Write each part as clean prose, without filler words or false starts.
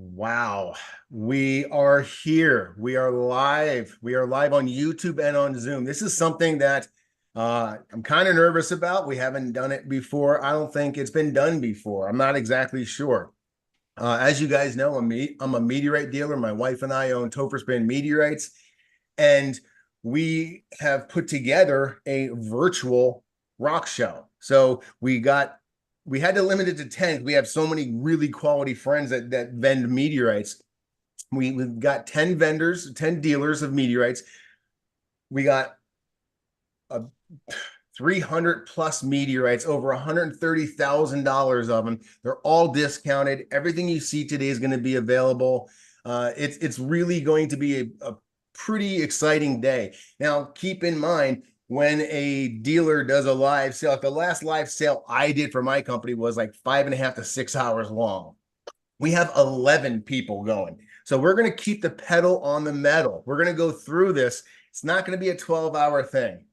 Wow, we are here. We are live. We are live on YouTube and on Zoom. This is something that I'm kind of nervous about. We haven't done it before. I don't think it's been done before. I'm not exactly sure. As you guys know, I'm a meteorite dealer. My wife and I own Topherspin Meteorites, and we have put together a virtual rock show. So we had to limit it to 10. We have so many really quality friends that vend meteorites. We've got 10 vendors, 10 dealers of meteorites. We got a 300 plus meteorites, over $130,000 of them. They're all discounted. Everything you see today is going to be available. It's really going to be a pretty exciting day. Now, keep in mind, when a dealer does a live sale, like the last live sale I did for my company was like 5.5 to 6 hours long. We have 11 people going. So we're going to keep the pedal on the metal. We're going to go through this. It's not going to be a 12-hour thing.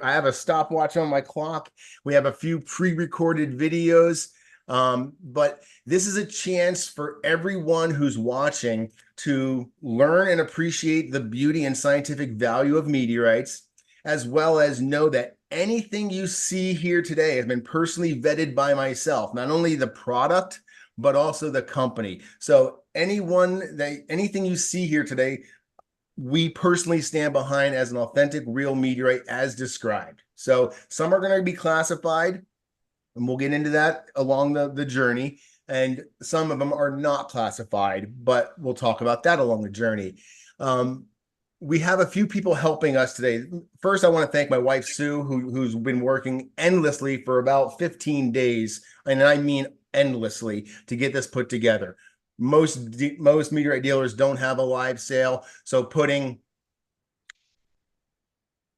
I have a stopwatch on my clock. We have a few pre-recorded videos. But this is a chance for everyone who's watching to learn and appreciate the beauty and scientific value of meteorites, as well as know that anything you see here today has been personally vetted by myself, not only the product, but also the company. So anything you see here today, we personally stand behind as an authentic, real meteorite as described. So some are going to be classified, and we'll get into that along the journey. And some of them are not classified, but we'll talk about that along the journey. We have a few people helping us today. First, I want to thank my wife, Sue, who's been working endlessly for about 15 days, and I mean endlessly, to get this put together. Most meteorite dealers don't have a live sale, so putting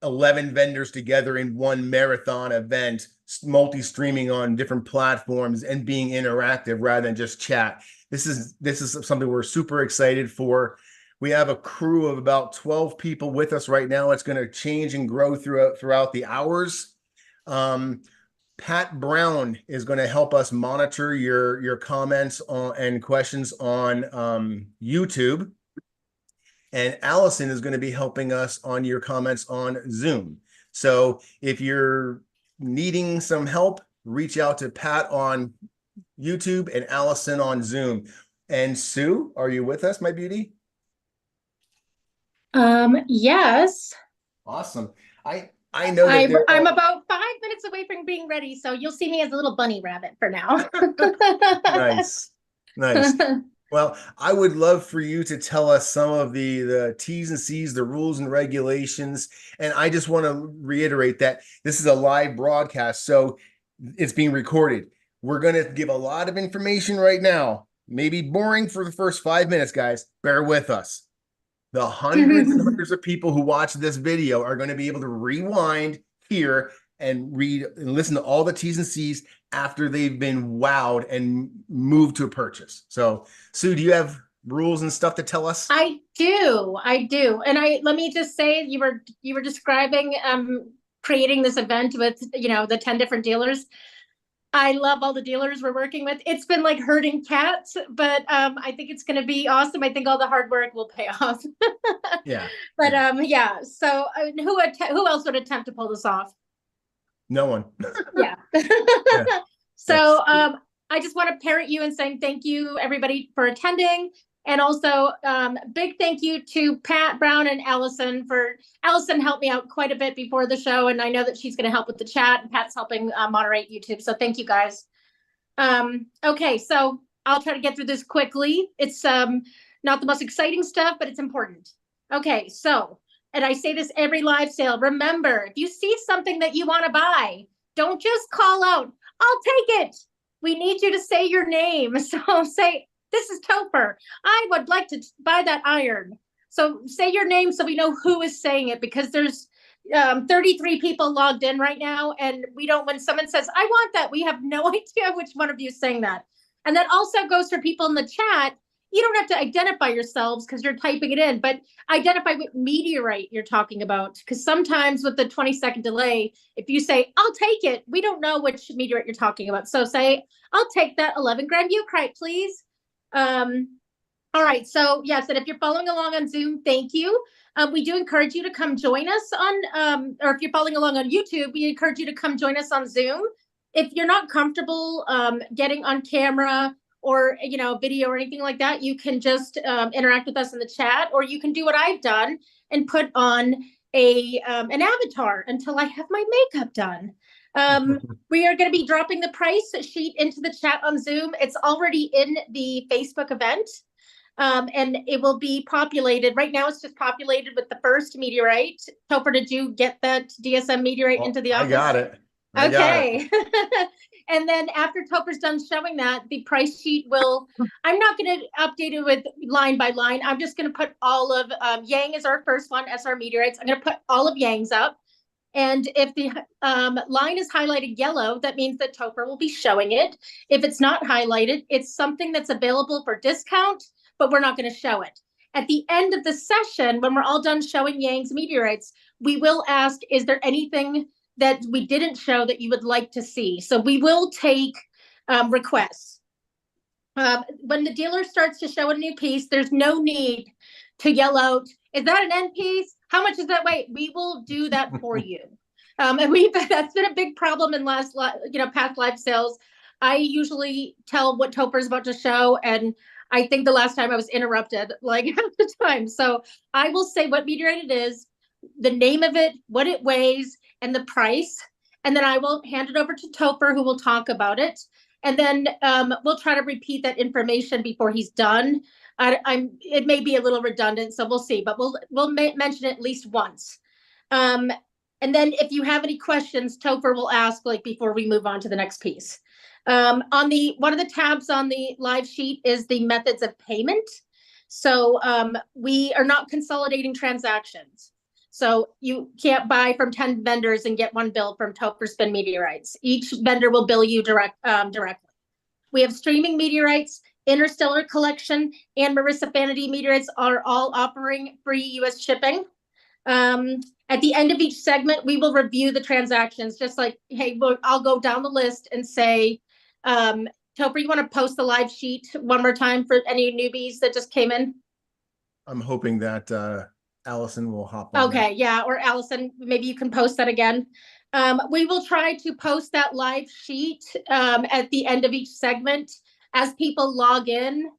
11 vendors together in one marathon event, multi-streaming on different platforms and being interactive rather than just chat. This is something we're super excited for. We have a crew of about 12 people with us right now. It's going to change and grow throughout the hours. Pat Brown is going to help us monitor your comments and questions on YouTube. And Allison is going to be helping us on your comments on Zoom. So if you're needing some help, reach out to Pat on YouTube and Allison on Zoom. And Sue, are you with us, my beauty? Yes. Awesome. I know that I'm about 5 minutes away from being ready, so you'll see me as a little bunny rabbit for now. Nice. Nice. Well, I would love for you to tell us some of the T's and C's, the rules and regulations. And I just want to reiterate that this is a live broadcast, so it's being recorded. We're going to give a lot of information right now. Maybe boring for the first 5 minutes, guys. Bear with us. The hundreds and hundreds of people who watch this video are going to be able to rewind here and read and listen to all the T's and C's after they've been wowed and moved to a purchase. So, Sue, do you have rules and stuff to tell us? I do. And let me just say, you were describing creating this event with, the 10 different dealers. I love all the dealers we're working with. It's been like herding cats, but I think it's going to be awesome. I think all the hard work will pay off. Yeah. But yeah. So who else would attempt to pull this off? No one. Yeah. Yeah. So I just want to parent you and saying thank you everybody for attending. And also big thank you to Pat Brown and Allison Allison helped me out quite a bit before the show. And I know that she's going to help with the chat, and Pat's helping moderate YouTube. So thank you guys. Okay, so I'll try to get through this quickly. It's not the most exciting stuff, but it's important. Okay, so, and I say this every live sale, remember, if you see something that you want to buy, don't just call out, I'll take it. We need you to say your name. So say, this is Toher. I would like to buy that iron. So say your name so we know who is saying it, because there's 33 people logged in right now. And when someone says, I want that, we have no idea which one of you is saying that. And that also goes for people in the chat. You don't have to identify yourselves because you're typing it in, but identify what meteorite you're talking about. Because sometimes with the 20-second delay, if you say, I'll take it, we don't know which meteorite you're talking about. So say, I'll take that 11-gram eucrite, please. All right, so yes, and if you're following along on Zoom, thank you. We do encourage you to come join us on, or if you're following along on YouTube, we encourage you to come join us on Zoom. If you're not comfortable getting on camera or video or anything like that, you can just interact with us in the chat, or you can do what I've done and put on an avatar until I have my makeup done. We are going to be dropping the price sheet into the chat on Zoom. It's already in the Facebook event. And it will be populated. Right now, it's just populated with the first meteorite. Topher, did you get that DSM meteorite into the office? I got it. Okay. And then after Topher's done showing that, the price sheet will, I'm not going to update it with line by line. I'm just going to put all of, Yang is our first one, SR meteorites. I'm going to put all of Yang's up. And if the line is highlighted yellow, that means that Topher will be showing it. If it's not highlighted, it's something that's available for discount, but we're not going to show it. At the end of the session, when we're all done showing Yang's meteorites, we will ask, is there anything that we didn't show that you would like to see? So we will take requests. When the dealer starts to show a new piece, there's no need to yell out, is that an end piece? How much does that weigh? We will do that for you. And that's been a big problem in past live sales. I usually tell what Topher's about to show, and I think the last time I was interrupted like half the time. So I will say what meteorite it is, the name of it, what it weighs, and the price. And then I will hand it over to Topher, who will talk about it. And then we'll try to repeat that information before he's done. It may be a little redundant, so we'll see, but we'll mention it at least once. And then if you have any questions, Topher will ask before we move on to the next piece. On one of the tabs on the live sheet is the methods of payment. So we are not consolidating transactions. So you can't buy from 10 vendors and get one bill from Topherspin Meteorites. Each vendor will bill you directly. We have streaming meteorites, Interstellar Collection, and Marissa Vanity Meteorites are all offering free US shipping. At the end of each segment, we will review the transactions, just like, hey, I'll go down the list and say, Topher, you want to post the live sheet one more time for any newbies that just came in? I'm hoping that Allison will hop on. Okay, yeah, or Allison, maybe you can post that again. We will try to post that live sheet at the end of each segment. As people log in,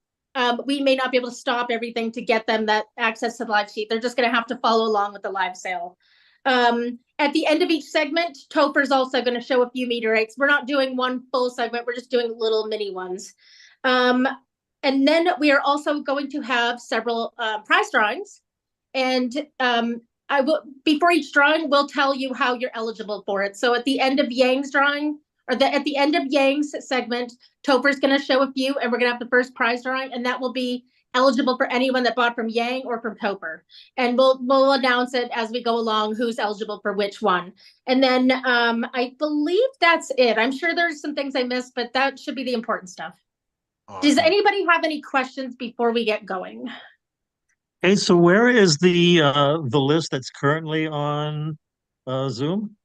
we may not be able to stop everything to get them that access to the live sheet. They're just going to have to follow along with the live sale. At the end of each segment, Topher's also going to show a few meteorites. We're not doing one full segment. We're just doing little mini ones. And then we are also going to have several prize drawings. And I will, before each drawing, we'll tell you how you're eligible for it. So at the end of Yang's drawing, or at the end of Yang's segment, Topher's going to show a few, and we're going to have the first prize drawing, and that will be eligible for anyone that bought from Yang or from Topher. And we'll announce it as we go along, who's eligible for which one. And then I believe that's it. I'm sure there's some things I missed, but that should be the important stuff. Awesome. Does anybody have any questions before we get going? Hey, so where is the list that's currently on Zoom?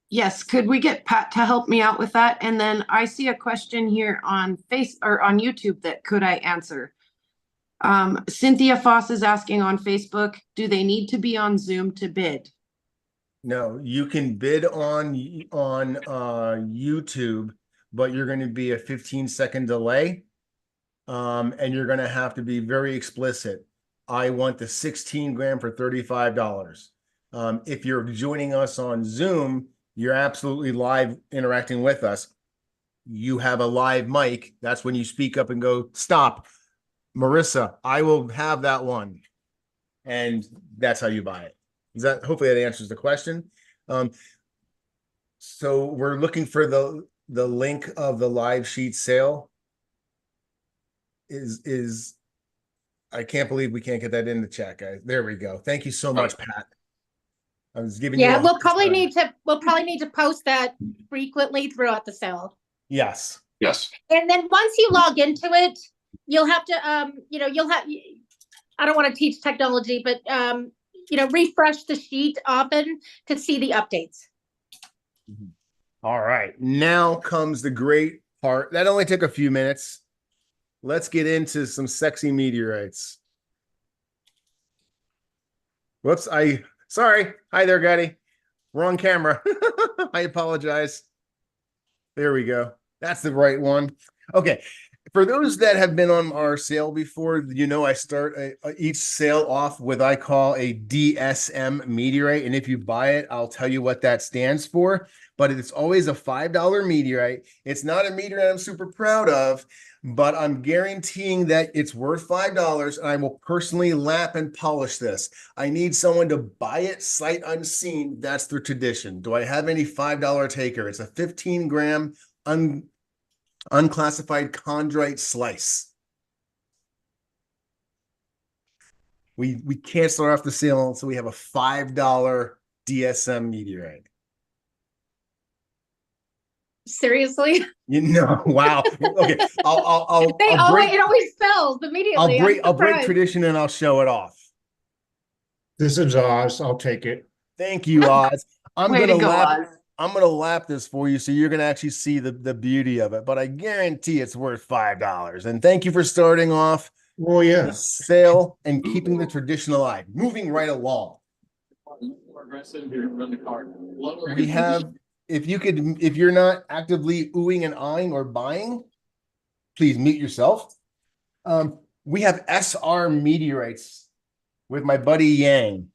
Yes, could we get Pat to help me out with that? And then I see a question here on on YouTube that could I answer? Cynthia Foss is asking on Facebook, do they need to be on Zoom to bid? No, you can bid on YouTube, but you're going to be a 15-second delay. And you're going to have to be very explicit. I want the 16 gram for $35. If you're joining us on Zoom, you're absolutely live interacting with us. You have a live mic. That's when you speak up and go, stop, Marissa, I will have that one. And that's how you buy it. Hopefully that answers the question. So we're looking for the link of the live sheet sale. Is I can't believe we can't get that in the chat, guys. There we go. Thank you so much, Pat. I was giving you. We'll probably need to post that frequently throughout the sale. Yes. Yes. And then once you log into it, you'll have to I don't want to teach technology, but refresh the sheet often to see the updates. All right. Now comes the great part. That only took a few minutes. let's get into some sexy meteorites. Whoops, sorry. Hi there, Gaddy. Wrong camera. I apologize. There we go. That's the right one. Okay. For those that have been on our sale before, I start each sale off with I call a DSM meteorite. And if you buy it, I'll tell you what that stands for. But it's always a $5 meteorite. It's not a meteorite I'm super proud of, but I'm guaranteeing that it's worth $5 and I will personally lap and polish this. I need someone to buy it sight unseen. That's the tradition. Do I have any $5 taker? It's a 15-gram unclassified chondrite slice. We can't start off the sale until we have a $5 DSM meteorite. Seriously? Wow. Okay, It always sells immediately. I'll break tradition and I'll show it off. This is Oz. I'll take it. Thank you, Oz. I'm Way to go, Oz. gonna lap this for you so you're gonna actually see the beauty of it, but I guarantee it's worth $5. And thank you for starting off Oh, yeah. the sale and keeping the tradition alive. Moving right along. We have, if you're not actively oohing and eyeing or buying, please mute yourself. We have SR meteorites with my buddy Yang.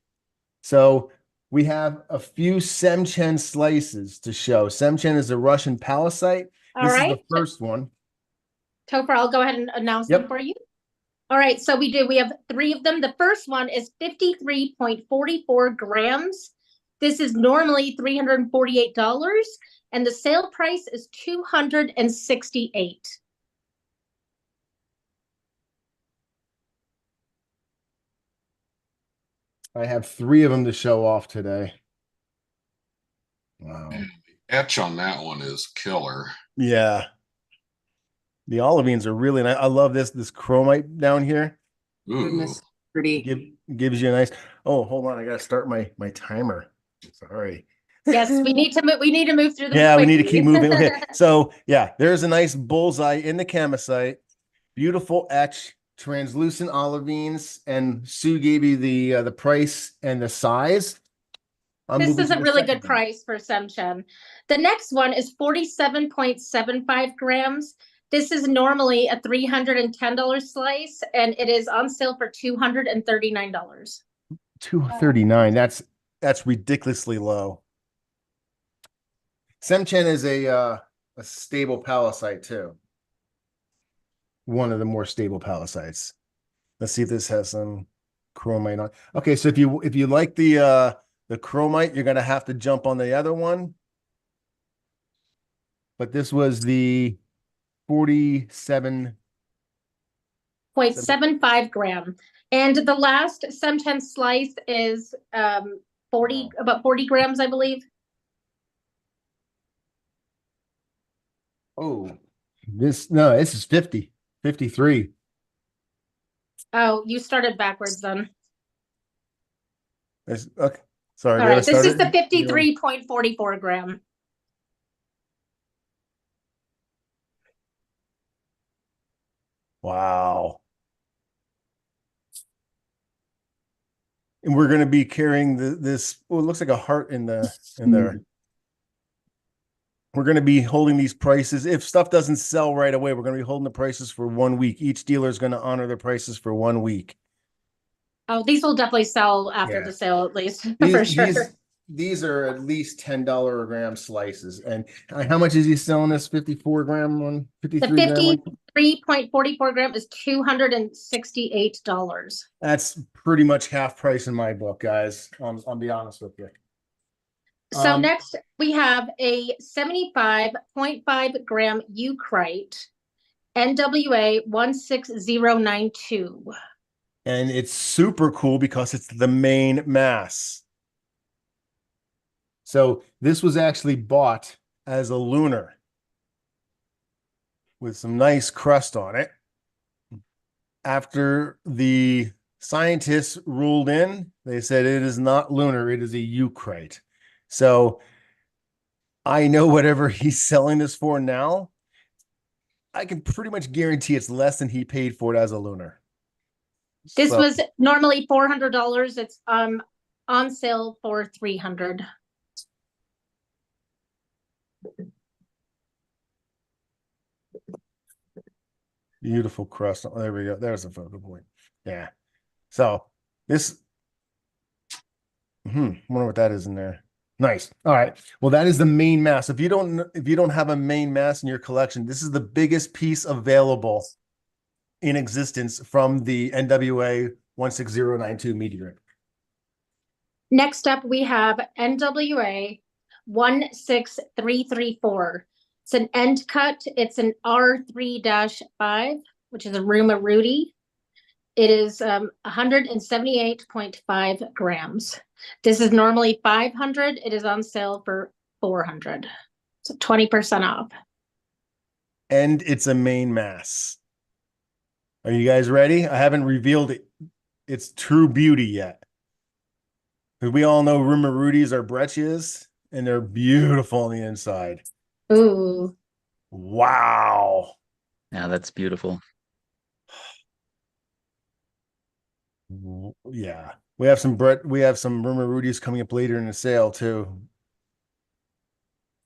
So we have a few Seimchan slices to show. Seimchan is a Russian pallasite. All This right. is the first one. Topher, I'll go ahead and announce them for you. All right, so we have 3 of them. The first one is 53.44 grams. This is normally $348, and the sale price is $268. I have 3 of them to show off today. Wow. And the etch on that one is killer. Yeah. The olivines are really nice. I love this chromite down here. Ooh. Goodness, pretty. Gives you a nice. Oh, hold on. I gotta start my timer. Sorry. Yes, we need to move through them. Yeah, we need to quickly. keep moving. Okay. So yeah, there's a nice bullseye in the camosite. Beautiful etch, translucent olivines, and Sue gave you the price and the size. This is a really good price for Seimchan. The next one is 47.75 grams. This is normally a $310 slice, and it is on sale for $239. $239. That's ridiculously low. Seimchan is a stable pallasite too. One of the more stable pallasites. Let's see if this has some chromite on. Okay, so if you like the chromite, you're gonna have to jump on the other one. But this was the 47.75 gram. And the last Seimchan slice is about 40 grams, I believe. Oh, this is 53. Oh, you started backwards then. Okay. Sorry. All right, this is the 53.44 gram. Wow. And we're going to be carrying this. Oh, it looks like a heart in there. We're going to be holding these prices. If stuff doesn't sell right away, we're going to be holding the prices for 1 week. Each dealer is going to honor their prices for 1 week. Oh, these will definitely sell after the sale, at least for sure. These are at least $10 a gram slices. And how much is he selling this 54 gram one? 53 the 53.44 gram is $268. That's pretty much half price in my book, guys. I'll be honest with you. So next we have a 75.5 gram eucrite, NWA 16092. And it's super cool because it's the main mass. So this was actually bought as a lunar with some nice crust on it. After the scientists ruled in, they said it is not lunar, it is a eucrite. So I know whatever he's selling this for now, I can pretty much guarantee it's less than he paid for it as a lunar. This So, was normally $400. It's on sale for $300. beautiful crust. Oh, there we go. There's a focal point. Yeah. So this, wonder what that is in there. Nice. All right. Well, that is the main mass. If you don't have a main mass in your collection, this is the biggest piece available in existence from the NWA 16092 meteorite. Next up, we have NWA 16334. It's an end cut. It's an R3-5, which is a Rudy. It is 178.5 grams. This is normally 500. It is on sale for 400. So 20% off. And it's a main mass. Are you guys ready? I haven't revealed its true beauty yet. Because we all know Rudies are breccias, and they're beautiful on the inside. Ooh. Wow. Yeah, that's beautiful. Yeah. We have some Rudies coming up later in the sale too.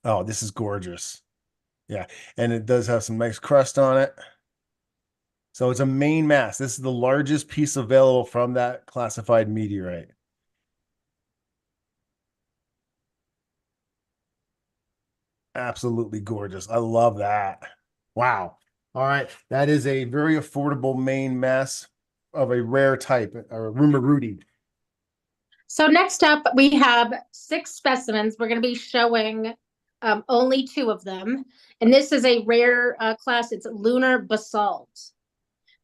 Oh, this is gorgeous. Yeah. And it does have some nice crust on it. So it's a main mass. This is the largest piece available from that classified meteorite. Absolutely gorgeous. I love that. Wow. All right. That is a very affordable main mass of a rare type, or Rudy. So next up, we have 6 specimens. We're going to be showing only 2 of them. And this is a rare class. It's Lunar basalt.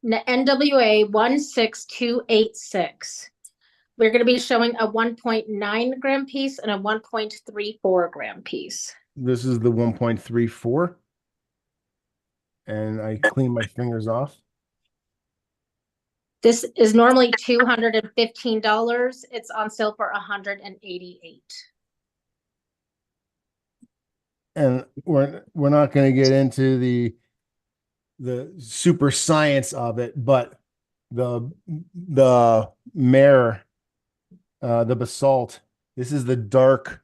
NWA 16286. We're going to be showing a 1.9 gram piece and a 1.34 gram piece. This is the 1.34. And I clean my fingers off. This is normally $215. It's on sale for $188. And we're not going to get into the super science of it, but the mare, the basalt, this is the dark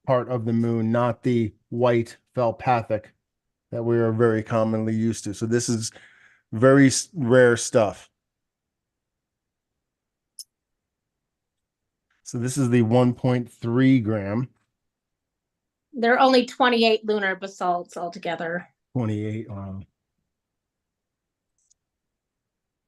part of the moon, not the white felpathic that we are very commonly used to. So this is very rare stuff. So this is the 1.3 gram. There are only 28 lunar basalts altogether. 28.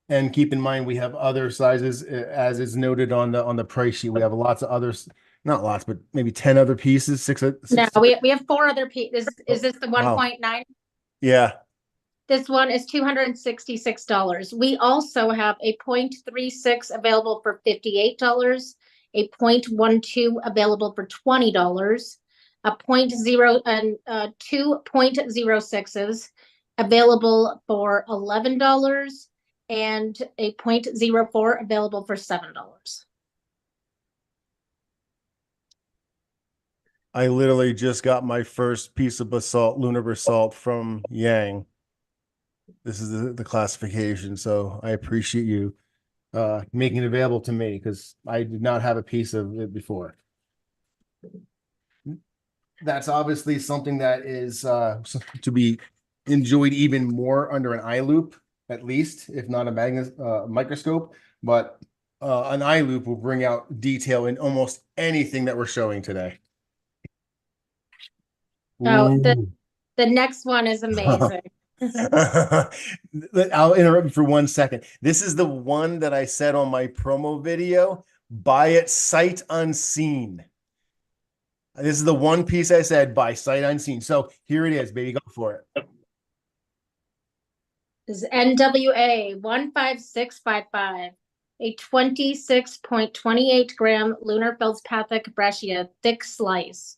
And keep in mind, we have other sizes, as is noted on the price sheet. We have lots of others, not lots, but maybe 10 other pieces. Six. No, we have 4 other pieces. Is this the 1.9? Wow. Yeah. This one is $266. We also have a 0.36 available for $58, a 0.12 available for $20, a 0.0 and 2.06s available for $11, and a 0.04 available for $7. I literally just got my first piece of basalt, lunar basalt from Yang. This is the classification, so I appreciate you making it available to me, because I did not have a piece of it before. That's obviously something that is to be enjoyed even more under an eye loop, at least, if not a microscope. But an eye loop will bring out detail in almost anything that we're showing today. Oh, the next one is amazing. I'll interrupt you for 1 second. This is the one that I said on my promo video, buy it sight unseen. This is the one piece I said, by sight unseen. So here it is, baby. Go for it. This is NWA 15655, a 26.28 gram lunar feldspathic breccia thick slice.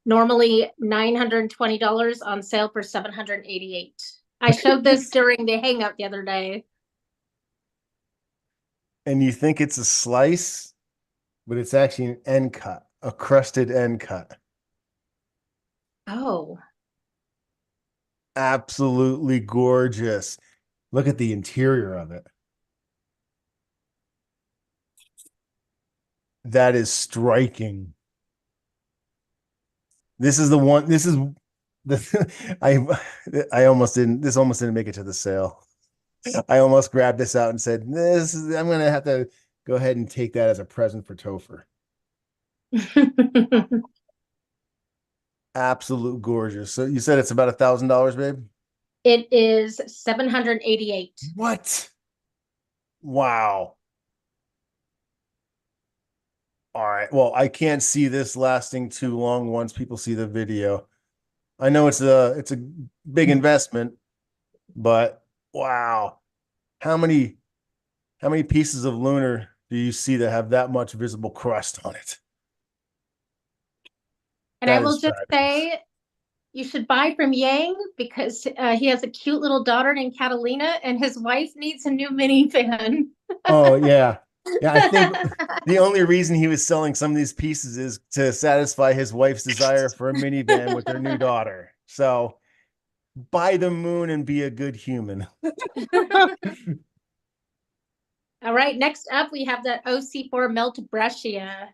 Normally $920, on sale for $788. I showed this during the hangout the other day. And you think it's a slice, but it's actually an end cut, a crusted end cut. Oh. Absolutely gorgeous. Look at the interior of it. That is striking. This is the one. This is the I almost didn't. This almost didn't make it to the sale. I almost grabbed this out and said, "This is." I'm gonna have to go ahead and take that as a present for Topher. Absolute gorgeous. So you said it's about $1,000, babe? It is 788. What? Wow. All right. Well, I can't see this lasting too long once people see the video. I know it's a big investment, but wow. How many pieces of Lunar do you see that have that much visible crust on it? And I That will is just fabulous. say you should buy from Yang because he has a cute little daughter named Catalina, and his wife needs a new minivan. Oh yeah. Yeah, I think the only reason he was selling some of these pieces is to satisfy his wife's desire for a minivan with their new daughter. So buy the moon and be a good human. All right, next up we have that OC4 melt breccia.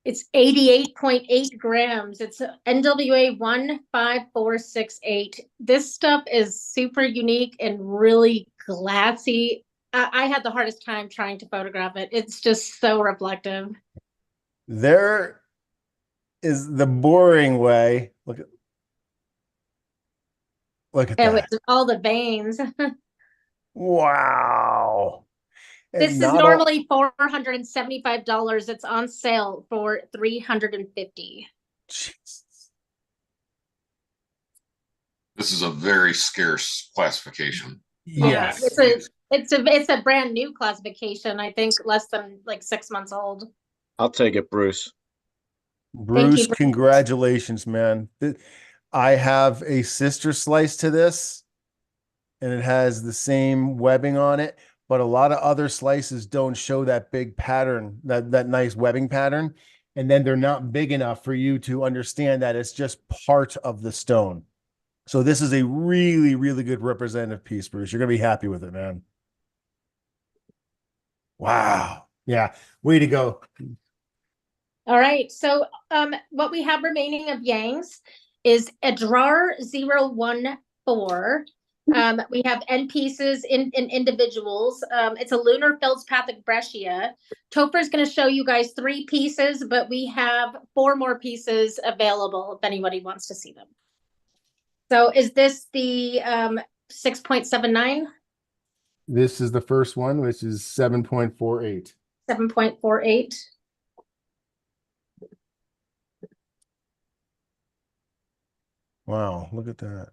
It's 88.8 grams. It's NWA 15468. This stuff is super unique and really glassy. I had the hardest time trying to photograph it. It's just so reflective. There is the boring way. Look at And that. with all the veins. Wow. This And is not all, normally $475. It's on sale for $350. Jesus. This is a very scarce classification. Yeah, Yes. it's a brand new classification. I think less than like 6 months old. I'll take it, Bruce. Thank you. Bruce, congratulations, man. I have a sister slice to this, and it has the same webbing on it, but a lot of other slices don't show that big pattern, that nice webbing pattern. And then they're not big enough for you to understand that it's just part of the stone. So this is a really, really good representative piece, Bruce. You're gonna be happy with it, man. Wow. Yeah. Way to go. All right. So what we have remaining of Yang's is Adrar 014. We have N pieces in individuals. It's a lunar feldspathic breccia. Topher is going to show you guys 3 pieces, but we have 4 more pieces available if anybody wants to see them. So is this the 6.79? This is the first one, which is 7.48. 7.48. Wow, look at that.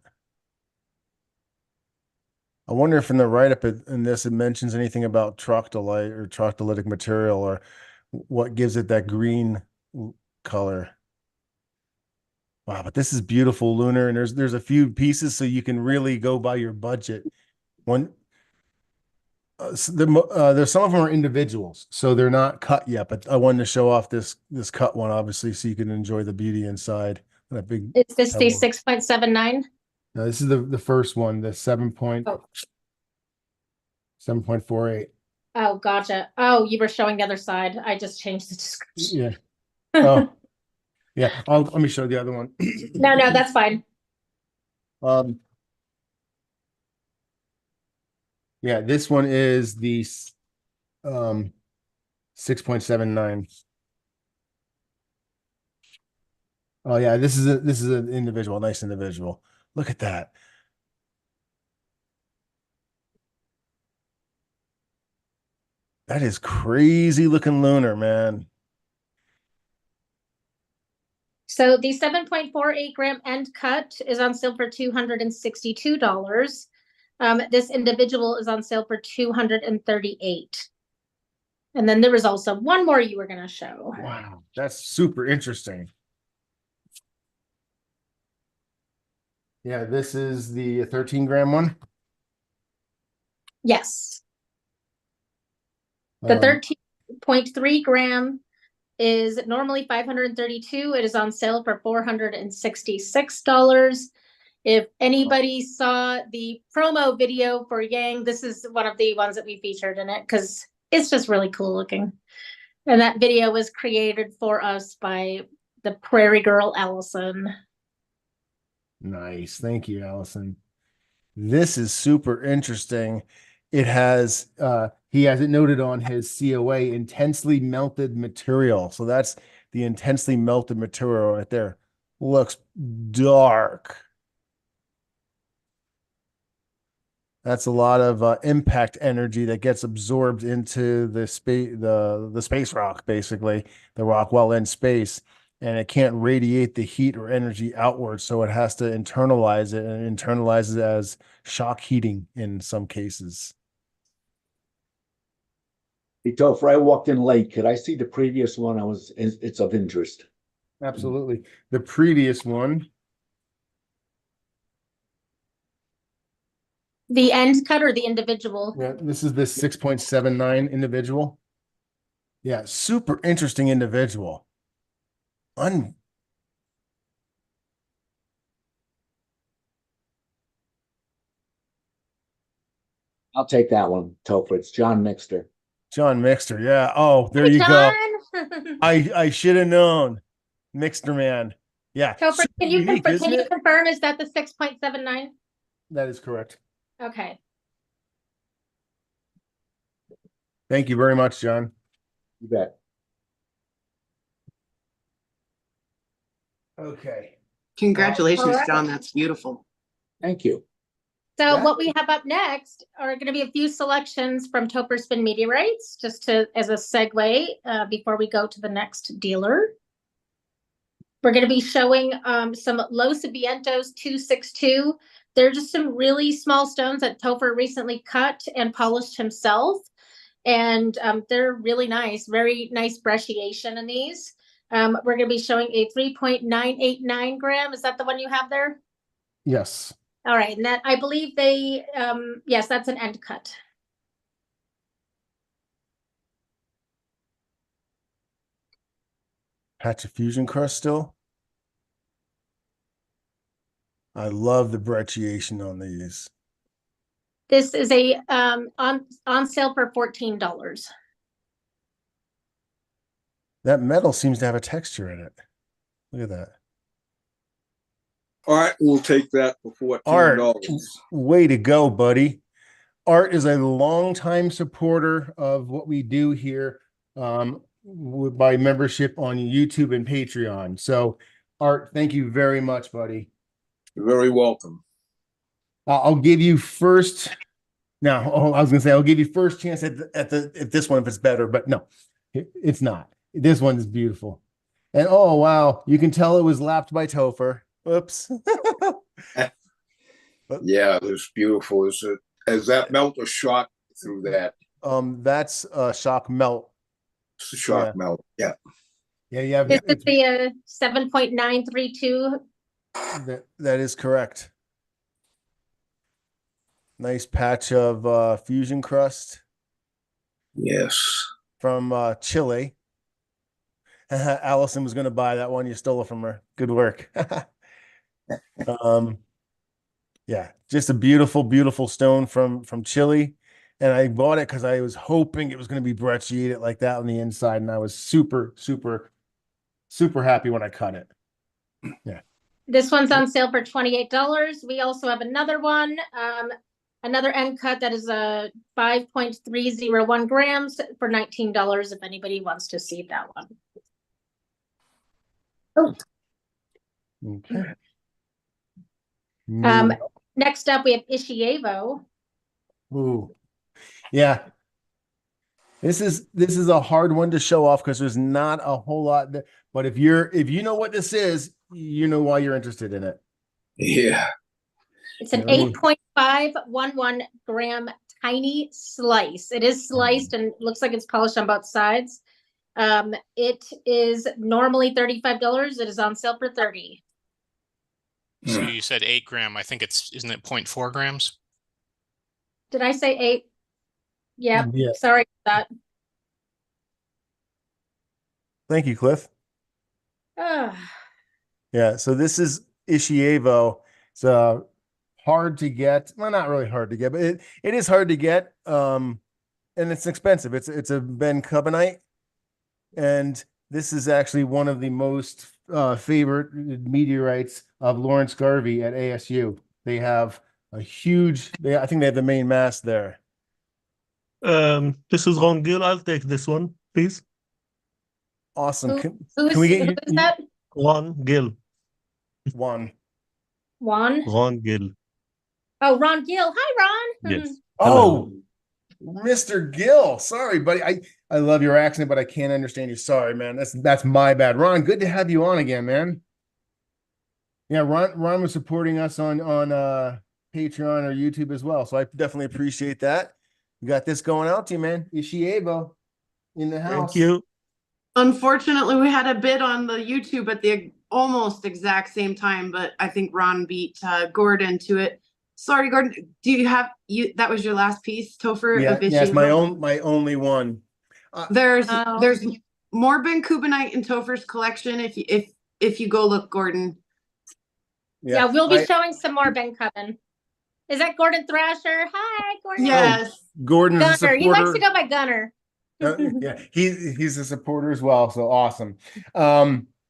I wonder if in the write-up in this it mentions anything about troctolite or troctolitic material or what gives it that green color. Wow, but this is beautiful, Lunar, and there's a few pieces so you can really go by your budget. One, there's some of them are individuals, so they're not cut yet. But I wanted to show off this cut one, obviously, so you can enjoy the beauty inside. That big. Is this the pebble. 6.79? No, this is the first one, the 7.48. Oh, gotcha. Oh, you were showing the other side. I just changed the description. Yeah. Oh, yeah. Let me show the other one. No, that's fine. Yeah, this one is the 6.79. Oh yeah, this is an individual, nice individual. Look at that. That is crazy looking Lunar, man. So the 7.48 gram end cut is on sale for $262. This individual is on sale for $238. And then there was also one more you were going to show. Wow, that's super interesting. Yeah, this is the 13 gram one. Yes. The 13.3 gram is normally $532. It is on sale for $466. If anybody saw the promo video for Yang, this is one of the ones that we featured in it because it's just really cool looking. And that video was created for us by the Prairie Girl Allison. Nice. Thank you, Allison. This is super interesting. It has he has it noted on his COA, intensely melted material. So that's the intensely melted material right there. Looks dark. That's a lot of impact energy that gets absorbed into the space, the space rock, basically the rock while in space, and it can't radiate the heat or energy outwards, so it has to internalize it, and it internalizes it as shock heating in some cases. Hey, Topher, I walked in late. Could I see the previous one? It's of interest. Absolutely. The previous one, The end cut or the individual? yeah, this is the 6.79 individual. Yeah, super interesting individual. I'll take that one, Topher. It's John Mixter. John Mixter, yeah. Oh, there Hey, you go. John. I should have known. Mixter man. Yeah. Topher, Super can you unique, confirm, isn't can you it? confirm, is that the 6.79? That is correct. Okay. Thank you very much, John. You bet. Okay. Congratulations, All right. John. That's beautiful. Thank you. So Yeah. what we have up next are going to be a few selections from Topherspin Meteorites, just to as a segue before we go to the next dealer. We're going to be showing some Los Vientos 262. They're just some really small stones that Toher recently cut and polished himself. And they're really nice, very nice brecciation in these. We're going to be showing a 3.989 gram. Is that the one you have there? Yes. All right, and that I believe they, yes, that's an end cut. Patch of fusion crust still. I love the brecciation on these. This is a on sale for $14. That metal seems to have a texture in it. Look at that. All right, we'll take that for Art, $14. way to go, buddy. Art is a longtime supporter of what we do here by membership on YouTube and Patreon. So, Art, thank you very much, buddy. You're very welcome. I'll give you first. Now, I was gonna say I'll give you first chance at this one if it's better, but no, it's not. This one is beautiful, and oh wow, you can tell it was lapped by Toher. Oops. Yeah, it was beautiful. As that melt or shot through that? That's a shock melt. It's a shock melt. Yeah. Yeah. This is the 7.932. That is correct. Nice patch of fusion crust. Yes. From Chile. Allison was going to buy that one. You stole it from her. Good work. Yeah, just a beautiful, beautiful stone from Chile. And I bought it because I was hoping it was going to be brecciated like that on the inside. And I was super, super, super happy when I cut it. Yeah. This one's on sale for $28. We also have another one, another end cut that is a 5.301 grams for $19 if anybody wants to see that one. Oh. Okay. Next up, we have Ishievo. Ooh. Yeah. This is a hard one to show off because there's not a whole lot. But if you know what this is, you know why you're interested in it. Yeah. It's an 8.511 gram tiny slice. It is sliced and looks like it's polished on both sides. It is normally $35. It is on sale for $30. So you said 8 gram. I think isn't it 0.4 grams? Did I say 8? Yep. Yeah. Sorry about that. Thank you, Cliff. Ah. Yeah, so this is Ishievo. It's hard to get. Well, not really hard to get, but it is hard to get. And it's expensive. It's a Ben Cubonite, and this is actually one of the most favorite meteorites of Lawrence Garvey at ASU. They have a huge. I think they have the main mass there. This is Ron Gill. I'll take this one, please. Awesome. Who's Can we get who's that? Ron Gill. one? Ron Gill. Oh, Ron Gill. Hi, Ron. Yes. Oh, Mr. Gill. Sorry, buddy. I love your accent, but I can't understand you. Sorry, man. That's my bad. Ron, good to have you on again, man. Yeah, Ron was supporting us on Patreon or YouTube as well. So I definitely appreciate that. We got this going out to you, man. Ishiebo in the house. Thank you. Unfortunately, we had a bid on the YouTube at the almost exact same time, but I think Ron beat Gordon to it. Sorry, Gordon. Do you have that was your last piece, Tofer? Yeah, of yes, my only one. There's more Ben Cubonite in Topher's collection if you go look, Gordon. Yeah, we'll be showing some more Ben Cubbin. Is that Gordon Thrasher? Hi, Gordon. Yes. Gordon's a Gunner. supporter. He likes to go by Gunner. Yeah, he's a supporter as well. So awesome.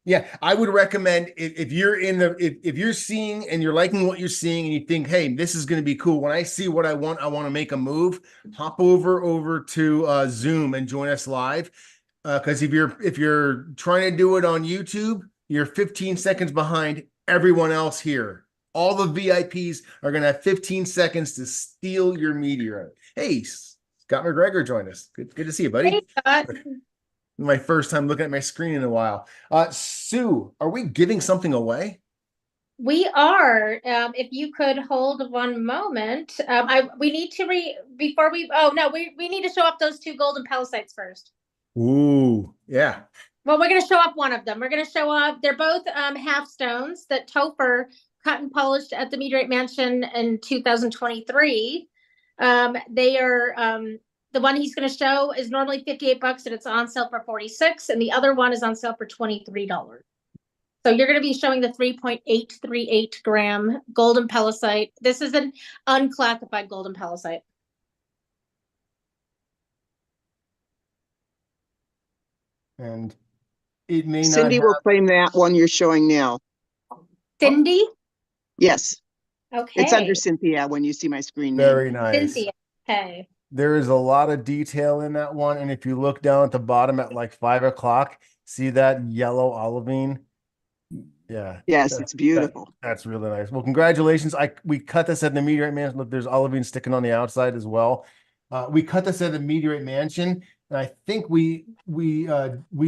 Yeah, I would recommend if you're if you're seeing and you're liking what you're seeing and you think, hey, this is going to be cool. When I see what I want to make a move, hop over to Zoom and join us live. Because if you're trying to do it on YouTube, you're 15 seconds behind everyone else here. All the VIPs are going to have 15 seconds to steal your meteorite. Hey, Scott McGregor joined us. Good to see you, buddy. Hey, Scott. My first time looking at my screen in a while. Sue, are we giving something away? We are. If you could hold one moment, we need to we need to show up those two golden pallasites first. Ooh, yeah. Well, we're going to show up one of them. We're going to show up. They're both half stones that Topher cut and polished at the Meteorite Mansion in 2023. They are the one he's going to show is normally $58 and it's on sale for $46, and the other one is on sale for $23. So you're going to be showing the 3.838 gram golden pallasite. This is an unclassified golden pallasite. And it may Cindy not will claim that one you're showing now. Cindy? Yes. Okay. It's under Cynthia when you see my screen name. Very nice. Cynthia. Okay. There is a lot of detail in that one. And if you look down at the bottom at like 5 o'clock, see that yellow olivine? Yeah. Yes, it's beautiful. That's really nice. Well, congratulations. We cut this at the Meteorite Mansion. Look, there's olivine sticking on the outside as well. We cut this at the Meteorite Mansion, and I think we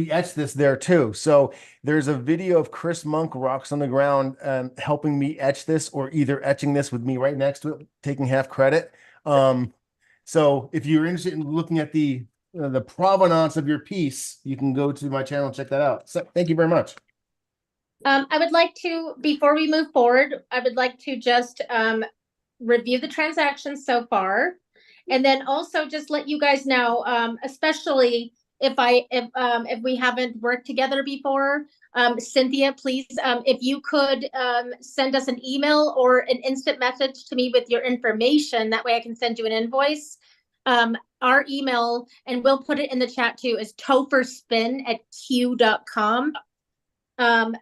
etched this there too. So there's a video of Chris Monk rocks on the ground helping me etch this, or either etching this with me right next to it, taking half credit. So if you're interested in looking at the provenance of your piece, you can go to my channel and check that out. So thank you very much. I would like to, before we move forward, I would like to just review the transactions so far, and then also just let you guys know, especially if we haven't worked together before, Cynthia, please, if you could send us an email or an instant message to me with your information, that way I can send you an invoice. Our email, and we'll put it in the chat too, is topherspin@q.com.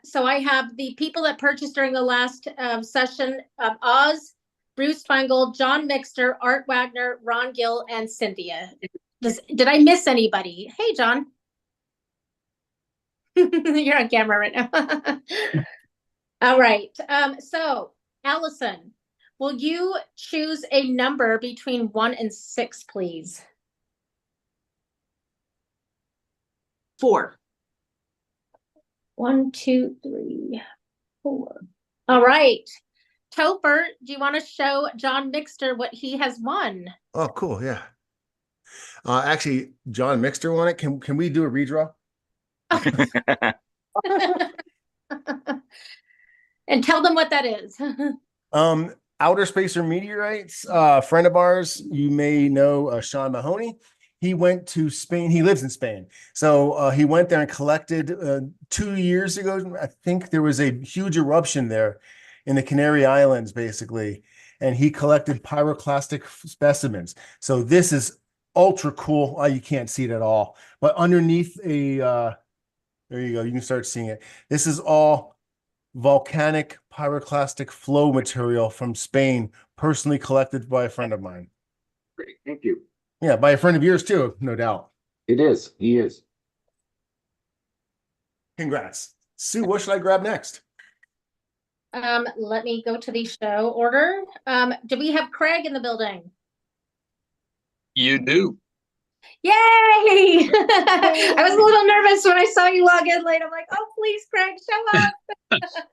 So I have the people that purchased during the last session, Oz, Bruce Feingold, John Mixter, Art Wagner, Ron Gill, and Cynthia. Did I miss anybody? Hey, John. You're on camera right now. All right. So Allison, will you choose a number between 1 and 6, please? 4. 1, 2, 3, 4. All right. Toper, do you want to show John Mixter what he has won? Oh, cool. Yeah. Actually, John Mixter won it. Can we do a redraw? And tell them what that is. Outer Spacer Meteorites, friend of ours, you may know Sean Mahoney. He went to Spain. He lives in Spain. So he went there and collected 2 years ago. I think there was a huge eruption there. in the Canary Islands, basically. And he collected pyroclastic specimens. So this is ultra cool. Oh, you can't see it at all. But underneath there you go. You can start seeing it. This is all volcanic pyroclastic flow material from Spain, personally collected by a friend of mine. Great, thank you. Yeah, by a friend of yours too, no doubt. It is, he is. Congrats. Sue, what should I grab next? Let me go to the show order. Do we have Craig in the building? You do. Yay! I was a little nervous when I saw you log in late. I'm like, oh, please, Craig, show up.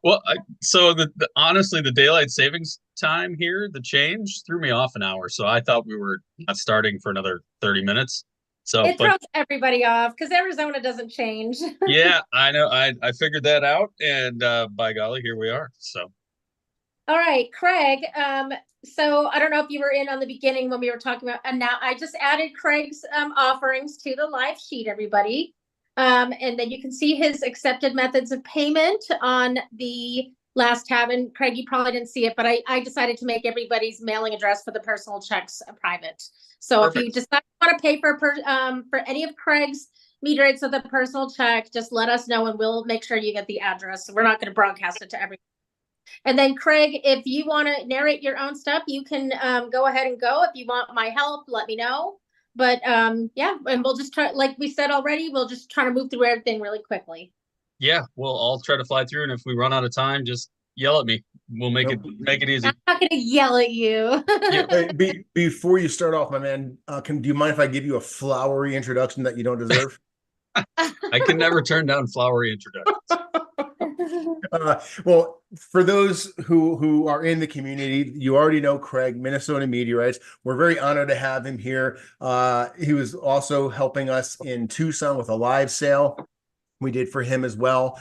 Well, so honestly, the daylight savings time here, the change threw me off an hour. So I thought we were not starting for another 30 minutes. So it throws everybody off because Arizona doesn't change. Yeah, I know. I figured that out, and by golly, here we are. So. All right, Craig. So I don't know if you were in on the beginning when we were talking about, and now I just added Craig's offerings to the live sheet, everybody. And then you can see his accepted methods of payment on the last tab. And Craig, you probably didn't see it, but I decided to make everybody's mailing address for the personal checks private. So Perfect. If you decide you want to pay for any of Craig's meteorites with a personal check, just let us know and we'll make sure you get the address. We're not going to broadcast it to everyone. And then Craig, if you want to narrate your own stuff, you can go ahead and go. If you want my help, let me know. But yeah, and we'll just try, like we said already, we'll just try to move through everything really quickly. Yeah, we'll all try to fly through, and if we run out of time, just yell at me. We'll make it easy. I'm not gonna yell at you. Hey, before you start off, my man, do you mind if I give you a flowery introduction that you don't deserve? I can never turn down flowery introductions. Well, for those who are in the community, you already know Craig, Minnesota Meteorites. We're very honored to have him here. He was also helping us in Tucson with a live sale we did for him as well.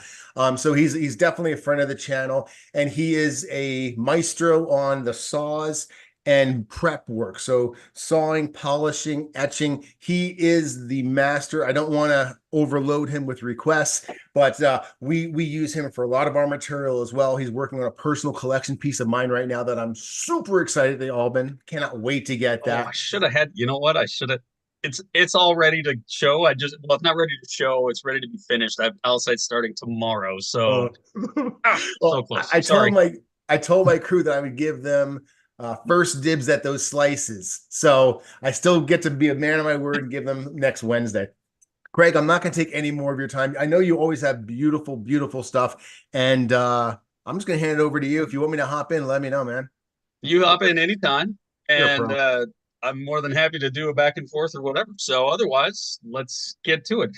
So he's definitely a friend of the channel, and he is a maestro on the saws and prep work. So sawing, polishing, etching, he is the master. I don't want to overload him with requests, but we use him for a lot of our material as well. He's working on a personal collection piece of mine right now that I'm super excited to Albin. Cannot wait to get that. I should have had, you know what? I should have. It's all ready to show. Well, it's not ready to show. It's ready to be finished. I have pallasite starting tomorrow. So, so close. I told my crew that I would give them first dibs at those slices. So I still get to be a man of my word and give them next Wednesday. Craig, I'm not going to take any more of your time. I know you always have beautiful, beautiful stuff. And I'm just going to hand it over to you. If you want me to hop in, let me know, man. You hop in anytime. And I'm more than happy to do a back and forth or whatever. So otherwise, let's get to it.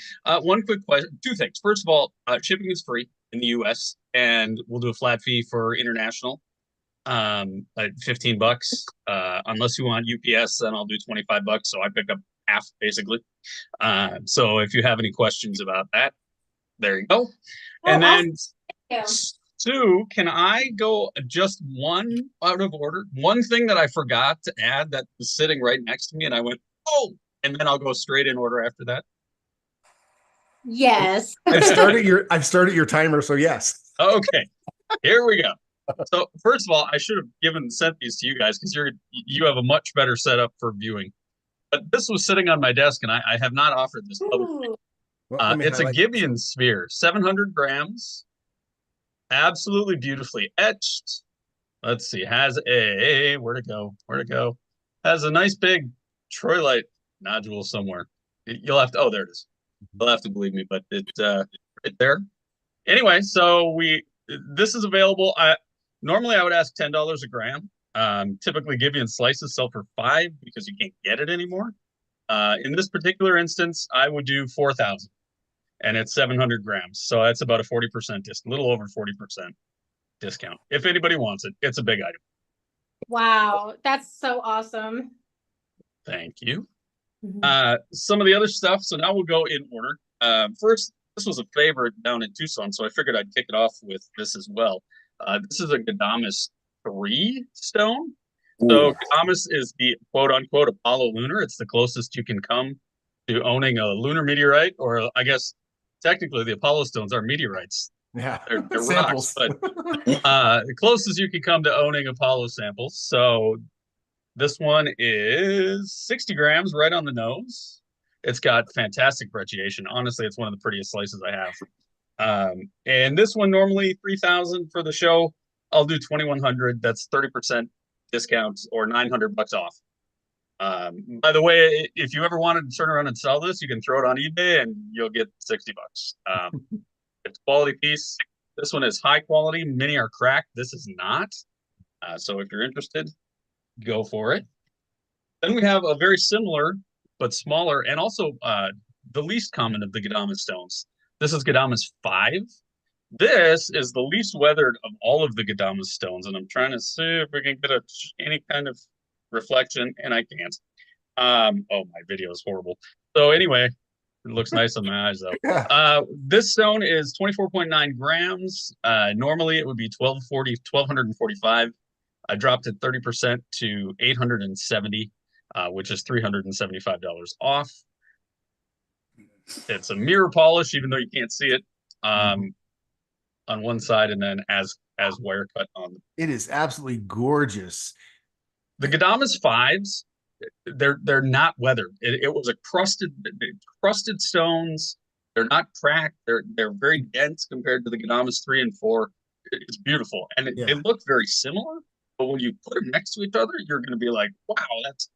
One quick question, two things. First of all, shipping is free in the US, and we'll do a flat fee for international. At $15, unless you want UPS, then I'll do $25. So I pick up half basically. So if you have any questions about that, there you go. And then Sue, can I go just one out of order? One thing that I forgot to add that was sitting right next to me, and I went, oh, and then I'll go straight in order after that. Yes. I've started your timer, so yes. Okay, here we go. So first of all, I should have sent these to you guys because you have a much better setup for viewing. But this was sitting on my desk, and I have not offered this publicly. It's a Gibeon sphere, 700 grams. Absolutely beautifully etched. Let's see, has where'd it go? Has a nice big troilite nodule somewhere. You'll have to, oh, there it is. You'll have to believe me, but it's right there. Anyway, so this is available. Normally I would ask $10 a gram. Typically Gibeon slices sell for $5 because you can't get it anymore. In this particular instance, I would do 4,000. And it's 700 grams. So that's about a 40% discount, a little over 40% discount. If anybody wants it, it's a big item. Wow, that's so awesome. Thank you. Some of the other stuff. So now we'll go in order. First, this was a favorite down in Tucson, so I figured I'd kick it off with this as well. This is a Gadamus 3 stone. So Gadamus is the quote-unquote Apollo Lunar. It's the closest you can come to owning a lunar meteorite, or I guess technically the Apollo stones are meteorites. Yeah, they're samples. rocks, but the closest you can come to owning Apollo samples. So this one is 60 grams, right on the nose. It's got fantastic brecciation. Honestly, it's one of the prettiest slices I have. And this one normally 3,000 for the show. I'll do 2,100. That's 30% discount or $900 off. By the way, if you ever wanted to turn around and sell this, you can throw it on eBay and you'll get $60. It's a quality piece. This one is high quality. Many are cracked. This is not. So if you're interested, go for it. Then we have a very similar but smaller and also the least common of the Gadamas stones. This is Gadamas 5. This is the least weathered of all of the Gadamas stones, and I'm trying to see if we can get any kind of reflection, and I can't. Oh, my video is horrible. So anyway, it looks nice on my eyes though. This stone is 24.9 grams. Normally it would be 1,245. I dropped it 30% to 870, which is $375 off. It's a mirror polish, even though you can't see it on one side, and then as wire cut on. It is absolutely gorgeous. The Gadamas 5s, they're not weathered. It was a crusted stones. They're not cracked. They're very dense compared to the Gadamas 3 and 4. It's beautiful, and they look very similar. But when you put them next to each other, you're going to be like, "Wow, that's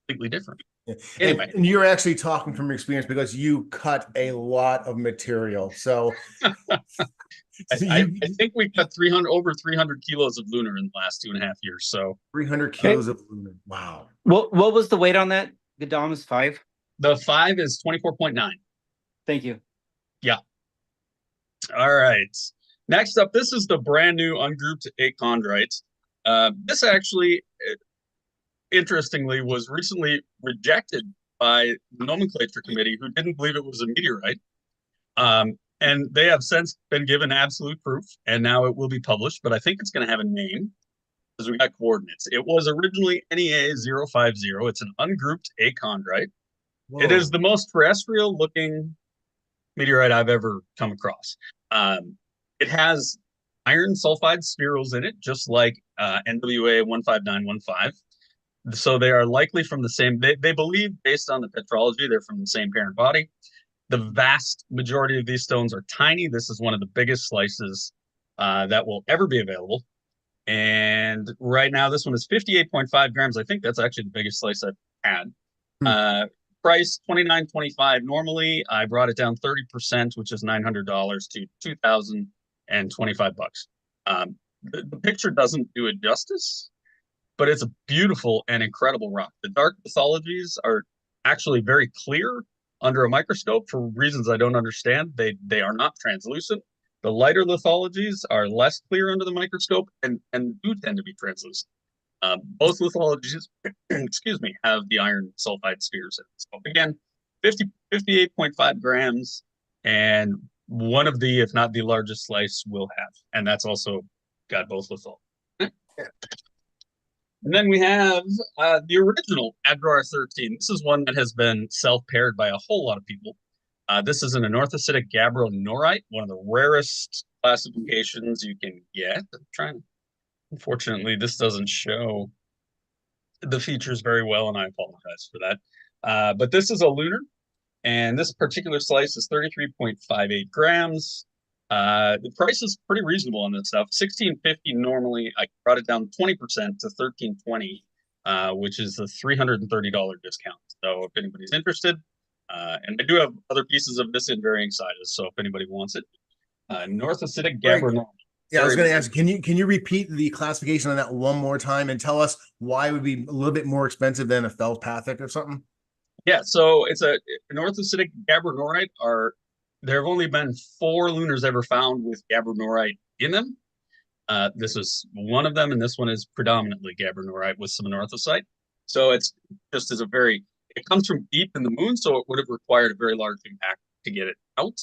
completely different." Yeah. Anyway, and you're actually talking from experience because you cut a lot of material. So, I think we cut over 300 kilos of Lunar in the last 2.5 years. So 300 kilos of Lunar. Wow. What was the weight on that? Gadamas 5? The 5 is 24.9. Thank you. Yeah. All right. Next up, this is the brand new ungrouped achondrite. This actually, interestingly, was recently rejected by the nomenclature committee, who didn't believe it was a meteorite. And they have since been given absolute proof, and now it will be published, but I think it's going to have a name because we got coordinates. It was originally NEA 050. It's an ungrouped achondrite. Whoa. It is the most terrestrial looking meteorite I've ever come across. It has iron sulfide spherules in it, just like NWA 15915. So they are likely from the same, they believe, based on the petrology, they're from the same parent body. The vast majority of these stones are tiny. This is one of the biggest slices that will ever be available. And right now, this one is 58.5 grams. I think that's actually the biggest slice I've had. Price $29.25 normally. I brought it down 30%, which is $900 to $2,025. The picture doesn't do it justice, but it's a beautiful and incredible rock. The dark pathologies are actually very clear under a microscope for reasons I don't understand. They are not translucent. The lighter lithologies are less clear under the microscope and do tend to be translucent. Both lithologies, excuse me, have the iron sulfide spheres in it. So again, 58.5 grams, and one of the, if not the largest slice we'll have. And that's also got both lithologies. And then we have the original Adrar 13. This is one that has been self-paired by a whole lot of people. This is an anorthositic gabbro-norite, one of the rarest classifications you can get. I'm trying. Unfortunately, this doesn't show the features very well, and I apologize for that. But this is a lunar, and this particular slice is 33.58 grams. The price is pretty reasonable on this stuff. $16.50 normally. I brought it down 20% to $13.20, which is a $330 discount. So if anybody's interested, and I do have other pieces of this in varying sizes. So if anybody wants it, anorthositic gabbro-norite. Yeah, I was going to ask, can you repeat the classification on that one more time and tell us why it would be a little bit more expensive than a feldspathic or something? Yeah, so it's an anorthositic gabbro-norite. There have only been 4 lunars ever found with gabbro-norite in them. This is one of them, and this one is predominantly gabbro-norite with some anorthosite. So it's just as it comes from deep in the moon, so it would have required a very large impact to get it out.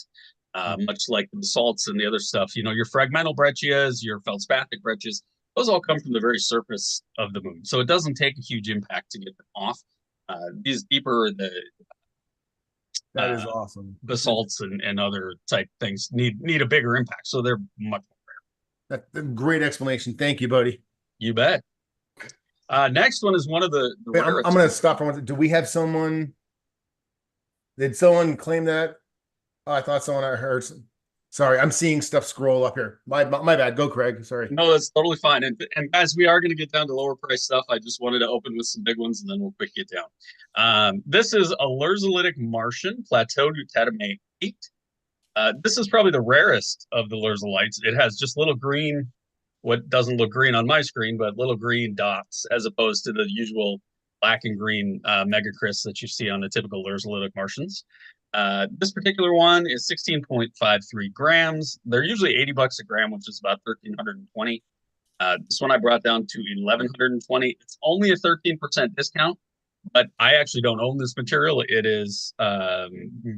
Much like the basalts and the other stuff, your fragmental breccias, your feldspathic breccias, those all come from the very surface of the moon. So it doesn't take a huge impact to get them off. These deeper, That is awesome. Basalts and other type things need a bigger impact, so they're much more rare. That's a great explanation. Thank you, buddy. You bet. Next one is one of the Wait, I'm rarest. going to stop for one. Do we have someone? Did someone claim that? Oh, I thought someone I heard. Sorry, I'm seeing stuff scroll up here. My bad. Go, Craig. Sorry. No, that's totally fine. And guys, we are going to get down to lower price stuff. I just wanted to open with some big ones, and then we'll quick get down. This is a Lurzolytic Martian Plateau Nutatamate 8. This is probably the rarest of the Lurzolites. It has just little green, what doesn't look green on my screen, but little green dots, as opposed to the usual black and green megacrysts that you see on the typical Lurzolytic Martians. This particular one is 16.53 grams. They're usually $80 a gram, which is about 1,320. This one I brought down to 1,120. It's only a 13% discount, but I actually don't own this material. It is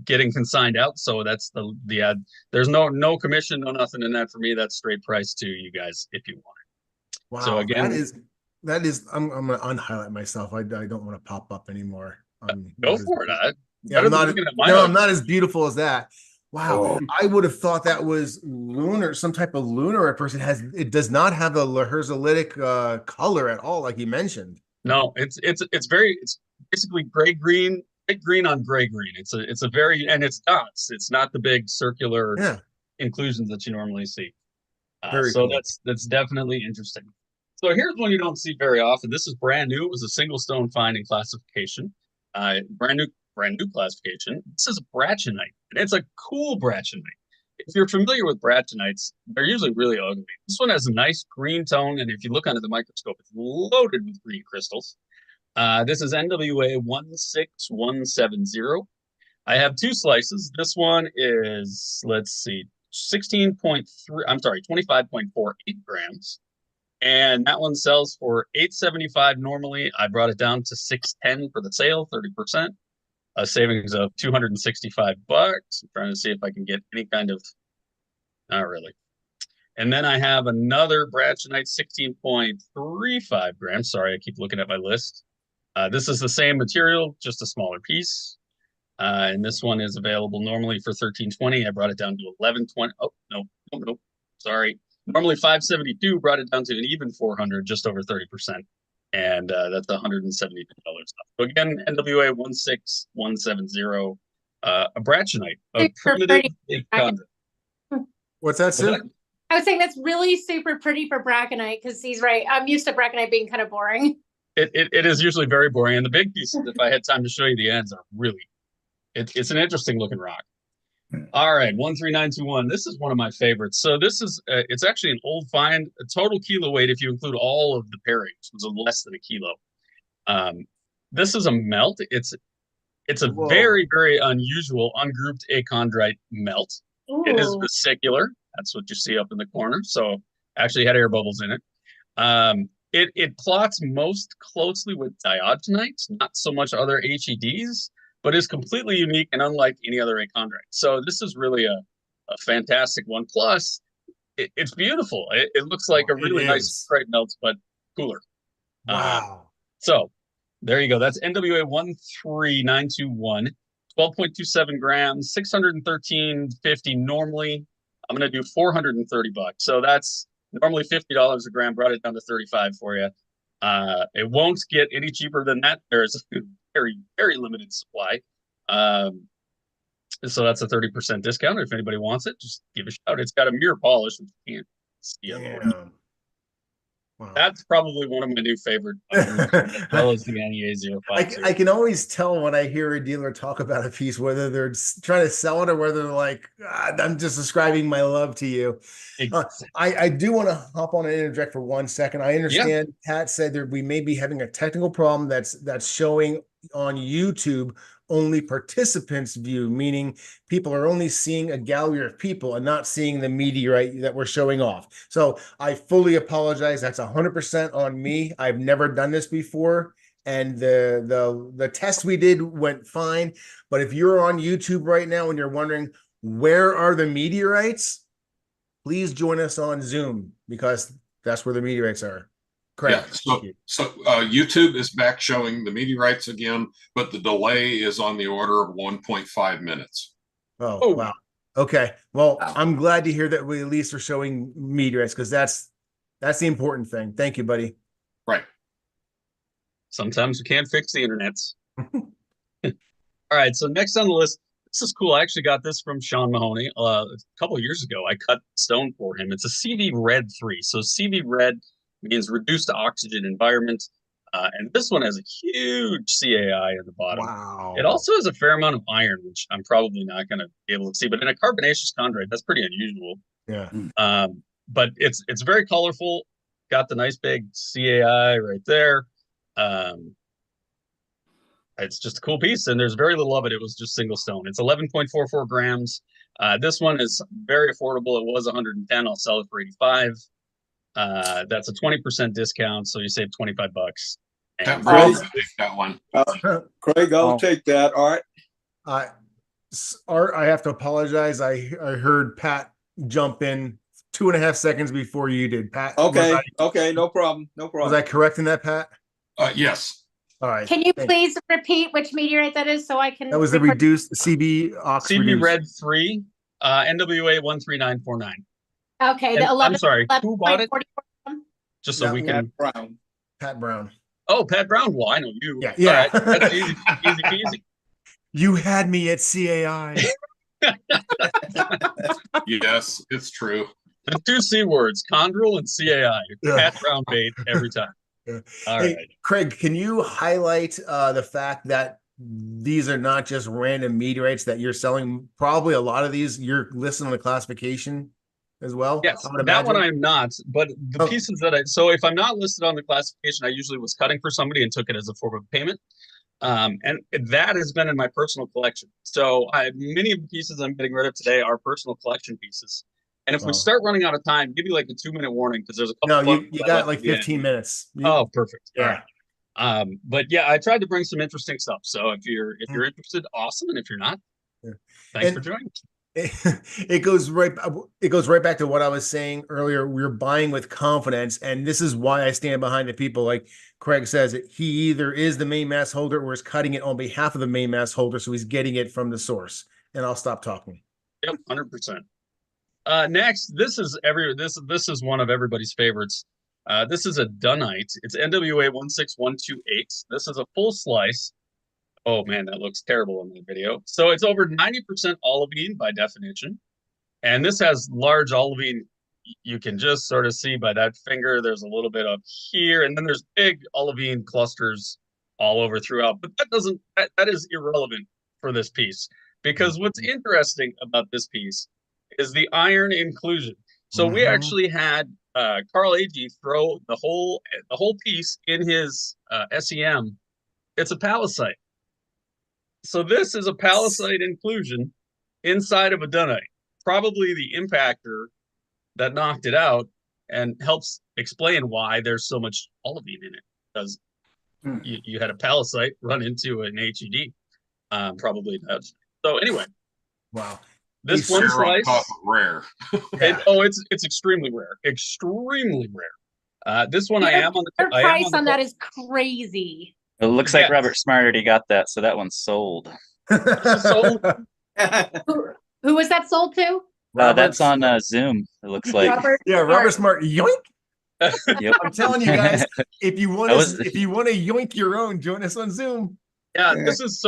getting consigned out, so that's the ad. There's no commission, no nothing in that for me. That's straight price to you guys if you want it. Wow, so again, that is. I'm going to unhighlight myself. I don't want to pop up anymore. Go for it. Yeah, I'm not as beautiful as that. Wow, I would have thought that was lunar, some type of lunar at first. It does not have the Lurzolytic color at all, like you mentioned. No, it's basically gray green on gray green. It's a very, and it's dots. It's not the big circular inclusions that you normally see. So cool. That's definitely interesting. So here's one you don't see very often. This is brand new. It was a single stone find in classification. Brand new classification. This is a brachyonite, and it's a cool brachyonite. If you're familiar with brachyonites, they're usually really ugly. This one has a nice green tone, and if you look under the microscope, it's loaded with green crystals. This is NWA 16170. I have two slices. This one is, let's see, 25.48 grams. And that one sells for $875 normally. I brought it down to $610 for the sale, 30%. A savings of $265. I'm trying to see if I can get any kind of, not really. And then I have another brachyonite, 16.35 grams. Sorry, I keep looking at my list. This is the same material, just a smaller piece. And this one is available normally for $1320. I brought it down to $1120. Oh, no, sorry. Normally $572, brought it down to an even $400, just over 30%. And that's $172. So again, NWA 16170, a brachyonite, a primitive achondrite. What's that, Sue? I was saying that's really super pretty for brachyonite, because he's right. I'm used to brachyonite being kind of boring. It is usually very boring. And the big pieces, if I had time to show you the ends, are really, it's an interesting looking rock. All right, 13921. This is one of my favorites. So this is, it's actually an old find. A total kilo weight, if you include all of the pairings, was less than a kilo. This is a melt. It's a very, very unusual ungrouped achondrite melt. Ooh. It is vesicular. That's what you see up in the corner. So actually had air bubbles in it. It plots most closely with diogenites, not so much other HEDs, but is completely unique and unlike any other achondrite. So this is really a fantastic one. Plus, it's beautiful. It looks like a really nice straight melt, but cooler. Wow. So there you go. That's NWA 13921, 12.27 grams, $613.50 normally. I'm going to do $430. So that's normally $50 a gram. Brought it down to 35 for you. It won't get any cheaper than that. There's a very, very limited supply. So that's a 30% discount. If anybody wants it, just give a shout. It's got a mirror polish, which you can't see. Wow. That's probably one of my new favorite. As well as the NEA 050. I can always tell when I hear a dealer talk about a piece, whether they're trying to sell it or whether they're like, I'm just describing my love to you. Exactly. I do want to hop on and interject for 1 second. I understand Pat said that we may be having a technical problem that's showing on YouTube only participants view, meaning people are only seeing a gallery of people and not seeing the meteorite that we're showing off. So I fully apologize. That's 100% on me. I've never done this before. And the test we did went fine. But if you're on YouTube right now and you're wondering, where are the meteorites? Please join us on Zoom, because that's where the meteorites are. Correct. Yeah, so YouTube is back showing the meteorites again, but the delay is on the order of 1.5 minutes. Oh, wow. Okay. Well, I'm glad to hear that we at least are showing meteorites, because that's the important thing. Thank you, buddy. Right. Sometimes we can't fix the internets. All right, so next on the list, this is cool. I actually got this from Sean Mahoney a couple of years ago. I cut stone for him. It's a CV Red 3. So CV Red means reduced oxygen environment. And this one has a huge CAI at the bottom. Wow. It also has a fair amount of iron, which I'm probably not going to be able to see. But in a carbonaceous chondrite, that's pretty unusual. Yeah. But it's very colorful. Got the nice big CAI right there. It's just a cool piece, and there's very little of it. It was just single stone. It's 11.44 grams. This one is very affordable. It was 110. I'll sell it for 85. That's a 20% discount, so you save 25 bucks. And Craig, that one. Craig, I'll take that. All right. Art, I have to apologize. I heard Pat jump in 2.5 seconds before you did, Pat. Okay. Okay. No problem. No problem. Was I correct in that, Pat? Yes. All right. Can you please repeat which meteorite that is so I can? That was the reduced CB Ox. CB Red 3, NWA 13949. Okay, And the 11. I'm sorry, who bought it? 44. Just so we can. Brown. Pat Brown. Oh, Pat Brown. Well, I know you. Yeah. Yeah. All right. That's easy peasy. You had me at CAI. Yes, it's true. The two C words, chondral and CAI. Pat Brown bait every time. All right. Craig, can you highlight the fact that these are not just random meteorites that you're selling? Probably a lot of these you're listed on the classification as well. Yes, that one I'm not, but the pieces that so if I'm not listed on the classification, I usually was cutting for somebody and took it as a form of payment. And that has been in my personal collection. So many of the pieces I'm getting rid of today are personal collection pieces. And if we start running out of time, give me like a 2-minute warning, because there's a couple. No, you got like 15 minutes. Oh, perfect. Yeah. All right. But yeah, I tried to bring some interesting stuff. So if you're interested, awesome. And if you're not, thanks for joining. It goes right back to what I was saying earlier. We're buying with confidence, and this is why I stand behind the people. Like Craig says, he either is the main mass holder or is cutting it on behalf of the main mass holder, so he's getting it from the source. And I'll stop talking. Yep, 100%. Next, this is one of everybody's favorites. This is a dunite. It's NWA 16128. This is a full slice. Oh man, that looks terrible in the video. So it's over 90% olivine by definition. And this has large olivine. You can just sort of see by that finger, there's a little bit up here, and then there's big olivine clusters all over throughout. But that is irrelevant for this piece, because what's interesting about this piece is the iron inclusion. So we actually had Carl Agee throw the whole piece in his SEM. It's a pallasite. So this is a pallasite inclusion inside of a dunite, probably the impactor that knocked it out, and helps explain why there's so much olivine in it, because you had a pallasite run into an HED, probably does. So anyway, wow, this one slice rare. It's extremely rare, extremely rare. This one I am on the price on that is crazy. It looks like Robert Smart already got that, so that one's sold. Who was that sold to? That's on Zoom. It looks like. Robert Smart. Yoink. Yep. I'm telling you guys, if you want to yoink your own, join us on Zoom. Yeah, this is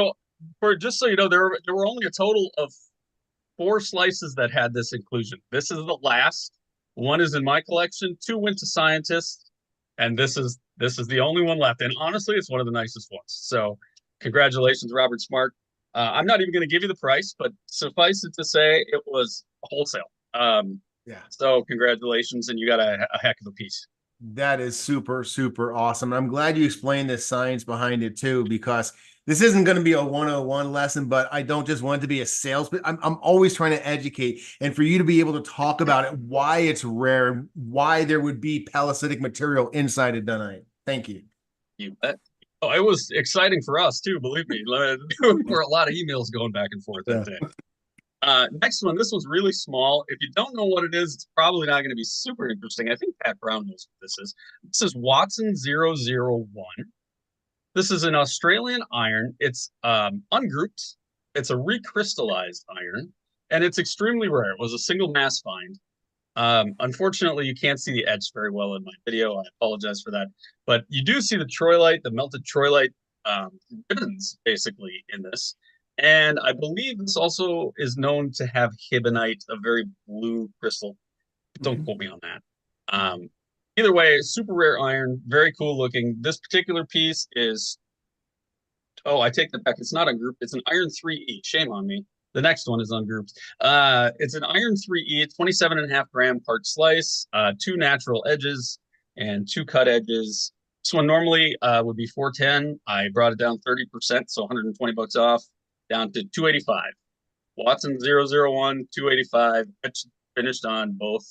just so you know, there were only a total of 4 slices that had this inclusion. This is the last. One is in my collection. 2 went to scientists, and this is the only one left. And honestly, it's one of the nicest ones. So congratulations, Robert Smart. I'm not even going to give you the price, but suffice it to say, it was wholesale. So congratulations, and you got a heck of a piece. That is super, super awesome. I'm glad you explained the science behind it too, because this isn't going to be a 101 lesson, but I don't just want it to be a sales, but I'm always trying to educate, and for you to be able to talk about it, why it's rare, why there would be pallasitic material inside a dunite. Thank you. You bet. Oh, it was exciting for us too, believe me. There were a lot of emails going back and forth that day. Next one, this one's really small. If you don't know what it is, it's probably not going to be super interesting. I think Pat Brown knows what this is. This is Watson 001. This is an Australian iron. It's ungrouped. It's a recrystallized iron, and it's extremely rare. It was a single mass find. Unfortunately, you can't see the etch very well in my video. I apologize for that. But you do see the troilite, the melted troilite ribbons, basically, in this. And I believe this also is known to have hibonite, a very blue crystal. Don't quote me on that. Either way, super rare iron, very cool looking. This particular piece is, oh, I take that back. It's not ungrouped. It's an iron 3E. Shame on me. The next one is ungrouped. It's an iron 3E, 27.5 gram part slice, 2 natural edges and 2 cut edges. This one normally would be 410. I brought it down 30%, so 120 bucks off, down to 285. Watson 001, 285, finished on both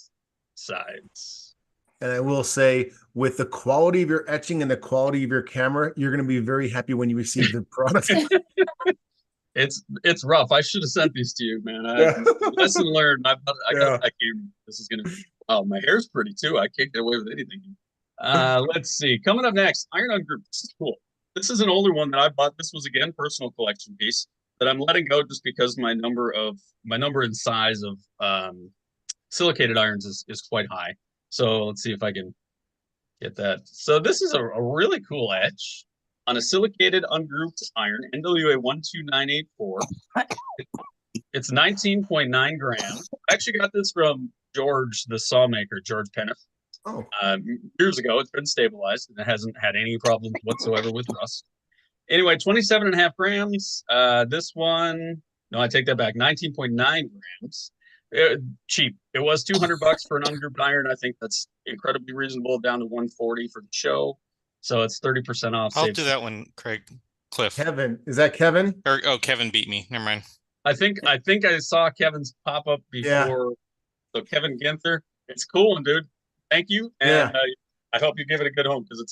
sides. And I will say, with the quality of your etching and the quality of your camera, you're going to be very happy when you receive the product. It's rough. I should have sent these to you, man. Lesson learned. I got that camera. This is gonna be. Oh, my hair's pretty too. I can't get away with anything. Let's see. Coming up next, iron ungrouped. This is cool. This is an older one that I bought. This was again personal collection piece that I'm letting go just because my number and size of silicated irons is quite high. So let's see if I can get that. So this is a really cool etch on a silicated ungrouped iron, NWA 12984. It's 19.9 grams. I actually got this from George, the saw maker, George Peniff. Years ago. It's been stabilized and it hasn't had any problems whatsoever with rust. Anyway, 27.5 grams. This one, no, I take that back. 19.9 grams. Cheap. It was 200 bucks for an ungrouped iron. I think that's incredibly reasonable, down to 140 for the show. So it's 30% off. I'll do that one, Cliff. Kevin, is that Kevin? Kevin beat me. Never mind. I think I saw Kevin's pop up before. Yeah. So Kevin Ginther, it's cool one, dude. Thank you, and I hope you give it a good home because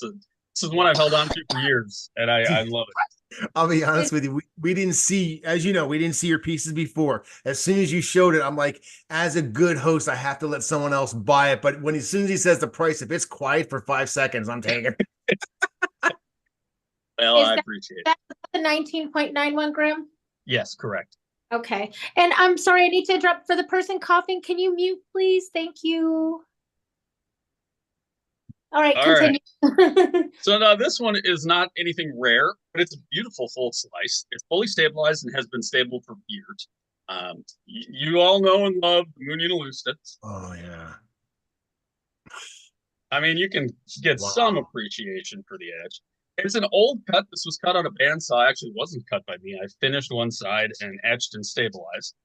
this is one I've held on to for years, and I love it. I'll be honest with you. We didn't see, as you know, we didn't see your pieces before. As soon as you showed it, I'm like, as a good host, I have to let someone else buy it. But as soon as he says the price, if it's quiet for 5 seconds, I'm taking it. Well, I appreciate it. The 19.91 gram? Yes, correct. Okay. And I'm sorry, I need to interrupt. For the person coughing, can you mute, please? Thank you. All right, continue. Right. So now this one is not anything rare, but it's a beautiful full slice. It's fully stabilized and has been stable for years. You all know and love the Moon Unilusta. Oh, yeah. I mean, you can get some appreciation for the edge. It's an old cut. This was cut on a bandsaw. Actually, it wasn't cut by me. I finished one side and etched and stabilized.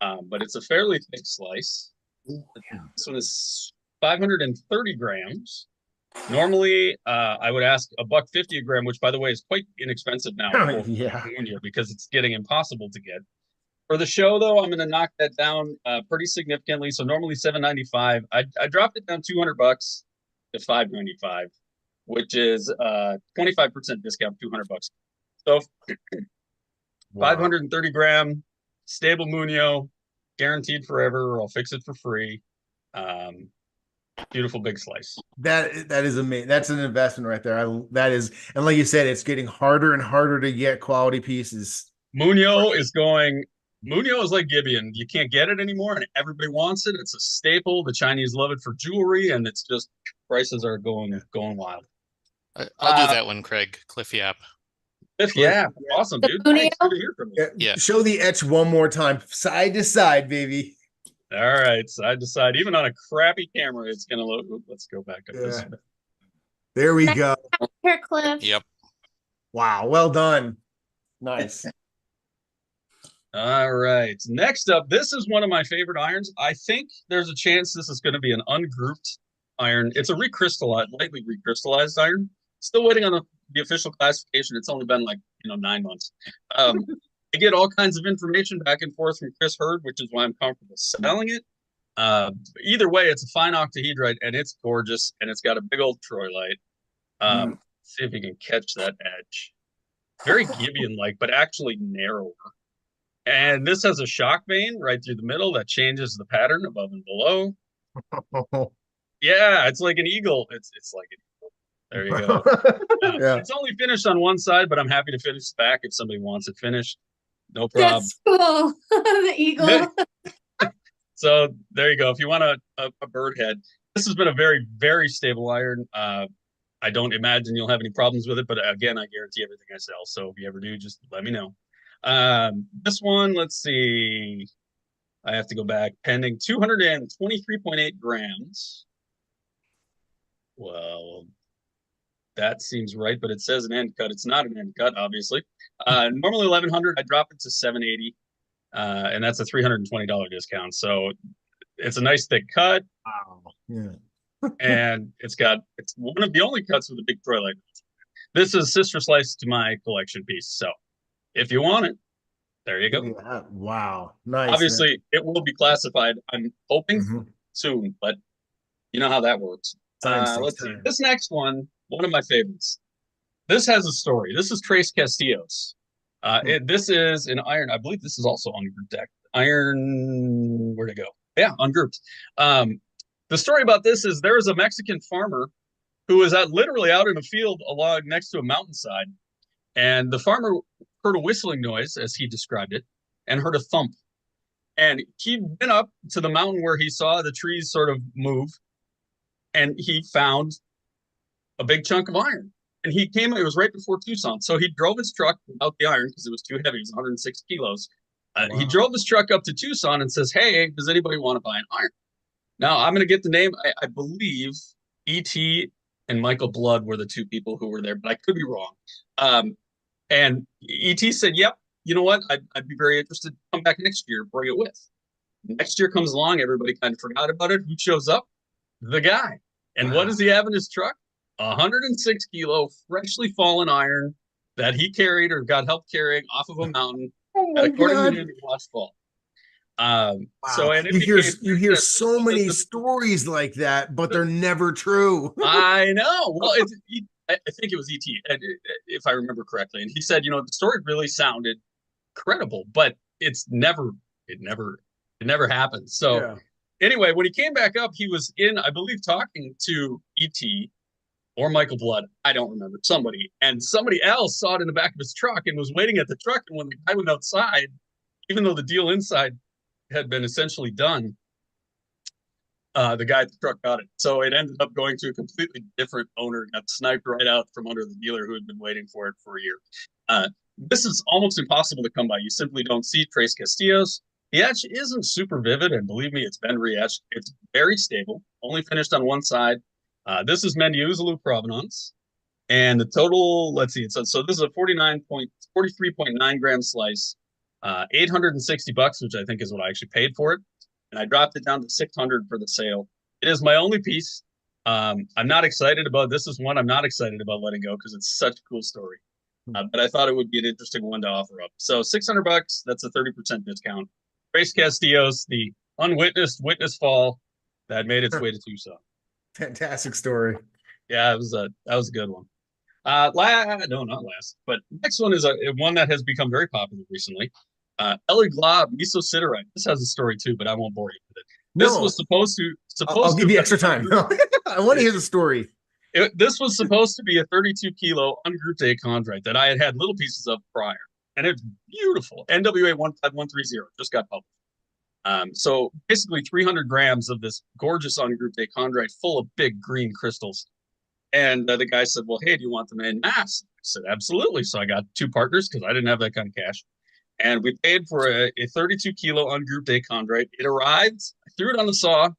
But it's a fairly thick slice. This one is 530 grams. Normally, I would ask $1.50 a gram, which, by the way, is quite inexpensive now. Because it's getting impossible to get. For the show, though, I'm going to knock that down pretty significantly. So normally $7.95. I dropped it down 200 bucks to $5.95, which is 25% discount, 200 bucks. So 530 gram, stable Munio, guaranteed forever, or I'll fix it for free. Beautiful big slice. That is amazing. That's an investment right there. That is, and like you said, it's getting harder and harder to get quality pieces. Munio is like Gibeon. You can't get it anymore, and everybody wants it. It's a staple. The Chinese love it for jewelry, and it's just prices are going wild. I'll do that one, Cliff Yap. Cliff Yap, awesome, dude. Thanks. Good to hear from you. Yeah. Show the etch one more time, side to side, baby. All right, side to side. Even on a crappy camera, it's gonna look. Let's go back up this way. There we go. Here, Cliff. Yep. Wow, well done. Nice. All right. Next up, this is one of my favorite irons. I think there's a chance this is going to be an ungrouped iron. It's a lightly recrystallized iron. Still waiting on the official classification. It's only been 9 months. I get all kinds of information back and forth from Chris Hurd, which is why I'm comfortable selling it. Either way, it's a fine octahedrite, and it's gorgeous, and it's got a big old troilite. See if you can catch that edge. Very Gibeon-like, but actually narrower. And this has a shock vein right through the middle that changes the pattern above and below. Yeah, it's like an eagle. It's like an eagle. There you go. Yeah. It's only finished on one side, but I'm happy to finish the back if somebody wants it finished. No problem. That's cool. The eagle. So there you go. If you want a bird head, this has been a very, very stable iron. I don't imagine you'll have any problems with it, but again, I guarantee everything I sell. So if you ever do, just let me know. This one, let's see. I have to go back. Pending 223.8 grams. Well, that seems right, but it says an end cut. It's not an end cut, obviously. Normally 1,100. I drop it to 780, and that's a $320 discount. So it's a nice thick cut. Wow. Yeah. And it's one of the only cuts with a big troy like this. This is sister slice to my collection piece. So if you want it, there you go. Yeah. Wow. Nice. Obviously, man. it will be classified. I'm hoping soon, but you know how that works. Let's see. This next one of my favorites. This has a story. This is Tres Castillos. This is an iron. I believe this is also ungrouped deck. Iron, where'd it go? Yeah, ungrouped. The story about this is there was a Mexican farmer who was literally out in a field along next to a mountainside, and the farmer heard a whistling noise, as he described it, and heard a thump. And he went up to the mountain where he saw the trees sort of move, and he found a big chunk of iron. And it was right before Tucson. So he drove his truck without the iron because it was too heavy. It was 106 kilos. Wow. He drove his truck up to Tucson and says, "Hey, does anybody want to buy an iron?" Now, I'm going to get the name. I believe E.T. and Michael Blood were the two people who were there, but I could be wrong. And E.T. said, "Yep, you know what? I'd be very interested. Come back next year, bring it with." Next year comes along. Everybody kind of forgot about it. Who shows up? The guy. And what does he have in his truck? 106 kilo freshly fallen iron that he carried or got help carrying off of a mountain. According to him, he watched fall. Wow. So and you hear so many stories like that, but they're never true. I know. Well, I think it was E.T. if I remember correctly, and he said, the story really sounded credible, but it never happened. So. Yeah. Anyway, when he came back up, he was I believe, talking to E.T. or Michael Blood. I don't remember. Somebody. And somebody else saw it in the back of his truck and was waiting at the truck. And when the guy went outside, even though the deal inside had been essentially done, the guy at the truck got it. So it ended up going to a completely different owner, got sniped right out from under the dealer who had been waiting for it for a year. This is almost impossible to come by. You simply don't see Tres Castillos. The etch isn't super vivid, and believe me, it's been re-etched. It's very stable, only finished on one side. This is Mendiuzulu provenance, and the total, let's see, so this is a 43.9 gram slice, $860, which I think is what I actually paid for it, and I dropped it down to 600 for the sale. It is my only piece. I'm not excited about this. Is one I'm not excited about letting go because it's such a cool story. But I thought it would be an interesting one to offer up. So $600, that's a 30% discount. Tres Castillos, the unwitnessed witness fall that made its way to Tucson. Fantastic story. Yeah, that was a good one. No, not last, but next one is one that has become very popular recently. Eli Glob Mesosiderite. This has a story too, but I won't bore you with it. This was supposed to. I'll give you extra time. I want to hear the story. This was supposed to be a 32 kilo ungrouped achondrite that I had little pieces of prior. And it's beautiful. NWA 15130 just got published. So basically 300 grams of this gorgeous ungrouped achondrite full of big green crystals. And the guy said, "Well, hey, do you want them in mass?" I said, "Absolutely." So I got two partners because I didn't have that kind of cash. And we paid for a 32 kilo ungrouped achondrite. It arrived, I threw it on the saw,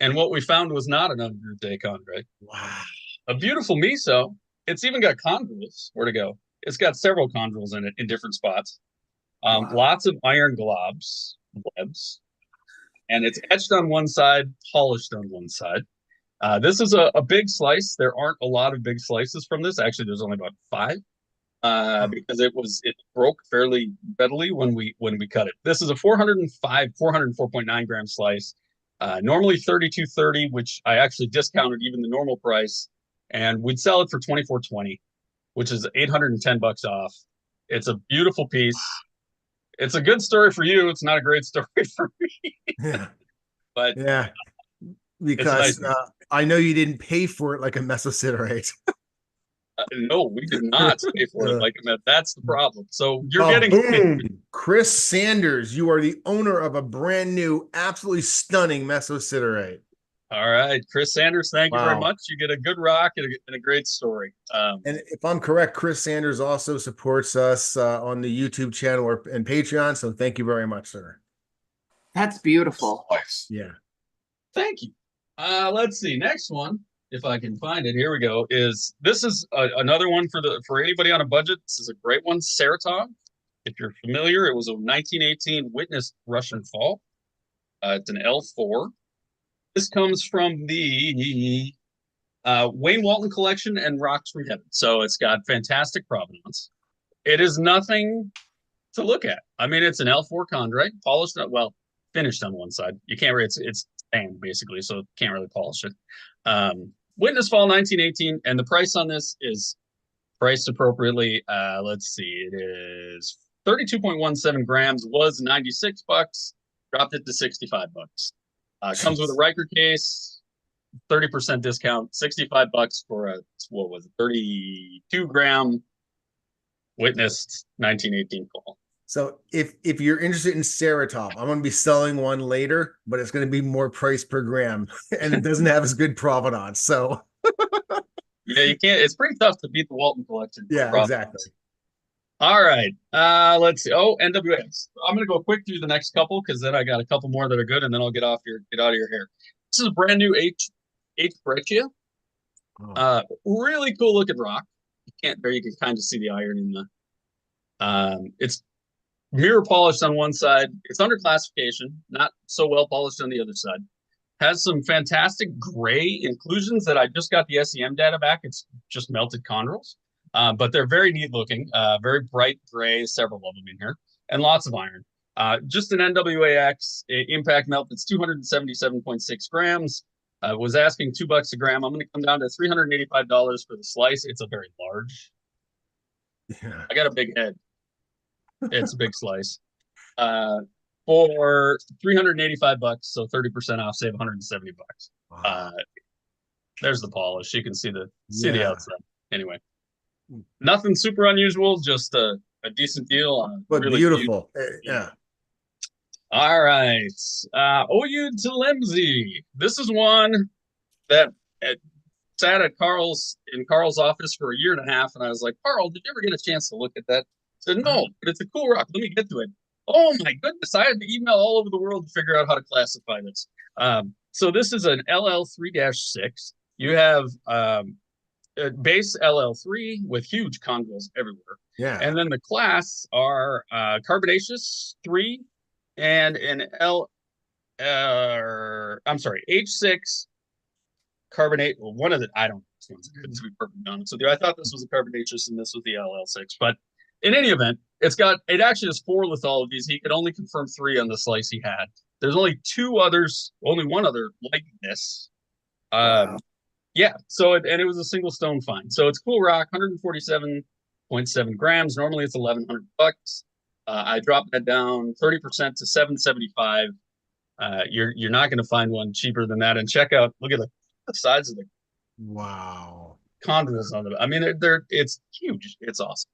and what we found was not an ungrouped achondrite. Wow. A beautiful meso. It's even got chondrules. Where to go? It's got several chondrules in it in different spots. Wow. Lots of iron globs, webs, and it's etched on one side, polished on one side. This is a big slice. There aren't a lot of big slices from this. Actually, there's only about 5 because it broke fairly readily when we cut it. This is a 404.9 gram slice. Normally 32.30, which I actually discounted even the normal price, and we'd sell it for $24.20. Which is $810 off. It's a beautiful piece. It's a good story for you. It's not a great story for me. Yeah. But Yeah. Because I know you didn't pay for it like a mesosiderate. no, we did not pay for it like that. That's the problem. So you're getting boom. Chris Sanders, you are the owner of a brand new, absolutely stunning mesosiderate. All right, Chris Sanders, thank you very much. You get a good rock and a great story. And if I'm correct, Chris Sanders also supports us on the YouTube channel and Patreon. So thank you very much, sir. That's beautiful. Yeah. Thank you. Let's see. Next one, if I can find it. Here we go. This is another one for anybody on a budget. This is a great one. Saratov. If you're familiar, it was a 1918 witnessed Russian fall. It's an L4. This comes from the Wayne Walton collection and Rocks from Heaven. So it's got fantastic provenance. It is nothing to look at. I mean, it's an L4 chondrite, polished, well, finished on one side. You can't really, it's sand basically, so can't really polish it. Witness fall 1918, and the price on this is priced appropriately. Let's see, it is 32.17 grams, was $96, dropped it to $65. Comes with a Riker case, 30% discount, $65 for a, what was it, 32-gram witnessed 1918 fall. So if you're interested in Saratov, I'm going to be selling one later, but it's going to be more price per gram, and it doesn't have as good provenance. So yeah, you can't. It's pretty tough to beat the Walton collection. Yeah, exactly. All right. Let's see. Oh, NWX. I'm gonna go quick through the next couple because then I got a couple more that are good, and then I'll get out of your hair. This is a brand new H breccia. Really cool looking rock. You can kind of see the iron in the. It's mirror polished on one side. It's under classification, not so well polished on the other side. Has some fantastic gray inclusions that I just got the SEM data back. It's just melted chondrules. But they're very neat looking, very bright gray, several of them in here, and lots of iron. Just an NWAX impact melt that's 277.6 grams. Was asking $2 a gram. I'm going to come down to $385 for the slice. It's a very large. Yeah. I got a big head. It's a big slice. For $385, so 30% off, save $170. Wow. There's the polish. You can see the outside. Anyway. Nothing super unusual, just a decent deal on but really beautiful. Yeah. All right. OU Telemzi. This is one that sat at Carl's office for a year and a half, and I was like, Carl, did you ever get a chance to look at that? I said, no, but it's a cool rock. Let me get to it. Oh my goodness, I had to email all over the world to figure out how to classify this. So this is an LL3-6. You have base LL3 with huge chondrules everywhere. Yeah. And then the class are carbonaceous 3 and an H6 carbonate. Well, one of the, I don't know, this one's good to be perfectly honest with you. I thought this was a carbonaceous and this was the LL6, but in any event, it actually has 4 lithologies. He could only confirm 3 on the slice he had. There's only one other like this. Wow. Yeah, so it was a single stone find. So it's cool rock, 147.7 grams. Normally it's $1,100. I dropped that down 30% to $775. You're not going to find one cheaper than that. And check out, look at the size of the chondrules on them. I mean, it's huge. It's awesome.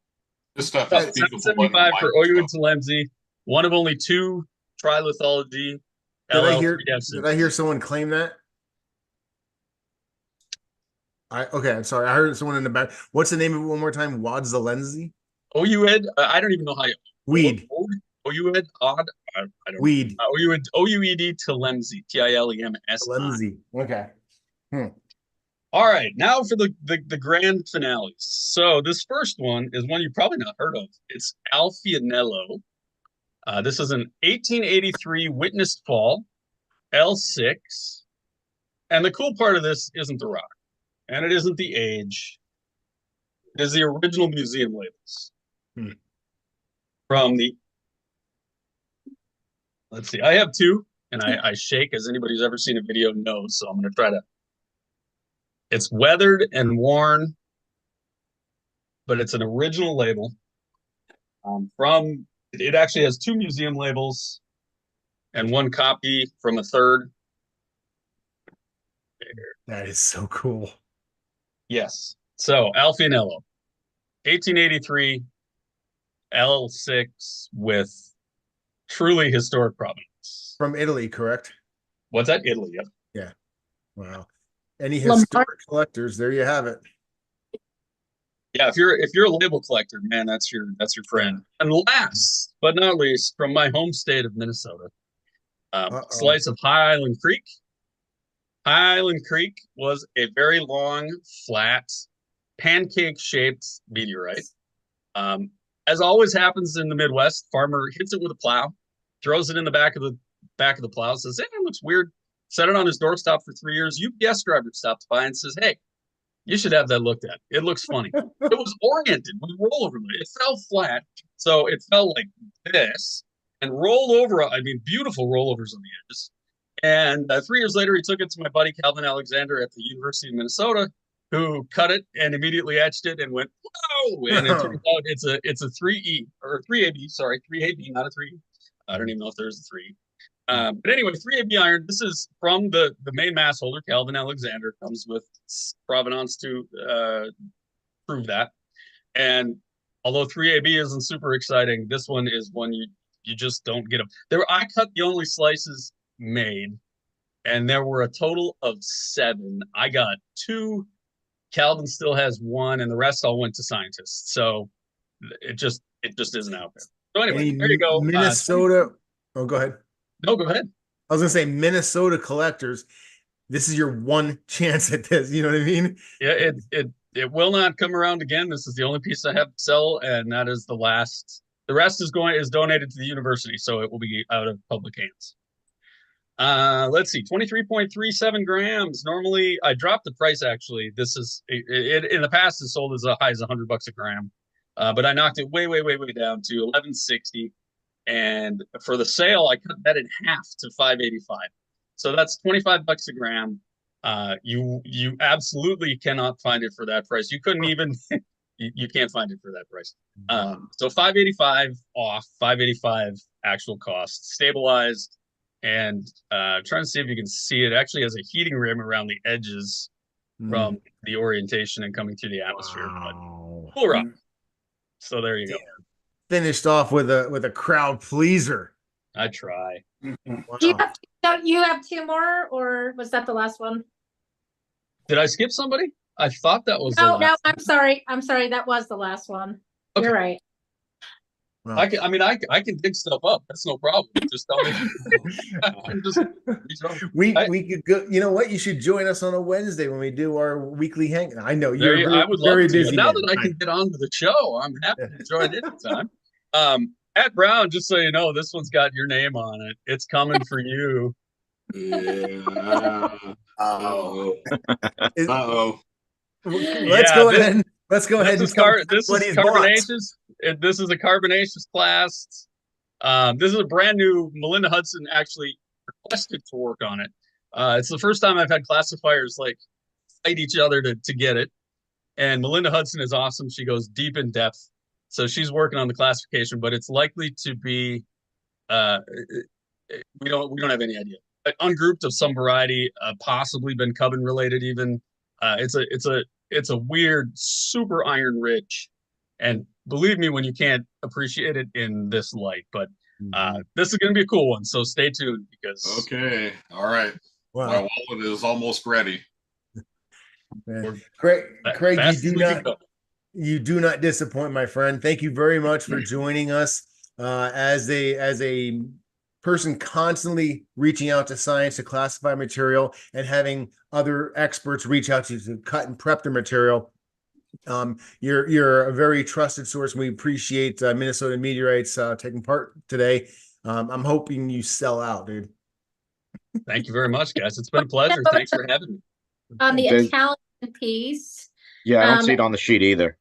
This stuff is beautiful. $775 for OU and Telemzi. One of only 2 trilithology. Did I hear someone claim that? Okay, I'm sorry. I heard someone in the back. What's the name of it one more time? Wadzalenzi? OUED? I don't even know how you. Weed. OUED? Odd? I don't Weed. know. OUED Telemzi. TILEMS. Telemzi. Okay. All right, now for the grand finales. So this first one is one you've probably not heard of. It's Alfianello. This is an 1883 witnessed fall, L6. And the cool part of this isn't the rock, and it isn't the age. It is the original museum labels. From the, let's see, I have 2, and I shake, as anybody who's ever seen a video knows, so I'm going to try to. It's weathered and worn, but it's an original label from It actually has 2 museum labels and 1 copy from a third. That is so cool. Yes. So Alfianello, 1883 L6 with truly historic provenance. From Italy, correct? What's that? Italy, yeah. Yeah. Wow. Any Lamar- historic collectors, there you have it. Yeah, if you're a label collector, man, that's your friend. And last but not least, from my home state of Minnesota, slice of Highland Creek. Highland Creek was a very long, flat, pancake-shaped meteorite. As always happens in the Midwest, farmer hits it with a plow, throws it in the back of the plow, says, "Hey, it looks weird." Set it on his doorstop for 3 years. UPS driver stops by and says, "Hey, you should have that looked at. It looks funny." It was oriented with rollover. It fell flat, so it fell like this and rolled over. I mean, beautiful rollovers on the edges. And 3 years later, he took it to my buddy Calvin Alexander at the University of Minnesota, who cut it and immediately etched it and went, "Whoa!" And it turns out it's a 3E or 3AB. Sorry, 3AB, not a 3. I don't even know if there's a 3. But anyway, 3AB iron. This is from the main mass holder, Calvin Alexander, comes with provenance to prove that. And although 3AB isn't super exciting, this one is one you just don't get them. I cut the only slices made, and there were a total of 7. I got 2. Calvin still has 1, and the rest all went to scientists. So it just isn't out there. So anyway, there you go. Minnesota. Oh, go ahead. No, go ahead. I was gonna say Minnesota collectors. This is your one chance at this. You know what I mean? Yeah, it will not come around again. This is the only piece I have to sell, and that is the last. The rest is donated to the university, so it will be out of public hands. Let's see, 23.37 grams. Normally, I dropped the price. Actually, this is it in the past. It's sold as high as $100 a gram, but I knocked it way down to $11.60. And for the sale, I cut that in half to $5.85. So that's $25 a gram. You absolutely cannot find it for that price. You couldn't even you can't find it for that price. So $5.85 off, $5.85 actual cost, stabilized, and trying to see if you can see it. Actually has a heating rim around the edges from the orientation and coming through the atmosphere. Wow. But cool rock. So there you go. Finished off with a crowd pleaser. I try. Wow. Do you have 2 more, or was that the last one? Did I skip somebody? I thought that was No, the last. I'm sorry. That was the last one. Okay. You're right. Wow. I can dig stuff up. That's no problem. Just tell me. We could go. You know what? You should join us on a Wednesday when we do our weekly hang. I know I would love very to. busy. Now man. that I can get onto the show, I'm happy to join anytime. At Brown, just so you know, this one's got your name on it. It's coming for you. Yeah. Uh-oh. Let's go ahead. Let's go ahead. This is what he's carbonaceous. This is a carbonaceous class. This is a brand new. Melinda Hudson actually requested to work on it. It's the first time I've had classifiers like fight each other to get it. And Melinda Hudson is awesome. She goes deep in depth. So she's working on the classification, but it's likely to be we don't have any idea. Ungrouped of some variety, possibly been Cubbon related even. It's a weird, super iron rich, and believe me when you can't appreciate it in this light. But this is going to be a cool one, so stay tuned because. Okay, all right. Wow. My wallet is almost ready. Craig, you do not disappoint, my friend. Thank you very much for joining us as a person constantly reaching out to science to classify material and having other experts reach out to you to cut and prep the material. You're a very trusted source, and we appreciate Minnesota Meteorites taking part today. I'm hoping you sell out, dude. Thank you very much, guys. It's been a pleasure. Thanks for having me. On the Italian piece. Yeah, I don't see it on the sheet either.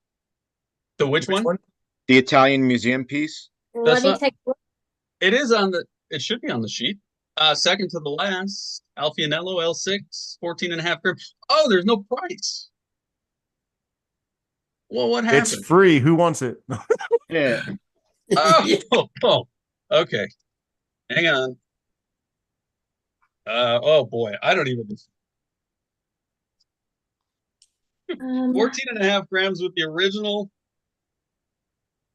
The which one? The Italian museum piece. It is on the. It should be on the sheet. Second to the last, Alfianello L6, 14.5 grams. Oh, there's no price. Well, what happened? It's free. Who wants it? Yeah. Oh, okay. Hang on. Oh boy, I don't even. 14.5 grams with the original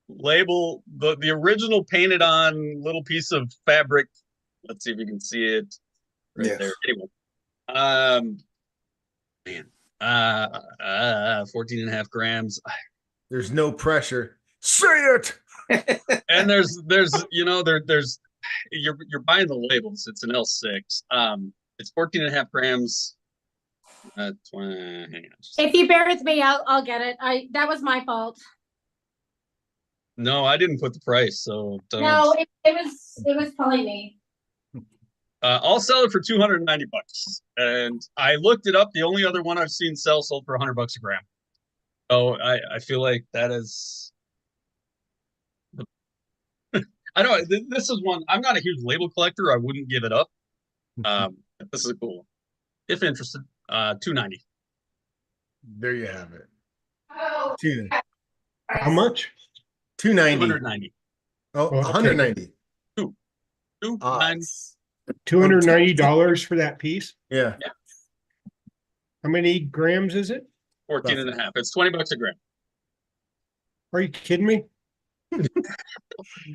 label, the original painted on little piece of fabric. Let's see if you can see it right there. Anyway, man, 14.5 grams. There's no pressure. Say it. And there's there's you're buying the labels. It's an L6. It's 14.5 grams. 20, hang on. If you bear with me, I'll get it. That was my fault. No, I didn't put the price, so don't. No, it was probably me. I'll sell it for $290, and I looked it up. The only other one I've seen sold for $100 a gram. So I feel like that is. I know this is one. I'm not a huge label collector. I wouldn't give it up. This is a cool one. If interested, $290. There you have it. Oh, How much? 290. Oh, Okay. 190. $290 for that piece? Yeah. How many grams is it? 14.5. It's $20 a gram. Are you kidding me? If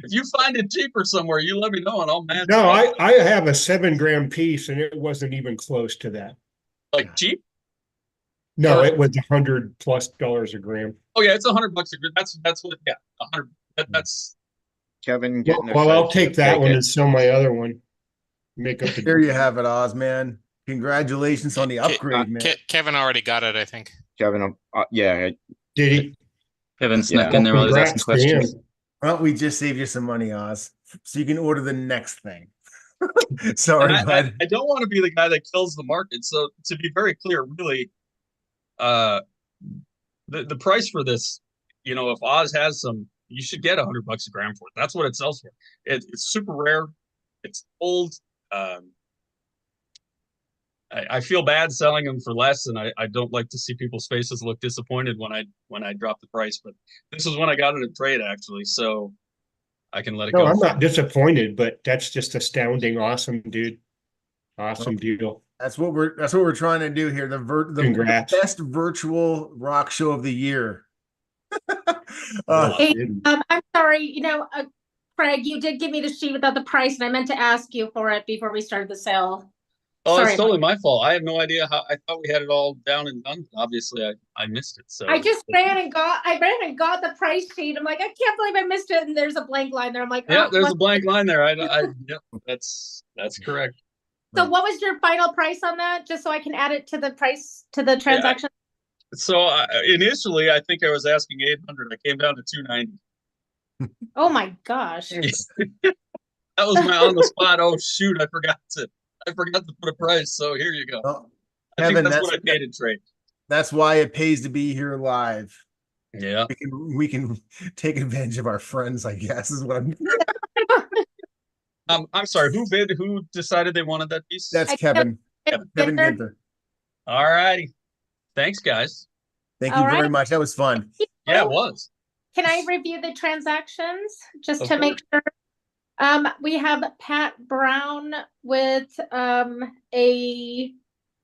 you find it cheaper somewhere, you let me know and I'll match. No, I have a 7-gram piece and it wasn't even close to that. Like cheap? No, it was $100+ a gram. Oh yeah, it's $100 a gram. That's what. Yeah, 100. That's Kevin. Well, I'll take that one and sell my other one. Make up the. There you have it, Oz, man. Congratulations on the upgrade, man. Kevin already got it, I think. Kevin, yeah. Did he? Kevin snuck in there while he was asking questions. Well, we just saved you some money, Oz, so you can order the next thing. Sorry, bud. I don't want to be the guy that kills the market. So to be very clear, really, the price for this, if Oz has some, you should get $100 a gram for it. That's what it sells for. It's super rare. It's old. I feel bad selling them for less, and I don't like to see people's faces look disappointed when I drop the price. But this is when I got it in trade, actually, so I can let it go. No, I'm not disappointed, but that's just astounding. Awesome, dude. Awesome deal. That's what we're trying to do here. The best virtual rock show of the year. I'm sorry, Craig, you did give me the sheet without the price, and I meant to ask you for it before we started the sale. Oh, Sorry. it's totally my fault. I have no idea how. I thought we had it all down and done. Obviously, I missed it. So I just ran and got the price sheet. I'm like, I can't believe I missed it. And there's a blank line there. I'm like, yeah, there's a blank line there. Yeah, that's correct. So what was your final price on that? Just so I can add it to the price to the transaction. Yeah. So initially, I think I was asking 800. I came down to 290. Oh my gosh. That was my on the spot. Oh shoot, I forgot to put a price. So here you go. Well, I think that's what I paid in trade. That's why it pays to be here live. Yeah. We can take advantage of our friends, I guess, is what I'm sorry, who decided they wanted that piece? That's Kevin. Kevin Ginther. All righty. Thanks, guys. Thank you very much. That was fun. Yeah, it was. Can I review the transactions just to make sure? We have Pat Brown with a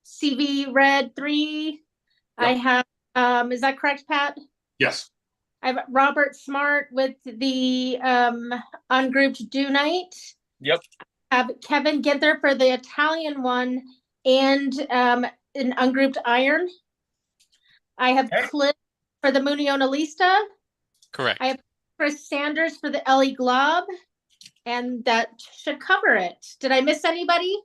CV Red 3. Yep. I have is that correct, Pat? Yes. I have Robert Smart with the ungrouped Dunite. Yep. I have Kevin Ginther for the Italian one and an ungrouped iron. I have Cliff for the Muniona Lista. Correct. I have Chris Sanders for the Ellie Glob. And that should cover it. Did I miss anybody?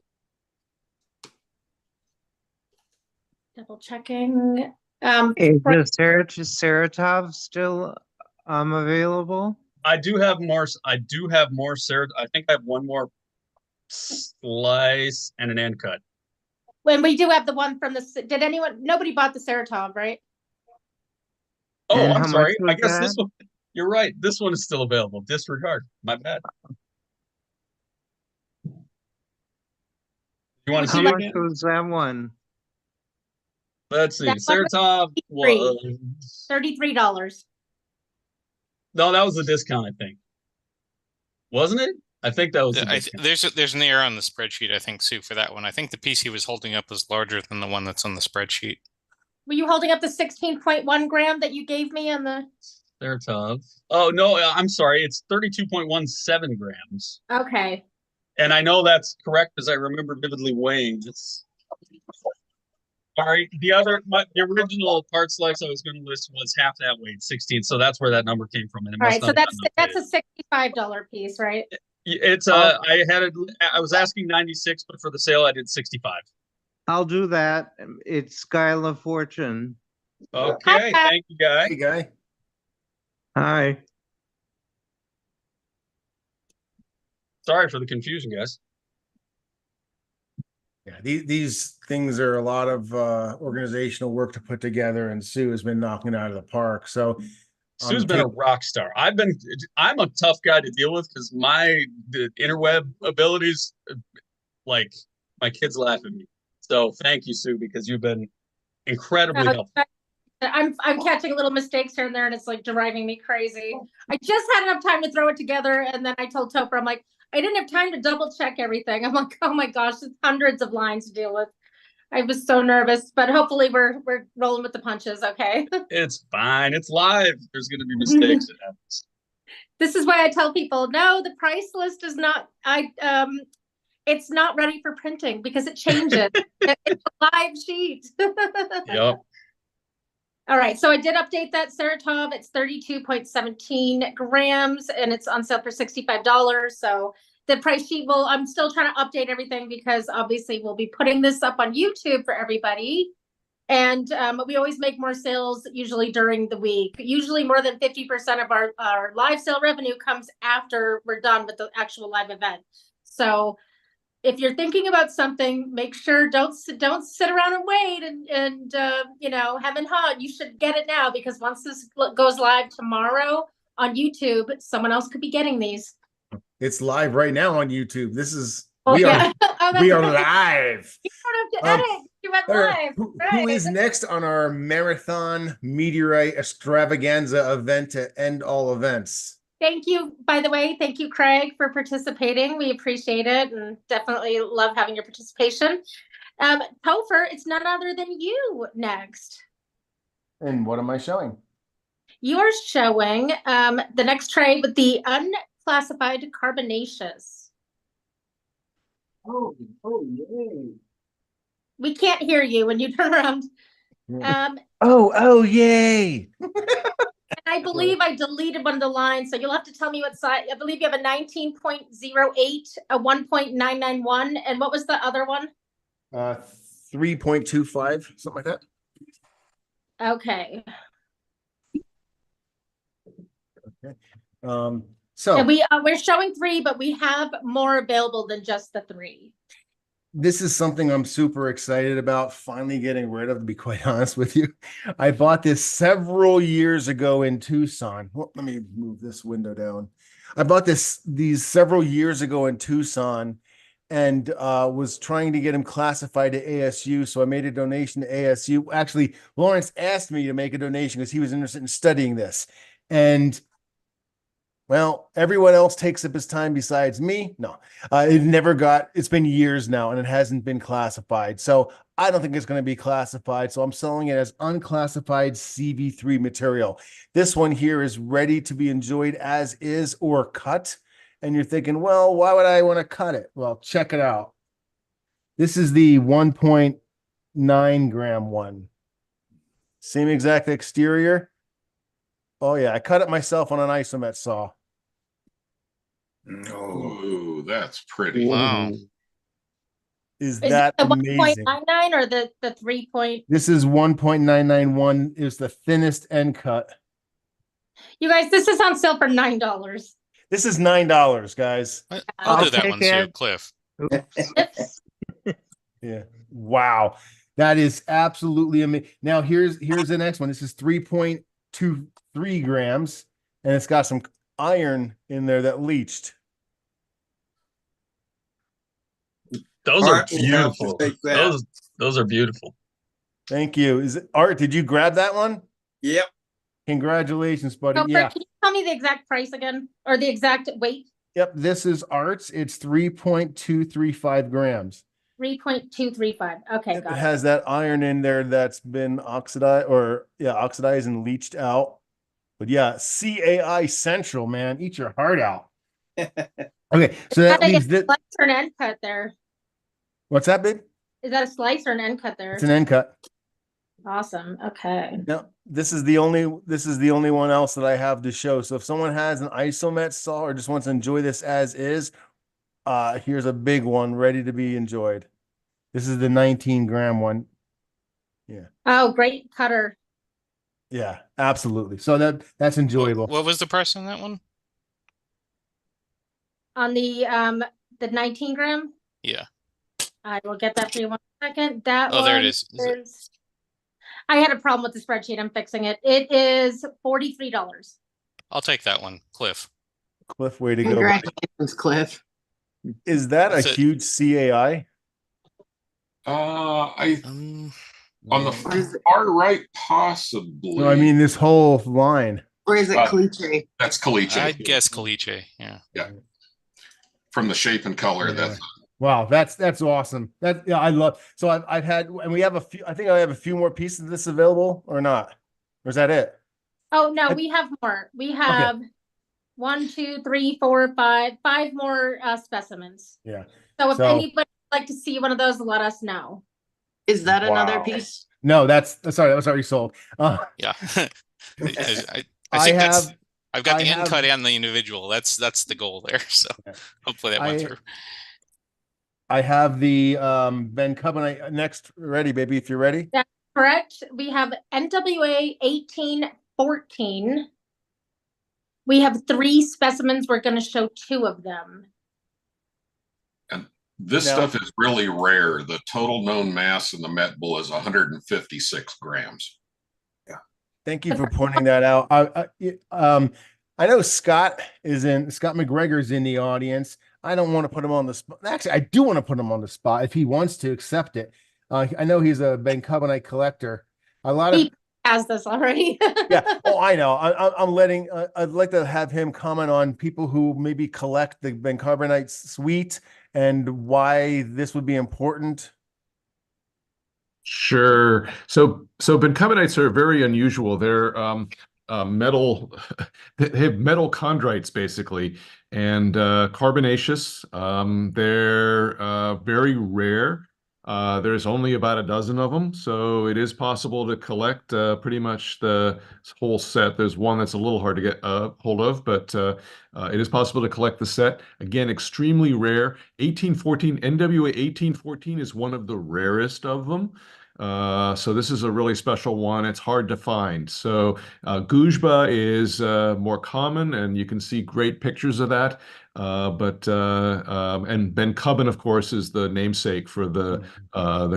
Double checking. Is the Saratov still available? I do have more Ceratov. I think I have one more slice and an end cut. When we do have the one from the nobody bought the Saratov, right? Oh, and I'm sorry. I guess this one, you're right. This one is still available. Disregard. My bad. You want to see how it much again? was that one? Let's see. Saratov was $33. No, that was a discount, I think. wasn't it? I think that was. There's an error on the spreadsheet, I think, Sue, for that one. I think the piece he was holding up was larger than the one that's on the spreadsheet. Were you holding up the 16.1 gram that you gave me on the? They're tough. Oh no, I'm sorry. It's 32.17 grams. Okay. And I know that's correct because I remember vividly weighing. Sorry, the original part slice I was going to list was half that weight, 16. So that's where that number came from. And it All must right, so not have that's gotten a $65 piece, right? It's I was asking 96, but for the sale I did 65. I'll do that. It's Skyla Fortune. Okay, thank you, Guy. Hey, Guy. Hi. Sorry for the confusion, guys. Yeah, these things are a lot of organizational work to put together, and Sue has been knocking it out of the park. So Sue's been a rock star. I'm a tough guy to deal with because the interweb abilities, like my kids laugh at me. So thank you, Sue, because you've been incredibly helpful. I'm catching little mistakes here and there, and it's like driving me crazy. I just had enough time to throw it together, and then I told Topher, I'm like, I didn't have time to double check everything. I'm like, oh my gosh, it's hundreds of lines to deal with. I was so nervous, but hopefully we're rolling with the punches. Okay. It's fine. It's live. There's going to be mistakes. It happens. This is why I tell people, no, the price list is not. It's not ready for printing because it changes. It's a live sheet. Yep. All right, so I did update that Seratov. It's 32.17 grams, and it's on sale for $65. So the price sheet I'm still trying to update everything because obviously we'll be putting this up on YouTube for everybody. And we always make more sales usually during the week. Usually more than 50% of our live sale revenue comes after we're done with the actual live event. So if you're thinking about something, make sure don't sit around and wait and hem and haw. You should get it now because once this goes live tomorrow on YouTube, someone else could be getting these. It's live right now on YouTube. This is we are live. You don't have to edit. You went live. Who is next on our marathon meteorite extravaganza event to end all events? Thank you, by the way. Thank you, Craig, for participating. We appreciate it and definitely love having your participation. Toher, it's none other than you next. And what am I showing? You're showing the next tray with the unclassified carbonaceous. Oh, yay. We can't hear you when you turn around. Oh, yay. I believe I deleted one of the lines, so you'll have to tell me what size. I believe you have a 19.08, a 1.991, and what was the other one? 3.25, something like that. Okay. So and we're showing 3, but we have more available than just the 3. This is something I'm super excited about finally getting rid of, to be quite honest with you. I bought this several years ago in Tucson. Well, let me move this window down. I bought these several years ago in Tucson and was trying to get them classified to ASU. So I made a donation to ASU. Actually, Lawrence asked me to make a donation because he was interested in studying this. And well, everyone else takes up his time besides me. No, it's been years now and it hasn't been classified. So I don't think it's going to be classified. So I'm selling it as unclassified CV3 material. This one here is ready to be enjoyed as is or cut. And you're thinking, well, why would I want to cut it? Well, check it out. This is the 1.9 gram one. Same exact exterior. Oh yeah, I cut it myself on an isomet saw. Oh, that's pretty. Wow. Is that the amazing? 1.99 or the 3 point? This is 1.991 is the thinnest end cut. You guys, this is on sale for $9. This is $9, guys. I'll do that one too, Cliff. Yeah. Wow. That is absolutely amazing. Now here's the next one. This is 3.23 grams, and it's got some iron in there that leached. Those are beautiful. Those are beautiful. Thank you. Is it Art? Did you grab that one? Yep. Congratulations, buddy. Topher, Yeah. can you tell me the exact price again, or the exact weight? Yep, this is Arts. It's 3.235 grams. 3.235. Okay, It got it. has that iron in there that's been oxidized and leached out. But yeah, CAI Central, man, eat your heart out. Okay, so that Is leaves that a this. slice or an end cut there? What's that, babe? Is that a slice or an end cut there? It's an end cut. Awesome. Okay. Now, this is the only one else that I have to show. So if someone has an isomet saw or just wants to enjoy this as is, here's a big one ready to be enjoyed. This is the 19-gram one. Yeah. Oh, great cutter. Yeah, absolutely. So that's enjoyable. What was the price on that one? On the 19 gram? Yeah. I will get that for you 1 second. That Oh, there it one is. I had a problem with the spreadsheet. I'm fixing it. It is $43. I'll take that one, Cliff. Cliff, way to go. Congratulations, Cliff. Is that That's a it. huge CAI? On the far right, possibly. No, I mean this whole line. Or is it caliche? That's caliche. I'd guess caliche. Yeah. Yeah. From the shape and color, that's Wow, that's awesome. I love. So I've had, and we have a few. I think I have a few more pieces of this available, or not, or is that it? Oh no, we have more. We have 1, 2, 3, 4, 5 more specimens. Yeah. So if anybody would like to see one of those, let us know. Is that another piece? No, sorry, that was already sold. Yeah. I think I've got the end cut and the individual. That's the goal there. So hopefully that went through. I have the Ben Covenant next ready, baby, if you're ready. That's correct. We have NWA 1814. We have 3 specimens. We're going to show 2 of them. And this stuff is really rare. The total known mass in the Met Bull is 156 grams. Yeah. Thank you for pointing that out. I know Scott McGregor's in the audience. I don't want to put him on the spot. Actually, I do want to put him on the spot if he wants to accept it. I know he's a Ben Covenant collector. He has this already. Yeah. Oh, I know. I'd like to have him comment on people who maybe collect the Ben Carbonite suite and why this would be important. Sure. So bencomites are very unusual. They're metal. They have metal chondrites basically, and carbonaceous. They're very rare. There's only about a dozen of them, so it is possible to collect pretty much the whole set. There's one that's a little hard to get hold of, but it is possible to collect the set. Again, extremely rare. 1814, NWA 1814 is one of the rarest of them. So this is a really special one. It's hard to find. So Gujba is more common, and you can see great pictures of that. And Ben Cubbin, of course, is the namesake for the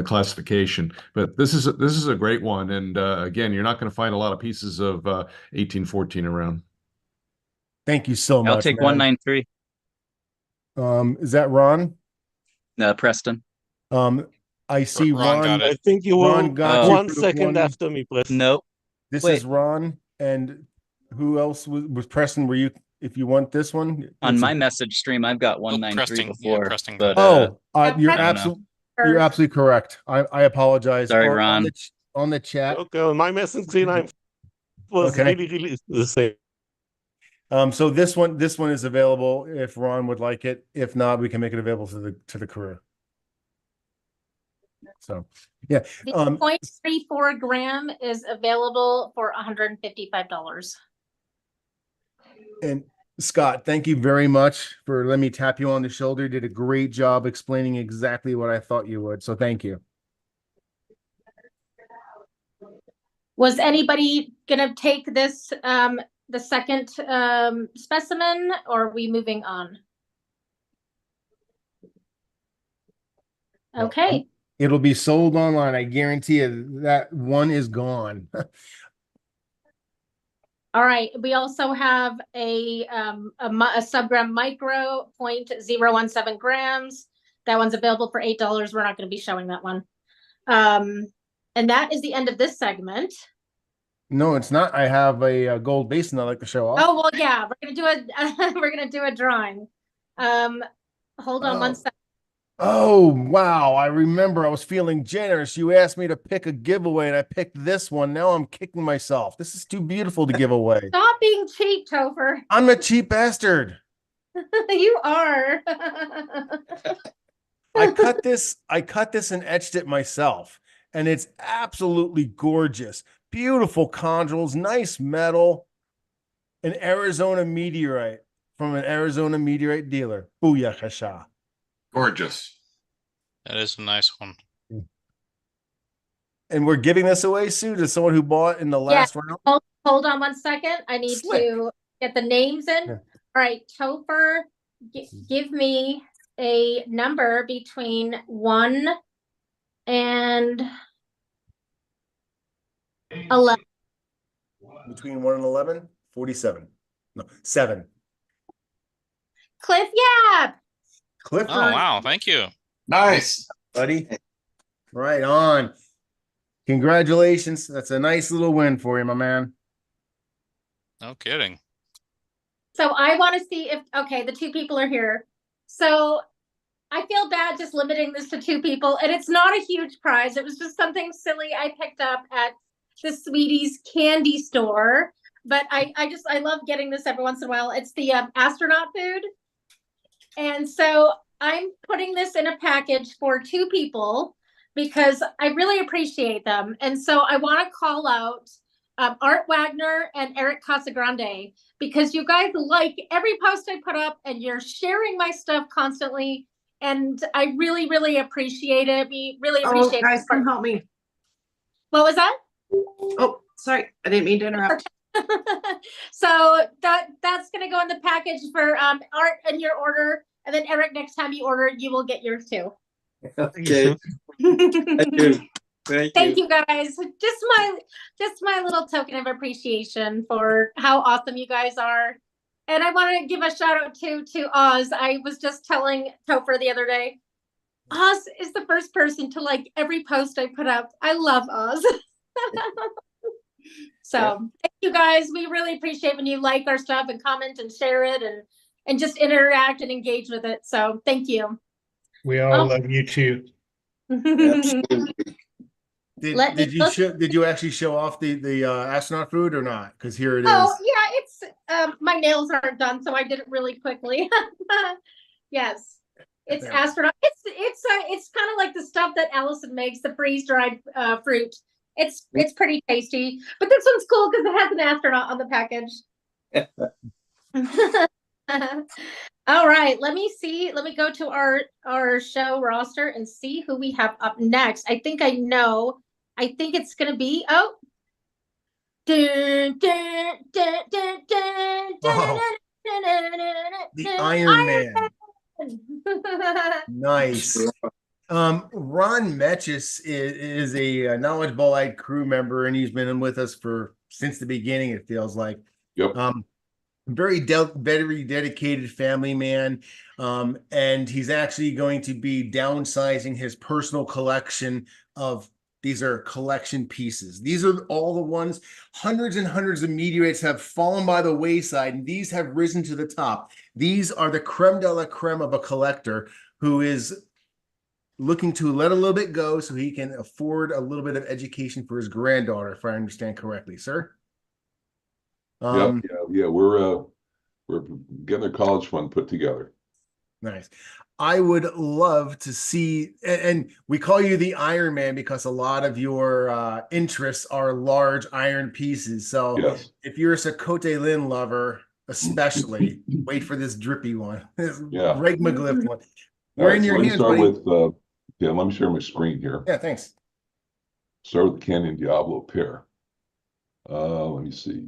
classification. But this is a great one, and again, you're not going to find a lot of pieces of 1814 around. Thank you so much. I'll take 193. Is that Ron? No, Preston. I see Ron. got it. I think you will. Ron got you 1 for the second 1. after me, Preston. Nope. This Wait. is Ron, and who else was Preston? Were you? If you want this one On my message stream, I've got 193 before. Preston but, you're absolutely correct. I apologize. Sorry, Ron. On the chat. Okay, on my message screen, I was really the same. So this one is available if Ron would like it. If not, we can make it available to the crew. So yeah. The 0.34 gram is available for $155. And Scott, thank you very much for letting me tap you on the shoulder. You did a great job explaining exactly what I thought you would. So thank you. Was anybody gonna take this the second specimen, or are we moving on? Okay. It'll be sold online. I guarantee you that one is gone. All right. We also have a subgram micro 0.017 grams. That one's available for $8. We're not going to be showing that one. And that is the end of this segment. No, it's not. I have a gold basin I'd like to show off. Oh well, yeah. We're gonna do a drawing. Hold on one second. Oh, wow. I remember I was feeling generous. You asked me to pick a giveaway and I picked this one. Now I'm kicking myself. This is too beautiful to give away. Stop being cheap, Topher. I'm a cheap bastard. You are. I cut this and etched it myself, and it's absolutely gorgeous. Beautiful chondrules, nice metal, an Arizona meteorite from an Arizona meteorite dealer. Booyakasha. Gorgeous. That is a nice one. And we're giving this away, Sue, to someone who bought in the last round. Hold on one second. I need to get the names in. All right, Topher, give me a number between 1 and 11. Between 1 and 11? 47. No, 7. Cliff Yap. Clifford. Oh, wow. Thank you. Nice, buddy. Right on. Congratulations. That's a nice little win for you, my man. No kidding. So I want to see if, okay, the 2 people are here. So I feel bad just limiting this to 2 people, and it's not a huge prize. It was just something silly I picked up at the Sweeties candy store. But I love getting this every once in a while. It's the astronaut food. And so I'm putting this in a package for 2 people because I really appreciate them. And so I want to call out Art Wagner and Eric Casagrande, because you guys like every post I put up and you're sharing my stuff constantly. And I really, really appreciate it. We really appreciate it. Guys, come help me. What was that? Oh, sorry. I didn't mean to interrupt. So that's going to go in the package for Art and your order. And then Eric, next time you order, you will get yours too. Okay. Thank you. Thank you guys. Just my little token of appreciation for how awesome you guys are. And I want to give a shout out to Oz. I was just telling Topher the other day, Oz is the first person to like every post I put up. I love Oz. So thank you guys. We really appreciate when you like our stuff and comment and share it and just interact and engage with it. So thank you. We all love you too. Did you actually show off the astronaut food or not? Because here it is. Oh yeah, it's my nails aren't done, so I did it really quickly. Yes, it's astronaut. It's kind of like the stuff that Allison makes, the freeze dried fruit. It's pretty tasty, but this one's cool because it has an astronaut on the package. All right, let me see. Let me go to our show roster and see who we have up next. I think I know. I think it's gonna be the Iron Man. Nice. Ron Metchis is a knowledgeable-eyed crew member, and he's been with us since the beginning, it feels like. Yep. Very dedicated family man, and he's actually going to be downsizing his personal collection of, these are collection pieces. These are all the ones, hundreds and hundreds of meteorites have fallen by the wayside, and these have risen to the top. These are the creme de la creme of a collector who is looking to let a little bit go so he can afford a little bit of education for his granddaughter, if I understand correctly, sir. Yeah, we're getting a college fund put together. Nice. I would love to see, and we call you the Iron Man because a lot of your interests are large iron pieces. So yes. If you're a Sakote Lin lover, especially, wait for this drippy one. This Greg McGliff one. We're in your hands, buddy. Yeah, let me share my screen here. Yeah, thanks. Start with the Canyon Diablo pair. Let me see.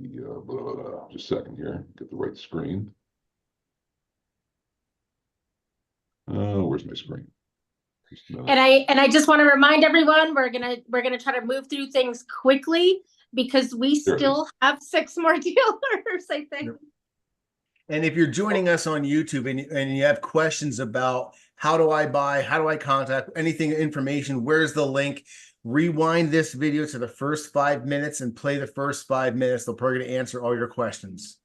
Just a second here. Get the right screen. Where's my screen? And I just want to remind everyone we're gonna try to move through things quickly because we still have 6 more dealers, I think. Yep. And if you're joining us on YouTube and you have questions about how do I buy, how do I contact, anything, information, where's the link? Rewind this video to the first 5 minutes and play the first 5 minutes. They're probably going to answer all your questions.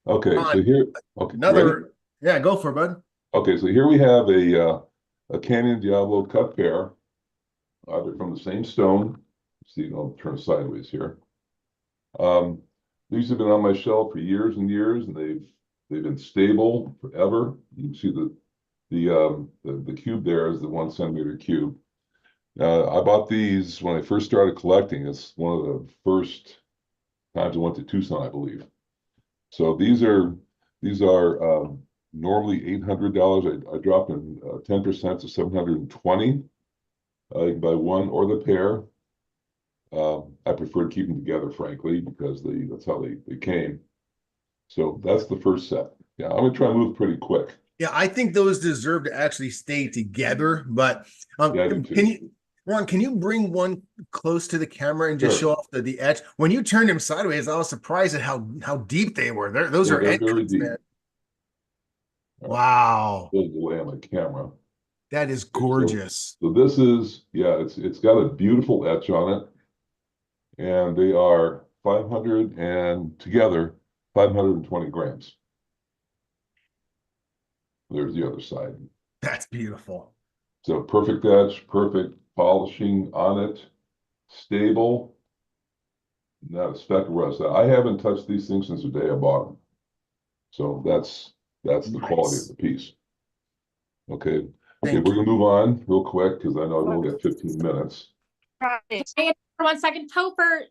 Okay, so here, okay, another. Yeah, go for it, bud. Okay, so here we have a Canyon Diablo cut pair, either from the same stone. See, I'll turn sideways here. These have been on my shelf for years and years, and they've been stable forever. You can see the cube there is the 1 centimeter cube. I bought these when I first started collecting. It's one of the first times I went to Tucson, I believe. So these are normally $800. I dropped them 10% to $720. You can buy one or the pair. I prefer to keep them together, frankly, because that's how they came. So that's the first set. Yeah, I'm gonna try to move pretty quick. Yeah, I think those deserve to actually stay together. But Yeah, Ron, can you bring one close to the camera and just show off the edge? When you turned him sideways, I was surprised at how deep they were. Those are they're very deep. Man. Wow. There's the way on my camera. That is gorgeous. So this is, yeah, it's got a beautiful etch on it. And they are 500 and together 520 grams. There's the other side. That's beautiful. So perfect etch, perfect polishing on it, stable, not a speck of rust. I haven't touched these things since the day I bought them. So that's the quality of the piece. Okay, we're gonna move on real quick because I know I've only got 15 minutes. For 1 second, Toher,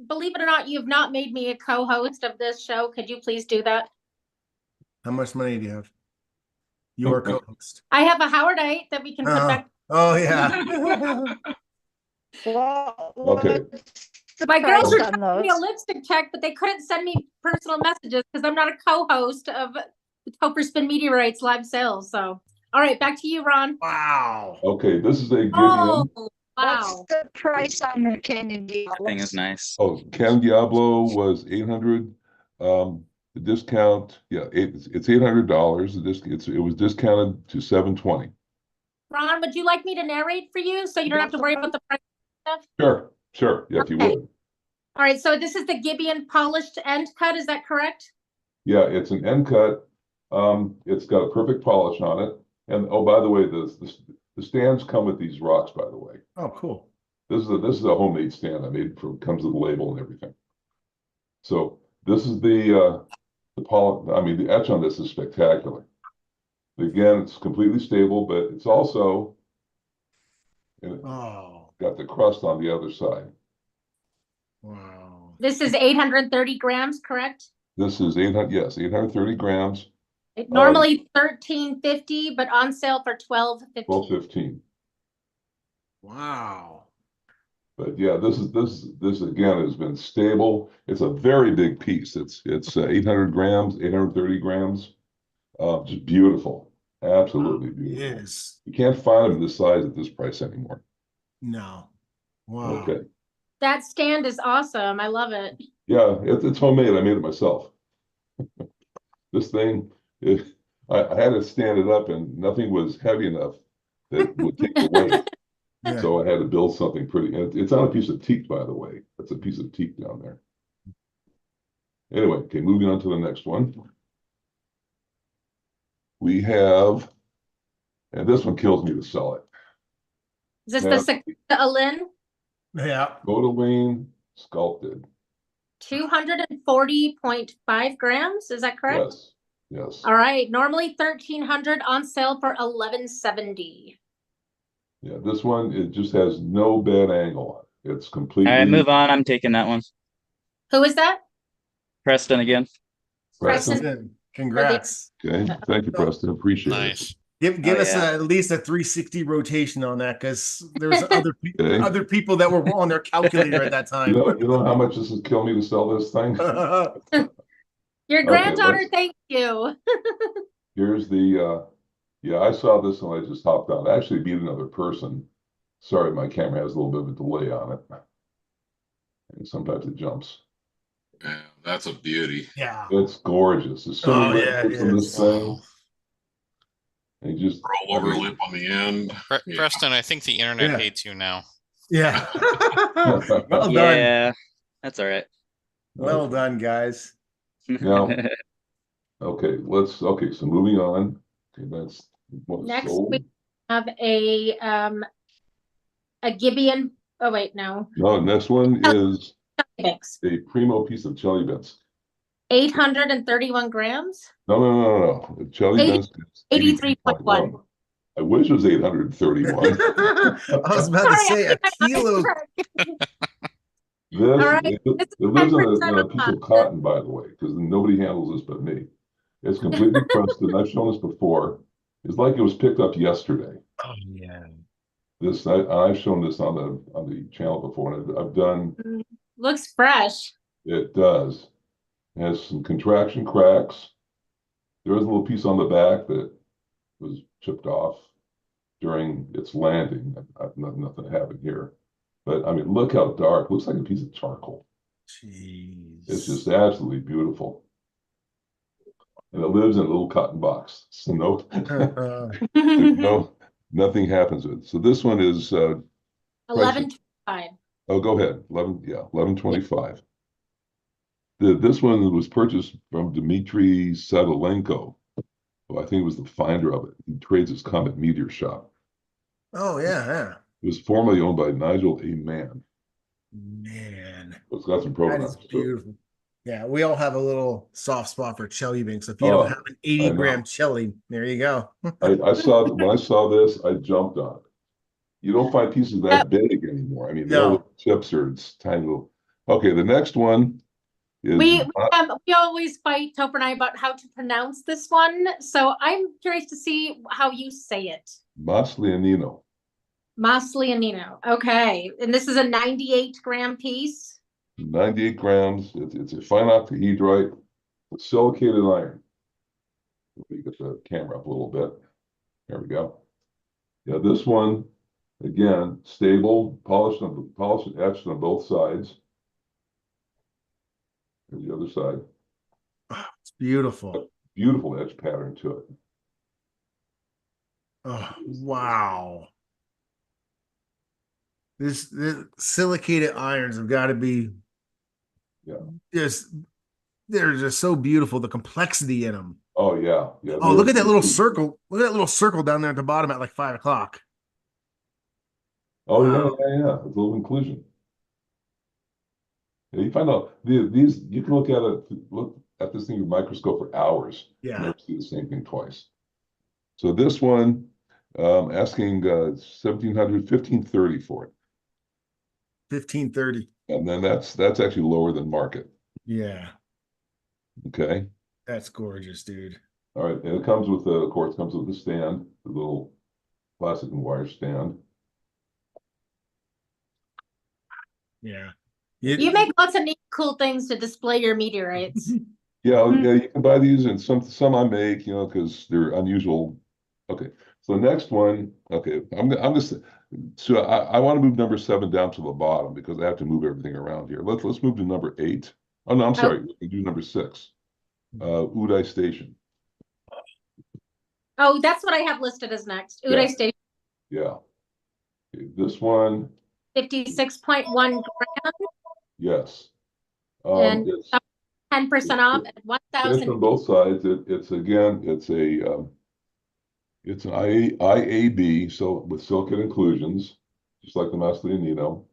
believe it or not, you have not made me a co-host of this show. Could you please do that? How much money do you have? Your co-host. I have a Howardite that we can put back. Oh yeah. Okay. My girls were trying to give me a lipstick check, but they couldn't send me personal messages because I'm not a co-host of the Topherspin Meteorites live sales. So, all right, back to you, Ron. Wow. Okay, this is a Gideon. Oh, wow. What's the price on the Canyon Diablo? That thing is nice. Oh, Canyon Diablo was 800. The discount, yeah, it's $800. It was discounted to 720. Ron, would you like me to narrate for you so you don't have to worry about the price stuff? Sure. Yeah, if you would. All right, so this is the Gibeon polished end cut, is that correct? Yeah, it's an end cut. It's got a perfect polish on it. And oh, by the way, the stands come with these rocks, by the way. Oh, cool. This is a homemade stand I made comes with the label and everything. So this is the etch on this is spectacular. Again, it's completely stable, but it's also got the crust on the other side. Wow. This is 830 grams, correct? This is 830 grams. Normally $13.50, but on sale for $12.50. $12.15. Wow. But yeah, this again has been stable. It's a very big piece. It's 800 grams, 830 grams. Just beautiful, absolutely beautiful. Yes. You can't find them this size at this price anymore. No. Wow. Okay. That stand is awesome. I love it. Yeah, it's homemade. I made it myself. This thing, I had to stand it up, and nothing was heavy enough that would take the weight. Yeah. So I had to build something pretty. It's on a piece of teak, by the way. That's a piece of teak down there. Anyway, okay, moving on to the next one. We have, and this one kills me to sell it. Is this the Alin? Yeah. Godaline sculpted. 240.5 grams. Is that correct? Yes. All right. Normally 1,300, on sale for $11.70. Yeah, this one, it just has no bad angle. It's completely. All right, move on. I'm taking that one. Who is that? Preston again. Preston. Congrats. Okay, thank you, Preston. Appreciate it. Give us at least a 360 rotation on that, because there's other people that were on their calculator at that time. You know how much this has killed me to sell this thing? Your granddaughter, thank you. Here's the yeah, I saw this and I just hopped on. I actually beat another person. Sorry, my camera has a little bit of a delay on it. And sometimes it jumps. Yeah, that's a beauty. Yeah. It's gorgeous. There's so many records on this thing. And just roll over lip on the end. Preston, I think the internet hates you now. Yeah. Well done. Yeah, that's all right. Well done, guys. Now, Okay, so moving on. Okay, that's what's Next, sold. we have a Gibeon. Oh wait, no. No, next one is Thanks. a primo piece of Chelyabinsk. 831 grams. No. The Chelyabinsk is 83.1. I wish it was 831. I was about to say a kilo. It lives on a piece of cotton, by the way, because nobody handles this but me. It's completely Preston. I've shown this before. It's like it was picked up yesterday. Oh yeah. I've shown this on the channel before, and I've done. Looks fresh. It does. It has some contraction cracks. There is a little piece on the back that was chipped off during its landing. Nothing happened here. But I mean, look how dark. Looks like a piece of charcoal. Jeez. It's just absolutely beautiful. And it lives in a little cotton box. So nothing happens with it. So this one is 11.25. Oh, go ahead. 11.25. This one was purchased from Dmitry Sadalenko. Well, I think it was the finder of it. He trades his Comet Meteor shop. Oh yeah. It was formerly owned by Nigel A. Mann. Man. It's got some That provenance. is beautiful. Yeah, we all have a little soft spot for Chelyabinsk. So if you don't have an 80-gram Chely, there you go. When I saw this, I jumped on it. You don't find pieces that big anymore. I mean, the little chips are tiny little. Okay, the next one is we always fight, Topher and I, about how to pronounce this one. So I'm curious to see how you say it. Maslianino. Maslianino. Okay. And this is a 98-gram piece. 98 grams. It's a fine octahedrite with silicated iron. Let me get the camera up a little bit. There we go. Yeah, this one, again, stable, polished and etched on both sides. Here's the other side. Oh, it's beautiful. Beautiful edge pattern to it. Oh, wow. This silicated irons have got to be they're just so beautiful, the complexity in them. Oh yeah. Oh, look at that little circle. Look at that little circle down there at the bottom at like 5 o'clock. Oh wow. Yeah. It's a little inclusion. Yeah, you find out these you can look at this thing with a microscope for hours. Yeah. Never see the same thing twice. So this one, asking 1530 for it. 1530. And then that's actually lower than market. Yeah. Okay. That's gorgeous, dude. All right. And it comes with of course, comes with the stand, the little plastic and wire stand. Yeah. You make lots of neat, cool things to display your meteorites. Yeah, you can buy these, and some I make, because they're unusual. Okay, so the next one. Okay, I'm just. So I want to move number 7 down to the bottom because I have to move everything around here. Let's move to number 8. Oh no, I'm sorry. We can do number 6. Udai Station. Oh, that's what I have listed as next. Udai Station. Yeah. Okay, this one. 56.1 grams. Yes. And it's 10% off at 1,000. On both sides. It's an IAB, so with silicate inclusions, just like the Maslianino.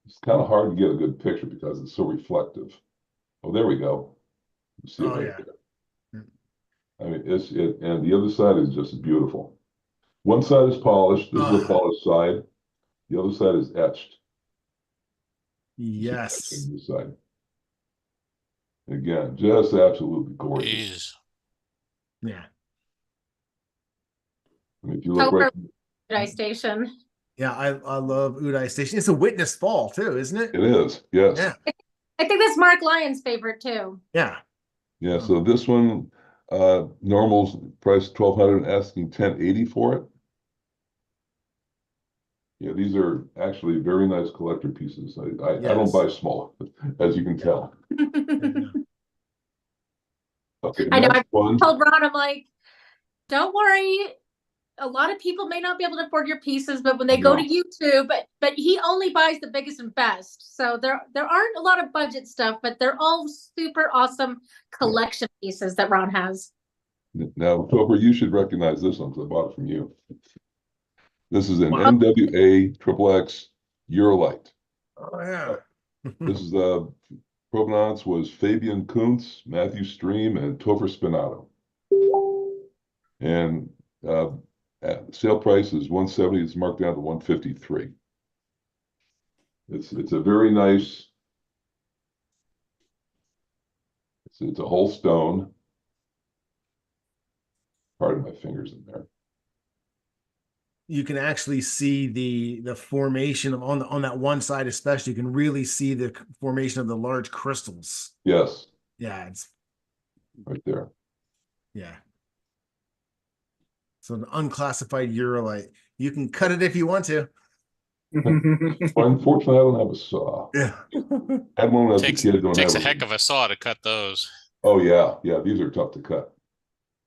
It's kind of hard to get a good picture because it's so reflective. Oh, there we go. See it right there. I mean, and the other side is just beautiful. One side is polished. This is the polished side. The other side is etched. Yes. This side. Again, just absolutely gorgeous. Yeah. I mean, if you look right. Udai Station. Yeah, I love Udai Station. It's a witness fall too, isn't it? It is. Yes. Yeah. I think that's Mark Lyon's favorite too. Yeah. Yeah. So this one, normal's price 1,200, asking 1,080 for it. Yeah, these are actually very nice collector pieces. I don't buy small, as you can tell. Okay, I know. I told Ron, I'm like, don't worry. a lot of people may not be able to afford your pieces, but when they go to YouTube, but he only buys the biggest and best. So there aren't a lot of budget stuff, but they're all super awesome collection pieces that Ron has. Now, Toher, you should recognize this one because I bought it from you. This is an NWA XXX Urolite. Oh yeah. This is the provenance was Fabian Kuntz, Matthew Stream, and Topher. And sale price is 170. It's marked down to 153. It's a very nice. It's a whole stone. Pardon my fingers in there. You can actually see the formation of on that one side, especially. You can really see the formation of the large crystals. Yes. Yeah, it's right there. Yeah. So an unclassified Urolite. You can cut it if you want to. Unfortunately, I don't have a saw. Yeah. I had one as a kid. Takes a heck of a saw to cut those. Oh yeah, yeah. These are tough to cut.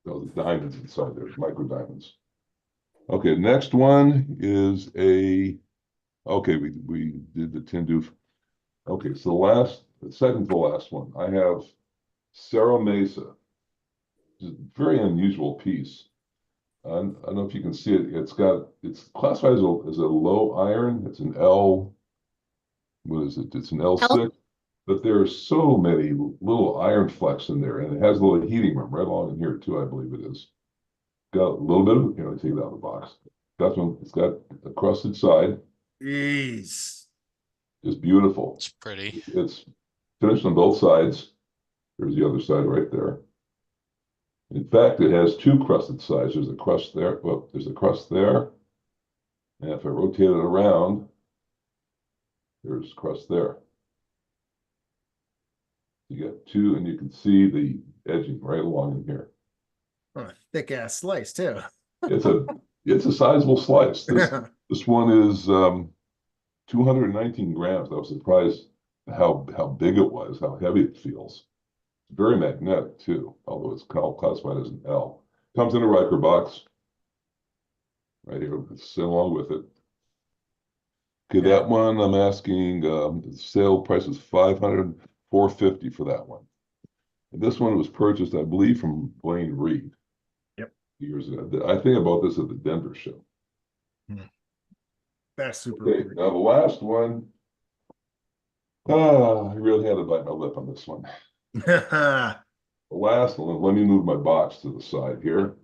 Those diamonds inside there, micro diamonds. Okay, next one is we did the Tindu. Okay, so the second to the last one, I have Serra Mesa. It's a very unusual piece. I don't know if you can see it. It's classified as a low iron. It's an L. What is it? It's an L6. But there are so many little iron flecks in there, and it has a little heating room right along in here too. I believe it is. Got a little bit of, take it out of the box. It's got a crusted side. Jeez. It's beautiful. It's pretty. It's finished on both sides. There's the other side right there. In fact, it has two crusted sides. There's a crust there. Well, there's a crust there. And if I rotate it around, there's crust there. You got two, and you can see the edging right along in here. Oh, a thick ass slice too. It's a sizable slice. This one is 219 grams. I was surprised how big it was, how heavy it feels. It's very magnetic too, although it's classified as an L. Comes in a Riker box. Right here, it's along with it. Okay, that one I'm asking, the sale price is $500, $450 for that one. And this one was purchased, I believe, from Blaine Reed. Yep. Years ago. I think about this at the Denver show. That's super Okay, now the last one. I really had to bite my lip on this one. The last one, let me move my box to the side here.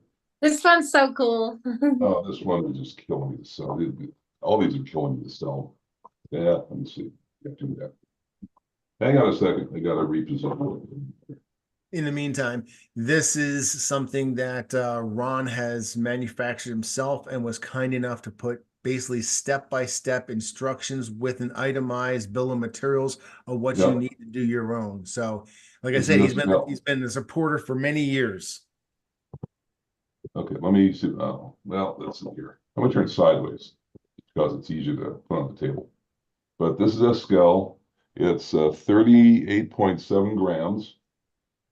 This one's so cool. Oh, this one is just killing me to sell. All these are killing me to sell. Yeah, let me see. Do that. Hang on a second. I got to reposition. In the meantime, this is something that Ron has manufactured himself and was kind enough to put basically step-by-step instructions with an itemized bill of materials of what you need to do your own. So, like I said, he's been a supporter for many years. Okay, let me see. Well, let's see here. I'm gonna turn sideways because it's easier to put on the table. But this is a scale. It's 38.7 grams.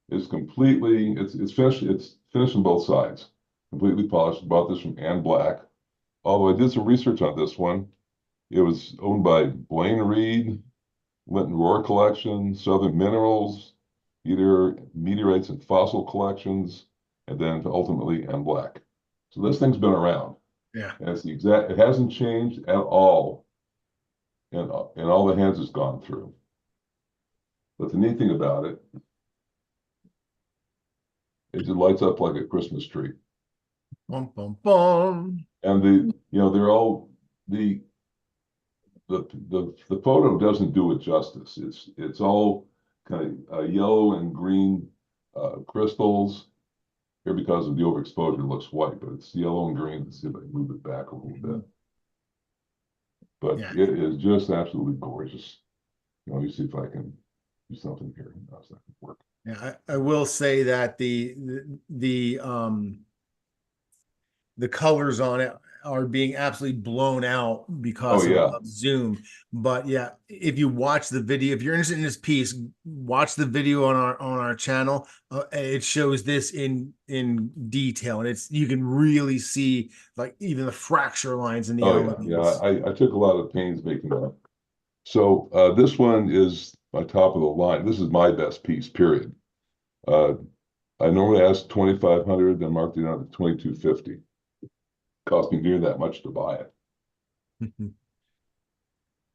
It's completely. It's finished. It's finished on both sides. Completely polished. Bought this from Ann Black. Although I did some research on this one, it was owned by Blaine Reed, Linton Rohr Collection, Southern Minerals, Meteorites and Fossil Collections, and then ultimately Ann Black. So this thing's been around. Yeah. And it's the exact, it hasn't changed at all. And all the hands it's gone through. But the neat thing about it, it just lights up like a Christmas tree. Bum, bum, bum. And they're all the photo doesn't do it justice. It's all kind of yellow and green crystals. Here, because of the overexposure, it looks white, but it's yellow and green. Let's see if I can move it back a little bit. But it is just absolutely gorgeous. Let me see if I can do something here. No, it's not going to work. Yeah, I will say that the colors on it are being absolutely blown out because of Zoom. But yeah, if you watch the video, if you're interested in this piece, watch the video on our channel. It shows this in detail, and you can really see like even the fracture lines in the elements. I took a lot of pains making that. So this one is my top of the line. This is my best piece, period. I normally ask 2,500, then marked it down to 2,250. Cost me near that much to buy it.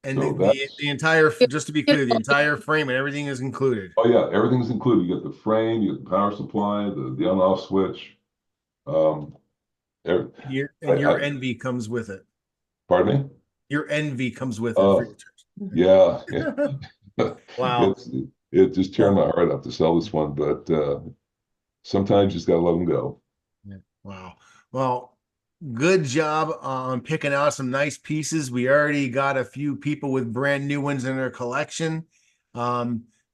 And so the entire, just to be clear, the entire frame and everything is included. Oh yeah, everything's included. You get the frame, you get the power supply, the on-off switch. Your NV comes with it. Pardon me? Your NV comes with it. Yeah. Wow. It just tearing my heart up to sell this one, but sometimes you just gotta let them go. Yeah. Wow. Well, good job on picking out some nice pieces. We already got a few people with brand new ones in their collection.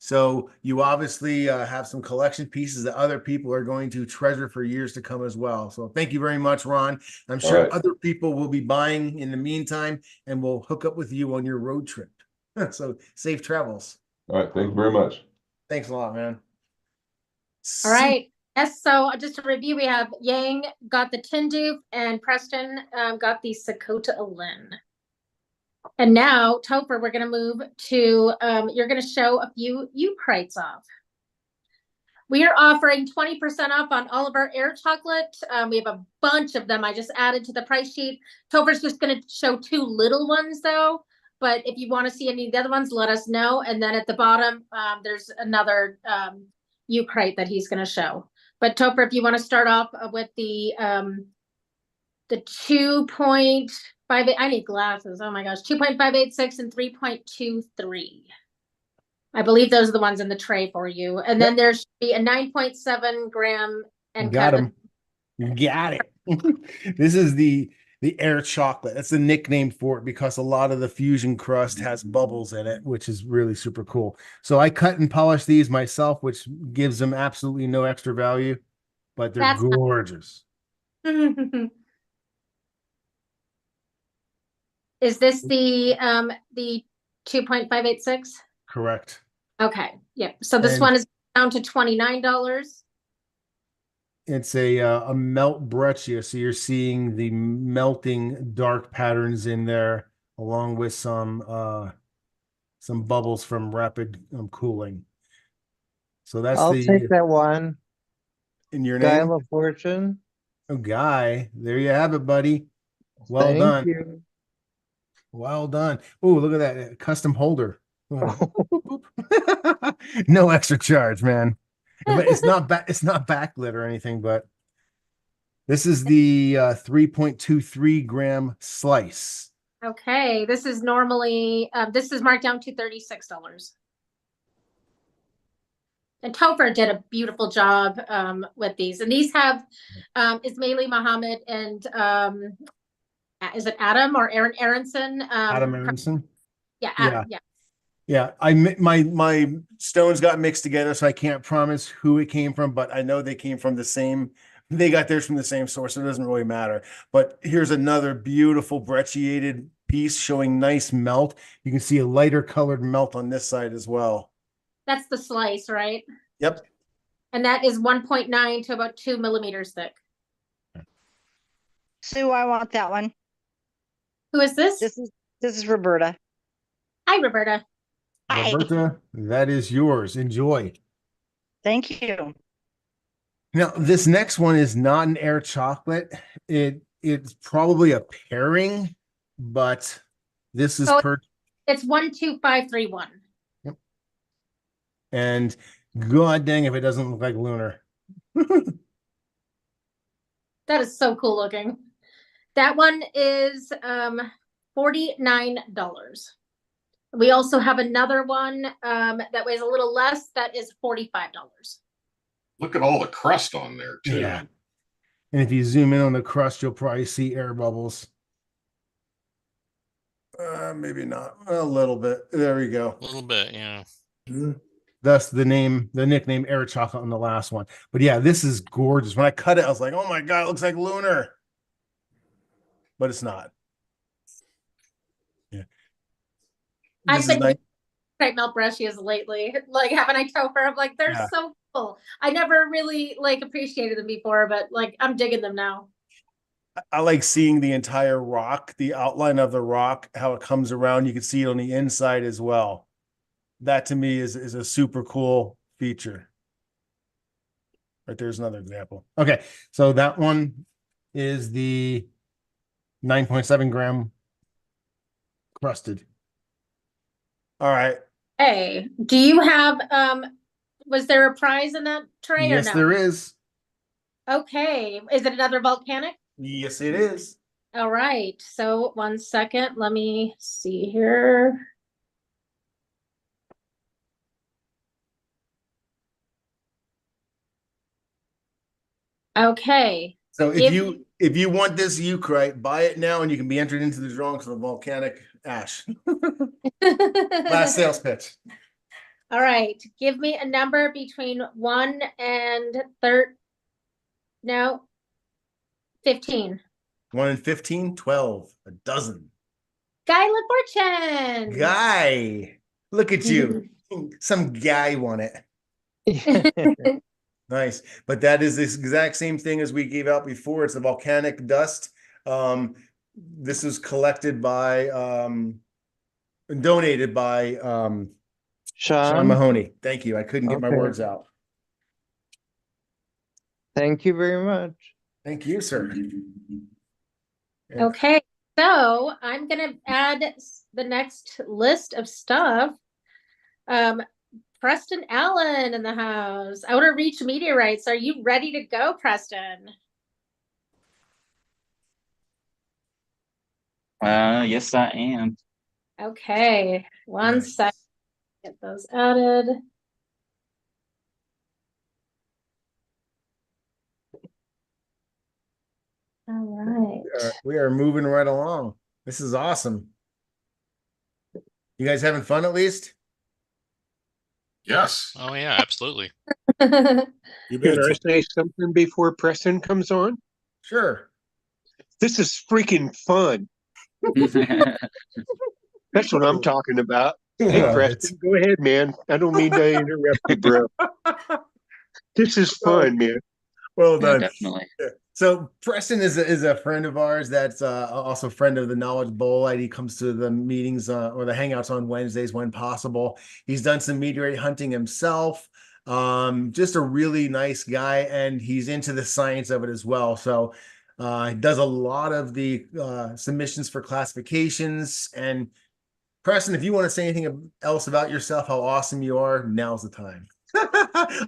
So you obviously have some collection pieces that other people are going to treasure for years to come as well. So thank you very much, Ron. I'm sure other people will be buying in the meantime, and we'll hook up with you on your road trip. So safe travels. All right. Thank you very much. Thanks a lot, man. All right. Yes, so just to review, we have Yang got the Tindu and Preston got the Sakota Lin. And now, Toper, we're going to move to, you're going to show a few Ukrites off. We are offering 20% off on all of our air chocolate. We have a bunch of them. I just added to the price sheet. Toper's just going to show 2 little ones, though. But if you want to see any of the other ones, let us know. And then at the bottom, there's another Ukrite that he's going to show. But Toper, if you want to start off with the 2.58, I need glasses. Oh my gosh, 2.586 and 3.23. I believe those are the ones in the tray for you. And then there should be a 9.7 gram. And got him. Got it. This is the air chocolate. That's the nickname for it because a lot of the fusion crust has bubbles in it, which is really super cool. So I cut and polish these myself, which gives them absolutely no extra value, but they're gorgeous. Is this the 2.586? Correct. Okay. Yep. So this one is down to $29. It's a melt breccia, so you're seeing the melting dark patterns in there, along with some bubbles from rapid cooling. So that's I'll take that one. In your Guy name, LaFortune. Oh, Guy, there you have it, buddy. Well Thank done. you. Well done. Oh, look at that custom holder. No extra charge, man. It's not backlit or anything, but this is the 3.23 gram slice. Okay, this is normally this is marked down to $36. And Toher did a beautiful job with these, and these have Ismaili Muhammad and is it Adam or Aaron Aronson? Adam Aronson. Yeah, Adam, yeah. Yeah, my stones got mixed together, so I can't promise who it came from, but I know they came from the same. They got theirs from the same source, so it doesn't really matter. But here's another beautiful brecciated piece showing nice melt. You can see a lighter colored melt on this side as well. That's the slice, right? Yep. And that is 1.9 to about 2 millimeters thick. Sue, I want that one. Who is this? This is Roberta. Hi, Roberta. Hi. Roberta, that is yours. Enjoy. Thank you. Now, this next one is not an air chocolate. It's probably a pairing, but this is it's 12531. Yep. And god dang if it doesn't look like Lunar. That is so cool looking. That one is $49. We also have another one that weighs a little less. That is $45. Look at all the crust on there too. Yeah. And if you zoom in on the crust, you'll probably see air bubbles. Maybe not. A little bit. There we go. A little bit, yeah. Thus the nickname Air Chocolate on the last one. But yeah, this is gorgeous. When I cut it, I was like, oh my God, it looks like Lunar. but it's not. Yeah. I've been right melt breccias lately. Like having a Topher, I'm like, they're so cool. I never really like appreciated them before, but like I'm digging them now. I like seeing the entire rock, the outline of the rock, how it comes around. You can see it on the inside as well. That to me is a super cool feature. Right, there's another example. Okay, so that one is the 9.7 gram crusted. All right. Hey, do you have was there a prize in that tray or no? Yes, there is. Okay. Is it another volcanic? Yes, it is. All right. So 1 second. Let me see here. Okay. So if you want this eucrite, buy it now and you can be entered into the drawing for the volcanic ash. Last sales pitch. All right. Give me a number between 1 and 15. 1 and 15, 12, a dozen. Guy LaFortune. Guy, look at you. Some guy won it. Nice. But that is this exact same thing as we gave out before. It's a volcanic dust. This is collected by donated by Sean Mahoney. Thank you. I couldn't get my words out. Thank you very much. Thank you, sir. Okay, so I'm gonna add the next list of stuff. Preston Allen in the house. Outer Reach Meteorites. Are you ready to go, Preston? Yes, I am. Okay, one second. Get those added. All right. We are moving right along. This is awesome. You guys having fun at least? Yes. Oh yeah, absolutely. Can I say something before Preston comes on? Sure. This is freaking fun. That's what I'm talking about. Hey, Preston, go ahead, man. I don't mean to interrupt you, bro. This is fun, man. Well done. Definitely. So Preston is a friend of ours. That's also a friend of the Knowledge Bowl. He comes to the meetings or the hangouts on Wednesdays when possible. He's done some meteorite hunting himself. Just a really nice guy, and he's into the science of it as well. So he does a lot of the submissions for classifications. And Preston, if you want to say anything else about yourself, how awesome you are, now's the time.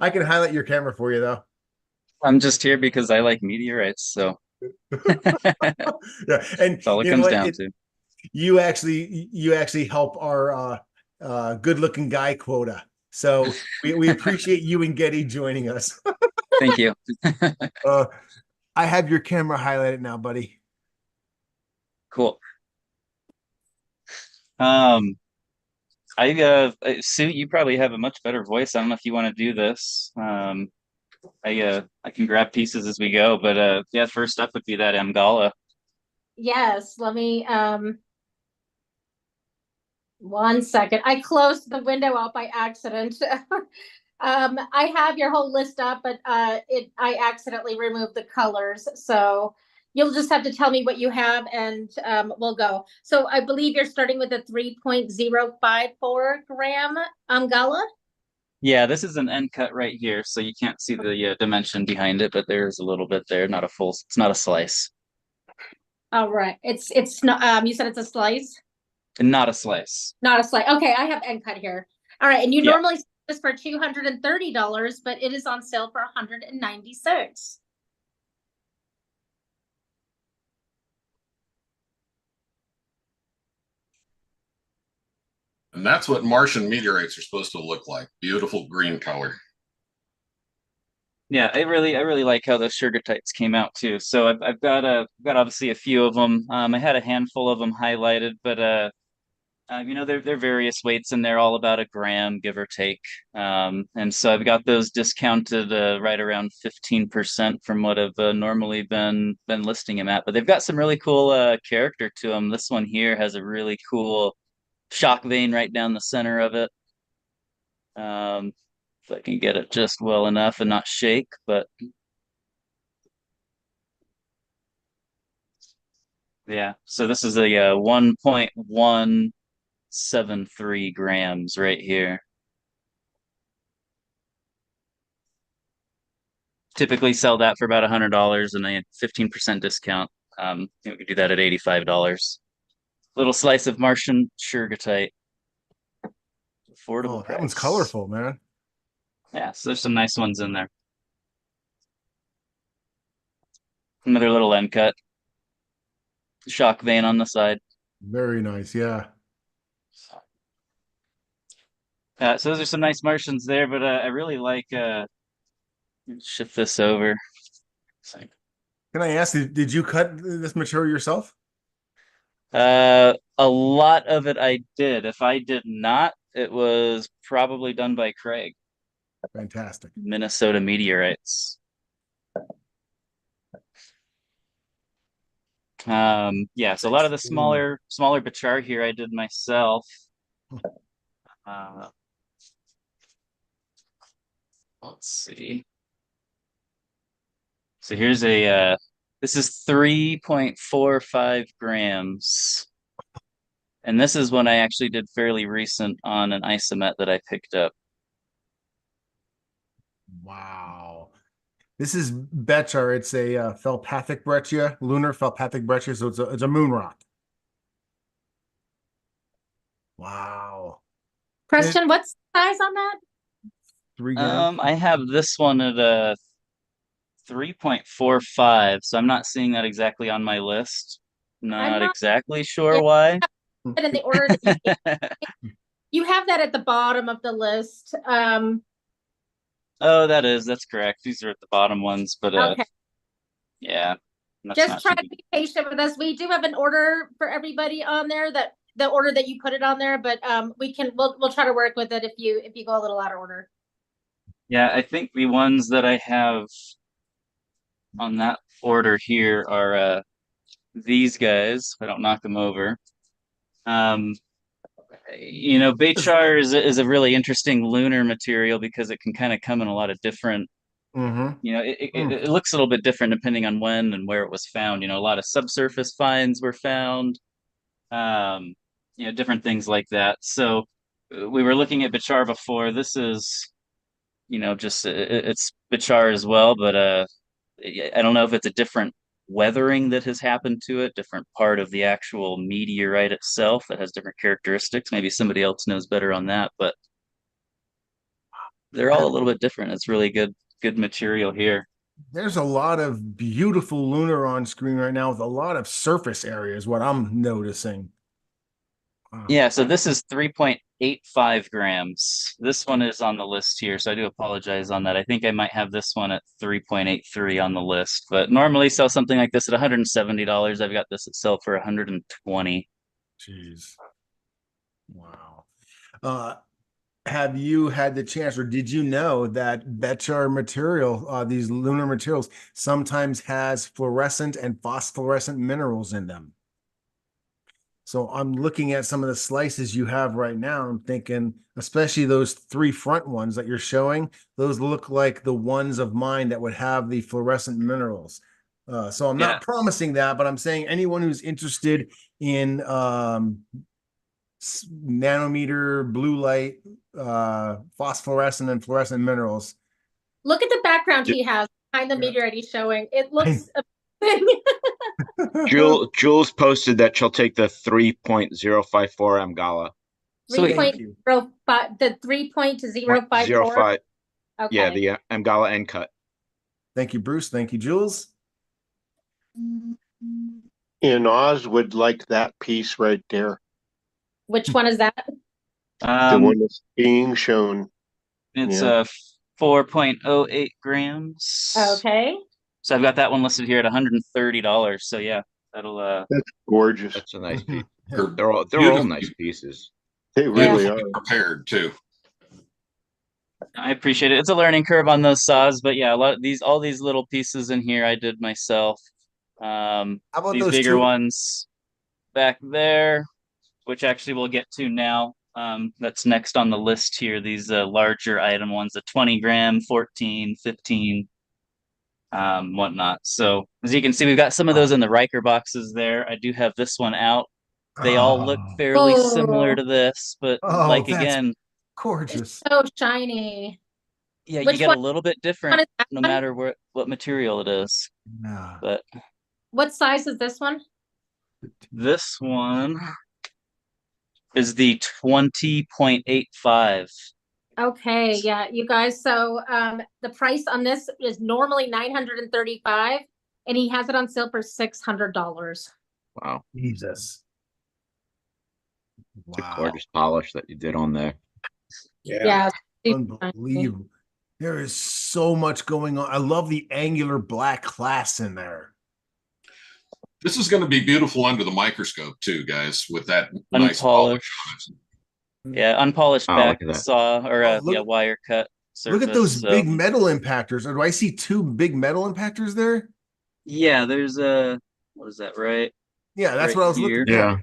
I can highlight your camera for you though. I'm just here because I like meteorites, so yeah, and that's all it comes down to. You actually help our good-looking guy quota. So we appreciate you and Getty joining us. Thank you. I have your camera highlighted now, buddy. Cool. Sue, you probably have a much better voice. I don't know if you want to do this. I can grab pieces as we go, but yeah, first up would be that Mgala. Yes, let me 1 second. I closed the window out by accident. I have your whole list up, but I accidentally removed the colors. So you'll just have to tell me what you have and we'll go. So I believe you're starting with a 3.054 gram Mgala. Yeah, this is an end cut right here, so you can't see the dimension behind it, but there's a little bit there. Not a full. It's not a slice. All right. It's not. You said it's a slice. Not a slice. Not a slice. Okay, I have end cut here. All right, and you normally sell this for $230, but it is on sale for $196. And that's what Martian meteorites are supposed to look like. Beautiful green color. Yeah, I really like how those sugartites came out too. So I've got obviously a few of them. I had a handful of them highlighted, but There are various weights in there, all about a gram, give or take. And so I've got those discounted right around 15% from what I've normally been listing them at. But they've got some really cool character to them. This one here has a really cool shock vein right down the center of it. If I can get it just well enough and not shake, but yeah. So this is a 1.173 grams right here. Typically sell that for about $100 and a 15% discount. We could do that at $85. Little slice of Martian sugartite. Affordable Oh, that price. one's colorful, man. Yeah, so there's some nice ones in there. Another little end cut. Shock vein on the side. Very nice, yeah. So those are some nice Martians there, but I really like shift this over. Can I ask, did you cut this material yourself? A lot of it I did. If I did not, it was probably done by Craig. Fantastic. Minnesota Meteorites. Yeah, so a lot of the smaller Bechar here I did myself. Let's see. So here's this is 3.45 grams. And this is one I actually did fairly recent on an isomet that I picked up. Wow. This is Bechar. It's a felpathic breccia, lunar felpathic breccia. So it's a moon rock. Wow. Preston, what's the size on that? 3 grams. I have this one at a 3.45, so I'm not seeing that exactly on my list. Not exactly sure why. In the order that you have that at the bottom of the list. Oh, that's correct. These are at the bottom ones, but okay. Yeah. Just try to be patient with us. We do have an order for everybody on there, that the order that you put it on there, but we'll try to work with it if you go a little out of order. Yeah, I think the ones that I have on that order here are these guys. If I don't knock them over. Bechar is a really interesting lunar material because it can kind of come in a lot of different. It looks a little bit different depending on when and where it was found. A lot of subsurface finds were found. Different things like that. So we were looking at Bechar before. This is, it's Bechar as well, but I don't know if it's a different weathering that has happened to it, different part of the actual meteorite itself that has different characteristics. Maybe somebody else knows better on that, but they're all a little bit different. It's really good material here. There's a lot of beautiful lunar on screen right now with a lot of surface areas, what I'm noticing. Wow. Yeah, so this is 3.85 grams. This one is on the list here, so I do apologize on that. I think I might have this one at 3.83 on the list, but normally sell something like this at $170. I've got this at sale for $120. Jeez. Wow. Have you had the chance, or did you know that Bechar material, these lunar materials, sometimes has fluorescent and phosphorescent minerals in them? So I'm looking at some of the slices you have right now. I'm thinking, especially those 3 front ones that you're showing, those look like the ones of mine that would have the fluorescent minerals. So I'm not promising that, but I'm saying anyone who's interested in nanometer, blue light, phosphorescent and fluorescent minerals. Look at the background he has behind the meteorite he's showing. It looks amazing. Jules posted that she'll take the 3.054 Amgala. 3.05, the 3.054. Okay. Yeah, the Amgala end cut. Thank you, Bruce. Thank you, Jules. In Oz would like that piece right there. Which one is that? The one that's being shown. It's 4.08 grams. Okay. So I've got that one listed here at $130. So yeah. That'll That's gorgeous. That's a nice piece. Yeah. They're all nice pieces. They really are. Prepared too. I appreciate it. It's a learning curve on those saws, but yeah, all these little pieces in here I did myself. How about These those bigger two? ones back there, which actually we'll get to now. That's next on the list here. These larger item ones, the 20 gram, 14, 15, whatnot. So as you can see, we've got some of those in the Riker boxes there. I do have this one out. They all look fairly similar to this, but like that's again, gorgeous. So shiny. yeah, Which you get one? a little bit One different is that no one? matter what material it is. Yeah. But What size is this one? this one is the 20.85. Okay, yeah, you guys. So the price on this is normally $935, and he has it on sale for $600. Wow. Jesus. It's a gorgeous polish that you did on there. Yeah. Unbelievable. There is so much going on. I love the angular black class in there. This is going to be beautiful under the microscope too, guys, with that nice polish on it. Yeah, unpolished back look at that. saw or look- wire cut surface. Look at those so- big metal impactors. Or do I see two big metal impactors there? Yeah, there's a what is that, right? Yeah, that's Right what I was here. looking at.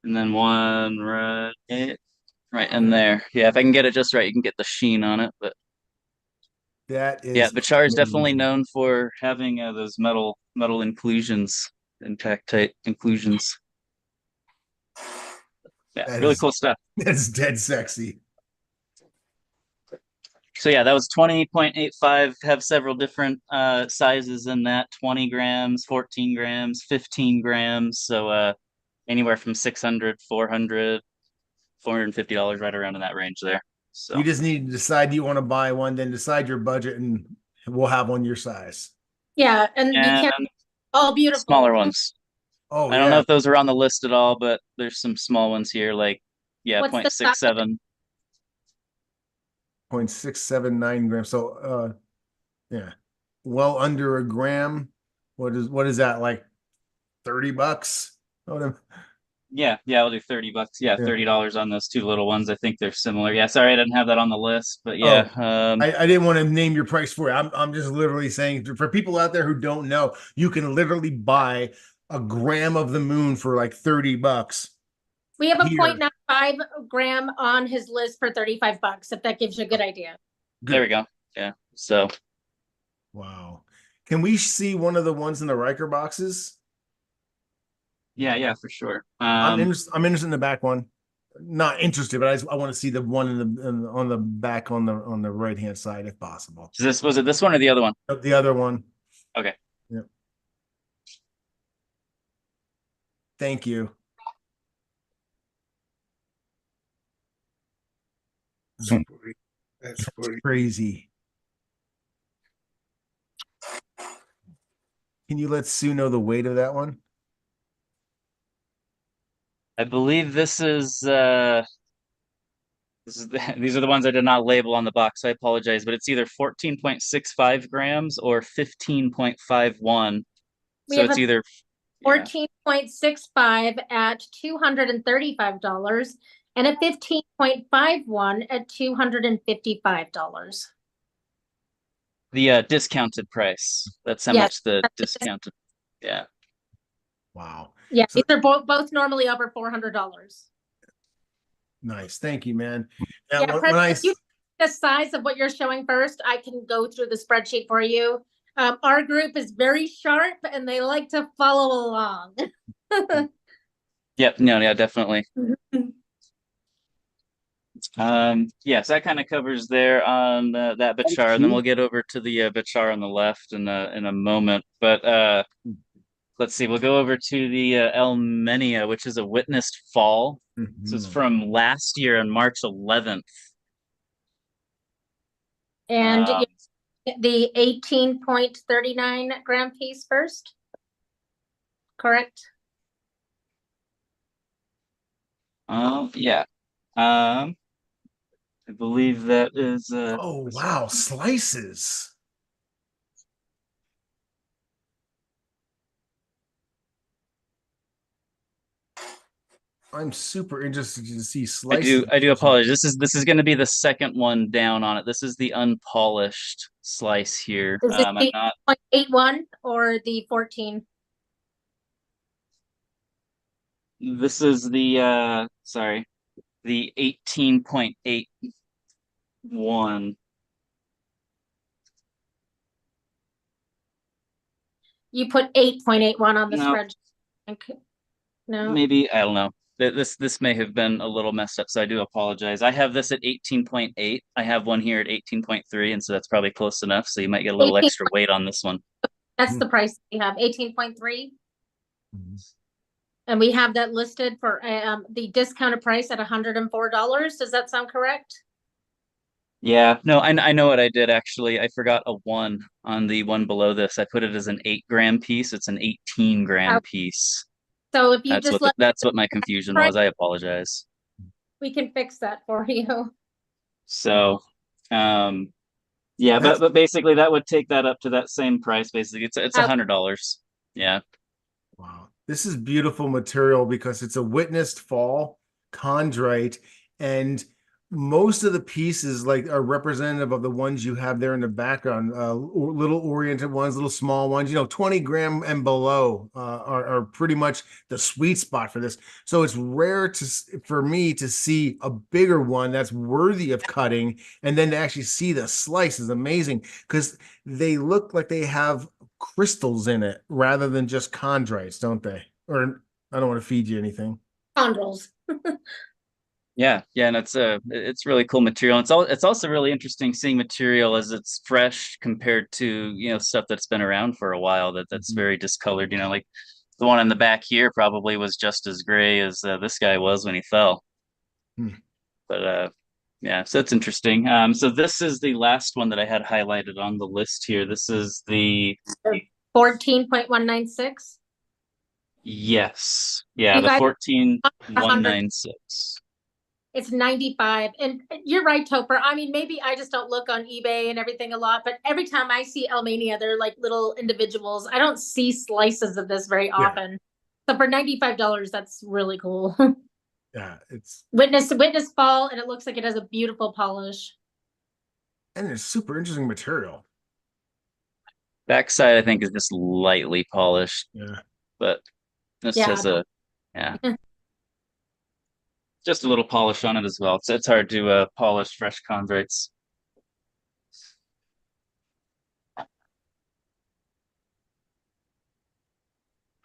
And then one right in there. Yeah, if I can get it just right, you can get the sheen on it. But That is yeah, Bechar is definitely amazing. known for having those metal inclusions, impactite inclusions. Yeah, That really is- cool stuff. That's dead sexy. So yeah, that was 20.85, have several different sizes in that, 20 grams, 14 grams, 15 grams. So anywhere from 600, 400, $450, right around in that range there. So You just need to decide you want to buy one, then decide your budget, and we'll have one your size. Yeah, and you And can't. Oh, beautiful. smaller ones. Oh, I don't know if those are on the list at all, but there's some small ones here, like What's the size? 0.67. 0.679 grams. So yeah. Well under a gram. What is that, like $30? Yeah, I'll do $30. Yeah, $30 on those two little ones. I think they're similar. Yeah, sorry I didn't have that on the list, but yeah. I didn't want to name your price for it. I'm just literally saying, for people out there who don't know, you can literally buy a gram of the moon for like $30. We have a Here. 0.95 gram on his list for $35, if that gives you a good idea. There we go. Yeah. So wow. Can we see one of the ones in the Riker boxes? yeah, for sure. I'm interested in the back one. Not interested, but I want to see the one on the back on the right hand side if possible. Was it this one or the other one? The other one. Okay. Yep. Thank you. That's pretty crazy. Can you let Sue know the weight of that one? I believe this is these are the ones I did not label on the box. I apologize, but it's either 14.65 grams or 15.51. So it's either 14.65 at $235 and a 15.51 at $255. The discounted price. That's how much the discounted. Yeah. Wow. Yeah, these are both normally over $400. Nice. Thank you, man. Now, yeah, if you the size of what you're showing first, I can go through the spreadsheet for you. Our group is very sharp and they like to follow along. Yep. No, yeah, definitely. Yes, that kind of covers there on that Bechar, and then we'll get over to the Bechar on the left in a moment. But let's see, we'll go over to the Elmenia, which is a witnessed fall. This is from last year on March 11th. And the 18.39 gram piece first, correct? Yeah. I believe that is. Oh wow, slices. I'm super interested to see slices. I do apologize. This is going to be the second one down on it. This is the unpolished slice here. Is it I'm the not 0.81 or the 14? This is the sorry, the 18.81. You put 8.81 on the No. spreadsheet. Okay. No. Maybe, I don't know. This may have been a little messed up, so I do apologize. I have this at 18.8. I have one here at 18.3, and so that's probably close enough. So you might get a little 18. extra weight on this one. That's the price we have, 18.3. And we have that listed for the discounted price at $104. Does that sound correct? Yeah, no, I know what I did actually. I forgot a one on the one below this. I put it as an 8-gram piece. It's an 18-gram piece. So if you That's what my confusion was. I apologize. We can fix that for you. So, yeah, but basically that would take that up to that same price. Basically, it's $100. Yeah. Wow, this is beautiful material because it's a witnessed fall chondrite, and most of the pieces like are representative of the ones you have there in the background. Little oriented ones, little small ones. 20 gram and below are pretty much the sweet spot for this. So it's rare for me to see a bigger one that's worthy of cutting, and then to actually see the slice is amazing because they look like they have crystals in it rather than just chondrites, don't they? Or I don't want to feed you anything. Chondrals. Yeah, and it's really cool material. It's also really interesting seeing material as it's fresh compared to stuff that's been around for a while that's very discolored. Like the one in the back here probably was just as gray as this guy was when he fell. But yeah, so it's interesting. So this is the last one that I had highlighted on the list here. This is the 14.196. Yes, yeah, the 14.196. It's 95. And you're right, Topher. I mean, maybe I just don't look on eBay and everything a lot, but every time I see Elmania, they're like little individuals. I don't see slices of this very often. So for $95, that's really cool. Yeah, it's witness fall, and it looks like it has a beautiful polish. And it's super interesting material. Backside, I think, is just lightly polished. Yeah. But this has just a little polish on it as well. It's hard to polish fresh chondrites. All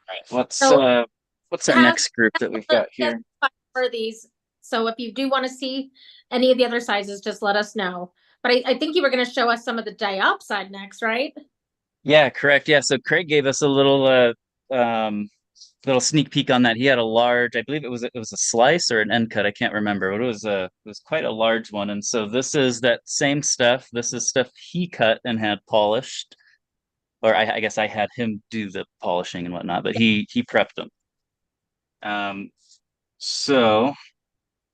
right, what's our next group that we've got here? For these, so if you do want to see any of the other sizes, just let us know. But I think you were going to show us some of the diopside next, right? Yeah, correct. Yeah, so Craig gave us a little sneak peek on that. He had a large, I believe it was a slice or an end cut. I can't remember, but it was quite a large one. And so this is that same stuff. This is stuff he cut and had polished, or I guess I had him do the polishing and whatnot, but he prepped them. So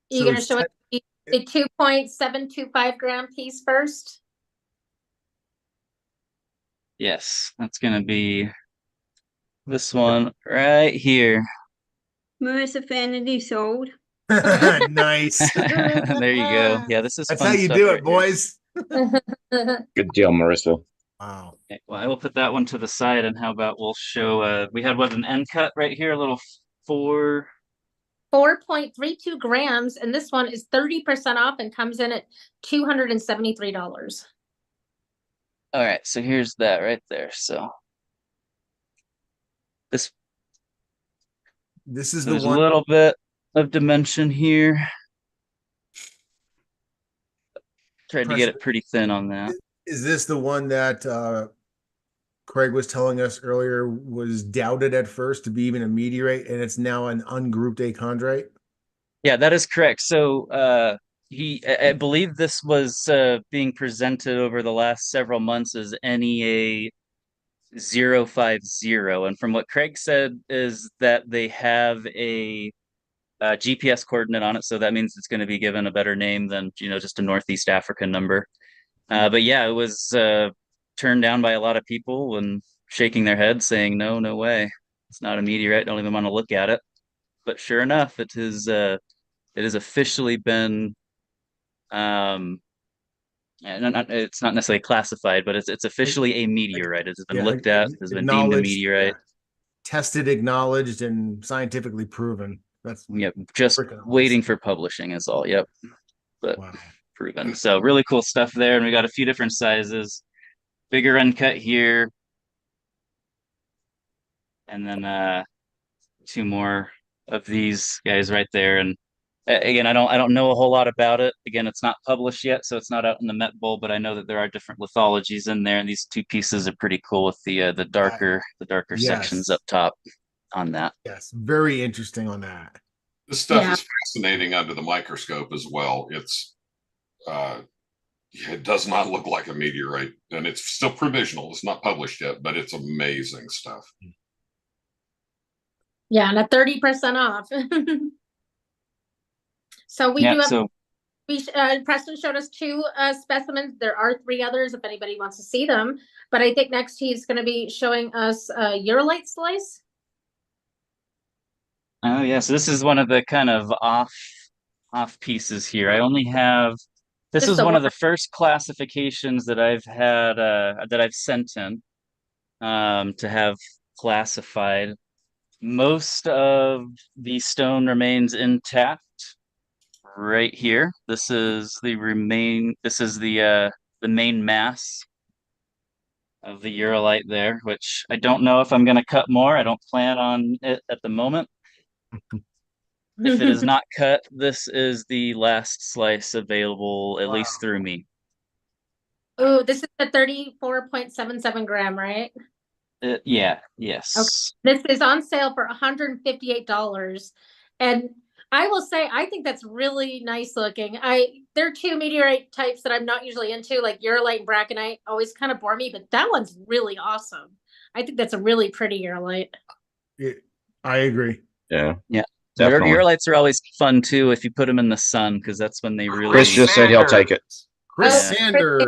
you're going to show us the 2.725 gram piece first. Yes, that's going to be this one right here. Most affinity sold. Nice. There you go. Yeah, this is that's how you do it, boys. Good deal, Marissa. Wow. Okay, well, I will put that one to the side, and how about we'll show we had an end cut right here, a little 4.32 grams, and this one is 30% off and comes in at $273. All right, so here's that right there. So this is there's a little bit of dimension here. Tried to get it pretty thin on that. Is this the one that Craig was telling us earlier was doubted at first to be even a meteorite, and it's now an ungrouped achondrite? Yeah, that is correct. So I believe this was being presented over the last several months as NEA 050. And from what Craig said is that they have a GPS coordinate on it. So that means it's going to be given a better name than, just a Northeast African number. But yeah, it was turned down by a lot of people and shaking their heads saying, no way. It's not a meteorite. Don't even want to look at it. sure enough, it has officially been it's not necessarily classified, but it's officially a meteorite. It has been looked at, has been deemed a meteorite. Tested, acknowledged, and scientifically proven. That's just waiting for publishing is all. Yep. But proven. So really cool stuff there. And we got a few different sizes. Bigger uncut here. And then two more of these guys right there. And again, I don't know a whole lot about it. Again, it's not published yet, so it's not out in the Met Bowl, but I know that there are different lithologies in there, and these two pieces are pretty cool with the darker sections up top on that. Yes, very interesting on that. This stuff is fascinating under the microscope as well. It does not look like a meteorite, and it's still provisional. It's not published yet, but it's amazing stuff. Yeah, and a 30% off. So we do have, Preston showed us 2 specimens. There are 3 others if anybody wants to see them. But I think next he's going to be showing us a urolite slice. Oh, yeah. So this is one of the kind of off pieces here. I only have, this is one of the first classifications that I've had, that I've sent in to have classified. Most of the stone remains intact. Right here, this is the main mass of the urolite there, which I don't know if I'm going to cut more. I don't plan on it at the moment. If it is not cut, this is the last slice available, at least through me. Oh, this is the 34.77 gram, right? Yeah, yes. Okay. This is on sale for $158. And I will say, I think that's really nice looking. There are 2 meteorite types that I'm not usually into, like urolite and braconite, always kind of bore me, but that one's really awesome. I think that's a really pretty urolite. I agree. Yeah. Yeah. Definitely. Urolites are always fun too if you put them in the sun, because that's when they really. Chris just said he'll take it. Chris Sanders.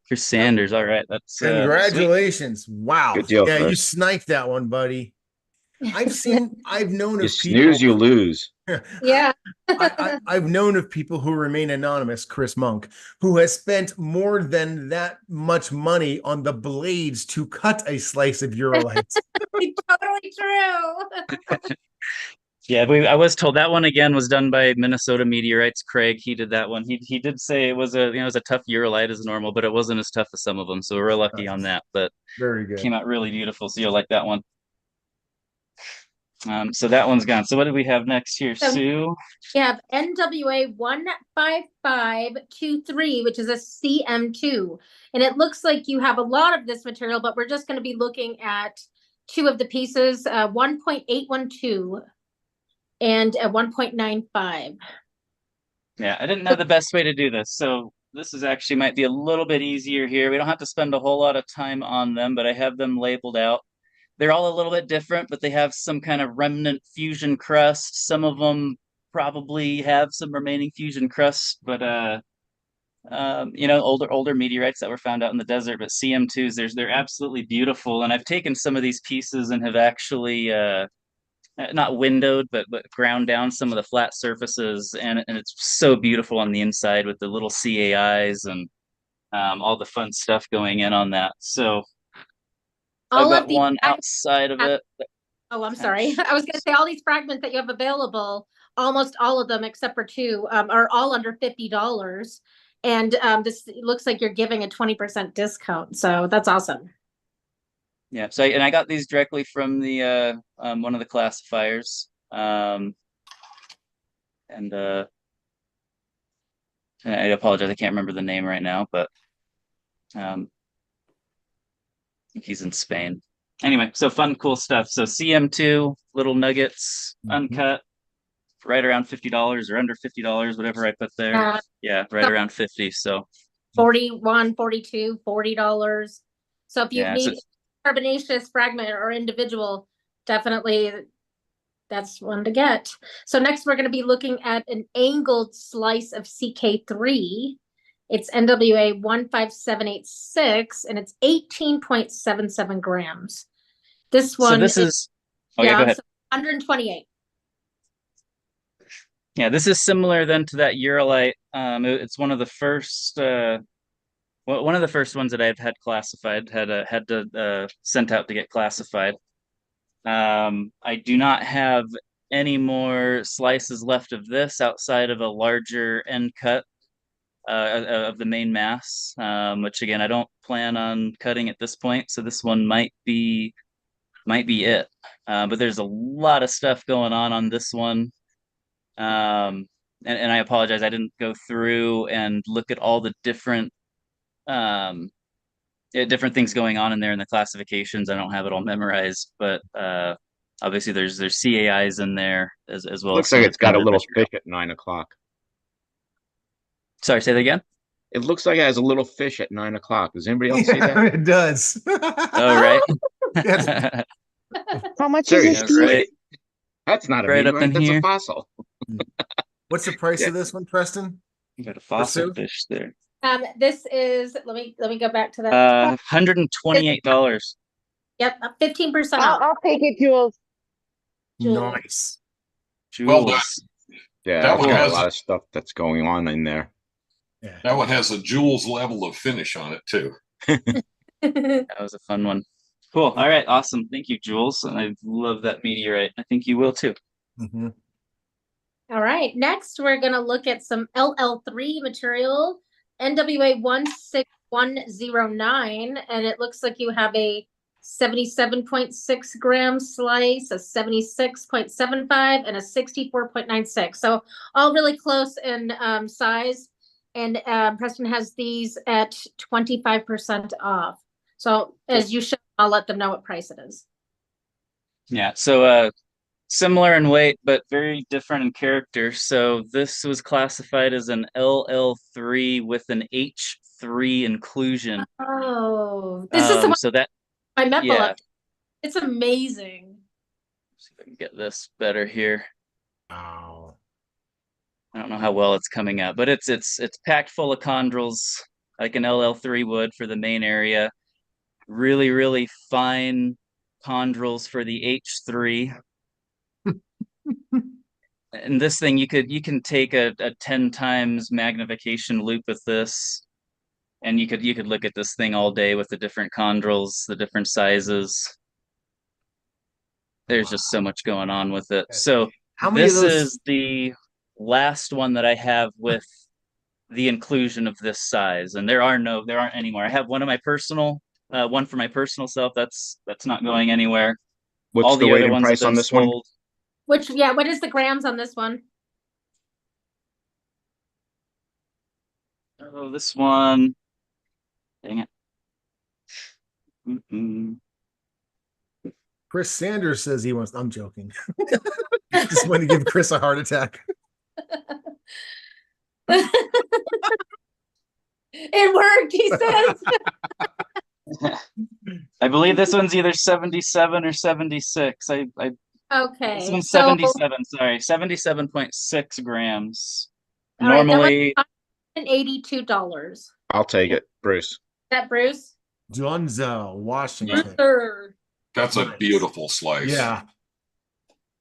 Chris Sanders. All right. That's congratulations. Wow. Good deal, yeah, Chris. You sniped that one, buddy. I've known you of snooze, you lose. Yeah. I've known of people who remain anonymous, Chris Monk, who has spent more than that much money on the blades to cut a slice of urolite. Totally true. Yeah, I was told that one again was done by Minnesota Meteorites. Craig, he did that one. He did say it was it was a tough urolite as normal, but it wasn't as tough as some of them. So we're lucky on that. But very good. Came out really beautiful. So you'll like that one. So that one's gone. So what do we have next here, Sue? We have NWA 15523, which is a CM2. And it looks like you have a lot of this material, but we're just going to be looking at 2 of the pieces, 1.812 and a 1.95. Yeah, I didn't know the best way to do this. So this is actually might be a little bit easier here. We don't have to spend a whole lot of time on them, but I have them labeled out. They're all a little bit different, but they have some kind of remnant fusion crust. Some of them probably have some remaining fusion crust, but older meteorites that were found out in the desert. But CM2s, they're absolutely beautiful. And I've taken some of these pieces and have actually not windowed, but ground down some of the flat surfaces, and it's so beautiful on the inside with the little CAIs and all the fun stuff going in on that. So. I've got one outside of it. Oh, I'm sorry. I was going to say all these fragments that you have available, almost all of them except for 2 are all under $50. And this looks like you're giving a 20% discount. So that's awesome. Yeah. So, and I got these directly from the one of the classifiers. And I apologize. I can't remember the name right now, but he's in Spain. Anyway, so fun, cool stuff. So CM2, little nuggets, uncut, right around $50 or under $50, whatever I put there. Yeah, right around 50. So 41, 42, $40. So if you need carbonaceous fragment or individual, definitely that's one to get. So next we're going to be looking at an angled slice of CK3. It's NWA 15786, and it's 18.77 grams. This one is go ahead. 128. Yeah, this is similar then to that Uralite. It's one of the first one of the first ones that I've had classified, had to sent out to get classified. I do not have any more slices left of this outside of a larger end cut of the main mass, which again I don't plan on cutting at this point, so this one might be it. But there's a lot of stuff going on this one. And I apologize, I didn't go through and look at all the different different things going on in there in the classifications. I don't have it all memorized, but obviously there's CAIs in there as well. Looks like it's got a little fish at 9 o'clock. Sorry, say that again. It looks like it has a little fish at 9 o'clock. Does anybody else see that? It does. Oh, right. How much is this? Right. That's not a Right up meteorite, in that's here. a fossil. What's the price of this one, Preston? You got a fossil fish there. This is, let me go back to that. $128. Yep, 15% I'll, off. I'll take it, Jules. Nice. Well done. Yeah, That that's one got has a lot of stuff that's going on in there. That one has a Jules level of finish on it too. That was a fun one. Cool. All right. Awesome. Thank you, Jules. And I love that meteorite. I think you will too. Mm-hmm. All right. Next, we're going to look at some LL3 material, NWA 16109. And it looks like you have a 77.6 gram slice, a 76.75, and a 64.96. So all really close in size. And Preston has these at 25% off. So as you show, I'll let them know what price it is. Yeah. So similar in weight, but very different in character. So this was classified as an LL3 with an H3 inclusion. Oh, this is the one so that I met yeah. It's amazing. See if I can get this better here. Wow. I don't know how well it's coming out, but it's packed full of chondrules like an LL3 would for the main area. Really, really fine chondrules for the H3. And this thing, you can take a 10 times magnification loop with this, and you could look at this thing all day with the different chondrules, the different sizes. There's just so much going on with it. So how many this of those is the last one that I have with the inclusion of this size, and there aren't any more. I have one of my personal one for my personal self that's not going anywhere. What's all the the weight other and ones price have on been this one? sold. What is the grams on this one? Oh, this one, dang it. Chris Sanders says he wants. I'm joking. Just want to give Chris a heart attack. It worked, he says. I believe this one's either 77 or 76. Okay. This one's 77, sorry, 77.6 grams. All right, Normally $182. I'll take it, Bruce. Is that Bruce? Dunzo, Washington. That's a beautiful slice. Yeah.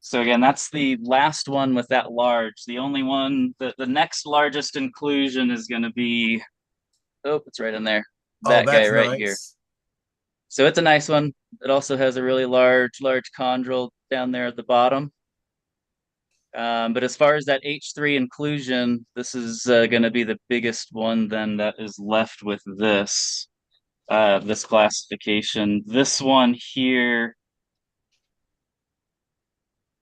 So again, that's the last one with that large. The only one, the next largest inclusion is going to be, oh, it's right in there. That guy right here. So it's a nice one. It also has a really large chondrule down there at the bottom. But as far as that H3 inclusion, this is going to be the biggest one then that is left with this classification. This one here,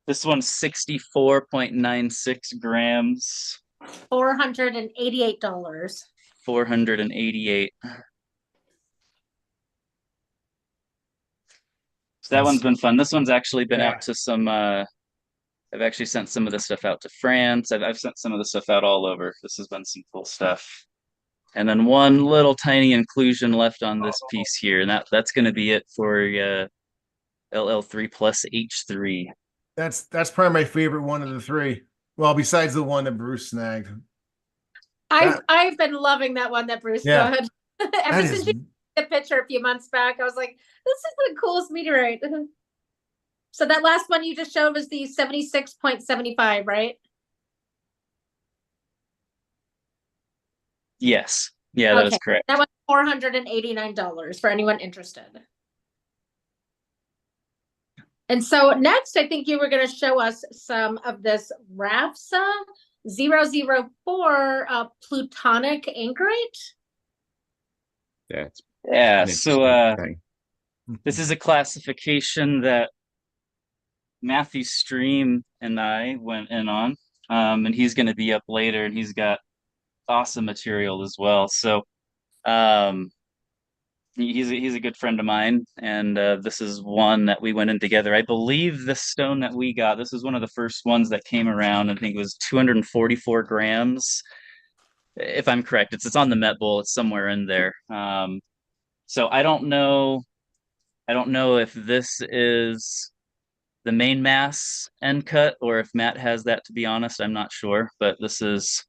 this one's 64.96 grams. $488. 488. So that one's been fun. This one's actually been out to some I've actually sent some of this stuff out to France. I've sent some of the stuff out all over. This has been some cool stuff. And then one little tiny inclusion left on this piece here, and that's going to be it for LL3 plus H3. That's probably my favorite one of the three. Well, besides the one that Bruce snagged. I've been loving that one that Bruce got. Ever since you took the picture a few months back, I was like, this is the coolest meteorite. So that last one you just showed was the 76.75, right? Yes. Yeah, that is Okay, correct. that was $489 for anyone interested. And so next, I think you were going to show us some of this RAFSA 004 plutonic anchorite. Yeah, so this is a classification that Matthew Stream and I went in on, and he's going to be up later, and he's got awesome material as well. So he's a good friend of mine, and this is one that we went in together. I believe the stone that we got, this is one of the first ones that came around. I think it was 244 grams, if I'm correct. It's on the Met Bowl. It's somewhere in there. So I don't know if this is the main mass end cut or if Matt has that, to be honest. I'm not sure, but this is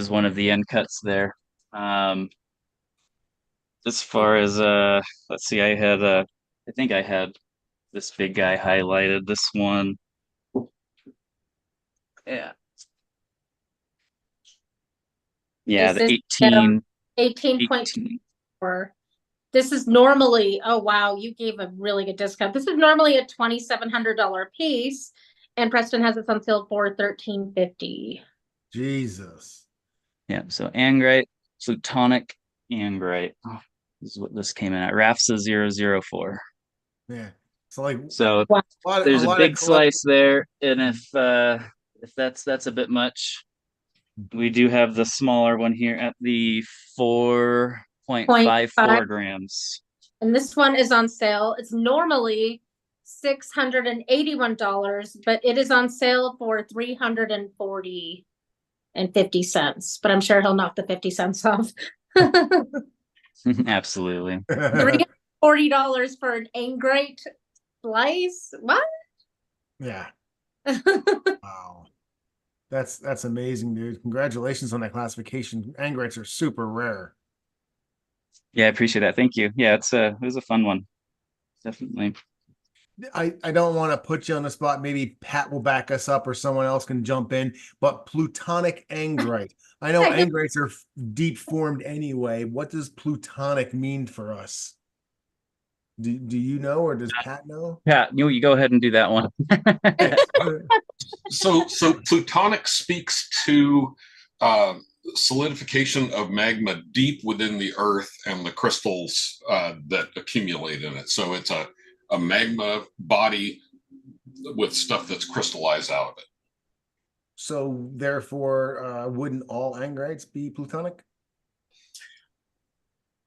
one of the end cuts there. As far as let's see, I think I had this big guy highlighted, this one. Yeah. Yeah, Is the this 18. 18.4. This is normally, oh wow, you gave a really good discount. This is normally a $2,700 piece, and Preston has it on sale for $1,350. Jesus. Yeah, so angrite, plutonic angrite. Oh, this is what this came in at. RAFSA 004. Yeah. So there's a big slice there, and if that's a bit much, we do have the smaller one here at the 4.54 grams. And this one is on sale. It's normally $681, but it is on sale for $340.50. But I'm sure he'll knock the 50 cents off. Absolutely. $340 for an angrite slice? What? Yeah. Wow. That's amazing, dude. Congratulations on that classification. Angrites are super rare. Yeah, I appreciate that. Thank you. Yeah, it was a fun one. Definitely. I don't want to put you on the spot. Maybe Pat will back us up or someone else can jump in. But plutonic angrite. I know angrites are deep formed anyway. What does plutonic mean for us? Do you know, or does Pat know? Pat, you go ahead and do that one. So plutonic speaks to solidification of magma deep within the earth and the crystals that accumulate in it. So it's a magma body with stuff that's crystallized out of it. So therefore, wouldn't all angrites be plutonic?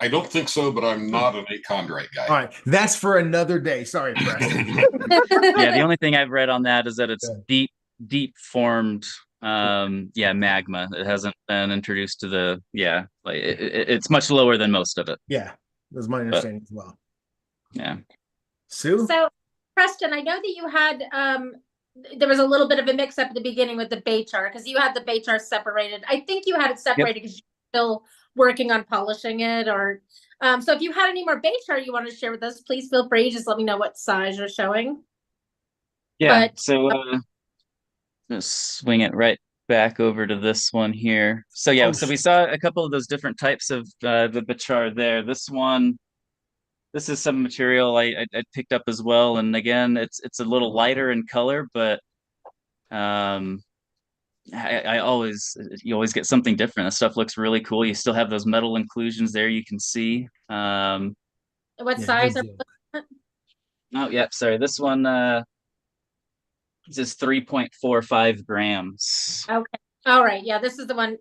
I don't think so, but I'm not an achondrite guy. All right, that's for another day. Sorry, Preston. Yeah, the only thing I've read on that is that it's deep formed magma. It hasn't been introduced to the it's much lower than most of it. Yeah, that's my understanding as well. Yeah. Sue? So Preston, I know that you had there was a little bit of a mix up at the beginning with the bay char, because you had the bay char separated. I think you had it separated because you're still working on polishing it, or so if you had any more bay char you want to share with us, please feel free. Just let me know what size you're showing. Yeah, so just swing it right back over to this one here. So yeah, so we saw a couple of those different types of the bechar there. This is some material I picked up as well, and again, it's a little lighter in color, but you always get something different. This stuff looks really cool. You still have those metal inclusions there, you can see. What size are oh yeah, sorry, this one is 3.45 grams. Okay, all right, yeah, this is the one.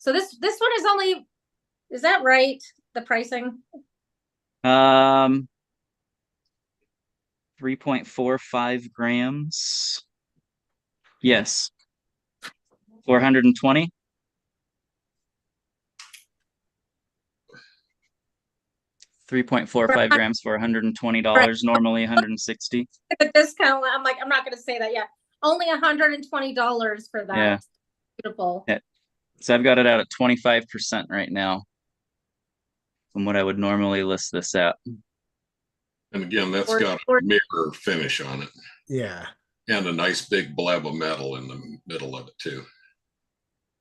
So this one is only, is that right, the pricing? 3.45 grams. Yes. 420. $3.45 grams for $120. Normally $160. The discount. I'm like, I'm not going to say that yet. Only $120 for that. Yeah. Beautiful. Yeah. So I've got it out at 25% right now from what I would normally list this at. And again, that's got a mirror finish on it. Yeah. And a nice big blab of metal in the middle of it too.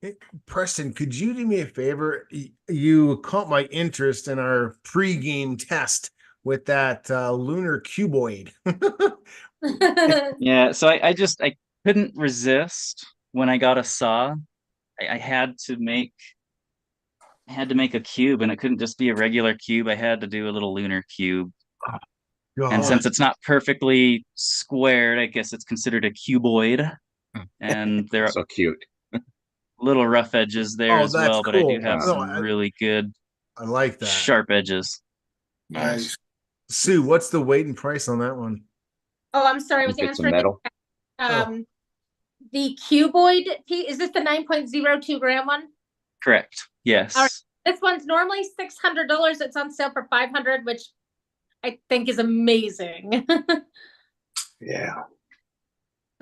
Hey, Preston, could you do me a favor? You caught my interest in our pre-game test with that lunar cuboid. Yeah, so I couldn't resist when I got a saw. I had to make a cube, and it couldn't just be a regular cube. I had to do a little lunar cube. And God. since it's not perfectly squared, I guess it's considered a cuboid. And they're So cute. little rough edges there as that's well, but I do cool. have No, some really good I like that. sharp edges. Nice. Sue, what's the weight and price on that one? Oh, I'm sorry. I was Think it's a answering. metal. The cuboid piece, is this the 9.02 gram one? Correct. Yes. All right. This one's normally $600. It's on sale for $500, which I think is amazing. Yeah.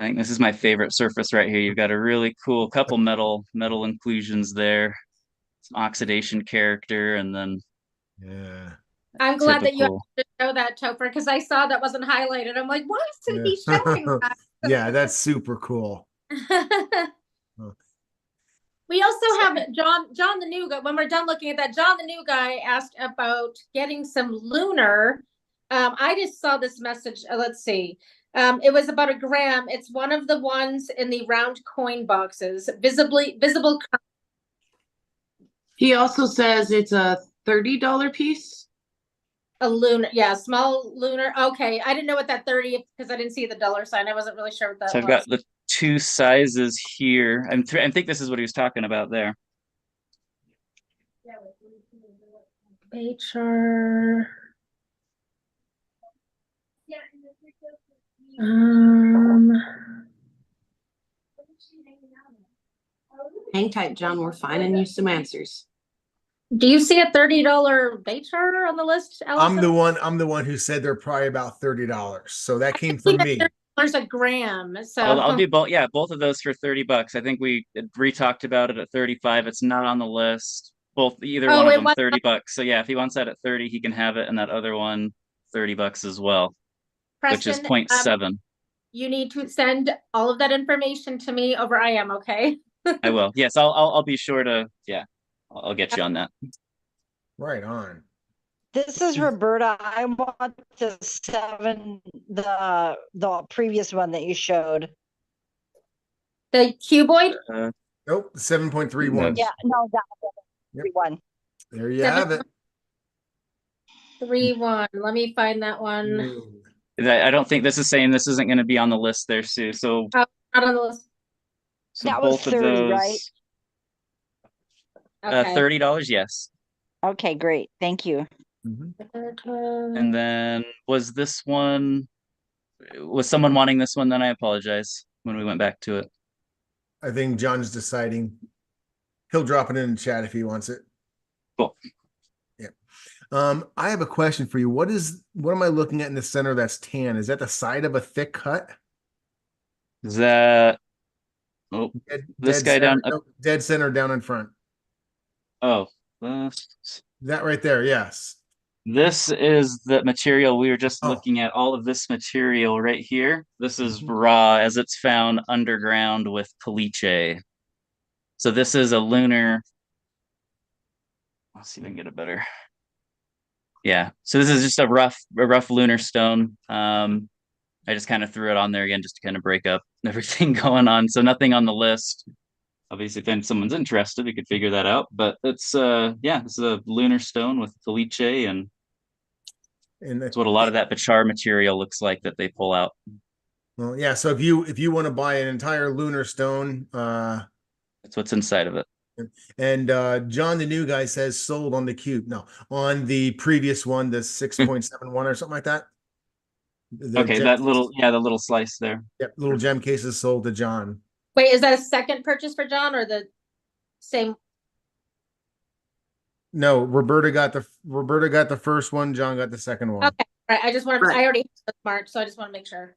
I think this is my favorite surface right here. You've got a really cool couple metal inclusions there, some oxidation character, and then yeah. I'm glad that you have typical. to show that, Topher, because I saw that wasn't highlighted. I'm like, why isn't he showing that? Yeah, that's super cool. We also have John the new guy. When we're done looking at that, John the new guy asked about getting some lunar. I just saw this message. Let's see. It was about a gram. It's one of the ones in the round coin boxes, visible. He also says it's a $30 piece. A lunar, yeah, small lunar. Okay, I didn't know what that 30 because I didn't see the dollar sign. I wasn't really sure what that So I've was. got the two sizes here. I think this is what he was talking about there. HR. Hang tight, John. We're finding you some answers. Do you see a $30 bait charter on the list, Allison? I'm the one who said they're probably about $30. So that came from me. $30 a gram. So I'll do both. Yeah, both of those for $30. I think we re-talked about it at 35. It's not on the list. Either one of them $30. So yeah, if he wants that at 30, he can have it, and that other one $30 as well, Preston, which is 0.7. You need to send all of that information to me over IM, okay? I will. Yes, I'll be sure to. Yeah, I'll get you on that. Right on. This is Roberta. I want the previous one that you showed. The cuboid? Nope, 7.31. Yeah, no, that one. There you have it. 3.1. Let me find that one. I don't think this is saying this isn't going to be on the list there, Sue. So not on the list. So that both was 30, of those, right? Okay. $30, yes. Okay, great. Thank you. And then was someone wanting this one? Then I apologize when we went back to it. I think John's deciding. He'll drop it in the chat if he wants it. Cool. Yeah. I have a question for you. What am I looking at in the center that's tan? Is that the side of a thick cut? Is that this guy center, down? Dead center down in front. Oh, that right there. Yes. This is the material we were just looking at. All of this material right here. This is raw as it's found underground with caliche. So this is a lunar. Let's see if I can get a better. Yeah. So this is just a rough lunar stone. I just kind of threw it on there again just to kind of break up everything going on. So nothing on the list. Obviously, if someone's interested, we could figure that out. But it's this is a lunar stone with caliche, and that's what a lot of that Bechar material looks like that they pull out. Well, yeah. So if you want to buy an entire lunar stone, that's what's inside of it. And John the new guy says sold on the cube. No, on the previous one, the 6.71 or something like that. Okay, that the little slice there. Yep, little gem cases sold to John. Wait, is that a second purchase for John or the same? No, Roberta got the first one. John got the second one. Okay, right. I just wanted. I already have March, so I just want to make sure.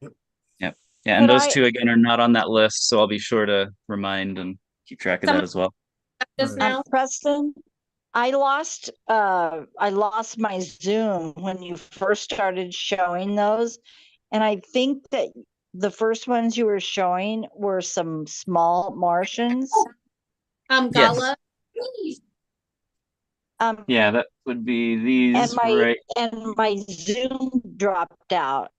Yep. Yeah, and those two again are not on that list, so I'll be sure to remind and keep track of that as well. Just now, Preston, I lost my Zoom when you first started showing those, and I think that the first ones you were showing were some small Martians. Gala. Yeah, that would be these right. And my Zoom dropped out.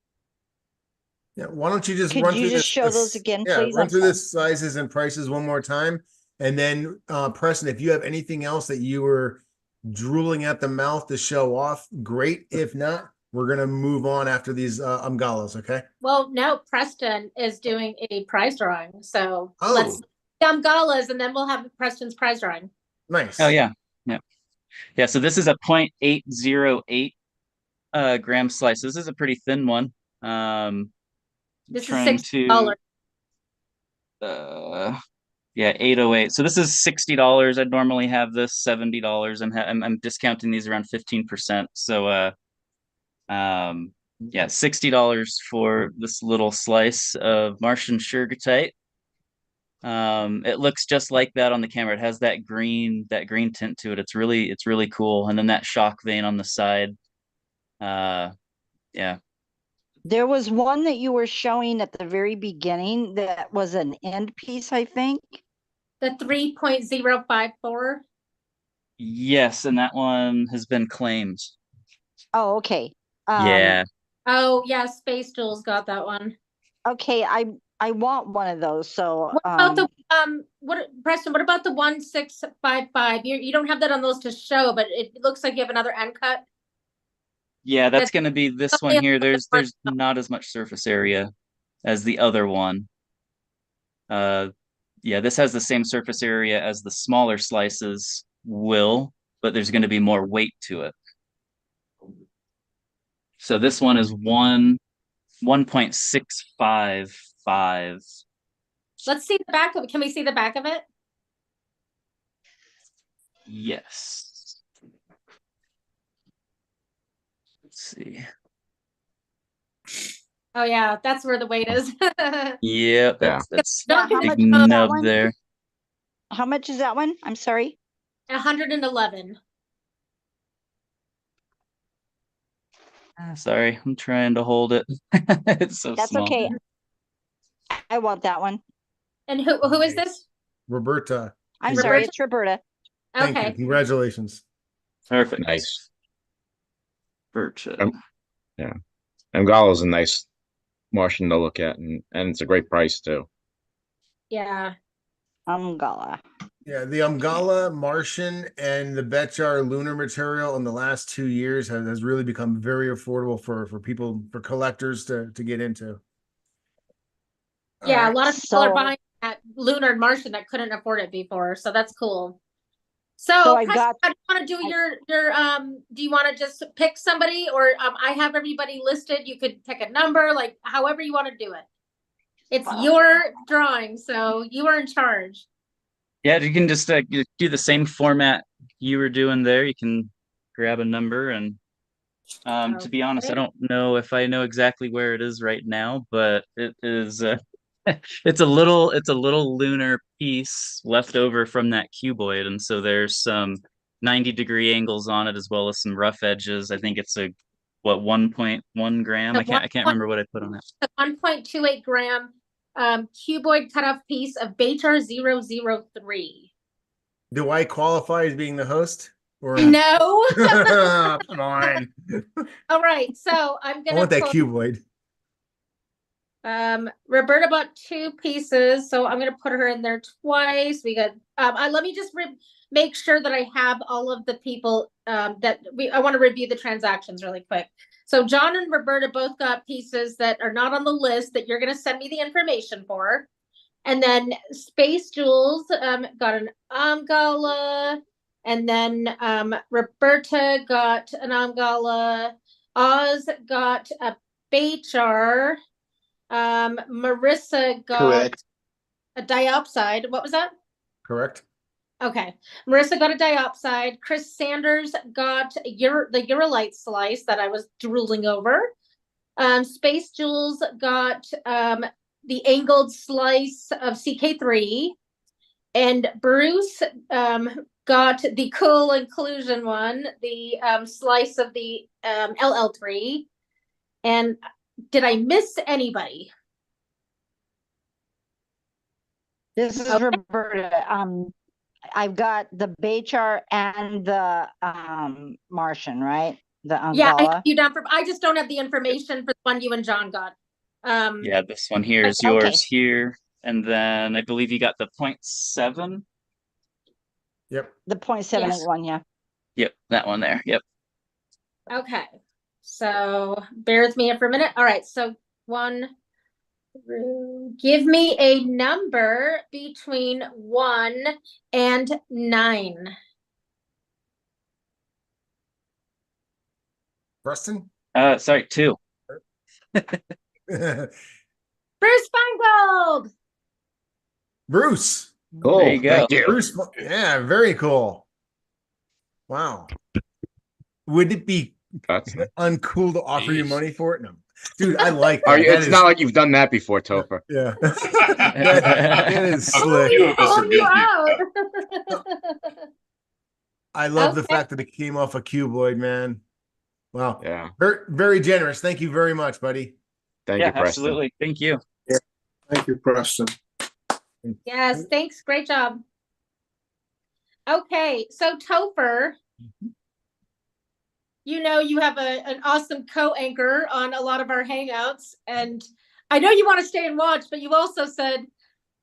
Yeah, why don't you just Could run you through just show those again, yeah, please? run through the sizes and prices one more time. And then Preston, if you have anything else that you were drooling at the mouth to show off, great. If not, we're gonna move on after these galas, okay? Well, no, Preston is doing a prize drawing. So let's galas and then we'll have Preston's prize drawing. Nice. Oh yeah. Yeah. Yeah. So this is a 0.808 gram slice. This is a pretty thin one. This trying is $6. Yeah, 808. So this is $60. I'd normally have this $70. I'm discounting these around 15%. So yeah, $60 for this little slice of Martian sugartite. It looks just like that on the camera. It has that green tint to it. It's really cool. And then that shock vein on the side. Yeah. There was one that you were showing at the very beginning that was an end piece, I think. The 3.054. Yes, and that one has been claimed. Oh, okay. Yeah. Oh yeah, Space Jules got that one. Okay, I want one of those. So what about the Preston, what about the 1655? You don't have that on those to show, but it looks like you have another end cut. Yeah, that's going to be this one here. There's not as much surface area as the other one. Yeah, this has the same surface area as the smaller slices will, but there's going to be more weight to it. So this one is 1.655. Let's see the back of it. Can we see the back of it? Yes. Let's see. Oh yeah, that's where the weight is. Yeah, that's how big much nub there. How much is that one? I'm sorry. 111. Sorry, I'm trying to hold it. It's so That's small. okay. I want that one. And who is this? Roberta. I'm sorry, it's Roberta. Thank Okay. you. Congratulations. Perfect. Nice. Roberta. Yeah. Angala's a nice Martian to look at, and it's a great price too. Yeah. Angala. Yeah, the Umgala, Martian, and the Breccia Lunar material in the last 2 years has really become very affordable for people, for collectors to get into. Yeah, a lot of people are buying that Lunar and Martian that couldn't afford it before, so that's cool. So I got. Do you want to do your do you want to just pick somebody, or I have everybody listed? You could pick a number, like however you want to do it. It's your drawing, so you are in charge. Yeah, you can just do the same format you were doing there. You can grab a number, and to be honest, I don't know if I know exactly where it is right now, but it is it's a little lunar piece left over from that cuboid, and so there's some 90-degree angles on it as well as some rough edges. I think it's a 1.1 gram. I can't remember what I put on it. 1.28 gram cuboid cutoff piece of Beta 003. Do I qualify as being the host? Or no? Come on. All right, so I'm gonna. I want that cuboid. Roberta bought 2 pieces, so I'm gonna put her in there twice. We got. Let me just make sure that I have all of the people I want to review the transactions really quick. So John and Roberta both got pieces that are not on the list that you're going to send me the information for. And then Space Jules got an Amgala. And then Roberta got an Amgala. Oz got a Bechar. Marissa got a diopside. What was that? Correct. Okay. Marissa got a diopside. Chris Sanders got the Uralite slice that I was drooling over. Space Jules got the angled slice of CK3. And Bruce got the cool inclusion one, the slice of the LL3. And did I miss anybody? This is Roberta. I've got the Bechar and the Martian, right? The Yeah, I have Angala. you down for. I just don't have the information for the one you and John got. Yeah, this one here is Okay. yours here. And then I believe you got the 0.7. Yep. The 0.781, yeah. Yep, that one there. Yep. Okay. So bear with me for a minute. All right. So give me a number between 1 and 9. Preston? Sorry, 2. Bruce Feingold. Bruce. Cool. There you go. Thank you. Bruce, yeah, very cool. Wow. Would it be uncool to offer you money for it? No. Dude, I like that. It's not like you've done that before, Topher. Yeah. that is slick. I love the fact that it came off a cuboid, man. Wow. Yeah. Very, very generous. Thank you very much, buddy. Thank you, Preston. Absolutely. Thank you. Yeah. Thank you, Preston. Yes, thanks. Great job. Okay, so Topher, you know you have an awesome co-anchor on a lot of our hangouts, and I know you want to stay and watch, but you also said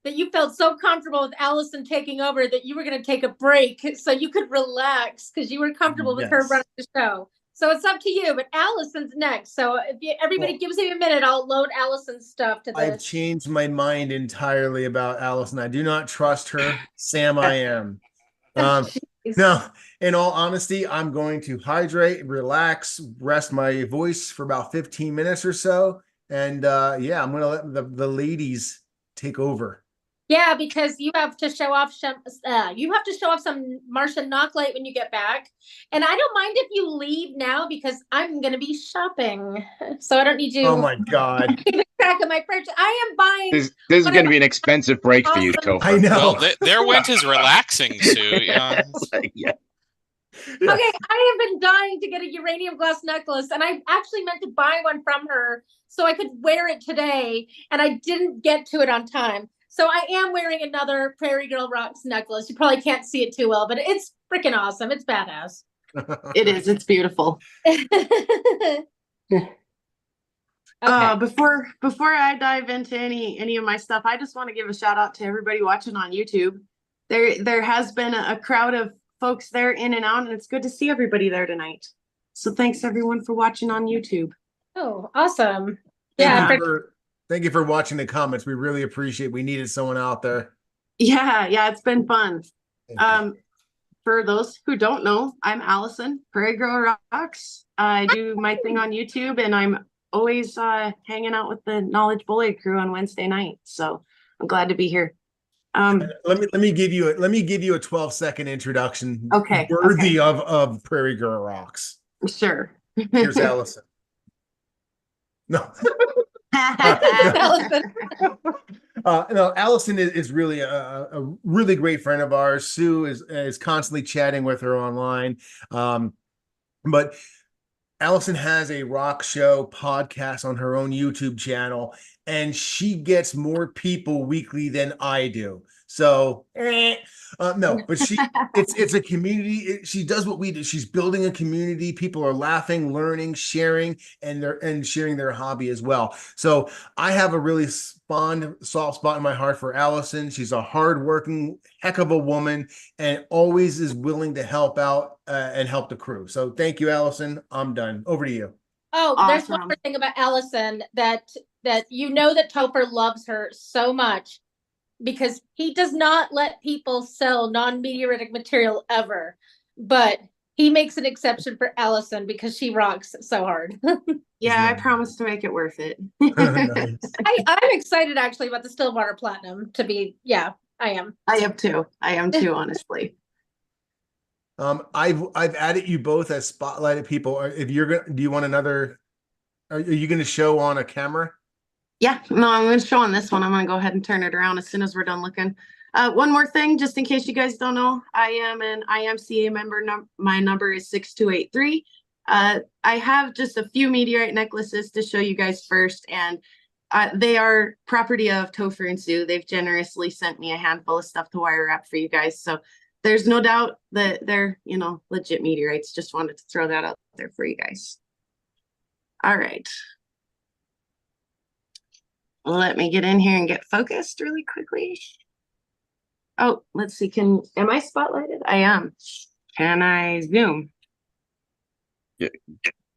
that you felt so comfortable with Allison taking over that you were going to take a break so you could relax because you were comfortable with her running the show. So it's up to you, but Allison's next. So if everybody gives me a minute, I'll load Allison's stuff to this. I've changed my mind entirely about Allison. I do not trust her. Sam, I am. No, in all honesty, I'm going to hydrate, relax, rest my voice for about 15 minutes or so. And yeah, I'm going to let the ladies take over. Yeah, because you have to show off some Martian knocklight when you get back. And I don't mind if you leave now because I'm going to be shopping. So I don't need you. Oh my God. Keep track of my purchase. I am buying. This is going to be an expensive break for you, Topher. I know. Well, there went his relaxing, Sue. Yeah. Okay, I have been dying to get a uranium glass necklace, and I actually meant to buy one from her so I could wear it today, and I didn't get to it on time. So I am wearing another Prairie Girl Rocks necklace. You probably can't see it too well, but it's freaking awesome. It's badass. It is. It's beautiful. Before I dive into any of my stuff, I just want to give a shout out to everybody watching on YouTube. There has been a crowd of folks there in and out, and it's good to see everybody there tonight. So thanks everyone for watching on YouTube. Oh, awesome. Thank you for watching the comments. We really appreciate it. We needed someone out there. Yeah, it's been fun. For those who don't know, I'm Allison, Prairie Girl Rocks. I do my thing on YouTube, and I'm always hanging out with the Knowledge Bully crew on Wednesday night. So I'm glad to be here. Let me give you a 12-second introduction. Okay. Worthy of Prairie Girl Rocks. Sure. Here's Allison. No. No, Allison is really a really great friend of ours. Sue is constantly chatting with her online. But Allison has a rock show podcast on her own YouTube channel, and she gets more people weekly than I do. So no, but it's a community. She does what we do. She's building a community. People are laughing, learning, sharing, and sharing their hobby as well. So I have a really soft spot in my heart for Allison. She's a hardworking heck of a woman, and always is willing to help out and help the crew. So thank you, Allison. I'm done. Over to you. Oh, there's one more thing about Allison that you know that Topher loves her so much, because he does not let people sell non-meteoritic material ever, but he makes an exception for Allison because she rocks so hard. Yeah, I promise to make it worth it. Nice. I'm excited actually about the Stillwater Platinum to be. Yeah, I am. I am too, honestly. I've added you both as spotlighted people. If you're do you want another? Are you going to show on a camera? Yeah, no, I'm going to show on this one. I'm going to go ahead and turn it around as soon as we're done looking. One more thing, just in case you guys don't know, I am an IMCA member. My number is 6283. I have just a few meteorite necklaces to show you guys first, and they are property of Topher and Sue. They've generously sent me a handful of stuff to wire wrap for you guys. So there's no doubt that they're, legit meteorites. Just wanted to throw that out there for you guys. All right. Let me get in here and get focused really quickly. Oh, let's see. Am I spotlighted? I am. Can I zoom? Yeah,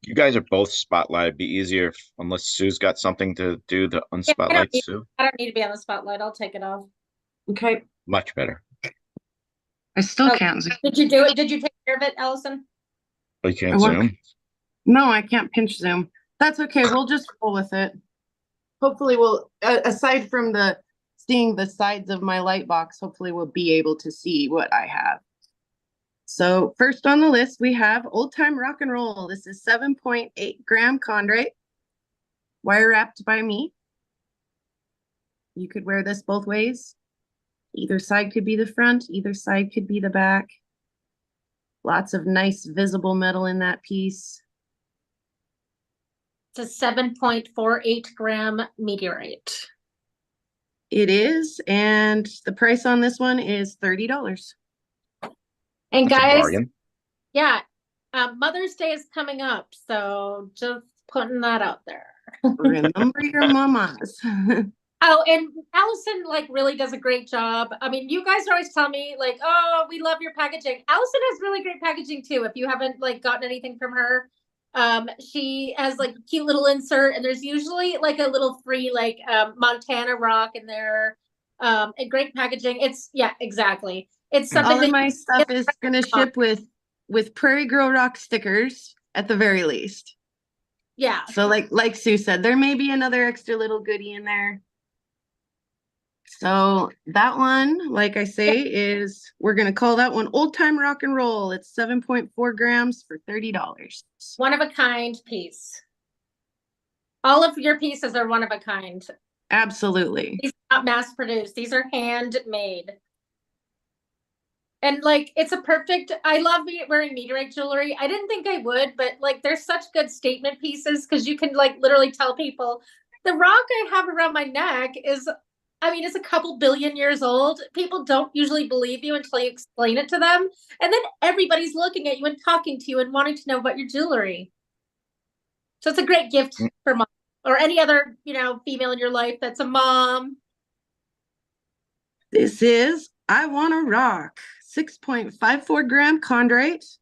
you guys are both spotlight. It'd be easier unless Sue's got something to do the unspotlight, Sue. I don't need to be on the spotlight. I'll take it off. Okay. Much better. I still can't zoom. Did you do it? Did you take care of it, Allison? Oh, you can't zoom? No, I can't pinch zoom. That's okay. We'll just roll with it. Hopefully we'll, aside from seeing the sides of my light box, hopefully we'll be able to see what I have. So first on the list, we have Old Time Rock and Roll. This is 7.8 gram chondrite, wire wrapped by me. You could wear this both ways. Either side could be the front, either side could be the back. Lots of nice visible metal in that piece. It's a 7.48 gram meteorite. It is, and the price on this one is $30. And guys, yeah, Mother's Day is coming up, so just putting that out there. Remember your mamas. Oh, and Allison really does a great job. I mean, you guys always tell me oh, we love your packaging. Allison has really great packaging too. If you haven't gotten anything from her, she has a cute little insert, and there's usually a little free Montana rock in there. And great packaging. It's exactly. It's something. All of my stuff is gonna ship with Prairie Girl Rock stickers at the very least. Yeah. So like Sue said, there may be another extra little goodie in there. So that one, like I say, we're going to call that one Old Time Rock and Roll. It's 7.4 grams for $30. One of a kind piece. All of your pieces are one of a kind. Absolutely. These are not mass produced. These are handmade. And it's a perfect, I love wearing meteorite jewelry. I didn't think I would, but they're such good statement pieces because you can literally tell people the rock I have around my neck is, it's a couple billion years old. People don't usually believe you until you explain it to them. And then everybody's looking at you and talking to you and wanting to know about your jewelry. So it's a great gift for mom or any other, female in your life that's a mom. This is I Wanna Rock. 6.54 gram chondrite.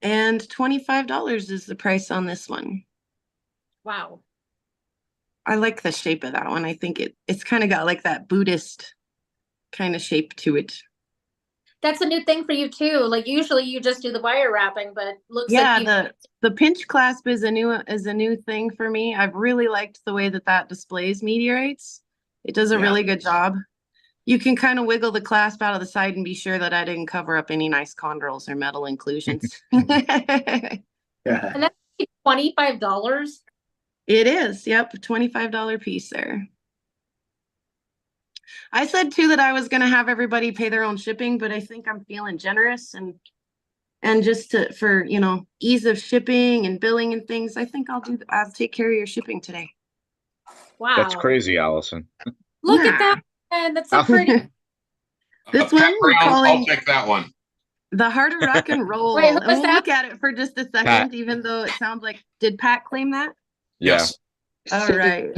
And $25 is the price on this one. Wow. I like the shape of that one. I think it's kind of got that Buddhist kind of shape to it. That's a new thing for you too. Usually you just do the wire wrapping, but looks the pinch clasp is a new thing for me. I've really liked the way that displays meteorites. It does a really good job. You can kind of wiggle the clasp out of the side and be sure that I didn't cover up any nice chondrules or metal inclusions. And that's $25. It is. Yep. $25 piece there. I said too that I was going to have everybody pay their own shipping, but I think I'm feeling generous and just for, ease of shipping and billing and things, I think I'll take care of your shipping today. Wow. That's crazy, Allison. Look at that. And that's so pretty. This one we're calling, I'll take that one. The Heart of Rock and Roll. Wait, and we'll look at it for just a second, Pat. even though it sounds like, did Pat claim that? Yes. All right.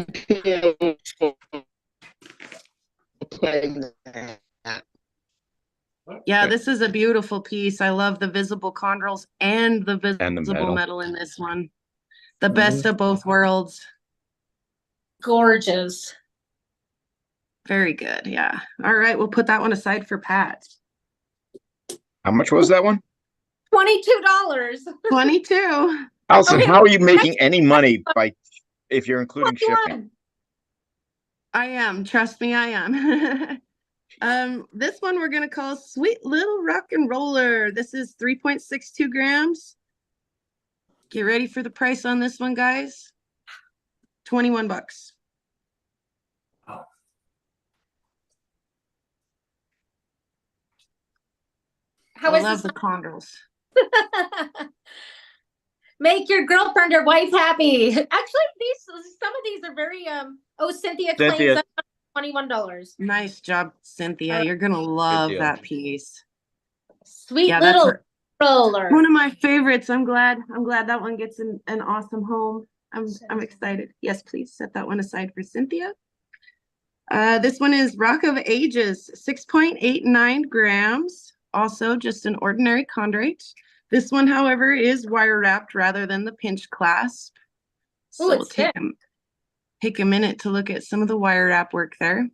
Yeah, this is a beautiful piece. I love the visible chondrules and the visible metal in this one. The best of both worlds. Gorgeous. Very good. Yeah. All right. We'll put that one aside for Pat. How much was that one? $22. 22. Allison, Okay. how are you making any money if you're including shipping? I am. Trust me, I am. This one we're going to call Sweet Little Rock and Roller. This is 3.62 grams. Get ready for the price on this one, guys. $21. I love the chondrules. Make your girlfriend or wife happy. Actually, some of these are very Cynthia claims that $21. Nice job, Cynthia. You're gonna love that piece. Sweet little roller. One of my favorites. I'm glad that one gets an awesome home. I'm excited. Yes, please set that one aside for Cynthia. This one is Rock of Ages, 6.89 grams. Also just an ordinary chondrite. This one, however, is wire wrapped rather than the pinch clasp. So we'll take a minute to look at some of the wire wrap work there.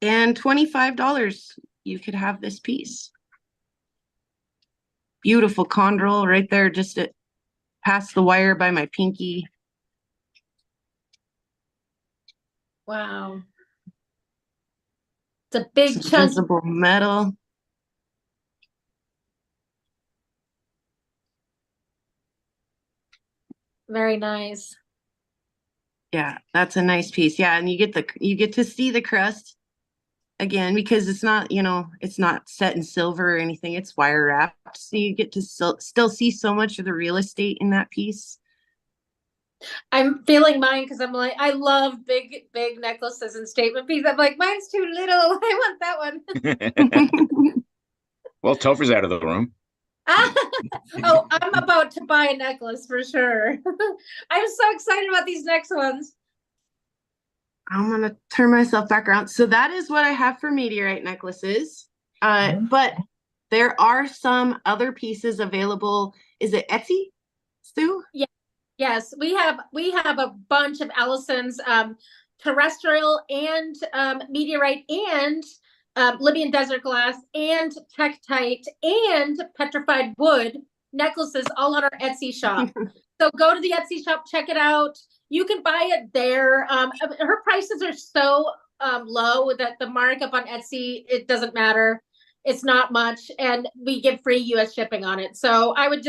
And $25, you could have this piece. Beautiful chondrule right there, just past the wire by my pinky. Wow. It's a big chunk. Visible metal. Very nice. Yeah, that's a nice piece. Yeah, and you get to see the crust again because it's not, it's not set in silver or anything. It's wire wrapped, so you get to still see so much of the real estate in that piece. I'm feeling mine because I'm like, I love big necklaces and statement pieces. I'm like, mine's too little. I want that one. Well, Topher's out of the room. Oh, I'm about to buy a necklace for sure. I'm so excited about these next ones. I'm gonna turn myself back around. So that is what I have for meteorite necklaces. But there are some other pieces available. Is it Etsy, Sue? Yeah. Yes, we have a bunch of Allison's terrestrial and meteorite and Libyan desert glass and tektite and petrified wood necklaces all on our Etsy shop. So go to the Etsy shop, check it out. You can buy it there. Her prices are so low that the markup on Etsy, it doesn't matter. It's not much, and we give free US shipping on it. So I would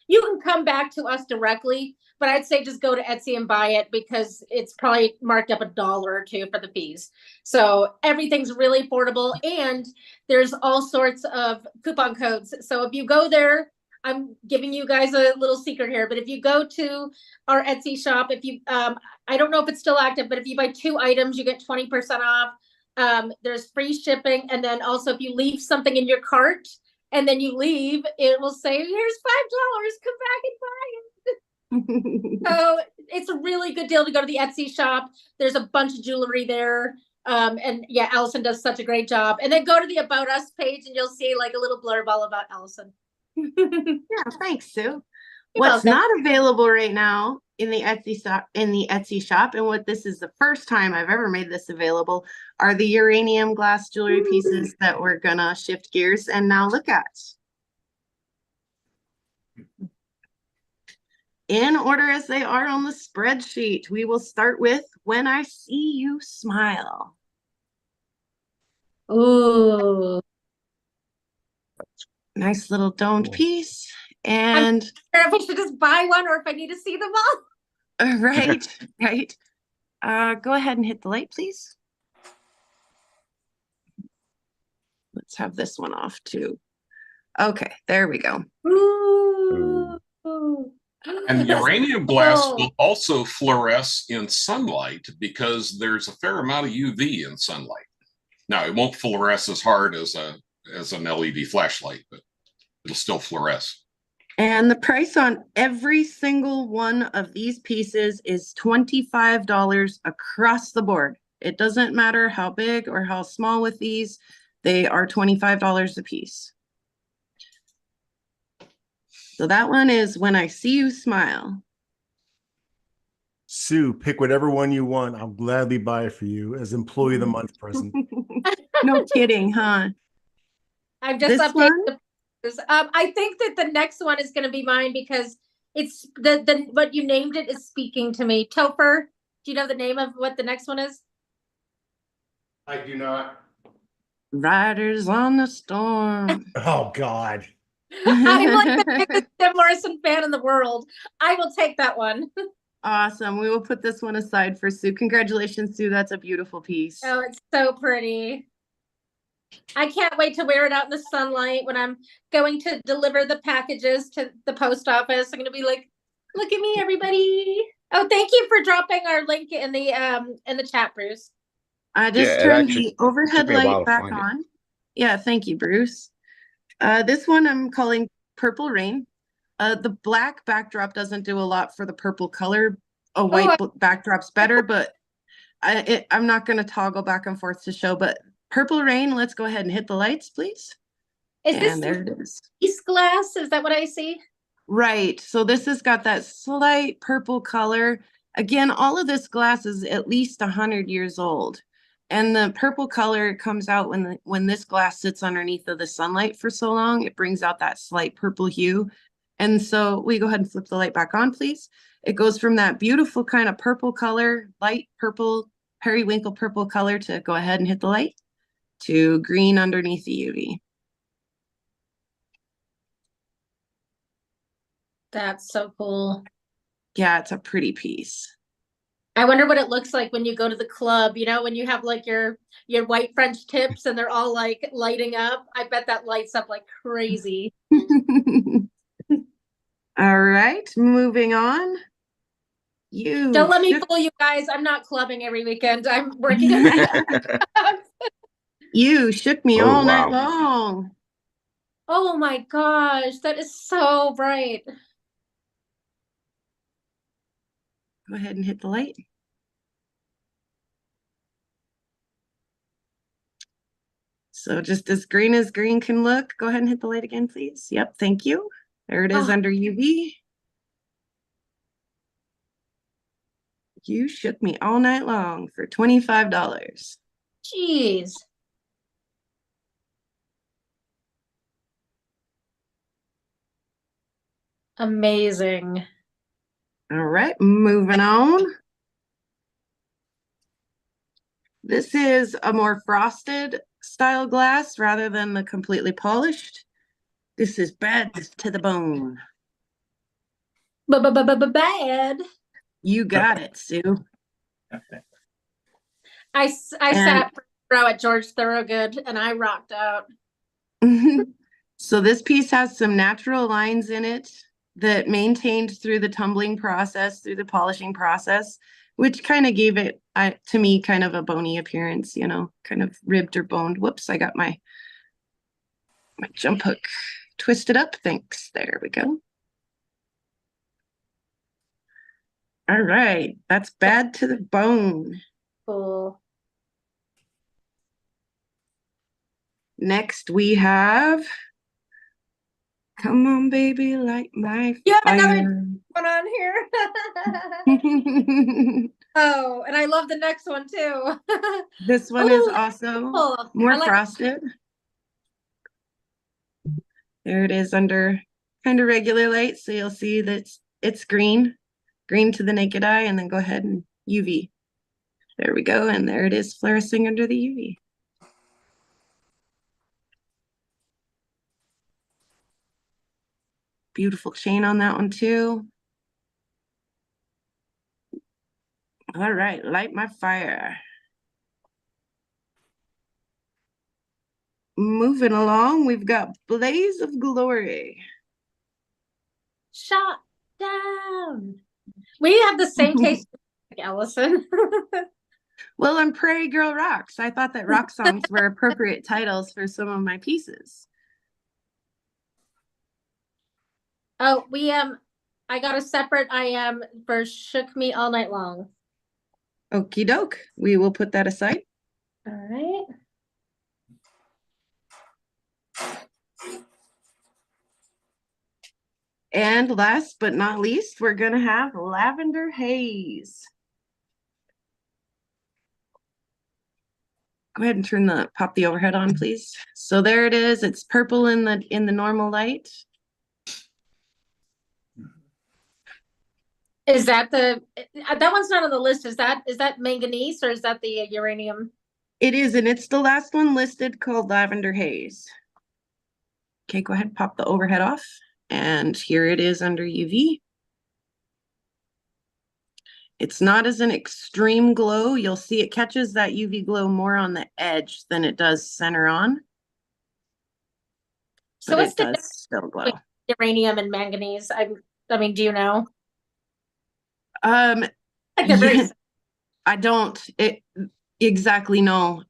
you can come back to us directly, but I'd say just go to Etsy and buy it because it's probably marked up $1 or $2 for the fees. So everything's really affordable, and there's all sorts of coupon codes. So if you go there, I'm giving you guys a little secret here, but if you go to our Etsy shop, if you, I don't know if it's still active, but if you buy 2 items, you get 20% off. There's free shipping. And then also if you leave something in your cart and then you leave, it will say, here's $5, come back and buy it. So it's a really good deal to go to the Etsy shop. There's a bunch of jewelry there. And yeah, Allison does such a great job. And then go to the About Us page and you'll see like a little blurb all about Allison. Yeah, thanks, Sue. What's not available right now in the Etsy shop, and what this is the first time I've ever made this available, are the uranium glass jewelry pieces that we're gonna shift gears and now look at. In order as they are on the spreadsheet, we will start with When I See You Smile. Ooh. Nice little domed piece. And I'm not sure if I should just buy one or if I need to see them all. Right. Go ahead and hit the light, please. Let's have this one off too. Okay, there we go. Ooh. And uranium glass will also fluoresce in sunlight because there's a fair amount of UV in sunlight. Now, it won't fluoresce as hard as an LED flashlight, but it'll still fluoresce. And the price on every single one of these pieces is $25 across the board. It doesn't matter how big or how small with these, they are $25 a piece. So that one is When I See You Smile. Sue, pick whatever one you want. I'll gladly buy it for you as Employee of the Month present. No kidding, huh? I've just updated the prices. I think that the next one is going to be mine because it's the what you named it is speaking to me. Toher, do you know the name of what the next one is? I do not. Riders on the Storm. Oh, God. I'm like the biggest Jim Morrison fan in the world. I will take that one. Awesome. We will put this one aside for Sue. Congratulations, Sue. That's a beautiful piece. Oh, it's so pretty. I can't wait to wear it out in the sunlight when I'm going to deliver the packages to the post office. I'm going to be like, look at me, everybody. Oh, thank you for dropping our link in the chat, Bruce. I just turned the overhead light back on. Yeah, thank you, Bruce. This one I'm calling Purple Rain. The black backdrop doesn't do a lot for the purple color. A white backdrop's better, but I'm not going to toggle back and forth to show. But Purple Rain, let's go ahead and hit the lights, please. There it is. East glass, is that what I see? Right. So this has got that slight purple color. Again, all of this glass is at least 100 years old. And the purple color comes out when this glass sits underneath of the sunlight for so long. It brings out that slight purple hue. And so we go ahead and flip the light back on, please. It goes from that beautiful kind of purple color, light purple, periwinkle purple color to go ahead and hit the light to green underneath the UV. That's so cool. Yeah, it's a pretty piece. I wonder what it looks like when you go to the club, you know, when you have like your white French tips and they're all like lighting up. I bet that lights up like crazy. All right, moving on. Don't let me fool you guys. I'm not clubbing every weekend. I'm working on my You shook me all night long. Oh my gosh, that is so bright. Go ahead and hit the light. So just as green can look. Go ahead and hit the light again, please. Yep, thank you. There it is under UV. You shook me all night long for $25. Jeez. Amazing. All right, moving on. This is a more frosted style glass rather than the completely polished. This is bad to the bone. Bad. You got it, Sue. I sat row at George Thorogood and I rocked out. So this piece has some natural lines in it that maintained through the tumbling process, through the polishing process, which kind of gave it, to me, kind of a bony appearance, you know, kind of ribbed or boned. Whoops, I got my jump hook twisted up. Thanks. There we go. All right, that's bad to the bone. Cool. Next we have, come on, baby, light my yeah, fire. another one on here. Oh, and I love the next one too. This one is also more frosted. There it is under kind of regular light, so you'll see that it's green to the naked eye, and then go ahead and UV. There we go, and there it is fluorescing under the UV. Beautiful chain on that one too. All right, light my fire. Moving along, we've got Blaze of Glory. Shot down. We have the same taste, Allison. Well, I'm Prairie Girl Rocks. I thought that rock songs were appropriate titles for some of my pieces. Oh, I got a separate for Shook Me All Night Long. Okie doke. We will put that aside. All right. And last but not least, we're going to have Lavender Haze. Go ahead and pop the overhead on, please. So there it is. It's purple in the normal light. Is that that one's not on the list? Is that manganese or is that the uranium? It is, and it's the last one listed, called Lavender Haze. Okay, go ahead and pop the overhead off. And here it is under UV. It's not as an extreme glow. You'll see it catches that UV glow more on the edge than it does center on. So it does still glow. Uranium and manganese. I mean, do you know? very I don't exactly know.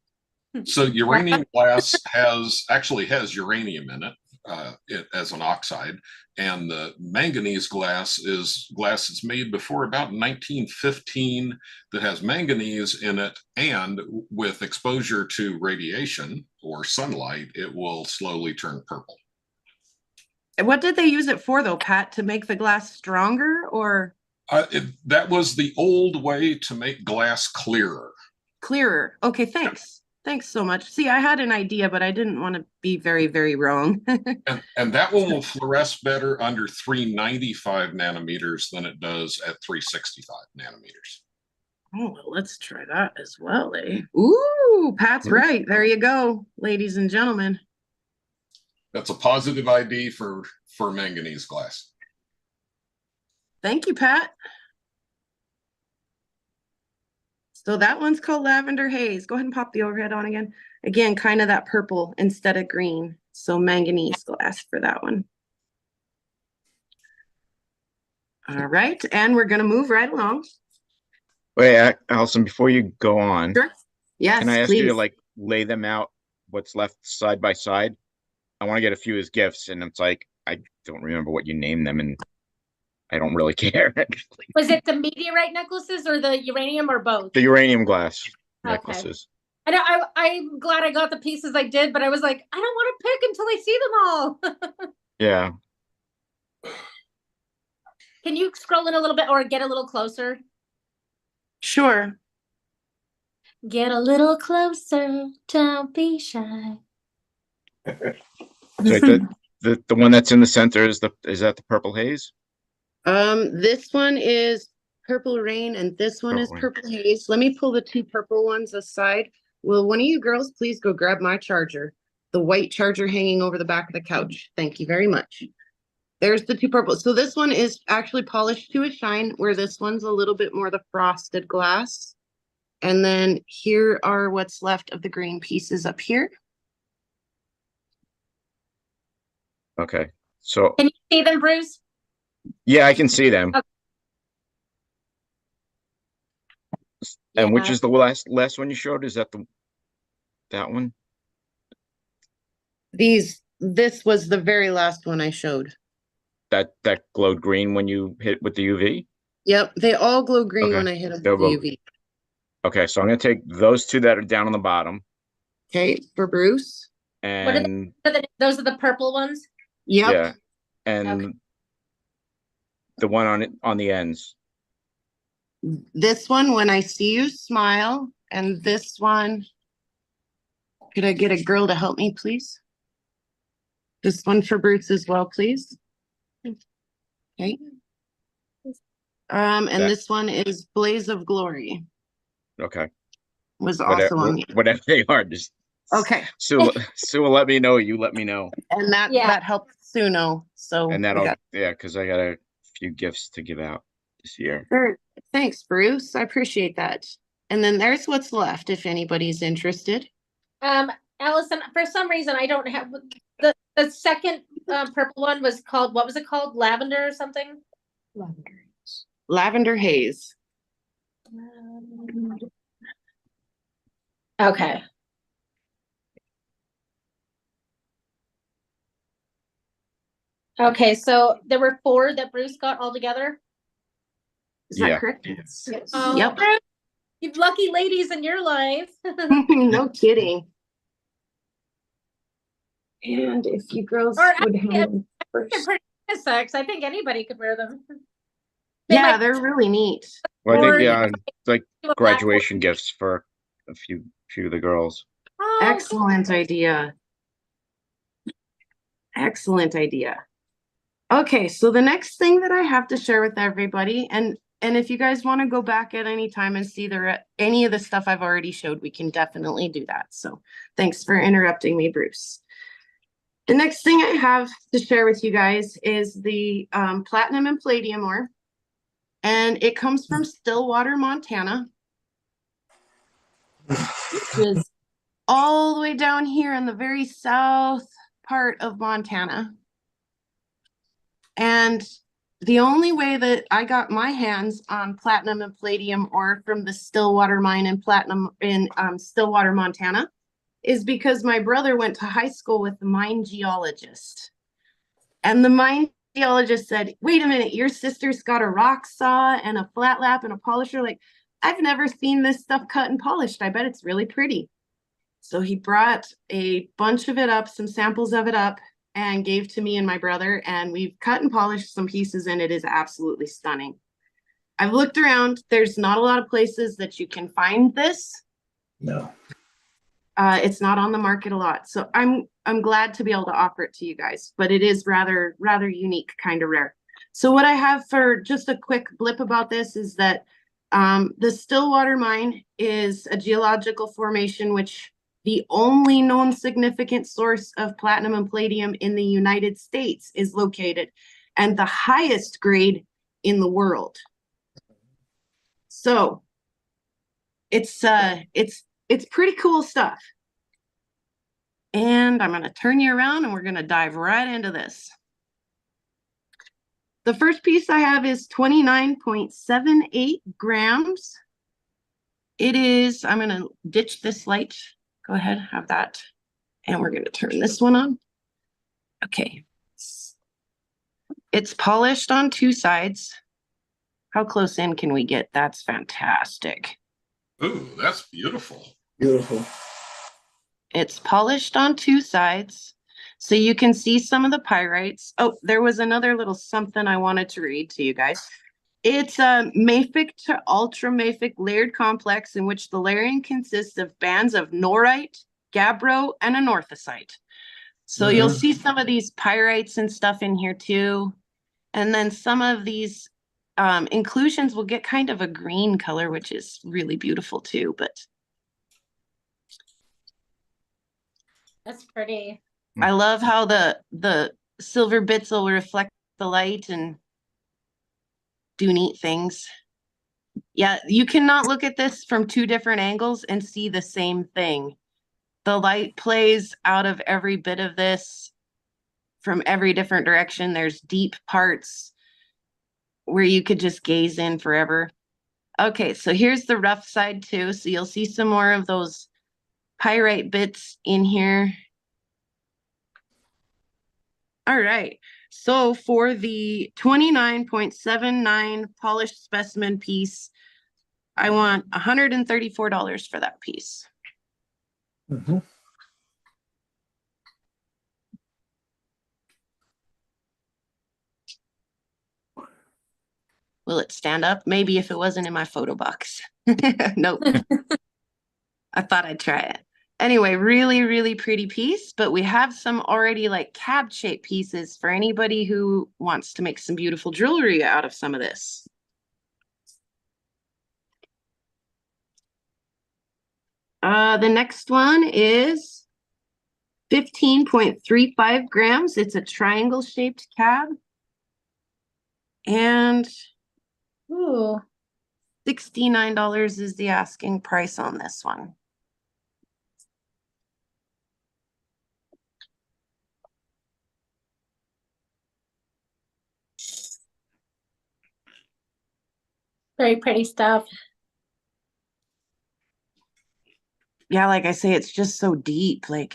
So uranium glass actually has uranium in it, as an oxide, and the manganese glass is glass that's made before about 1915 that has manganese in it, and with exposure to radiation or sunlight, it will slowly turn purple. What did they use it for, though, Pat? To make the glass stronger, or? That was the old way to make glass clearer. Clearer. Okay, thanks. Thanks so much. See, I had an idea, but I didn't want to be very, very wrong. and that one will fluoresce better under 395 nanometers than it does at 365 nanometers. Oh, well, let's try that as well, eh? Ooh, Pat's right. There you go, ladies and gentlemen. That's a positive ID for manganese glass. Thank you, Pat. So that one's called Lavender Haze. Go ahead and pop the overhead on again. Again, kind of that purple instead of green. So manganese glass for that one. All right, and we're going to move right along. Wait, Allison, before you go on, sure. Yes, can I ask please. you to like lay them out, what's left side by side? I want to get a few as gifts, and it's like I don't remember what you named them, and I don't really care. Was it the meteorite necklaces or the uranium, or both? The uranium glass Okay. necklaces. I know, I'm glad I got the pieces I did, but I was like, I don't want to pick until I see them all. Yeah. Can you scroll in a little bit or get a little closer? Sure. Get a little closer, don't be shy. So the one that's in the center is that the purple haze? This one is purple rain, and this one is purple haze. Let me pull the two purple ones aside. Will one of you girls please go grab my charger? The white charger hanging over the back of the couch. Thank you very much. There's the two purple. So this one is actually polished to a shine, where this one's a little bit more the frosted glass. And then here are what's left of the green pieces up here. Okay. So can you see them, Bruce? Yeah, I can see them. Okay. And which is the last one you showed? Is that that one? This was the very last one I showed. That glowed green when you hit with the UV? Yep, they all glow green Okay. when I hit them with the UV. Okay, so I'm gonna take those two that are down on the bottom. Okay, for Bruce. And those are the purple ones? Yep. Yeah. And the one on the ends. This one, when I see you smile, and this one, could I get a girl to help me, please? This one for Bruce as well, please. Okay. And this one is Blaze of Glory. Okay. Was also on you. Whatever they are, just okay. Sue will let me know. You let me know. And that helps Sue know. So and that'll because I got a few gifts to give out this year. Sure. Thanks, Bruce. I appreciate that. And then there's what's left if anybody's interested. Allison, for some reason I don't have the second purple one was called, what was it called? Lavender or something? Lavender Haze. Okay. Okay, so there were 4 that Bruce got all together. Is that correct? Yes. Yep. You lucky ladies in your life. No kidding. And if you girls would have pretty unisex, I think anybody could wear them. They're really neat. Well, I think it's like graduation gifts for a few of the girls. Oh, excellent idea. Excellent idea. Okay, so the next thing that I have to share with everybody, and if you guys want to go back at any time and see any of the stuff I've already showed, we can definitely do that. So thanks for interrupting me, Bruce. The next thing I have to share with you guys is the platinum and palladium ore. And it comes from Stillwater, Montana, which is all the way down here in the very south part of Montana. And the only way that I got my hands on platinum and palladium ore from the Stillwater mine in Stillwater, Montana, is because my brother went to high school with the mine geologist. And the mine geologist said, wait a minute, your sister's got a rock saw and a flat lap and a polisher. Like, I've never seen this stuff cut and polished. I bet it's really pretty. So he brought a bunch of it up, some samples of it up, and gave to me and my brother. And we've cut and polished some pieces, and it is absolutely stunning. I've looked around. There's not a lot of places that you can find this. No. It's not on the market a lot. So I'm glad to be able to offer it to you guys, but it is rather unique, kind of rare. So what I have for just a quick blip about this is that the Stillwater mine is a geological formation which the only known significant source of platinum and palladium in the United States is located, and the highest grade in the world. So it's pretty cool stuff. And I'm going to turn you around and we're going to dive right into this. The first piece I have is 29.78 grams. It is, I'm going to ditch this light. Go ahead, have that. And we're going to turn this one on. Okay. It's polished on two sides. How close in can we get? That's fantastic. Ooh, that's beautiful. Beautiful. It's polished on two sides. So you can see some of the pyrites. Oh, there was another little something I wanted to read to you guys. It's a mafic to ultramafic layered complex in which the layering consists of bands of norite, gabbro, and anorthosite. So you'll see some of these pyrites and stuff in here too. And then some of these inclusions will get kind of a green color, which is really beautiful too. But that's pretty. I love how the silver bits will reflect the light and do neat things. Yeah, you cannot look at this from two different angles and see the same thing. The light plays out of every bit of this from every different direction. There's deep parts where you could just gaze in forever. Okay, so here's the rough side too. So you'll see some more of those pyrite bits in here. All right. So for the 29.79 polished specimen piece, I want $134 for that piece. Mm-hmm. Will it stand up? Maybe if it wasn't in my photo box. Nope. I thought I'd try it. Anyway, really, really pretty piece, but we have some already like cab shaped pieces for anybody who wants to make some beautiful jewelry out of some of this. The next one is 15.35 grams. It's a triangle shaped cab. And ooh, $69 is the asking price on this one. Very pretty stuff. Yeah, like I say, it's just so deep, like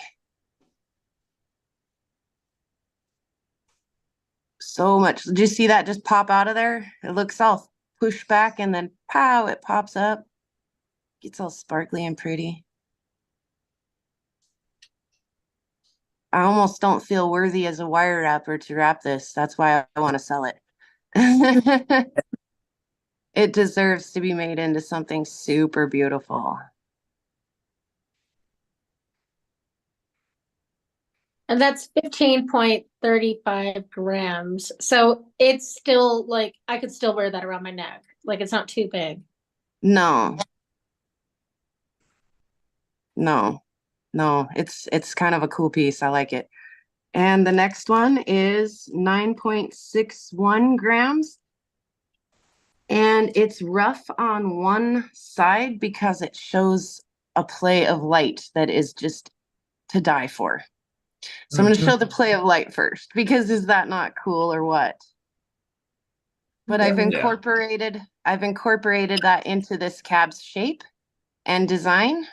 so much. Did you see that just pop out of there? It looks all pushed back and then pow, it pops up. Gets all sparkly and pretty. I almost don't feel worthy as a wire wrapper to wrap this. That's why I want to sell it. It deserves to be made into something super beautiful. And that's 15.35 grams. So it's still like, I could still wear that around my neck. Like it's not too big. No. No. No, it's kind of a cool piece. I like it. And the next one is 9.61 grams. And it's rough on one side because it shows a play of light that is just to die for. So I'm going to show the play of light first, because is that not cool or what? But I've incorporated that into this cab's shape and design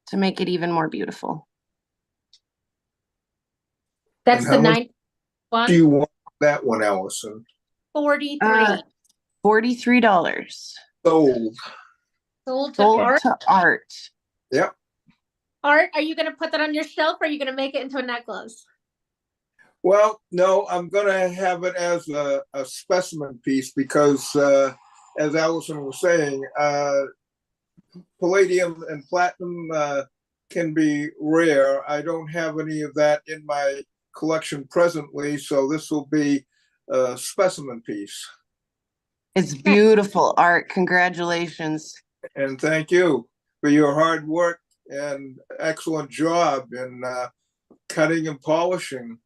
to make it even more beautiful. That's the 9th one. Do you want that one, Allison? 43. $43. Sold. Sold to Art. Yep. Art, are you going to put that on your shelf or are you going to make it into a necklace? Well, no, I'm going to have it as a specimen piece because, as Allison was saying, palladium and platinum can be rare. I don't have any of that in my collection presently, so this will be a specimen piece. It's beautiful, Art. Congratulations. And thank you for your hard work and excellent job in cutting and polishing.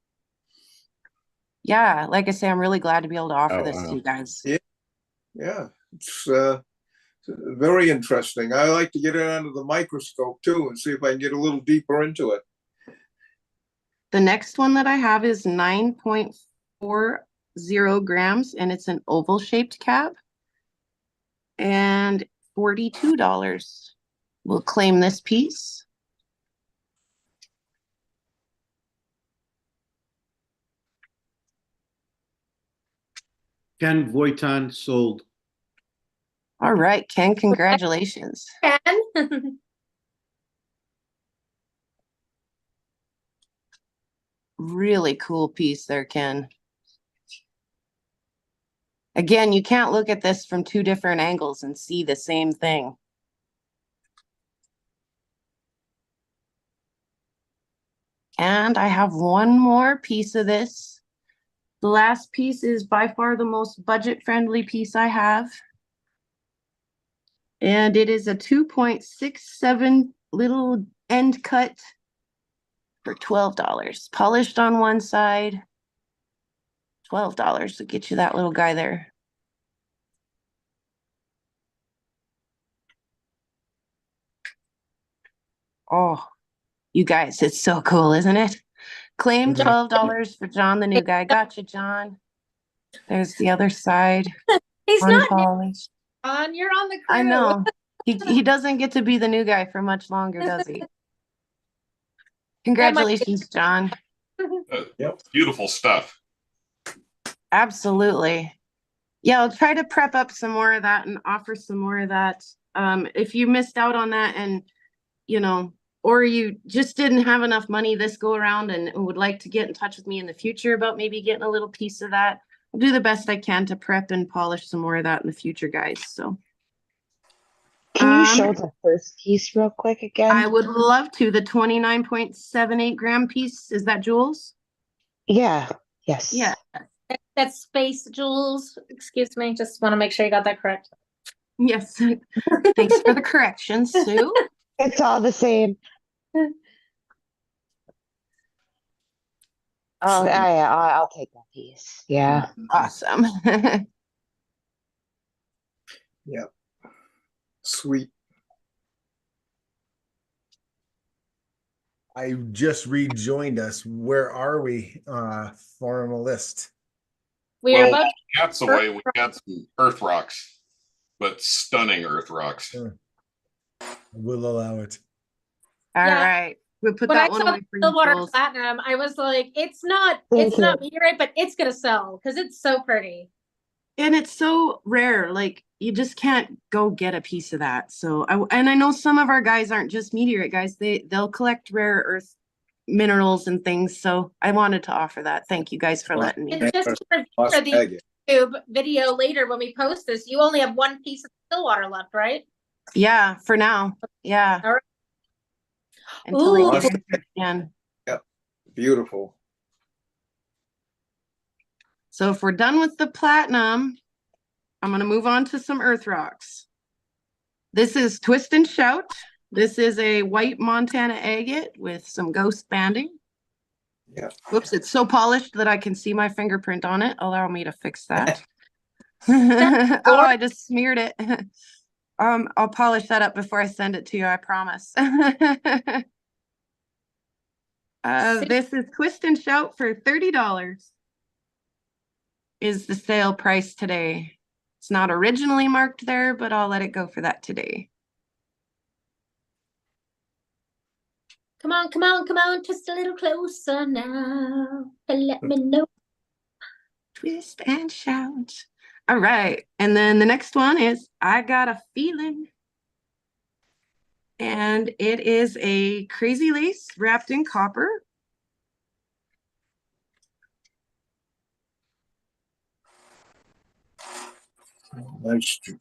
Yeah, like I say, I'm really glad to be able to offer this to you guys. Yeah, it's very interesting. I like to get it under the microscope too and see if I can get a little deeper into it. The next one that I have is 9.40 grams, and it's an oval shaped cap. And $42. We'll claim this piece. Ken Voiton sold. All right, Ken, congratulations. Ken. Really cool piece there, Ken. Again, you can't look at this from two different angles and see the same thing. And I have one more piece of this. The last piece is by far the most budget-friendly piece I have. And it is a 2.67 little end cut for $12. Polished on one side. $12 to get you that little guy there. Oh, you guys, it's so cool, isn't it? Claim $12 for John, the new guy. Gotcha, John. There's the other side. He's not unpolished. on. You're on the crew. I know. He doesn't get to be the new guy for much longer, does he? Congratulations, John. Yep. Beautiful stuff. Absolutely. Yeah, I'll try to prep up some more of that and offer some more of that. If you missed out on that and, you know, or you just didn't have enough money this go around and would like to get in touch with me in the future about maybe getting a little piece of that, I'll do the best I can to prep and polish some more of that in the future, guys. So. Can you show the first piece real quick again? I would love to. The 29.78 gram piece. Is that Jules? Yeah. Yes. Yeah. That's Space Jules. Excuse me. Just want to make sure you got that correct. Yes. Thanks for the correction, Sue. It's all the same. Oh, yeah, I'll take that piece. Yeah. Awesome. Yep. Sweet. I just rejoined us. Where are we for the list? We are about that's the way we had some earth rocks, but stunning earth rocks. We'll allow it. All right. We'll put when that I one saw away the for you, Stillwater Jules. Platinum, I was like, it's not Thank you. meteorite, but it's gonna sell because it's so pretty. And it's so rare. Like, you just can't go get a piece of that. So, I know some of our guys aren't just meteorite guys. They'll collect rare earth minerals and things. So I wanted to offer that. Thank you guys for letting me. And just for the YouTube video later when we post this, you only have one piece of Stillwater left, right? Yeah, for now. Yeah. All right. Until I get it again. Yep. Beautiful. So if we're done with the platinum, I'm going to move on to some earth rocks. This is Twist and Shout. This is a white Montana agate with some ghost banding. Yeah. Whoops, it's so polished that I can see my fingerprint on it. Allow me to fix that. Oh, I just smeared it. I'll polish that up before I send it to you, I promise. This is Twist and Shout for $30. is the sale price today. It's not originally marked there, but I'll let it go for that today. Come on, come on, come on, just a little closer now and let me know. Twist and shout. All right. And then the next one is I Got a Feeling. And it is a crazy lace wrapped in copper.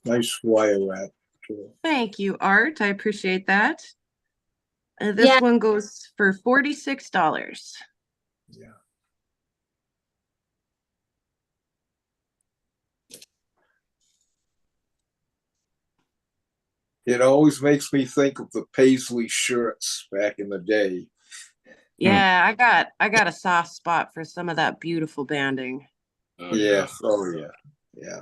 Nice wire wrap. Thank you, Art. I appreciate that. This one goes for $46. Yeah. It always makes me think of the Paisley shirts back in the day. Yeah, I got a soft spot for some of that beautiful banding. Oh, yeah. Oh yeah. Yeah.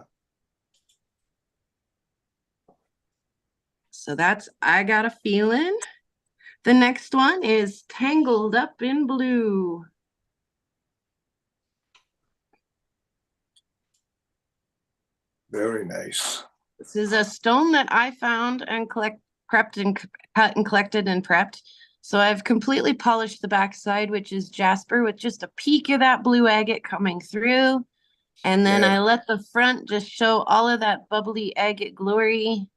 So that's I Got a Feeling. The next one is Tangled Up in Blue. Very nice. This is a stone that I found and prepped and cut and collected and prepped. So I've completely polished the backside, which is jasper, with just a peak of that blue agate coming through. And then I let the front just show all of that bubbly agate glory.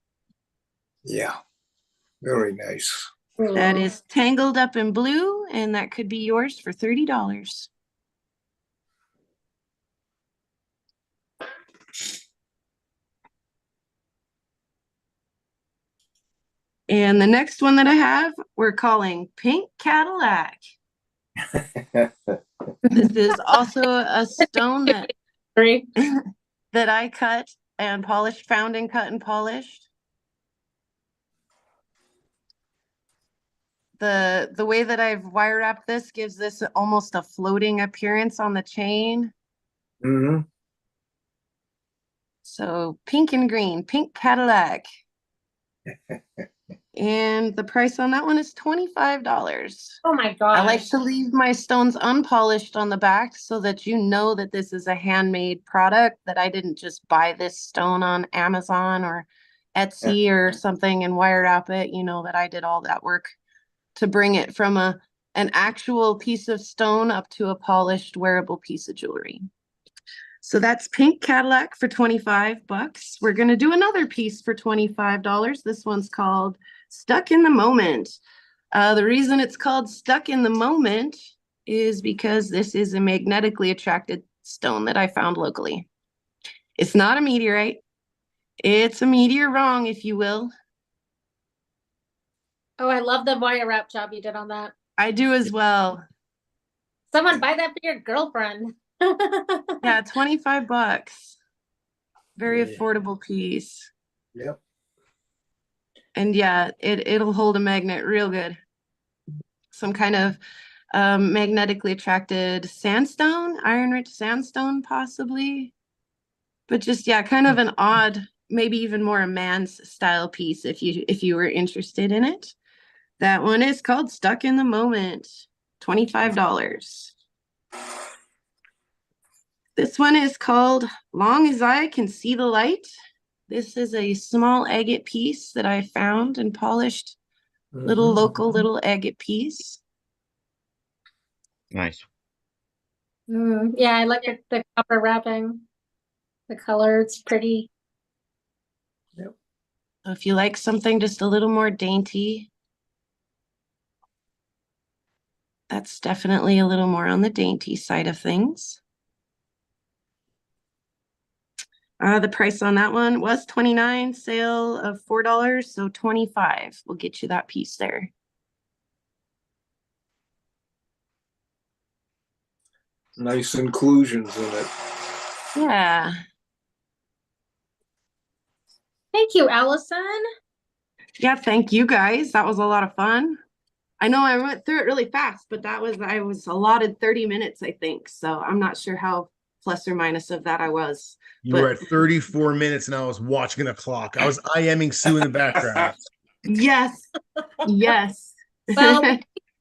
Yeah, very nice. That is Tangled Up in Blue, and that could be yours for $30. And the next one that I have, we're calling Pink Cadillac. This is also a stone that, that I cut and polished, found and cut and polished. The way that I've wire wrapped this gives this almost a floating appearance on the chain. Mm-hmm. So pink and green, Pink Cadillac. And the price on that one is $25. Oh my gosh. I like to leave my stones unpolished on the back so that you know that this is a handmade product, that I didn't just buy this stone on Amazon or Etsy or something and wire wrap it. You know that I did all that work to bring it from an actual piece of stone up to a polished wearable piece of jewelry. So that's Pink Cadillac for $25. We're going to do another piece for $25. This one's called Stuck in the Moment. The reason it's called Stuck in the Moment is because this is a magnetically attracted stone that I found locally. It's not a meteorite. It's a meteor wrong, if you will. Oh, I love the wire wrap job you did on that. I do as well. Someone buy that for your girlfriend. Yeah, $25. Very affordable piece. Yep. And yeah, it'll hold a magnet real good. Some kind of magnetically attracted sandstone, iron-rich sandstone possibly. But just, yeah, kind of an odd, maybe even more a man's style piece if you were interested in it. That one is called Stuck in the Moment, $25. This one is called Long as I Can See the Light. This is a small agate piece that I found and polished. Little local little agate piece. Nice. Yeah, I like the copper wrapping. The color, it's pretty. Yep. If you like something just a little more dainty, that's definitely a little more on the dainty side of things. The price on that one was $29, sale of $4, so $25 will get you that piece there. Nice inclusions in it. Yeah. Thank you, Allison. Yeah, thank you guys. That was a lot of fun. I know I went through it really fast, but I was allotted 30 minutes, I think. So I'm not sure how plus or minus of that I was. You were at 34 minutes and I was watching the clock. I was IMing Sue in the background. Yes. Yes. Well,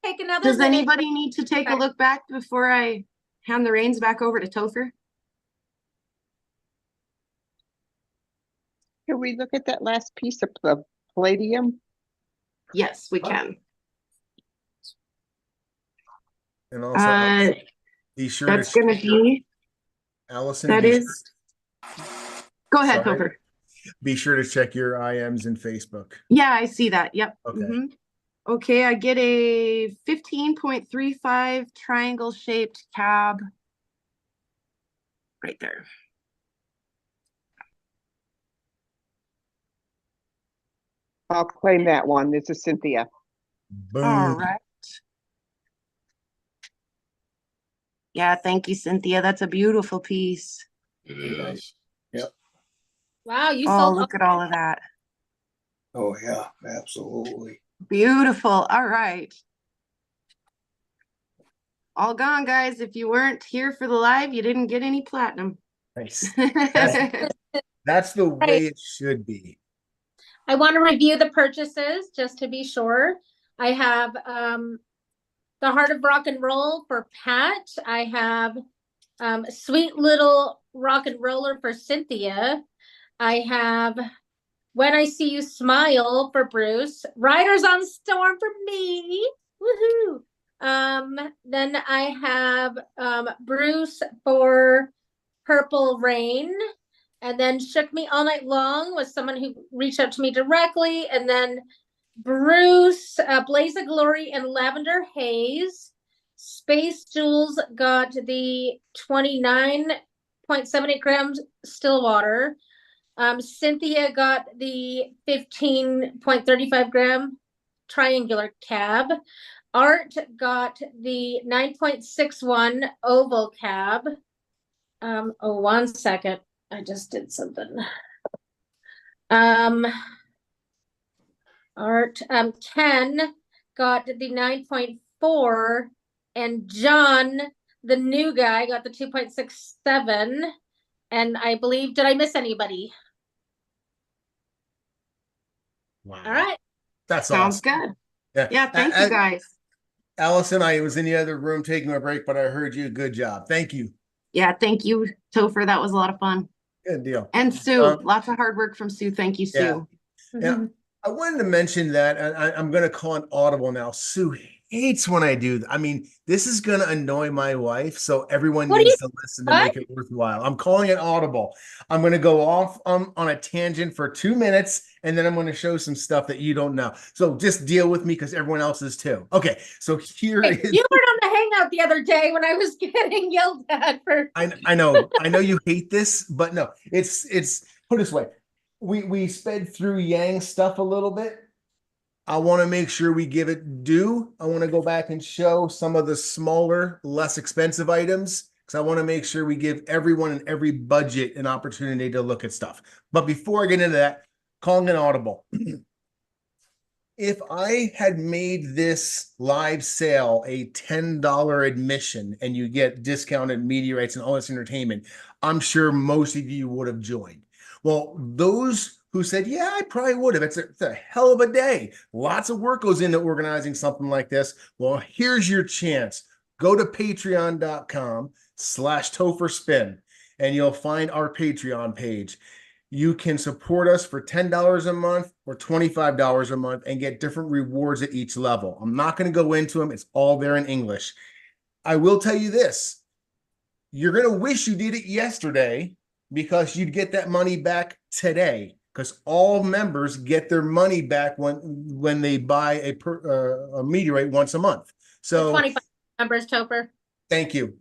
take another Does minute. anybody need to take a look back before I hand the reins back over to Toher? Can we look at that last piece of palladium? Yes, we can. And also, be sure that's going to be, Allison. That is. Go ahead, Toher. Be sure to check your IMs in Facebook. Yeah, I see that. Yep. Okay. Okay, I get a 15.35 triangle shaped cab right there. I'll claim that one. This is Cynthia. Boom. All right. Yeah, thank you, Cynthia. That's a beautiful piece. It is. Yep. Wow, you Oh, sold. look at all of that. Oh, yeah, absolutely. Beautiful. All right. All gone, guys. If you weren't here for the live, you didn't get any platinum. Nice. That's the way it should be. I want to review the purchases just to be sure. I have the Heart of Rock and Roll for Pat. I have Sweet Little Rock and Roller for Cynthia. I have When I See You Smile for Bruce. Riders on Storm for me. Woohoo! Then I have Bruce for Purple Rain. And then Shook Me All Night Long was someone who reached out to me directly. And then Bruce, Blaze of Glory and Lavender Haze. Space Jewels got the 29.78 grams Stillwater. Cynthia got the 15.35 gram triangular cab. Art got the 9.61 oval cab. Oh, 1 second. I just did something. Art, Ken got the 9.4, and John, the new guy, got the 2.67. And I believe, did I miss anybody? Wow. All right. That's Sounds awesome. good. Yeah, thank you guys. Allison, I was in the other room taking a break, but I heard you. Good job. Thank you. Yeah, thank you, Tofer. That was a lot of fun. Good deal. And Sue, lots of hard work from Sue. Thank you, Sue. Yeah. I wanted to mention that, and I'm going to call an audible now. Sue hates when I do. I mean, this is going to annoy my wife, so everyone needs to listen to make it worthwhile. I'm calling it audible. I'm going to go off on a tangent for 2 minutes, and then I'm going to show some stuff that you don't know. So just deal with me because everyone else is too. Okay, so here is. You were on the Hangout the other day when I was getting yelled at for. I know you hate this, but no, it's put it this way. We sped through Yang stuff a little bit. I want to make sure we give it due. I want to go back and show some of the smaller, less expensive items because I want to make sure we give everyone in every budget an opportunity to look at stuff. But before I get into that, calling an audible. If I had made this live sale a $10 admission and you get discounted meteorites and all this entertainment, I'm sure most of you would have joined. Well, those who said, yeah, I probably would have. It's a hell of a day. Lots of work goes into organizing something like this. Well, here's your chance. Go to patreon.com/Topherspin and you'll find our Patreon page. You can support us for $10 a month or $25 a month and get different rewards at each level. I'm not going to go into them. It's all there in English. I will tell you this. You're going to wish you did it yesterday because you'd get that money back today because all members get their money back when they buy a meteorite once a month. So 25 members, Toper. Thank you.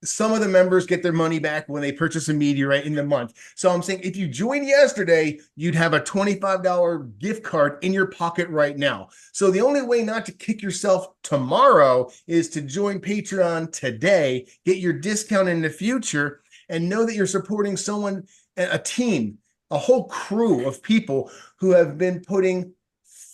Some of the members get their money back when they purchase a meteorite in the month. So I'm saying if you joined yesterday, you'd have a $25 gift card in your pocket right now. So the only way not to kick yourself tomorrow is to join Patreon today, get your discount in the future, and know that you're supporting someone, a team, a whole crew of people who have been putting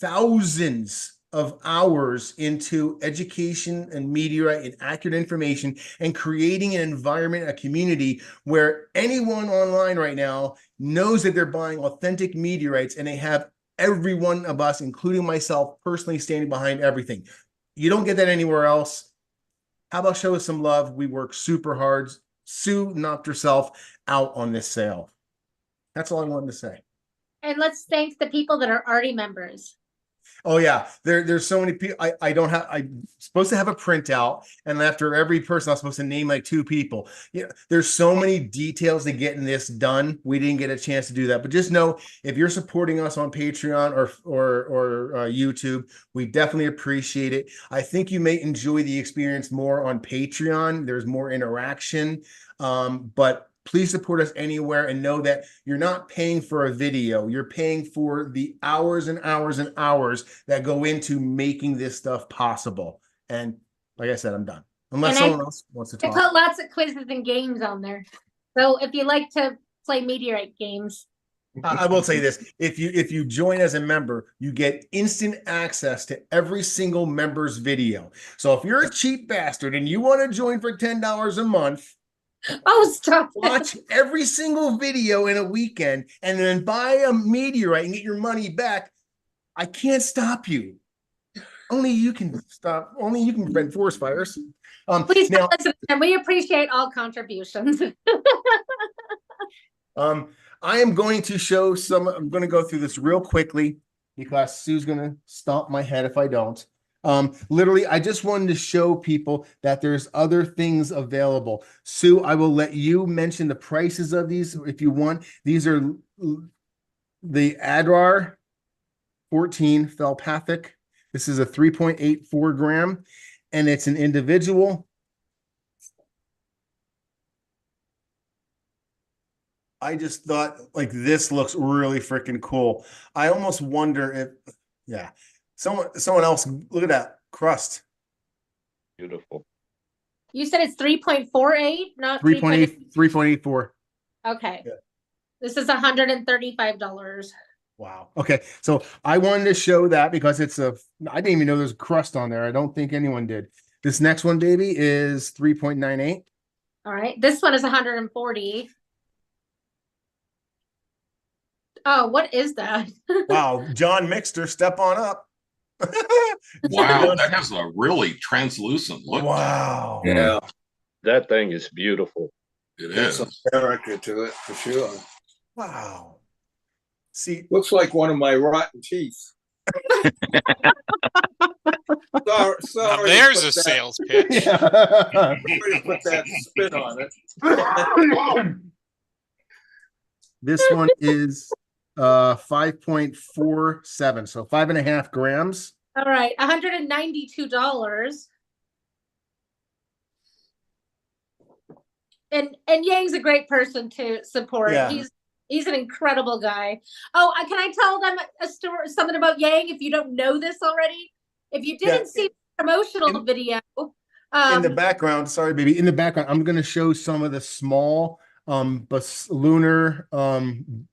thousands of hours into education and meteorite and accurate information and creating an environment, a community where anyone online right now knows that they're buying authentic meteorites and they have every one of us, including myself, personally standing behind everything. You don't get that anywhere else. How about show us some love? We work super hard. Sue knocked herself out on this sale. That's all I wanted to say. And let's thank the people that are already members. Oh yeah, there's so many people. I'm supposed to have a printout, and after every person, I'm supposed to name like 2 people. Yeah, there's so many details to getting this done. We didn't get a chance to do that, but just know if you're supporting us on Patreon or YouTube, we definitely appreciate it. I think you may enjoy the experience more on Patreon. There's more interaction, but please support us anywhere and know that you're not paying for a video. You're paying for the hours and hours and hours that go into making this stuff possible. And like I said, I'm done. Unless someone else wants to talk. I put lots of quizzes and games on there. So if you like to play meteorite games. I will say this. If you join as a member, you get instant access to every single member's video. So if you're a cheap bastard and you want to join for $10 a month, oh, stop! Watch every single video in a weekend and then buy a meteorite and get your money back. I can't stop you. Only you can stop. Only you can prevent forest fires. Please now, listen, and we appreciate all contributions. I am going to show some. I'm going to go through this real quickly because Sue's going to stomp my head if I don't. Literally, I just wanted to show people that there's other things available. Sue, I will let you mention the prices of these if you want. These are the Adrar 14 Felpathic. This is a 3.84 gram, and it's an individual. I just thought like this looks really freaking cool. I almost wonder if, yeah. Someone else, look at that crust. Beautiful. You said it's 3.48, not 3.84. Okay. Yeah. This is $135. Wow. Okay. So I wanted to show that because I didn't even know there's a crust on there. I don't think anyone did. This next one, baby, is 3.98. All right. This one is 140. Oh, what is that? Wow. John Mixter, step on up. Wow, that has a really translucent look. Wow. Yeah. That thing is beautiful. There's some character to it for sure. Wow. See, looks like one of my rotten teeth. sorry, now there's a sales pitch. Sorry to put that spin on it. This one is 5.47, so 5.5 grams. All right, $192. And Yang's a great person to support. Yeah. He's an incredible guy. Oh, can I tell them a story, something about Yang if you don't know this already? If you didn't see the promotional video. In the background, sorry, baby. In the background, I'm going to show some of the small lunar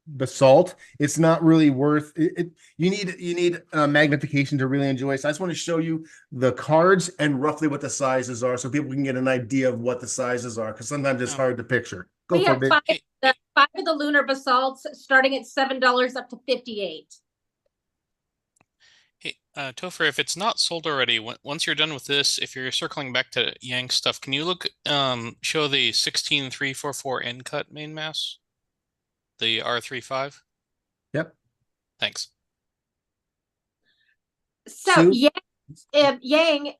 basalt. It's not really worth it. You need magnification to really enjoy it. So I just want to show you the cards and roughly what the sizes are so people can get an idea of what the sizes are, because sometimes it's hard to picture. Go we for have it. Five of the lunar basalts starting at $7 up to $58. Hey, Toher, if it's not sold already, once you're done with this, if you're circling back to Yang stuff, can you show the 16344 end cut main mass? The R35? Yep. Thanks. So Yang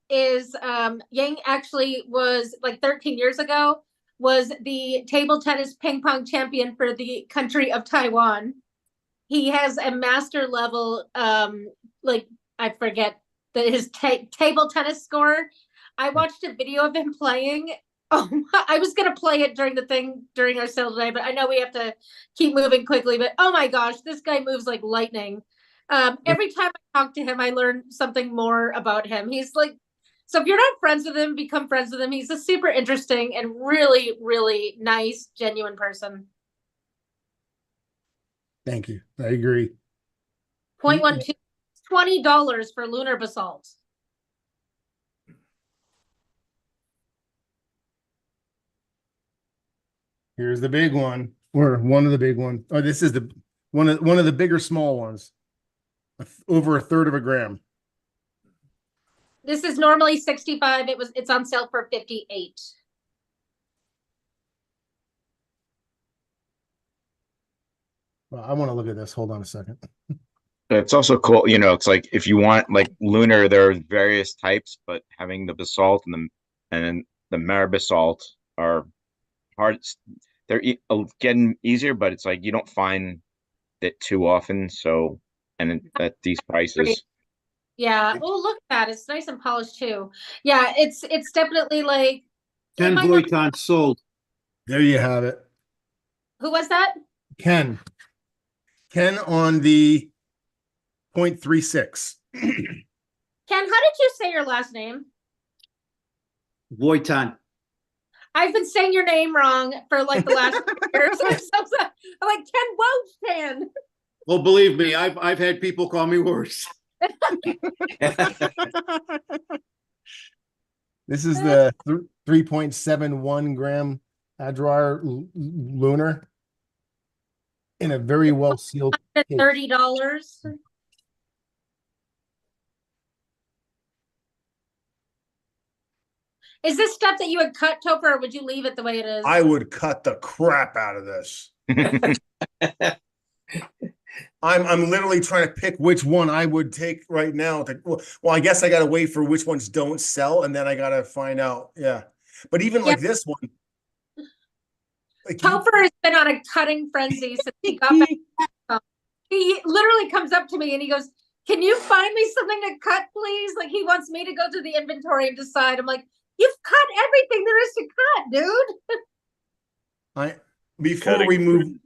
actually was like 13 years ago, was the table tennis ping pong champion for the country of Taiwan. He has a master level, I forget his table tennis score. I watched a video of him playing. Oh, I was going to play it during our sale today, but I know we have to keep moving quickly. But oh my gosh, this guy moves like lightning. Every time I talk to him, I learn something more about him. He's like, so if you're not friends with him, become friends with him. He's a super interesting and really, really nice, genuine person. Thank you. I agree. 0.12, $20 for lunar basalt. Here's the big one, or one of the big ones. Oh, this is the one of the bigger small ones. Over 1/3 of a gram. This is normally 65. It's on sale for 58. Well, I want to look at this. Hold on a second. It's also cool, you know, it's like if you want like lunar, there are various types, but having the basalt and then the marabasalt are hard. They're getting easier, but it's like you don't find it too often. So, and at these prices, Yeah. Oh, look at that. It's nice and polished too. Yeah, it's definitely like 10 Voiton sold. There you have it. who was that? Ken on the 0.36. Ken, how did you say your last name? Voiton. I've been saying your name wrong for like the last years. I'm like Ken Wojtan. Oh, believe me, I've had people call me worse. This is the 3.71 gram Adrar Lunar in a very well sealed case. $30. Is this stuff that you would cut, Topher, or would you leave it the way it is? I would cut the crap out of this. I'm literally trying to pick which one I would take right now. Well, I guess I gotta wait for which ones don't sell, and then I gotta find out. Yeah, but even like this one, like Topher has been on a cutting frenzy since he got back. He literally comes up to me and he goes, "Can you find me something to cut, please?" Like he wants me to go to the inventory and decide. I'm like, "You've cut everything there is to cut, dude."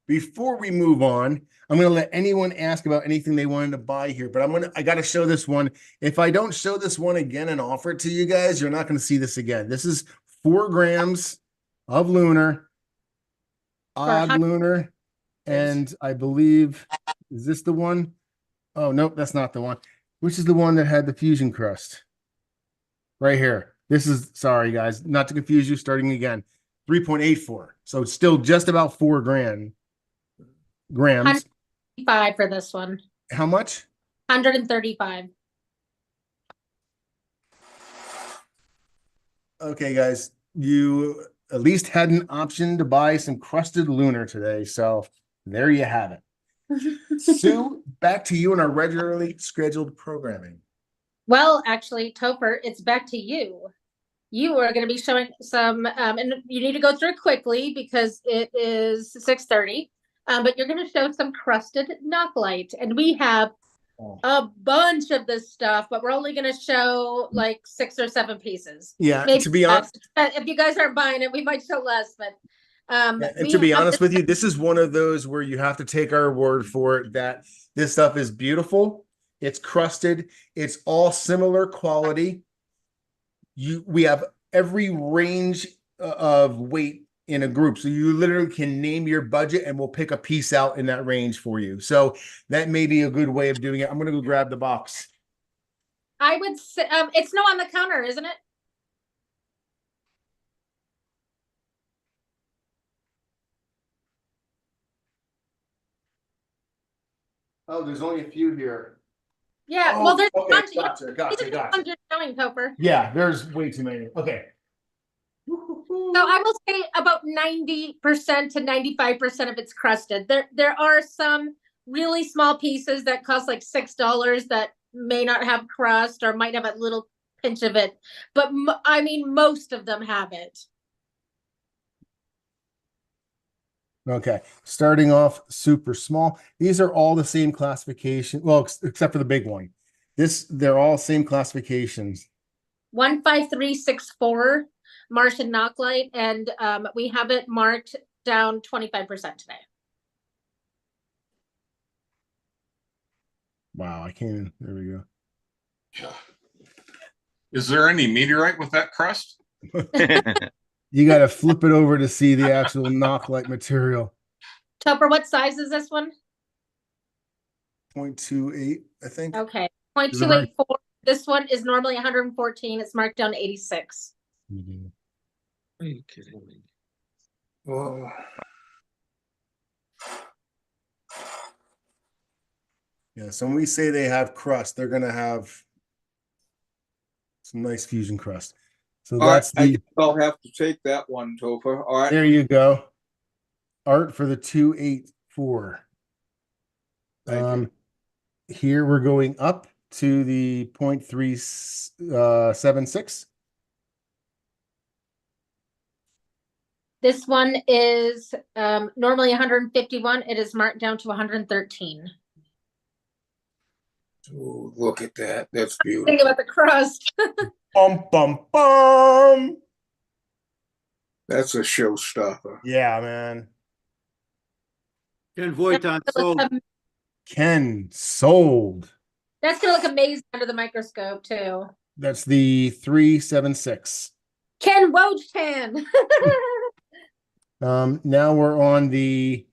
Before we move on, I'm going to let anyone ask about anything they wanted to buy here, but I got to show this one. If I don't show this one again and offer it to you guys, you're not going to see this again. This is 4 grams of lunar, odd lunar, and I believe, is this the one? Oh, nope, that's not the one. Which is the one that had the fusion crust? Right here. This is, sorry guys, not to confuse you, starting again. 3.84. So it's still just about 4 grams. 135 for this one. How much? 135. Okay, guys, you at least had an option to buy some crusted lunar today. So there you have it. Sue, back to you in our regularly scheduled programming. Well, actually, Topher, it's back to you. You are going to be showing some, and you need to go through it quickly because it is 6:30. But you're going to show some crusted knocklite, and we have a bunch of this stuff, but we're only going to show like 6 or 7 pieces. Yeah, maybe to be honest, if you guys aren't buying it, we might show less. But and to be honest with you, this is one of those where you have to take our word for it that this stuff is beautiful. It's crusted. It's all similar quality. We have every range of weight in a group. So you literally can name your budget and we'll pick a piece out in that range for you. So that may be a good way of doing it. I'm going to go grab the box. I would say it's no on the counter, isn't it? Oh, there's only a few here. Yeah, Oh, well, there's okay, a bunch. Gotcha. Showing, Topher. Yeah, there's way too many. Okay. So I will say about 90% to 95% of it's crusted. There are some really small pieces that cost like $6 that may not have crust or might have a little pinch of it. But I mean, most of them have it. Okay, starting off super small. These are all the same classification. Well, except for the big one. They're all same classifications. 15364 Martian knocklite, and we have it marked down 25% today. Wow, I can't even. There we go. Yeah. Is there any meteorite with that crust? You got to flip it over to see the actual knocklite material. Topher, what size is this one? 0.28, I think. Okay, 0.284. This one is normally 114. It's marked down to 86. Are you kidding me? Whoa. Yeah, so when we say they have crust, they're going to have some nice fusion crust. So that's I guess I'll have to take that one, Topher. All right. There you go. Art for the 4. Thank you. Here we're going up to the 0.376. This one is normally 151. It is marked down to 113. Ooh, look at that. That's beautiful. Think about the crust. Bum, bum, bum. That's a showstopper. Yeah, man. Ken Voiton sold. Ken sold. That's gonna look amazing under the microscope too. That's the 376. Ken Wojtan. Now we're on the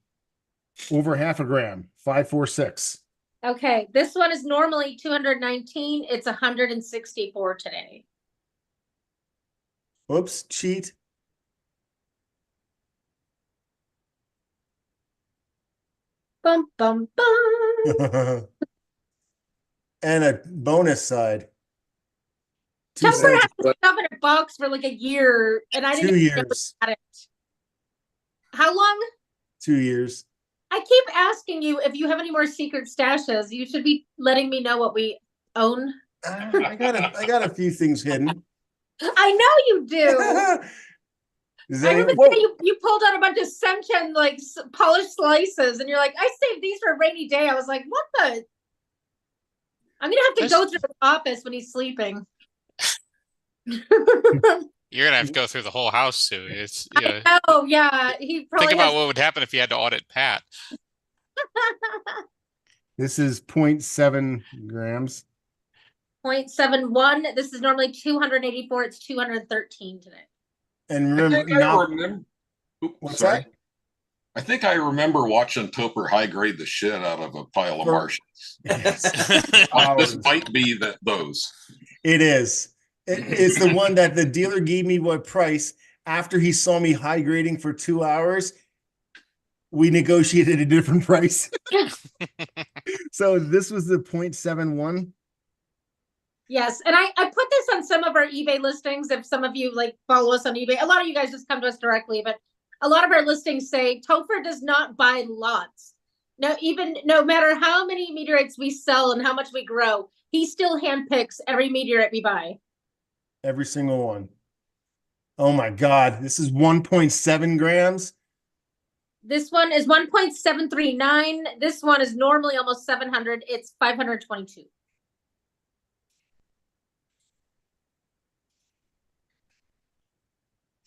over half a gram, 546. Okay, this one is normally 219. It's 164 today. Oops, cheat. Bum bum bum. And a bonus side. Topher had this stuff in a box for like a year, and I didn't 2 even know years. about it. How long? 2 years. I keep asking you if you have any more secret stashes. You should be letting me know what we own. I got a few things hidden. I know you do. I remember the day you pulled out a bunch of Seimchan like polished slices, and you're like, "I saved these for a rainy day." I was like, "What the?" I'm gonna have to go through the office when he's sleeping. You're gonna have to go through the whole house too. It's Oh yeah, he probably think about has... what would happen if you had to audit Pat. This is 0.7 grams. 0.71. This is normally 284. It's 213 today. And remember, what's that? I think I remember watching Topher high grade the shit out of a pile of Martians. This might be those. It is. It's the one that the dealer gave me what price after he saw me high grading for 2 hours. We negotiated a different price. So this was the 0.71. Yes, and I put this on some of our eBay listings. If some of you like follow us on eBay, a lot of you guys just come to us directly, but a lot of our listings say Toher does not buy lots. No matter how many meteorites we sell and how much we grow, he still handpicks every meteorite we buy. Every single one. Oh my God, this is 1.7 grams. This one is 1.739. This one is normally almost 700. It's 522.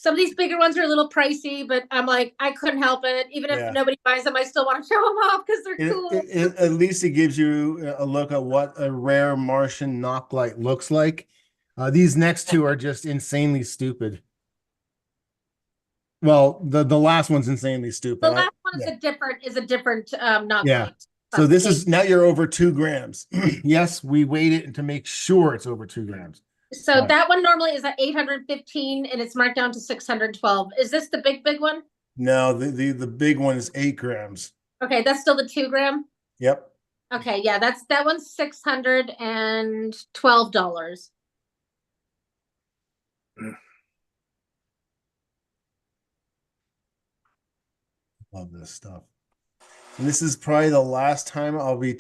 Some of these bigger ones are a little pricey, but I'm like, I couldn't help it. Even if nobody buys them, I still want to show them off because they're cool. At least it gives you a look at what a rare Martian knocklight looks like. These next two are just insanely stupid. Well, the last one's insanely stupid. The last one is a different knocklight. Yeah. So this is now you're over 2 grams. Yes, we weighed it to make sure it's over 2 grams. So that one normally is at 815 and it's marked down to 612. Is this the big one? No, the big one is 8 grams. Okay, that's still the 2 gram? Yep. Okay, yeah, that one's $612. Love this stuff. And this is probably the last time I'll be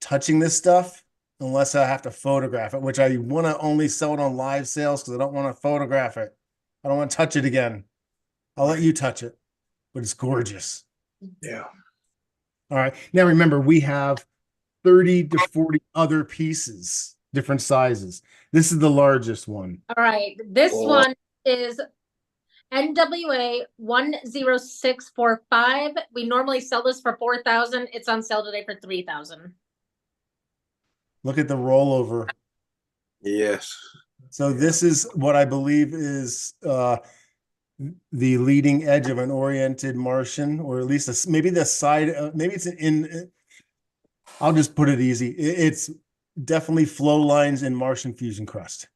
touching this stuff unless I have to photograph it, which I want to only sell it on live sales because I don't want to photograph it. I don't want to touch it again. I'll let you touch it, but it's gorgeous. Yeah. All right. Now remember, we have 30 to 40 other pieces, different sizes. This is the largest one. All right. This one is NWA 10645. We normally sell this for 4,000. It's on sale today for 3,000. Look at the rollover. Yes. So this is what I believe is the leading edge of an oriented Martian, or at least maybe the side. Maybe it's I'll just put it easy. It's definitely flow lines in Martian fusion crust.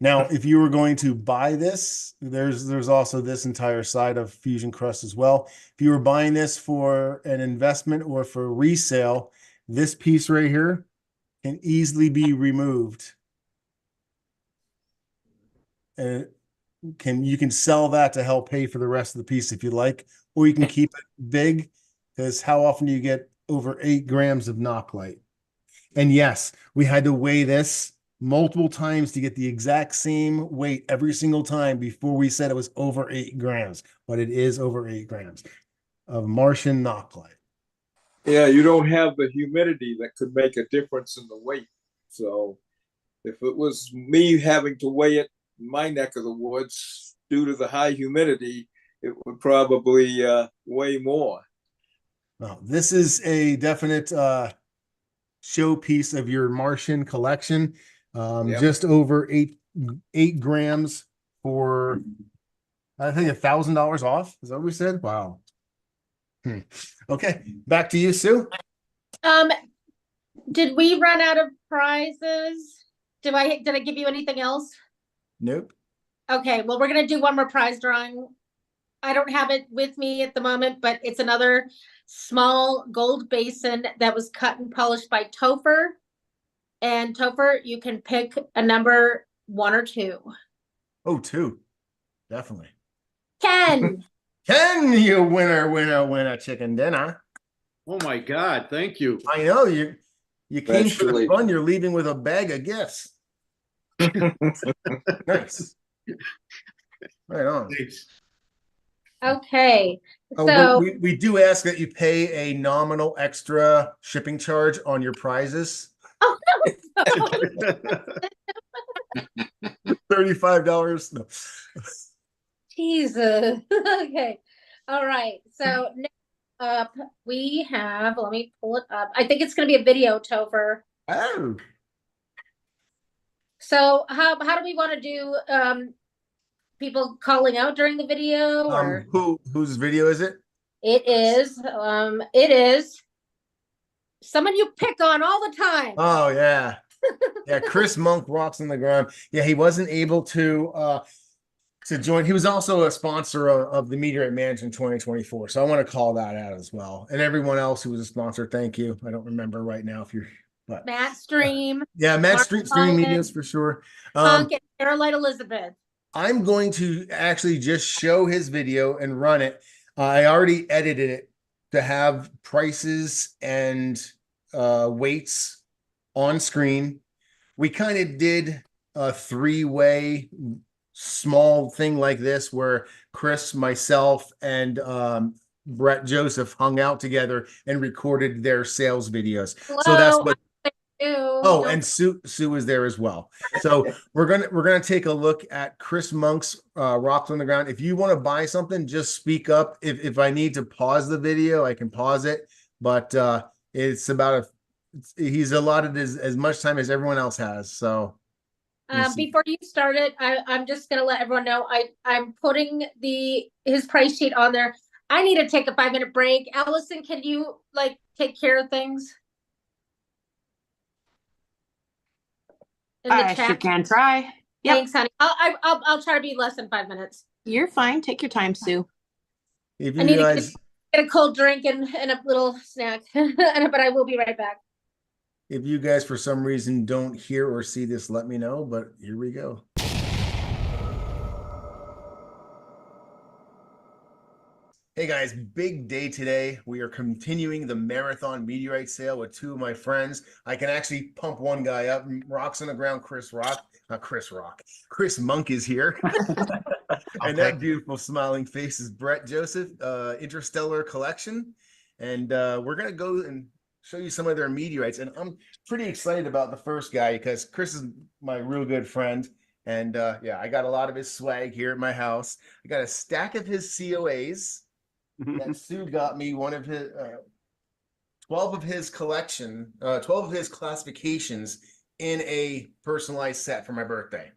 Now, if you were going to buy this, there's also this entire side of fusion crust as well. If you were buying this for an investment or for resale, this piece right here can easily be removed. And you can sell that to help pay for the rest of the piece if you like, or you can keep it big because how often do you get over 8 grams of knocklite? And yes, we had to weigh this multiple times to get the exact same weight every single time before we said it was over 8 grams, but it is over 8 grams of Martian knocklite. Yeah, you don't have the humidity that could make a difference in the weight. So if it was me having to weigh it in my neck of the woods due to the high humidity, it would probably weigh more. Well, this is a definite showpiece of your Martian collection. Yep. Just over 8 grams for, I think, $1,000 off. Is that what we said? Wow. Okay, back to you, Sue. Did we run out of prizes? Did I give you anything else? Nope. Okay, well, we're gonna do one more prize drawing. I don't have it with me at the moment, but it's another small gold basin that was cut and polished by Topher. And Topher, you can pick a number 1 or 2. Oh, 2. Definitely. Ken. Ken, you winner, chicken dinner. Oh my God, thank you. I know you came That's for the really- fun. You're leaving with a bag of gifts. Nice. Right on. Okay. Oh, So we do ask that you pay a nominal extra shipping charge on your prizes. $35. No. Jesus. Okay. All right. So next up we have, let me pull it up. I think it's gonna be a video, Topher. Oh. So how do we want to do people calling out during the video, or Whose video is it? it is someone you pick on all the time. Oh yeah. Yeah, Chris Monk Rocks on the Ground. Yeah, he wasn't able to join. He was also a sponsor of the Meteorite Marathon 2024. So I want to call that out as well. And everyone else who was a sponsor, thank you. I don't remember right now if you're but Matt Stream. yeah, Matt Mark Stream Holland, Medias for sure. Punk and Caroline Elizabeth. I'm going to actually just show his video and run it. I already edited it to have prices and weights on screen. We kind of did a 3-way small thing like this where Chris, myself, and Brett Joseph hung out together and recorded their sales videos. Hello, so that's what. Oh, And Sue was there as well. So we're gonna take a look at Chris Monk's Rocks on the Ground. If you want to buy something, just speak up. If I need to pause the video, I can pause it. But it's about he's allotted as much time as everyone else has. So before you start it, I'm just gonna let everyone know I'm putting his price sheet on there. I need to take a 5-minute break. Allison, can you take care of things? I sure can try. Yep. Thanks, honey. I'll try to be less than 5 minutes. You're fine. Take your time, Sue. If I need to get a cold drink and a little snack, but I will be right back. If you guys for some reason don't hear or see this, let me know. But here we go. Hey guys, big day today. We are continuing the Marathon Meteorite Sale with 2 of my friends. I can actually pump one guy up. Rocks on the Ground, Chris Monk is here. And that beautiful smiling face is Brett Joseph, Interstellar Collection. And we're going to go and show you some of their meteorites. And I'm pretty excited about the first guy because Chris is my real good friend. And yeah, I got a lot of his swag here at my house. I got a stack of his COAs. That Sue got me one of his 12 of his collection, 12 of his classifications in a personalized set for my birthday.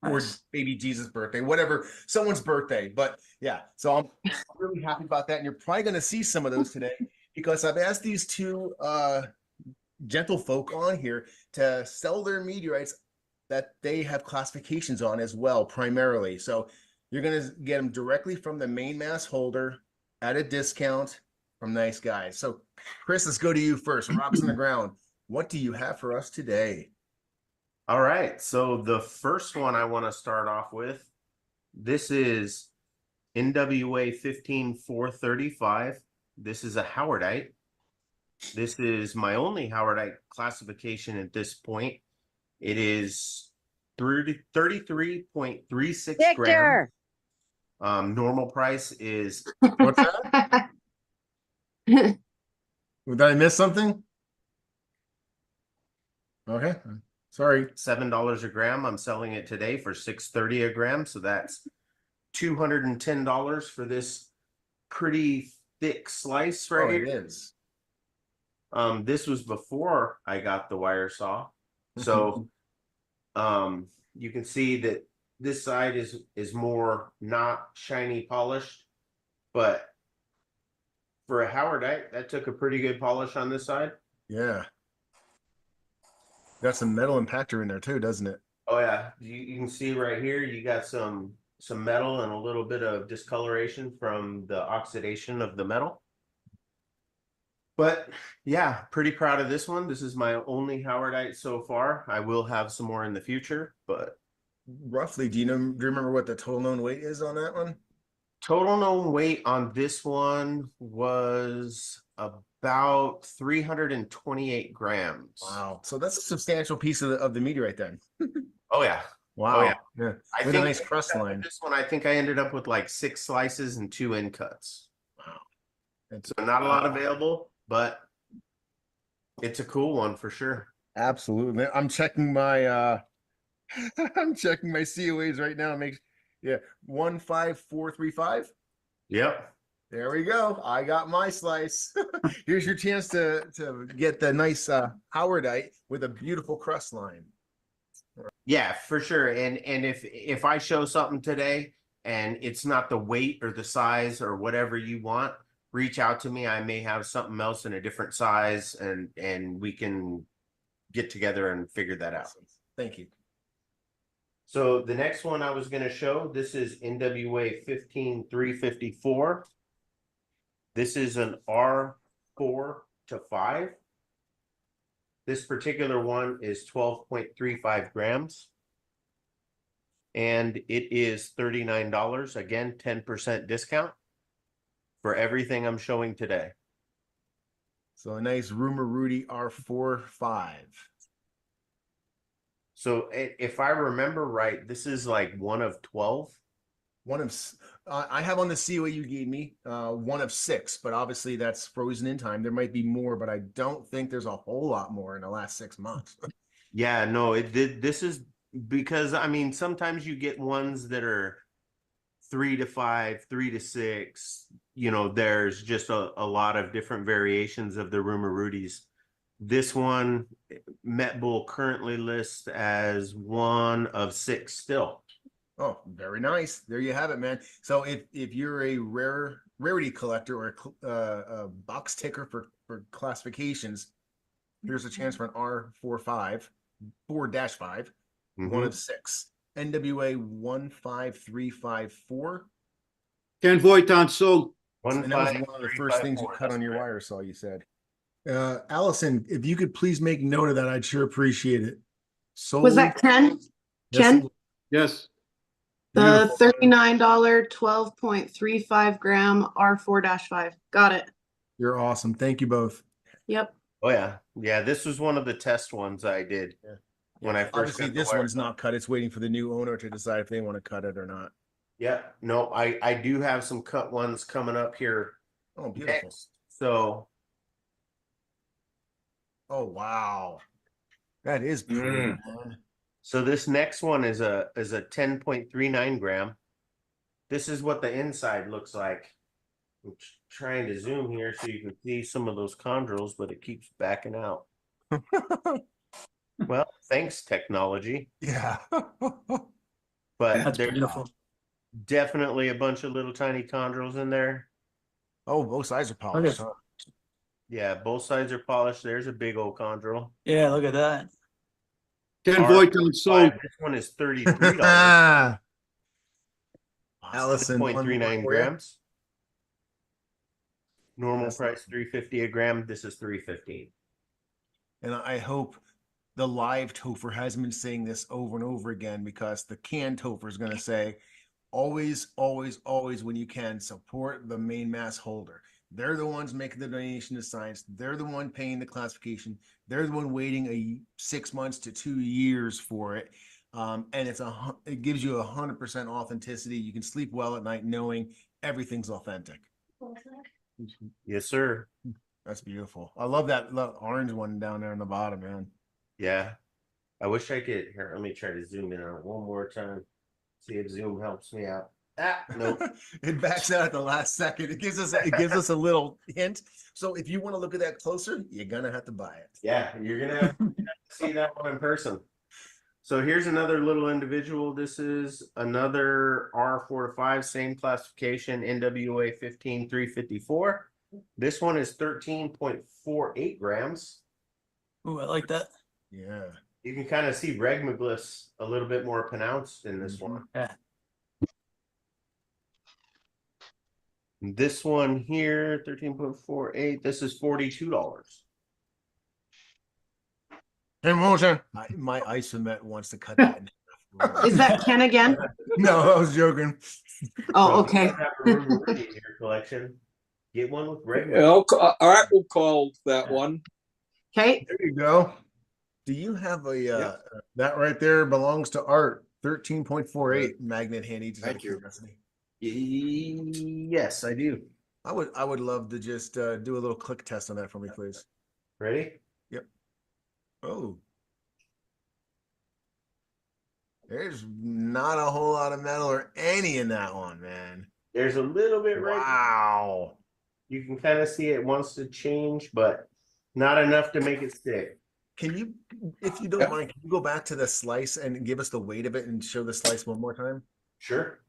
Nice. Or baby Jesus' birthday, whatever, someone's birthday. But yeah, so I'm really happy about that. And you're probably going to see some of those today because I've asked these 2 gentlefolk on here to sell their meteorites that they have classifications on as well, primarily. So you're going to get them directly from the main mass holder at a discount from nice guys. So Chris, let's go to you first. Rocks on the Ground. What do you have for us today? All right. So the first one I want to start off with, this is NWA 15435. This is a howardite. This is my only howardite classification at this point. It is 33.36 grams. Normal price is what's that? Did I miss something? Okay, sorry. $7 a gram. I'm selling it today for $6.30 a gram, so that's $210 for this pretty thick slice right here. It is. This was before I got the wire saw, so you can see that this side is more not shiny polished, but for a howardite, that took a pretty good polish on this side. Yeah. Got some metal impactor in there too, doesn't it? Oh yeah, you can see right here, you got some metal and a little bit of discoloration from the oxidation of the metal. But yeah, pretty proud of this one. This is my only howardite so far. I will have some more in the future, but roughly, do you remember what the total known weight is on that one? Total known weight on this one was about 328 grams. Wow. So that's a substantial piece of the meteorite then. Oh yeah. Wow. Oh, yeah. Yeah. I With think a nice crust line. this one, I think I ended up with like 6 slices and 2 end cuts. Wow. So not a lot available, but it's a cool one for sure. Absolutely. I'm checking my I'm checking my COAs right now. 15435. Yep. There we go. I got my slice. Here's your chance to get the nice howardite with a beautiful crust line. Yeah, for sure. And if I show something today and it's not the weight or the size or whatever you want, reach out to me. I may have something else in a different size, and we can get together and figure that out. Thank you. So the next one I was going to show, this is NWA 15354. This is an R4 to 5. This particular one is 12.35 grams. And it is $39. Again, 10% discount for everything I'm showing today. So a nice Rumor Rudy R4-5. So if I remember right, this is like 1 of 12. I have on the COA you gave me 1 of 6, but obviously that's frozen in time. There might be more, but I don't think there's a whole lot more in the last 6 months. Yeah, no, it did. This is because, I mean, sometimes you get ones that are 3 to 5, 3 to 6. You know, there's just a lot of different variations of the Rumor Rudies. This one, Met Bull currently lists as 1 of 6 still. Oh, very nice. There you have it, man. So if you're a rarity collector or a box ticker for classifications, here's a chance for an R45, 4-5, 1 of 6. NWA 15354. Ken Voight sold. And that was one of the first things you cut on your wire saw, you said. Allison, if you could please make note of that, I'd sure appreciate it. Sold. Was that Ken? Ken? Yes. The $39 12.35 gram R4-5. Got it. You're awesome. Thank you both. Yep. Oh yeah. Yeah, this was one of the test ones I did when I first Obviously got the this wire. one's not cut. It's waiting for the new owner to decide if they want to cut it or not. Yeah, no, I do have some cut ones coming up here. Oh, beautiful. Next. So oh wow. That is pretty, man. So this next one is a 10.39 gram. This is what the inside looks like. I'm trying to zoom here so you can see some of those chondrules, but it keeps backing out. Well, thanks, technology. Yeah. But That's there's beautiful. definitely a bunch of little tiny chondrules in there. Oh, both sides are polished. Okay. Huh? Yeah, both sides are polished. There's a big old chondrule. Yeah, look at that. Ken Voight sold. This one is $33. Allison, 0.39 grams. Normal price $3.50 a gram. This is $3.15. And I hope the live Topher hasn't been saying this over and over again, because the canned Topher is going to say, always, always, always, when you can, support the main mass holder. They're the ones making the donation to science. They're the one paying the classification. They're the one waiting 6 months to 2 years for it. And it gives you 100% authenticity. You can sleep well at night knowing everything's authentic. Yes, sir. That's beautiful. I love that orange one down there on the bottom, man. Yeah. I wish I could. Here, let me try to zoom in on it one more time. See if Zoom helps me out. Nope. It backs out at the last second. It gives us a little hint. So if you want to look at that closer, you're gonna have to buy it. Yeah, you're gonna have to see that one in person. So here's another little individual. This is another R4 to 5, same classification, NWA 15354. This one is 13.48 grams. Ooh, I like that. Yeah. You can kind of see regmaglis a little bit more pronounced in this one. Yeah. This one here, 13.48. This is $42. Hey, Martian, my isomet wants to cut that in half. Is that Ken again? No, I was joking. Oh, okay. Have a room in your collection. Get one with regular. All right, we'll call that one. Okay. There you go. Do you have a that right there belongs to Art? 13.48 magnet handy. Thank you. Yes, I do. I would love to just do a little click test on that for me, please. Ready? Yep. Oh. There's not a whole lot of metal or any in that one, man. There's a little bit right. Wow. You can kind of see it wants to change, but not enough to make it stick. Can you, if you don't mind, can you go back to the slice and give us the weight of it and show the slice one more time? Sure.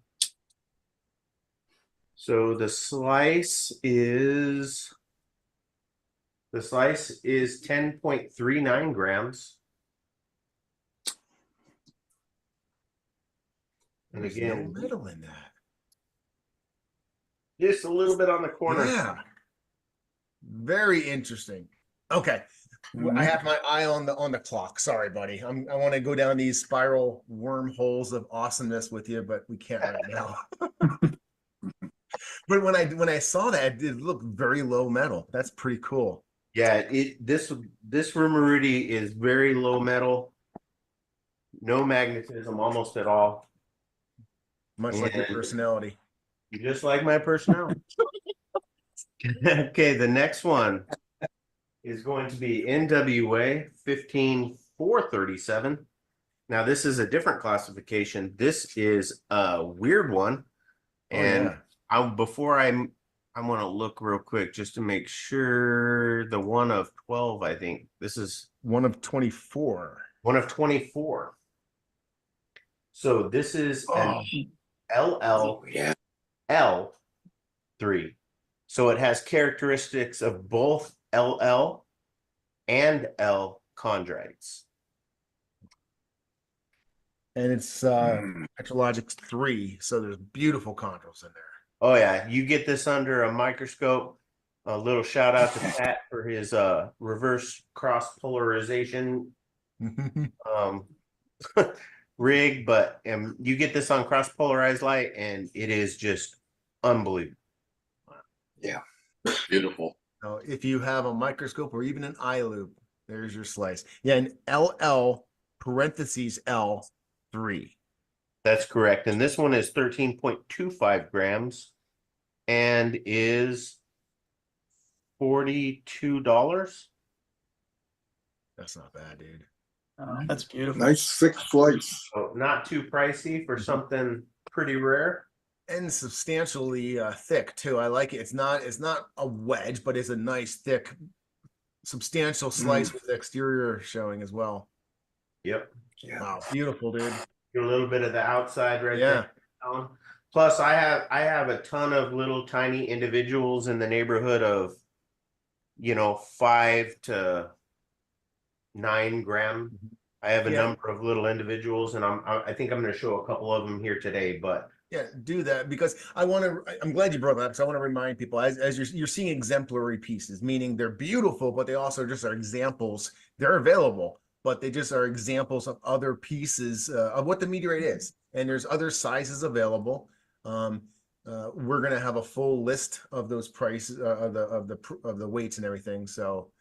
So the slice is 10.39 grams. And There's again, no metal in that. Just a little bit on the corner. Yeah. Very interesting. Okay. I have my eye on the clock. Sorry, buddy. I want to go down these spiral wormholes of awesomeness with you, but we can't right now. But when I saw that, it looked very low metal. That's pretty cool. Yeah, this Rumarudi is very low metal, no magnetism almost at all. Much like your personality. Just like my personality. Okay, the next one is going to be NWA 15437. Now this is a different classification. This is a weird one. And before I want to look real quick just to make sure the one of 12, I think this is one of 24. One of 24. So this is an LL3. So it has characteristics of both LL and L chondrites. And it's Ecologics 3, so there's beautiful chondrules in there. Oh yeah, you get this under a microscope. A little shout out to Pat for his reverse cross polarization rig, but you get this on cross polarized light and it is just unbelievable. Yeah. Beautiful. So if you have a microscope or even an eye loop, there's your slice. Yeah, and LL parentheses L3. That's correct. And this one is 13.25 grams and is $42. That's not bad, dude. That's beautiful. Nice thick slice. So not too pricey for something pretty rare. And substantially thick too. I like it. It's not a wedge, but it's a nice thick, substantial slice with the exterior showing as well. Yep. Yeah. Wow, beautiful, dude. Get a little bit of the outside right there. Plus, I have a ton of little tiny individuals in the neighborhood of, 5 to 9 gram. I have a number of little individuals, and I think I'm going to show a couple of them here today. But yeah, do that because I'm glad you brought that because I want to remind people as you're seeing exemplary pieces, meaning they're beautiful, but they also just are examples. They're available, but they just are examples of other pieces of what the meteorite is. And there's other sizes available. we're gonna have a full list of those prices of the weights and everything. So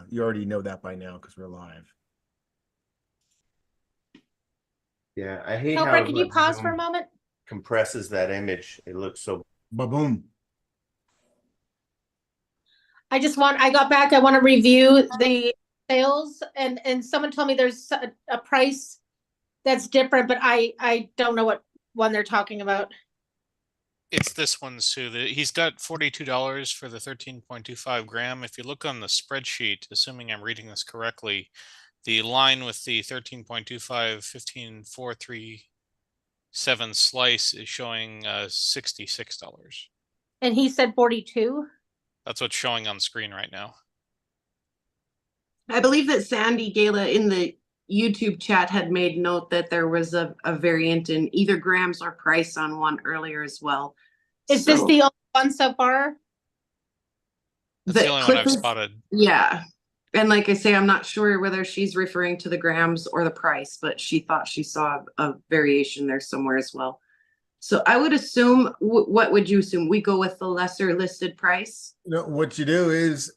you already know that by now because we're live. Yeah, I hate Toher, how can you pause for a Zoom moment? compresses that image. It looks so Ba-boom. I got back, I want to review the sales and someone told me there's a price that's different, but I don't know what one they're talking about. It's this one, Sue. He's got $42 for the 13.25 gram. If you look on the spreadsheet, assuming I'm reading this correctly, the line with the 13.25 15.437 slice is showing $66. And he said 42. That's what's showing on screen right now. I believe that Sandy Gala in the YouTube chat had made note that there was a variant in either grams or price on one earlier as well. Is this the only one so far? That's the only one I've spotted. Yeah. And like I say, I'm not sure whether she's referring to the grams or the price, but she thought she saw a variation there somewhere as well. So I would assume, what would you assume? We go with the lesser listed price? No, what you do is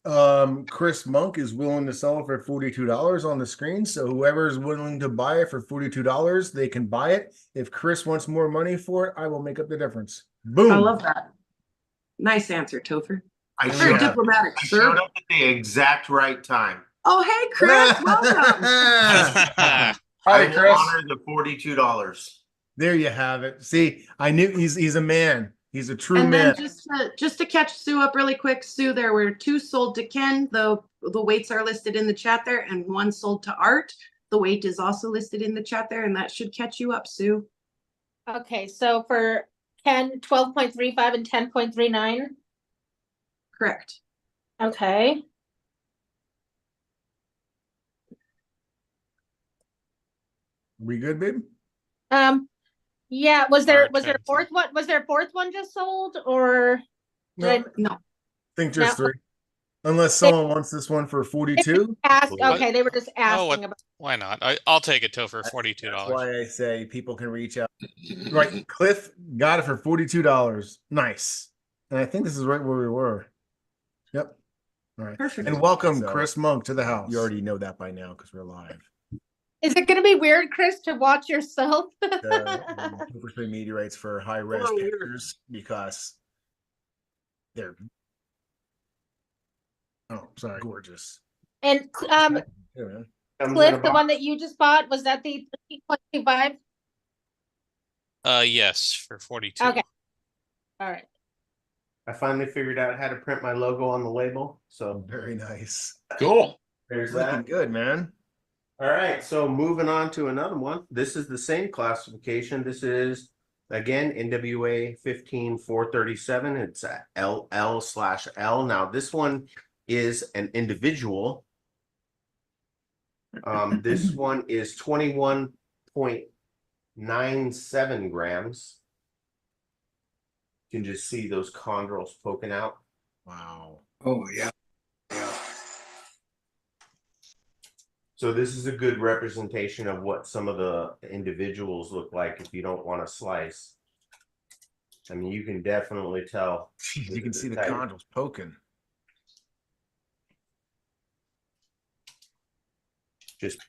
Chris Monk is willing to sell it for $42 on the screen. So whoever is willing to buy it for $42, they can buy it. If Chris wants more money for it, I will make up the difference. Boom. I love that. Nice answer, Topher. I Very diplomatic, I sir. showed up at the exact right time. Oh, hey, Chris. Welcome. Hi, I Chris. will honor the $42. There you have it. See, I knew he's a man. He's a true And man. then just to catch Sue up really quick, Sue, there were 2 sold to Ken. The weights are listed in the chat there, and 1 sold to Art. The weight is also listed in the chat there, and that should catch you up, Sue. Okay, so for Ken, 12.35 and 10.39. Correct. Okay. We good, babe? Yeah, was there a fourth one? Was there a fourth one just sold or No. No. I think just No. 3. Unless someone wants this one for 42. Okay, they were just asking about. Why not? I'll take it, Toher, $42. That's why I say people can reach out. Right, Cliff got it for $42. Nice. And I think this is right where we were. Yep. All right. Perfect. And welcome, Chris Monk, to the house. You already know that by now because we're live. Is it going to be weird, Chris, to watch yourself? Topherspin Meteorites for high res pictures because they're gorgeous. And Yeah, man. Cliff, the one that you just bought, was that the 13.25? Yes, for 42. Okay. All right. I finally figured out how to print my logo on the label. So very nice. Cool. There's Looking that. good, man. All right, so moving on to another one. This is the same classification. This is again NWA 15437. It's a LL/L. Now this one is an individual. This one is 21.97 grams. You can just see those chondrules poking out. Wow. Oh yeah. So this is a good representation of what some of the individuals look like if you don't want to slice. I mean, you can definitely tell. You can see the chondrules poking. Just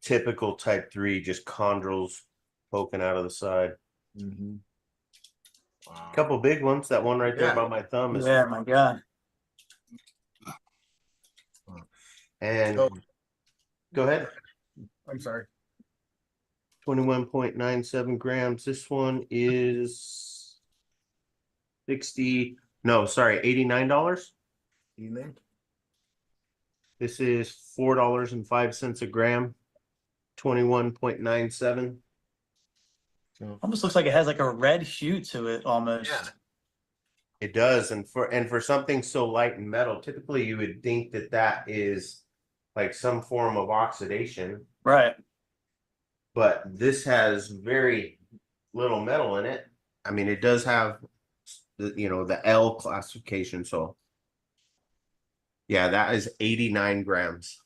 typical type 3, just chondrules poking out of the side. Mm-hmm. Wow. Couple big ones. That one right there Yeah. about my thumb is. Yeah, my God. And go ahead. I'm sorry. 21.97 grams. This one is $89. Evening. This is $4.05 a gram. 21.97. Almost looks like it has like a red hue to it almost. Yeah. It does, and for something so light and metal, typically you would think that is like some form of oxidation. Right. But this has very little metal in it. I mean, it does have the L classification. So yeah, that is 89 grams.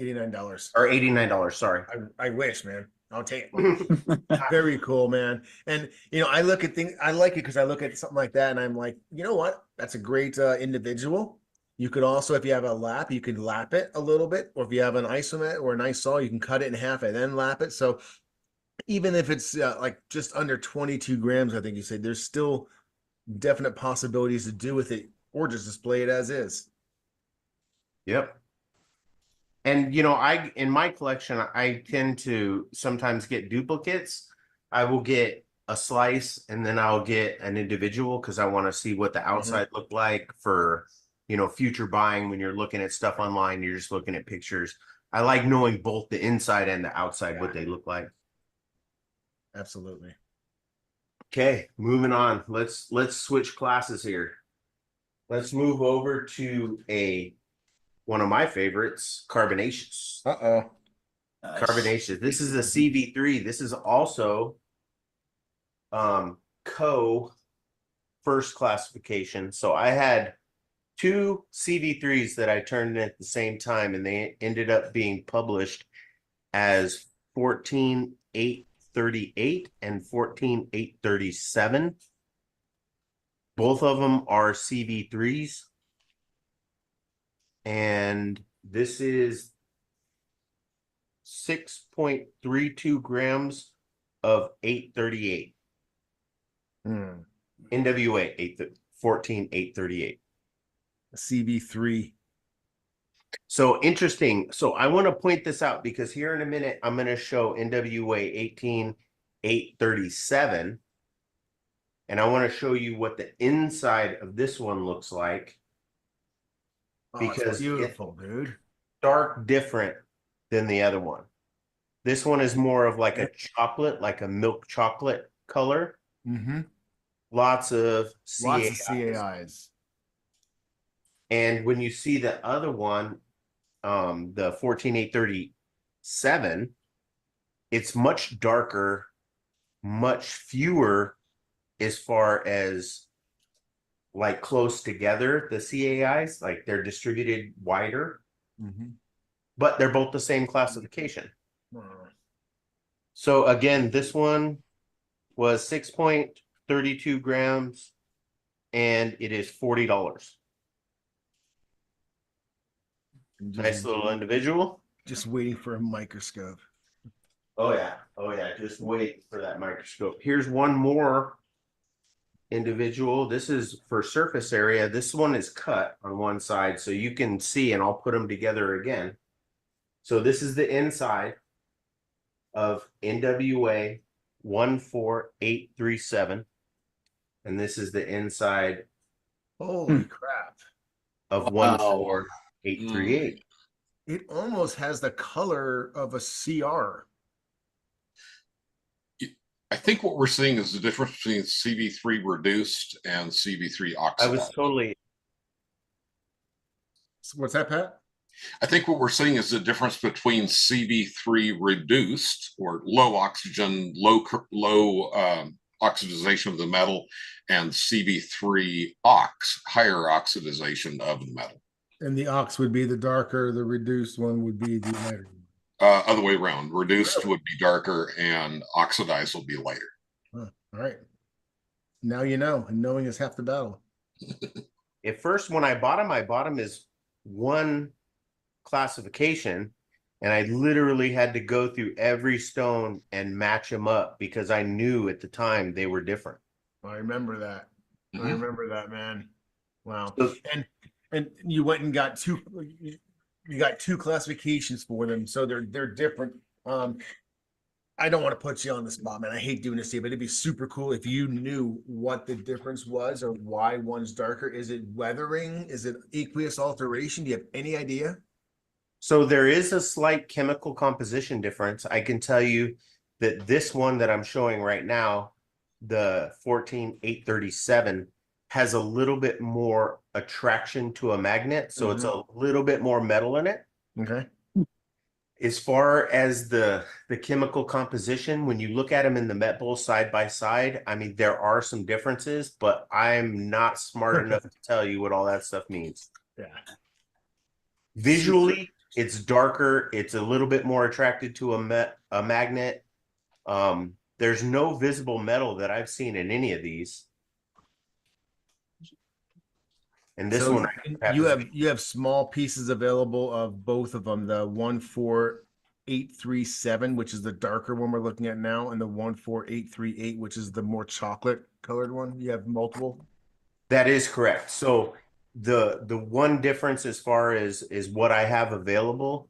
$89. Or $89, sorry. I wish, man. I'll take it. Very cool, man. And I look at things. I like it because I look at something like that, and I'm like, you know what? That's a great individual. You could also, if you have a lap, you could lap it a little bit, or if you have an isomet or an isol, you can cut it in half and then lap it. So even if it's like just under 22 grams, I think you said, there's still definite possibilities to do with it, or just display it as is. Yep. And I in my collection, I tend to sometimes get duplicates. I will get a slice and then I'll get an individual because I want to see what the outside look like for future buying. When you're looking at stuff online, you're just looking at pictures. I like knowing both the inside and the outside what they look like. Absolutely. Okay, moving on. Let's switch classes here. Let's move over to one of my favorites, carbonaceous. Uh-oh. Nice. Carbonaceous. This is a CV3. This is also first classification. So I had two CV3s that I turned in at the same time, and they ended up being published as 14.838 and 14.837. Both of them are CV3s. And this is 6.32 grams of 838. NWA 14.838. CV3. So interesting. So I want to point this out because here in a minute, I'm going to show NWA 18.837. And I want to show you what the inside of this one looks like. Because it's beautiful, dude. Dark different than the other one. This one is more of like a chocolate, like a milk chocolate color. Lots of CAIs. And when you see the other one, the 14.837, it's much darker, much fewer as far as like close together, the CAIs, like they're distributed wider, but they're both the same classification. So again, this one was 6.32 grams and it is $40. Nice little individual. Just waiting for a microscope. Oh yeah. Just wait for that microscope. Here's one more individual. This is for surface area. This one is cut on one side so you can see, and I'll put them together again. So this is the inside of NWA 14837, and this is the inside holy crap of 14838. It almost has the color of a CR. I think what we're seeing is the difference between CV3 reduced and CV3 oxidized. I was totally. What's that, Pat? I think what we're seeing is the difference between CV3 reduced, or low oxygen, low oxidization of the metal, and CV3 higher oxidization of the metal. And the ox would be the darker, the reduced one would be the lighter. Other way around. Reduced would be darker and oxidized will be lighter. All right. Now you know, and knowing is half the battle. At first, when I bought them as one classification, and I literally had to go through every stone and match them up because I knew at the time they were different. I remember that. I remember that, man. Wow. And you went and got two. You got two classifications for them, so they're different. I don't want to put you on the spot, man. I hate doing this to you, but it'd be super cool if you knew what the difference was or why one's darker. Is it weathering? Is it aqueous alteration? Do you have any idea? So there is a slight chemical composition difference. I can tell you that this one that I'm showing right now, the 14837, has a little bit more attraction to a magnet. So it's a little bit more metal in it. Okay. As far as the chemical composition, when you look at them in the Met Bowl side by side, I mean, there are some differences, but I'm not smart enough to tell you what all that stuff means. Yeah. Visually, it's darker. It's a little bit more attracted to a magnet. There's no visible metal that I've seen in any of these. And this So one, you have small pieces available of both of them, the 14837, which is the darker one we're looking at now, and the 14838, which is the more chocolate colored one. You have multiple. that is correct. So the one difference as far as is what I have available,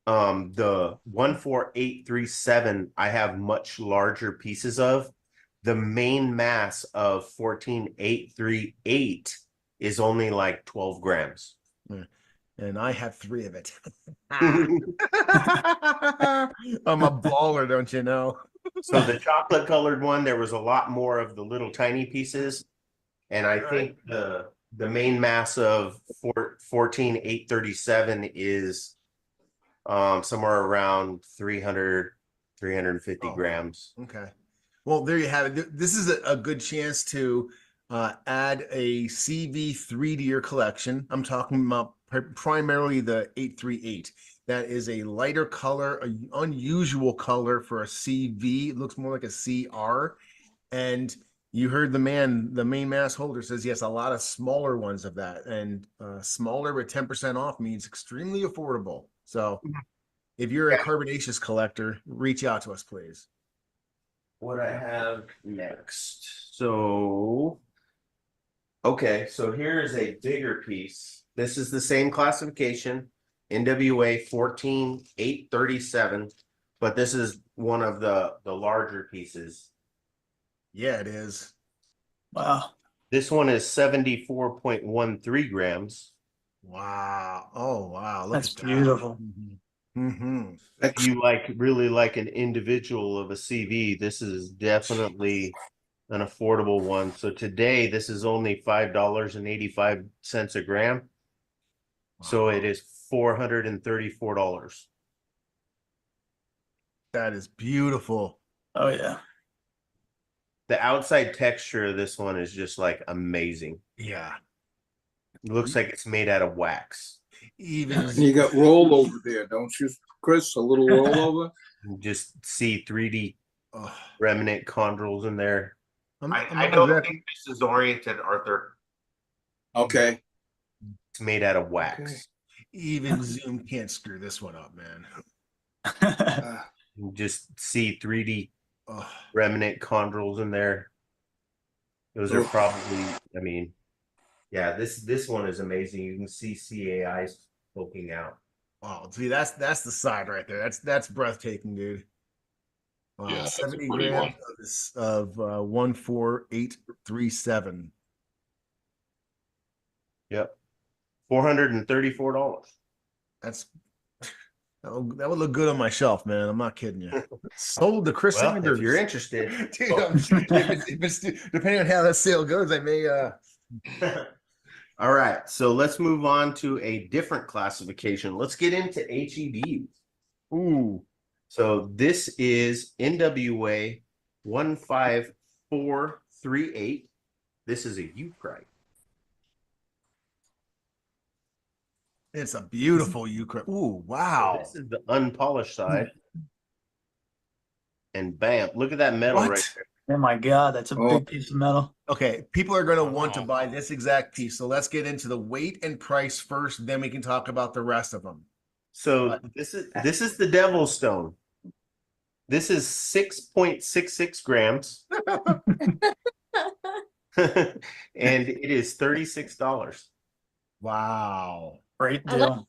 the 14837 I have much larger pieces of. The main mass of 14838 is only like 12 grams. And I have 3 of it. I'm a baller, don't you know? So the chocolate colored one, there was a lot more of the little tiny pieces. And I think the main mass of 14837 is somewhere around 350 grams. Okay. Well, there you have it. This is a good chance to add a CV3 to your collection. I'm talking about primarily the 838. That is a lighter color, an unusual color for a CV. It looks more like a CR. And you heard the main mass holder says, yes, a lot of smaller ones of that. And smaller with 10% off means extremely affordable. So if you're a carbonaceous collector, reach out to us, please. What I have next. So, okay, so here is a bigger piece. This is the same classification, NWA 14837, but this is one of the larger pieces. Yeah, it is. Wow. This one is 74.13 grams. Wow. Oh, wow. Look That's at that. beautiful. Mm-hmm. If you really like an individual of a CV, this is definitely an affordable one. So today this is only $5.85 a gram. Wow. So it is $434. That is beautiful. Oh yeah. The outside texture of this one is just like amazing. Yeah. It looks like it's made out of wax. Even you got rollover there, don't you, Chris? A little rollover. You just see 3D remnant chondrules in there. I don't think this is oriented, Arthur. Okay. It's made out of wax. Okay. Even Zoom can't screw this one up, man. You just see 3D remnant chondrules in there. Those are probably, I mean, yeah, this one is amazing. You can see CAIs poking out. Wow, see, that's the side right there. That's breathtaking, dude. Wow, Yeah, 70 grams of 14837. Yep. $434. That's that would look good on my shelf, man. I'm not kidding you. Sold to Chris Well, Sanders. if you're interested. Dude, if it's depending on how that sale goes, I may All right, so let's move on to a different classification. Let's get into HEDs. Ooh. So this is NWA 15438. This is a eucrite. It's a beautiful eucrite. Ooh, wow. So this is the unpolished side. And bam, look at that metal right there. Oh my God, that's a big piece of metal. Okay, people are going to want to buy this exact piece. So let's get into the weight and price first, then we can talk about the rest of them. So this is the Devil's Stone. This is 6.66 grams. And it is $36. Wow. Great deal.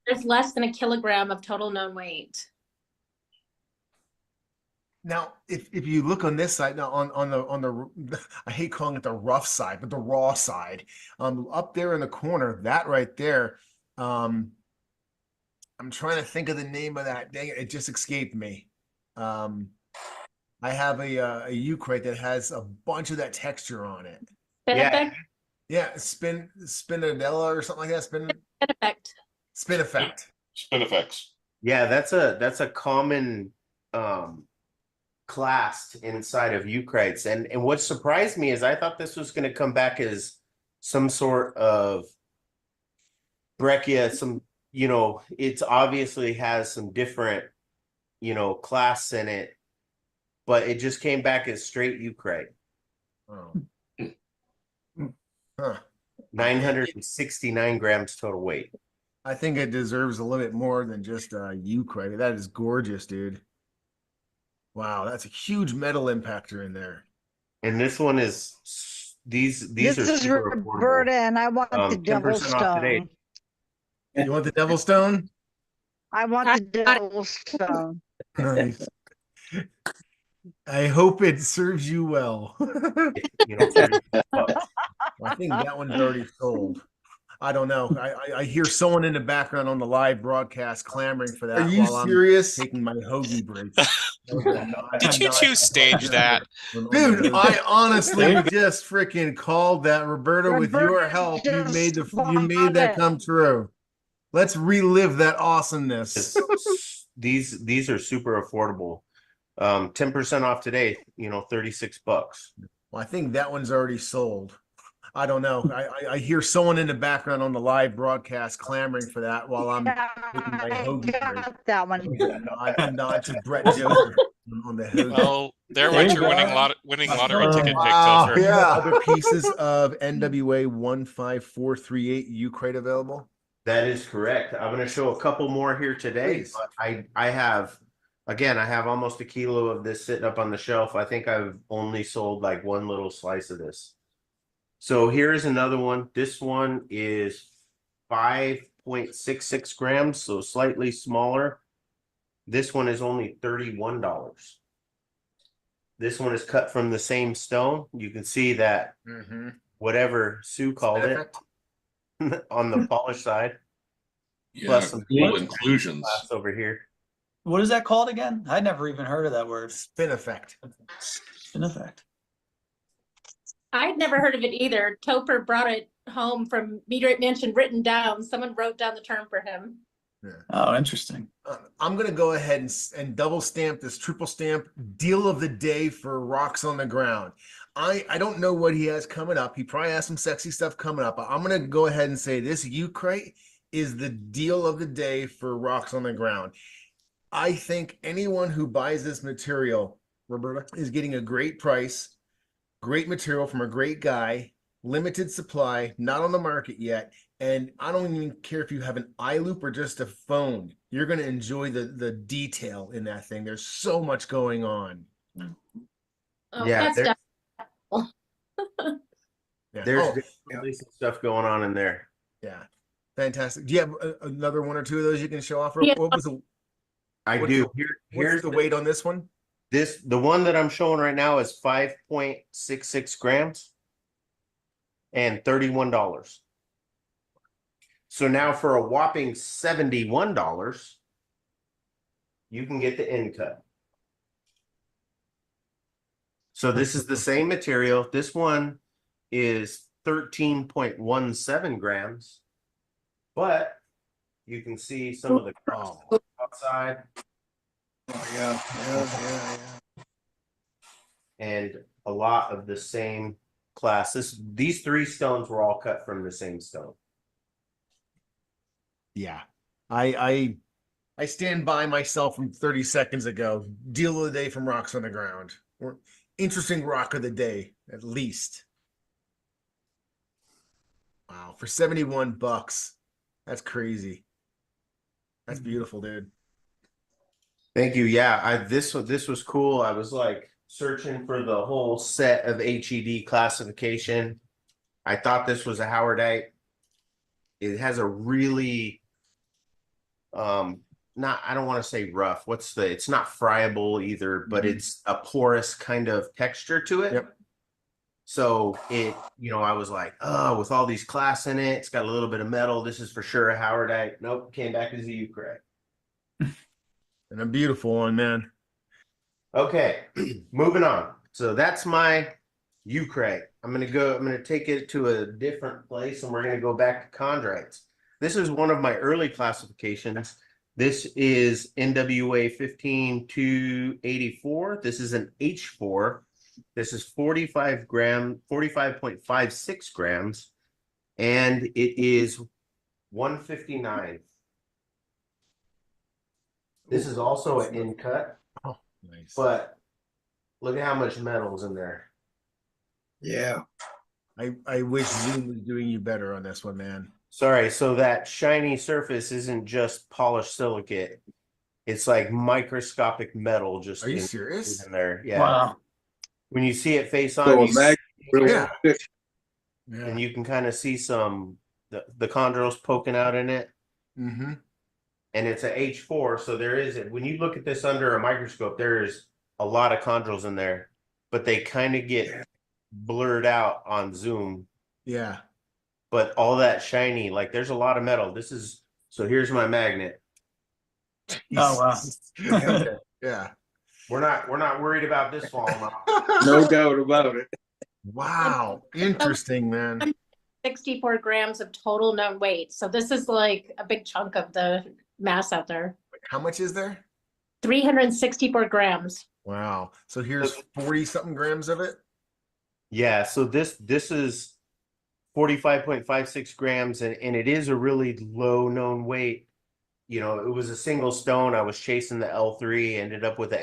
There's less than a kilogram of total known weight. Now, if you look on this side, now on the I hate calling it the rough side, but the raw side, up there in the corner, that right there, I'm trying to think of the name of that. Dang it just escaped me. I have a eucrite that has a bunch of that texture on it. Yeah, spinadella or something like that. Spin effect. Spin effect. Spin effects. Yeah, that's a common class inside of eucrites. And what surprised me is I thought this was going to come back as some sort of breccia, it's obviously has some different, class in it. but it just came back as straight Ukraine. Oh. Huh. 969 grams total weight. I think it deserves a little bit more than just Ukraine. That is gorgeous, dude. Wow, that's a huge metal impactor in there. And this one is these This are is super Roberta, affordable. and I want the 10% double off today. stone. You want the Devil Stone? I want the double stone. Nice. I hope it serves you well. You know, 30 bucks. I think that one's already sold. I don't know. I hear someone in the background on the live broadcast clamoring for that. Are you serious? I'm taking my hoagie break. Did you two stage that? Dude, I honestly just freaking called that, Roberta. With your help, you made that come true. Let's relive that awesomeness. These are super affordable. 10% off today, 36 bucks. Well, I think that one's already sold. I don't know. I hear someone in the background on the live broadcast clamoring for that while I'm taking my hoagie break. That one. Nod to Brett Joker on the hoagie. Well, there went your winning lottery ticket pick, Wow. Topher. Yeah. Other pieces of NWA 15438 U-Crate available? That is correct. I'm going to show a couple more here today. But I have almost a kilo of this sitting up on the shelf. I think I've only sold like one little slice of this. So here's another one. This one is 5.66 grams, so slightly smaller. This one is only $31. This one is cut from the same stone. You can see that whatever Sue called it on the polished side. Yeah, Plus some cool inclusions over here. What is that called again? I'd never even heard of that word. Spin effect. Spin effect. I'd never heard of it either. Topher brought it home from Meteorite Mansion written down. Someone wrote down the term for him. Yeah. Oh, interesting. I'm going to go ahead and double stamp this triple stamp deal of the day for Rocks on the Ground. I don't know what he has coming up. He probably has some sexy stuff coming up. But I'm going to go ahead and say this U-Crate is the deal of the day for Rocks on the Ground. I think anyone who buys this material, Roberta, is getting a great price. Great material from a great guy, limited supply, not on the market yet. And I don't even care if you have an eye loop or just a phone. You're going to enjoy the detail in that thing. There's so much going on. Oh, Yeah, that's Yeah. There's definitely some stuff going on in there. Yeah. Fantastic. Do you have another one or two of those you can show off? Yeah. What was the, I what's do. the- Here's what's the weight on this one? the one that I'm showing right now is 5.66 grams and $31. So now for a whopping $71, you can get the end cut. So this is the same material. This one is 13.17 grams, but you can see some of the outside. Oh, yeah. And a lot of the same class. These three stones were all cut from the same stone. Yeah. I stand by myself from 30 seconds ago. Deal of the day from Rocks on the Ground. Or interesting rock of the day, at least. Wow, for 71 bucks. That's crazy. That's beautiful, dude. Thank you. Yeah, this was cool. I was like searching for the whole set of HED classification. I thought this was a Howardite. It has a really I don't want to say rough. It's not friable either, but it's a porous kind of texture to it. Yep. So I was like, oh, with all these class in it, it's got a little bit of metal. This is for sure a Howardite. Nope, came back as a Ukraine. And a beautiful one, man. Okay, moving on. So that's my U-Crate. I'm gonna take it to a different place and we're gonna go back to chondrites. This is one of my early classifications. This is NWA 15284. This is an H4. This is 45.56 grams, and it is 159. This is also an in cut. Oh, nice. But Look at how much metal's in there. Yeah. I wish Zoom was doing you better on this one, man. Sorry, so that shiny surface isn't just polished silicate. It's like microscopic metal just Are you serious? in there. Yeah. Wow. When you see it face So on, a you mag really Yeah. thick. and you can kind of see some the chondros poking out in it. Mm-hmm. And it's a H4, so there is when you look at this under a microscope, there is a lot of chondros in there, but they kind of get blurred out on Zoom. Yeah. But all that shiny, like there's a lot of metal. So here's my magnet. Oh wow. Okay. Yeah. We're not worried about this falling off. No doubt about it. Wow. Interesting, man. 64 grams of total known weight. So this is like a big chunk of the mass out there. How much is there? 364 grams. Wow. So here's 40 something grams of it. Yeah, so this is 45.56 grams, and it is a really low known weight. You know, it was a single stone. I was chasing the L3, ended up with a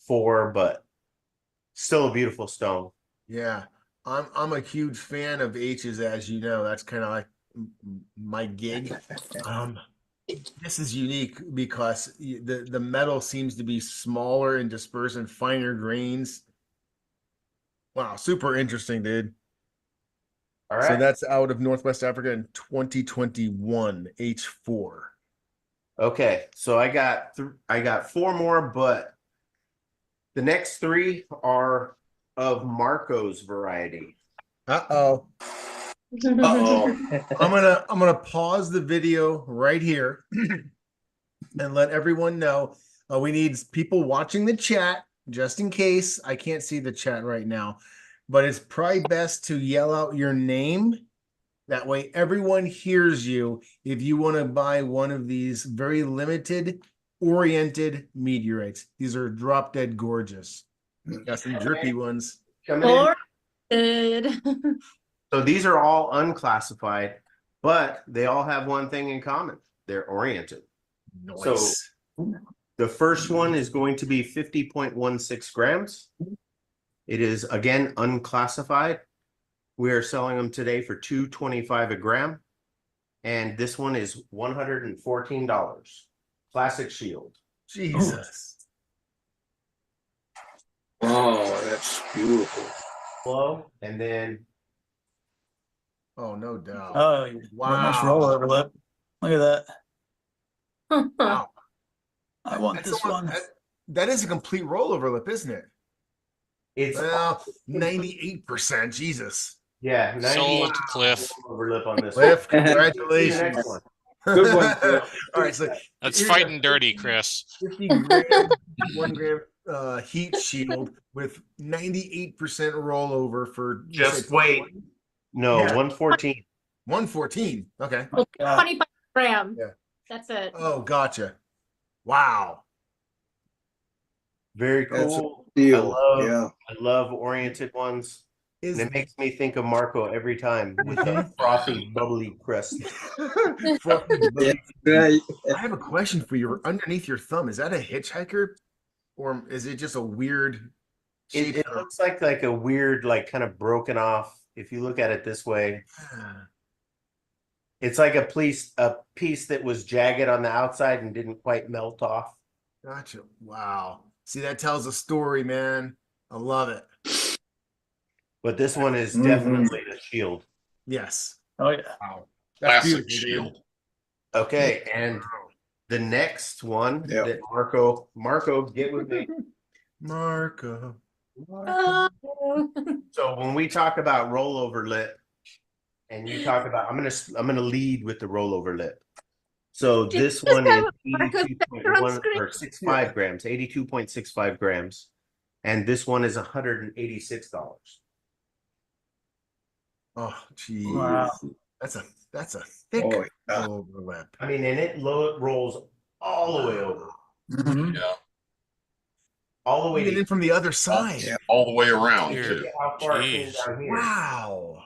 H4, but still a beautiful stone. Yeah. I'm a huge fan of H's, as you know. That's kind of like my gig. This is unique because the metal seems to be smaller and dispersed in finer grains. Wow, super interesting, dude. All right. So that's out of Northwest Africa in 2021, H4. Okay, so I got four more, but the next three are of Marco's variety. Uh-oh. Uh-oh. I'm gonna pause the video right here and let everyone know. We need people watching the chat just in case. I can't see the chat right now, but it's probably best to yell out your name. That way everyone hears you if you want to buy one of these very limited oriented meteorites. These are drop dead gorgeous. Got some drippy ones. Coming in. Good. So these are all unclassified, but they all have one thing in common. They're oriented. Nice. So the first one is going to be 50.16 grams. It is, again, unclassified. We are selling them today for $2.25 a gram. And this one is $114. Classic shield. Jesus. Oh, that's beautiful. Flow, and then Oh, no doubt. Oh, Wow. nice rollover lip. Look at that. Wow. I want That's this almost- one. that is a complete rollover lip, isn't it? it's 98%. Jesus. yeah, 90 Sold, Cliff. overlip on this Cliff, one. congratulations. See you next one. Good one, Cliff. All right, so That's here's fighting a dirty, Chris. 50 gram, 1 gram heat shield with 98% rollover for Just wait. No, Yeah. 114. 114. Okay. 25 gram. Yeah. That's it. Oh, gotcha. Wow. Very That's a cool. deal. Yeah. I love oriented ones. Is And it makes me think of Marco every time with the frothy, bubbly crust. Yeah, right. I have a question for you. Underneath your thumb, is that a hitchhiker, or is it just a weird shape? It looks like a weird, like kind of broken off. If you look at it this way, it's like a piece that was jagged on the outside and didn't quite melt off. Gotcha. Wow. See, that tells a story, man. I love it. But this one is definitely a shield. Yes. Oh yeah. Wow. That's Classic beautiful, dude. shield. Okay, and the next one Yeah. that Marco, get with me. Marco. So when we talk about rollover lip, and you talk about, I'm gonna lead with the rollover lip. So this one is 82.1 or 65 grams, 82.65 grams, and this one is $186. Oh, geez. Wow. That's a thick Oh, yeah. rollover lip. I mean, and it rolls all the way over, Mhm. Yeah. all the way. Even in from the other side. Yeah. All the way around. Here. Look at how far it came Jeez. down here. Wow.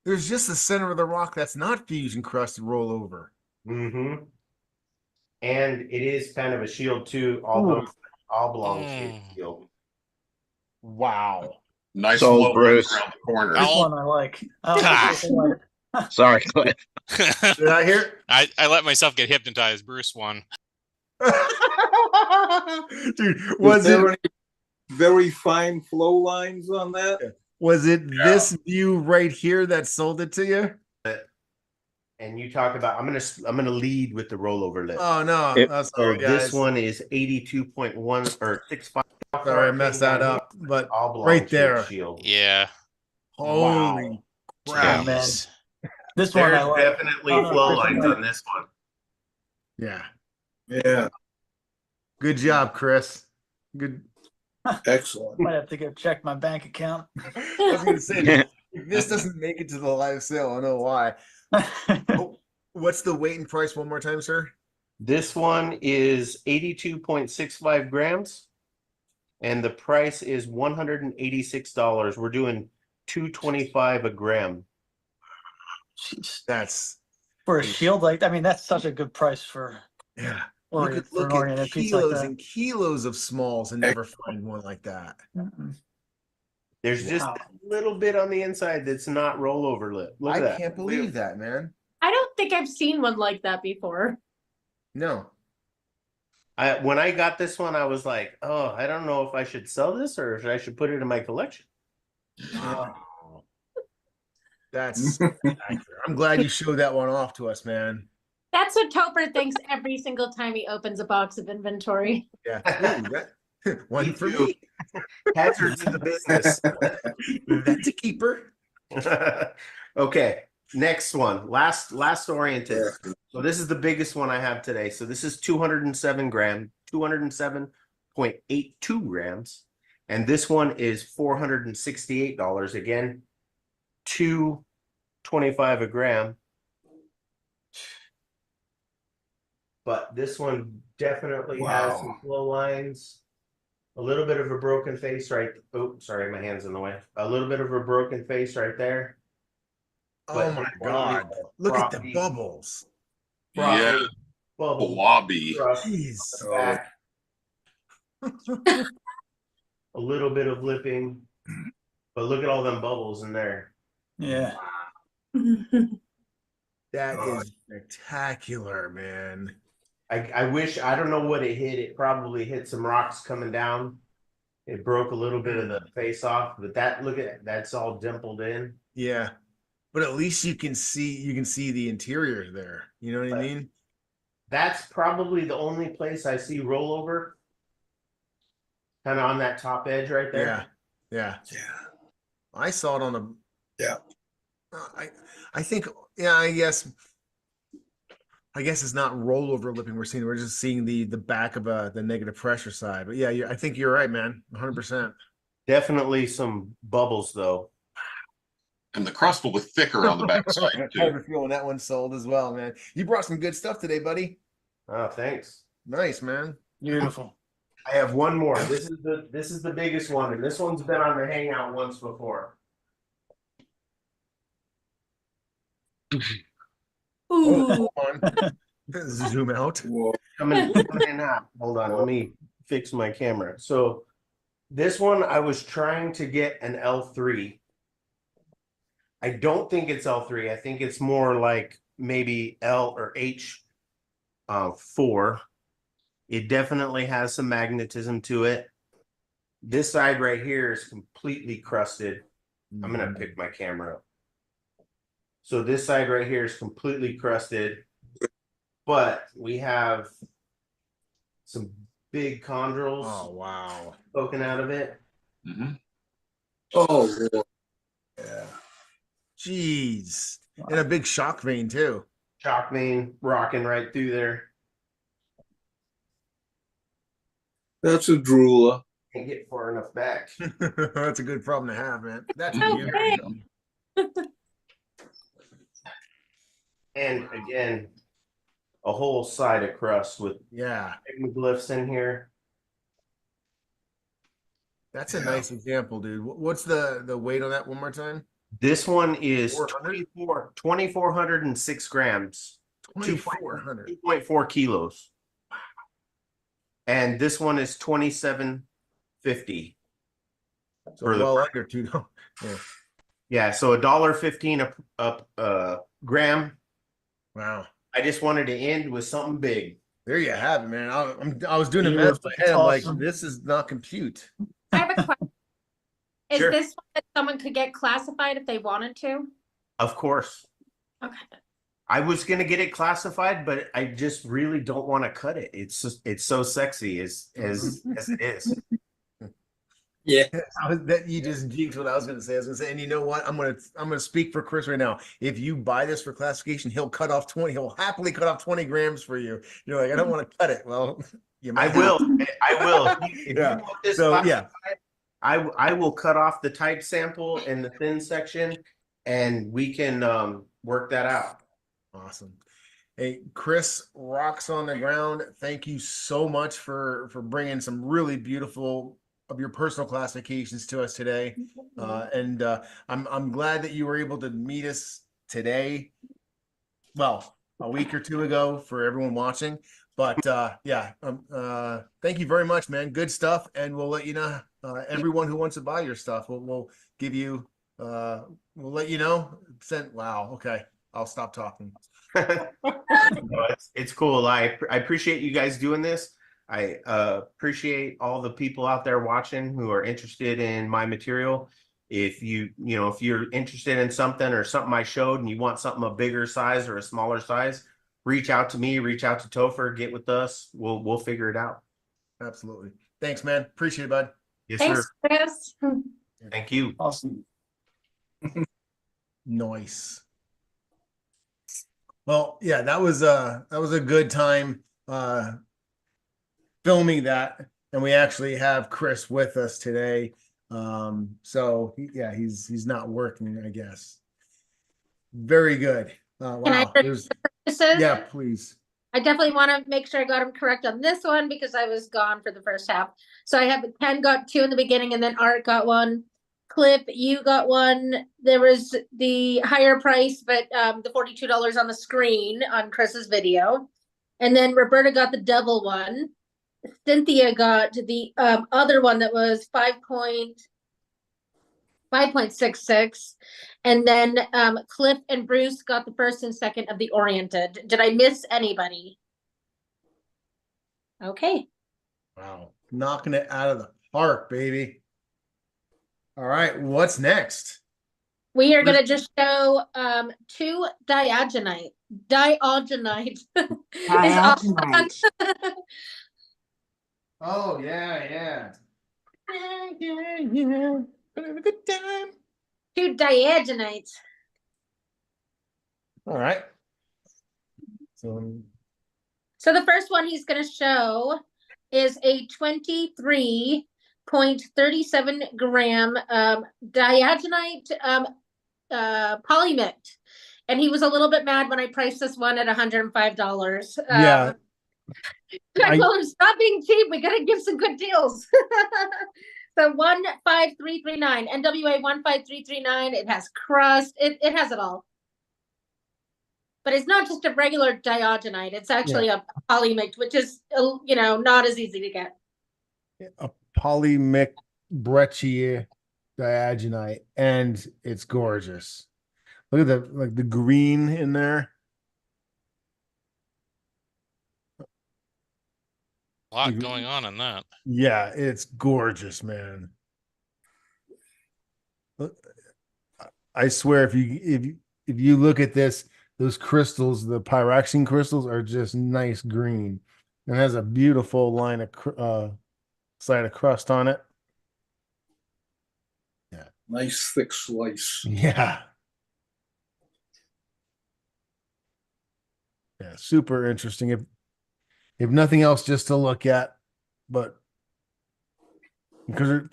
There's just the center of the rock that's not fusion crust rollover. Mm-hmm. And it is kind of a shield too, although all belongs to a shield. Wow. Nice Sold, low ones Bruce. around the corner. This one I like. Sorry, Cliff. Did I hear? I let myself get hypnotized. Bruce won. Dude, Was was there it any very fine flow lines on that? was it this view right here that sold it to you? And you talk about, I'm gonna lead with the rollover lip. Oh no, that's So all, this guys. one is 82.1 or 65. Sorry, I messed that up, but All belongs right to the there. shield. Yeah. Holy crap. Jeez. This one I There's like. definitely Oh, no, flow Chris, lines like- on this one. Yeah. Yeah. Good job, Chris. Good. Excellent. Might have to go check my bank account. I was gonna say, if this doesn't make it to the live sale, I know why. Oh, what's the weight and price one more time, sir? This one is 82.65 grams, and the price is $186. We're doing $225 a gram. Jeez. That's For a shield like, I mean, that's such a good price for yeah. for You could an look oriented at piece like kilos that. and kilos of smalls and never find one like that. There's just a little bit on the inside that's not rollover lip. Look I at that. can't believe that, man. I don't think I've seen one like that before. No. When I got this one, I was like, oh, I don't know if I should sell this or if I should put it in my collection. Wow. That's spectacular. I'm glad you showed that one off to us, man. That's what Topher thinks every single time he opens a box of inventory. Yeah. Ooh, one for me. Hazards in the business. That's a keeper. Okay, next one. Last oriented. So this is the biggest one I have today. So this is 207 grams, 207.82 grams. And this one is $468. Again, $225 a gram. But this one definitely has some flow lines. A little bit of a broken face right. Oh, sorry, my hand's in the way. A little bit of a broken face right there. Oh my God. Look at the bubbles. Yeah. Bubble. Blobby. Jeez. A little bit of lipping. But look at all them bubbles in there. Yeah. That is spectacular, man. I wish, I don't know what it hit. It probably hit some rocks coming down. It broke a little bit of the face off, but that, look at that's all dimpled in. Yeah. But at least you can see the interior there. You know what I mean? That's probably the only place I see rollover. Kind of on that top edge right there. Yeah. I saw it on the. Yeah. I think. Yeah. I guess it's not rollover lipping. We're just seeing the back of the negative pressure side. But yeah, I think you're right, man. 100%. Definitely some bubbles though. And the crust will be thicker on the backside I too. have a feeling that one sold as well, man. You brought some good stuff today, buddy. Oh, thanks. Nice, man. Beautiful. I have one more. This is the biggest one, and this one's been on the hangout once before. Ooh. Zoom out. Coming in hot. Hold on, let me fix my camera. So this one, I was trying to get an L3. I don't think it's L3. I think it's more like maybe L or H 4. It definitely has some magnetism to it. This side right here is completely crusted. I'm gonna pick my camera up. So this side right here is completely crusted, but we have some big chondrules. Oh wow! Poking out of it. Mm-hmm. Oh yeah. Jeez, and a big shock vein too. Shock vein rocking right through there. That's a drooler. Can't get far enough back. That's a good problem to have, man. That's Okay. And again, a whole side of crust with glyphs in here. That's a nice example, dude. What's the weight on that one more time? This one is 2,406 grams. 2,400. 2.4 kilos. And this one is 2750. So For the well price. under $2. Yeah. Yeah, so $1.15 a gram. Wow. I just wanted to end with something big. There you have it, man. I was doing the Yeah, math in my head. I'm like, awesome. this is not compute. I have a question. Is Sure. this one that someone could get classified if they wanted to? Of course. Okay. I was gonna get it classified, but I just really don't want to cut it. It's so sexy as it is. Yeah. That you just jinxed what I was going to say. I was going to say, and you know what? I'm going to speak for Chris right now. If you buy this for classification, he'll cut off 20. He'll happily cut off 20 grams for you. You're like, I don't want to cut it. Well, you might. I will. I will. If Yeah. you want this So, classified, I will cut off the type sample in the thin section, and we can work that out. Awesome. Hey, Chris, rocks on the ground. Thank you so much for bringing some really beautiful of your personal classifications to us today. And I'm glad that you were able to meet us today. Well, a week or two ago for everyone watching. But yeah, thank you very much, man. Good stuff. And we'll let you know, everyone who wants to buy your stuff, we'll give you, we'll let you know. Wow. Okay. I'll stop talking. No, it's cool. I appreciate you guys doing this. I appreciate all the people out there watching who are interested in my material. If if you're interested in something or something I showed and you want something a bigger size or a smaller size, reach out to me, reach out to Topher, get with us. We'll figure it out. Absolutely. Thanks, man. Appreciate it, bud. Yes, Thanks, sir. Chris. Thank you. Awesome. Nice. Well, yeah, that was a good time filming that, and we actually have Chris with us today. So yeah, he's not working, I guess. Very good. Can Wow. I the purchases? Yeah, please. I definitely want to make sure I got them correct on this one because I was gone for the first half. So I have Ken got 2 in the beginning, and then Art got 1. Clip, you got 1. There was the higher price, but the $42 on the screen on Chris's video. And then Roberta got the double one. Cynthia got the other one that was 5.66. And then Cliff and Bruce got the first and second of the oriented. Did I miss anybody? Okay. Wow. Knocking it out of the park, baby. All right. What's next? We are going to just show 2 diogenite. Diogenite. Diogenite. Oh, yeah. Yeah. Have a good time. 2 diagenites. All right. So the first one he's going to show is a 23.37 gram diagenite polymit. And he was a little bit mad when I priced this one at $105. yeah. I told him, stop being cheap. We got to give some good deals. So 15339, NWA 15339. It has crust. It has it all. But it's not just a regular diogenite. It's actually a polymix, which is, not as easy to get. A polymix breccia diagenite, and it's gorgeous. Look at the green in there. A lot going on in that. Yeah, it's gorgeous, man. I swear, if you look at this, those crystals, the pyroxene crystals, are just nice green, and it has a beautiful line of side of crust on it. Yeah, Nice thick slice. yeah, super interesting. If nothing else, just to look at, but because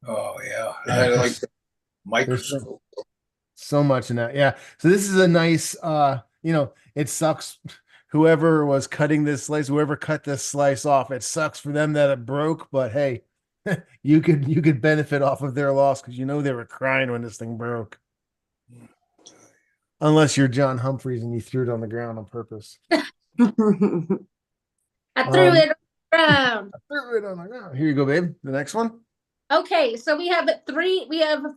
Oh yeah, I like the microscope. so much in that. Yeah. So this is a nice, it sucks. Whoever was cutting this slice, whoever cut this slice off, it sucks for them that it broke, but hey, you could benefit off of their loss because they were crying when this thing broke. Unless you're John Humphreys and you threw it on the ground on purpose. I threw it Brown. Here you go, babe. The next one. Okay, so we have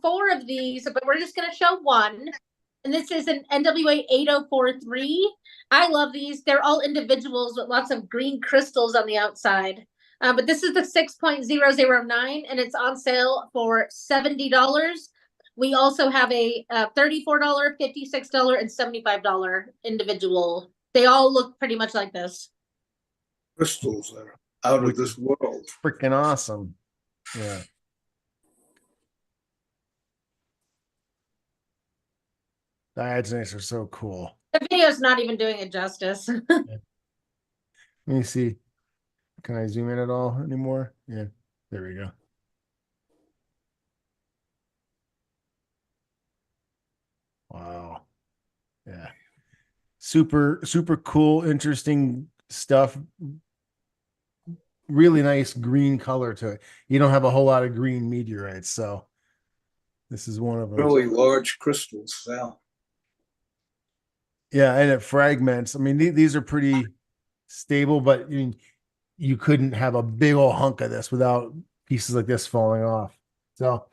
four of these, but we're just gonna show one. And this is an NWA 8043. I love these. They're all individuals with lots of green crystals on the outside. But this is the 6.009 and it's on sale for $70. We also have a $34, $56, and $75 individual. They all look pretty much like this. Crystals that are out of this world. Freaking awesome. Yeah. Diagenates are so cool. The video's not even doing it justice. Let me see. Can I zoom in at all anymore? Yeah, there we go. Wow. Yeah. Super, super cool, interesting stuff. Really nice green color to it. You don't have a whole lot of green meteorites, so this is one of them. Really large crystals, Sal. Yeah, and it fragments. I mean, these are pretty stable, but you couldn't have a big old hunk of this without pieces like this falling off. So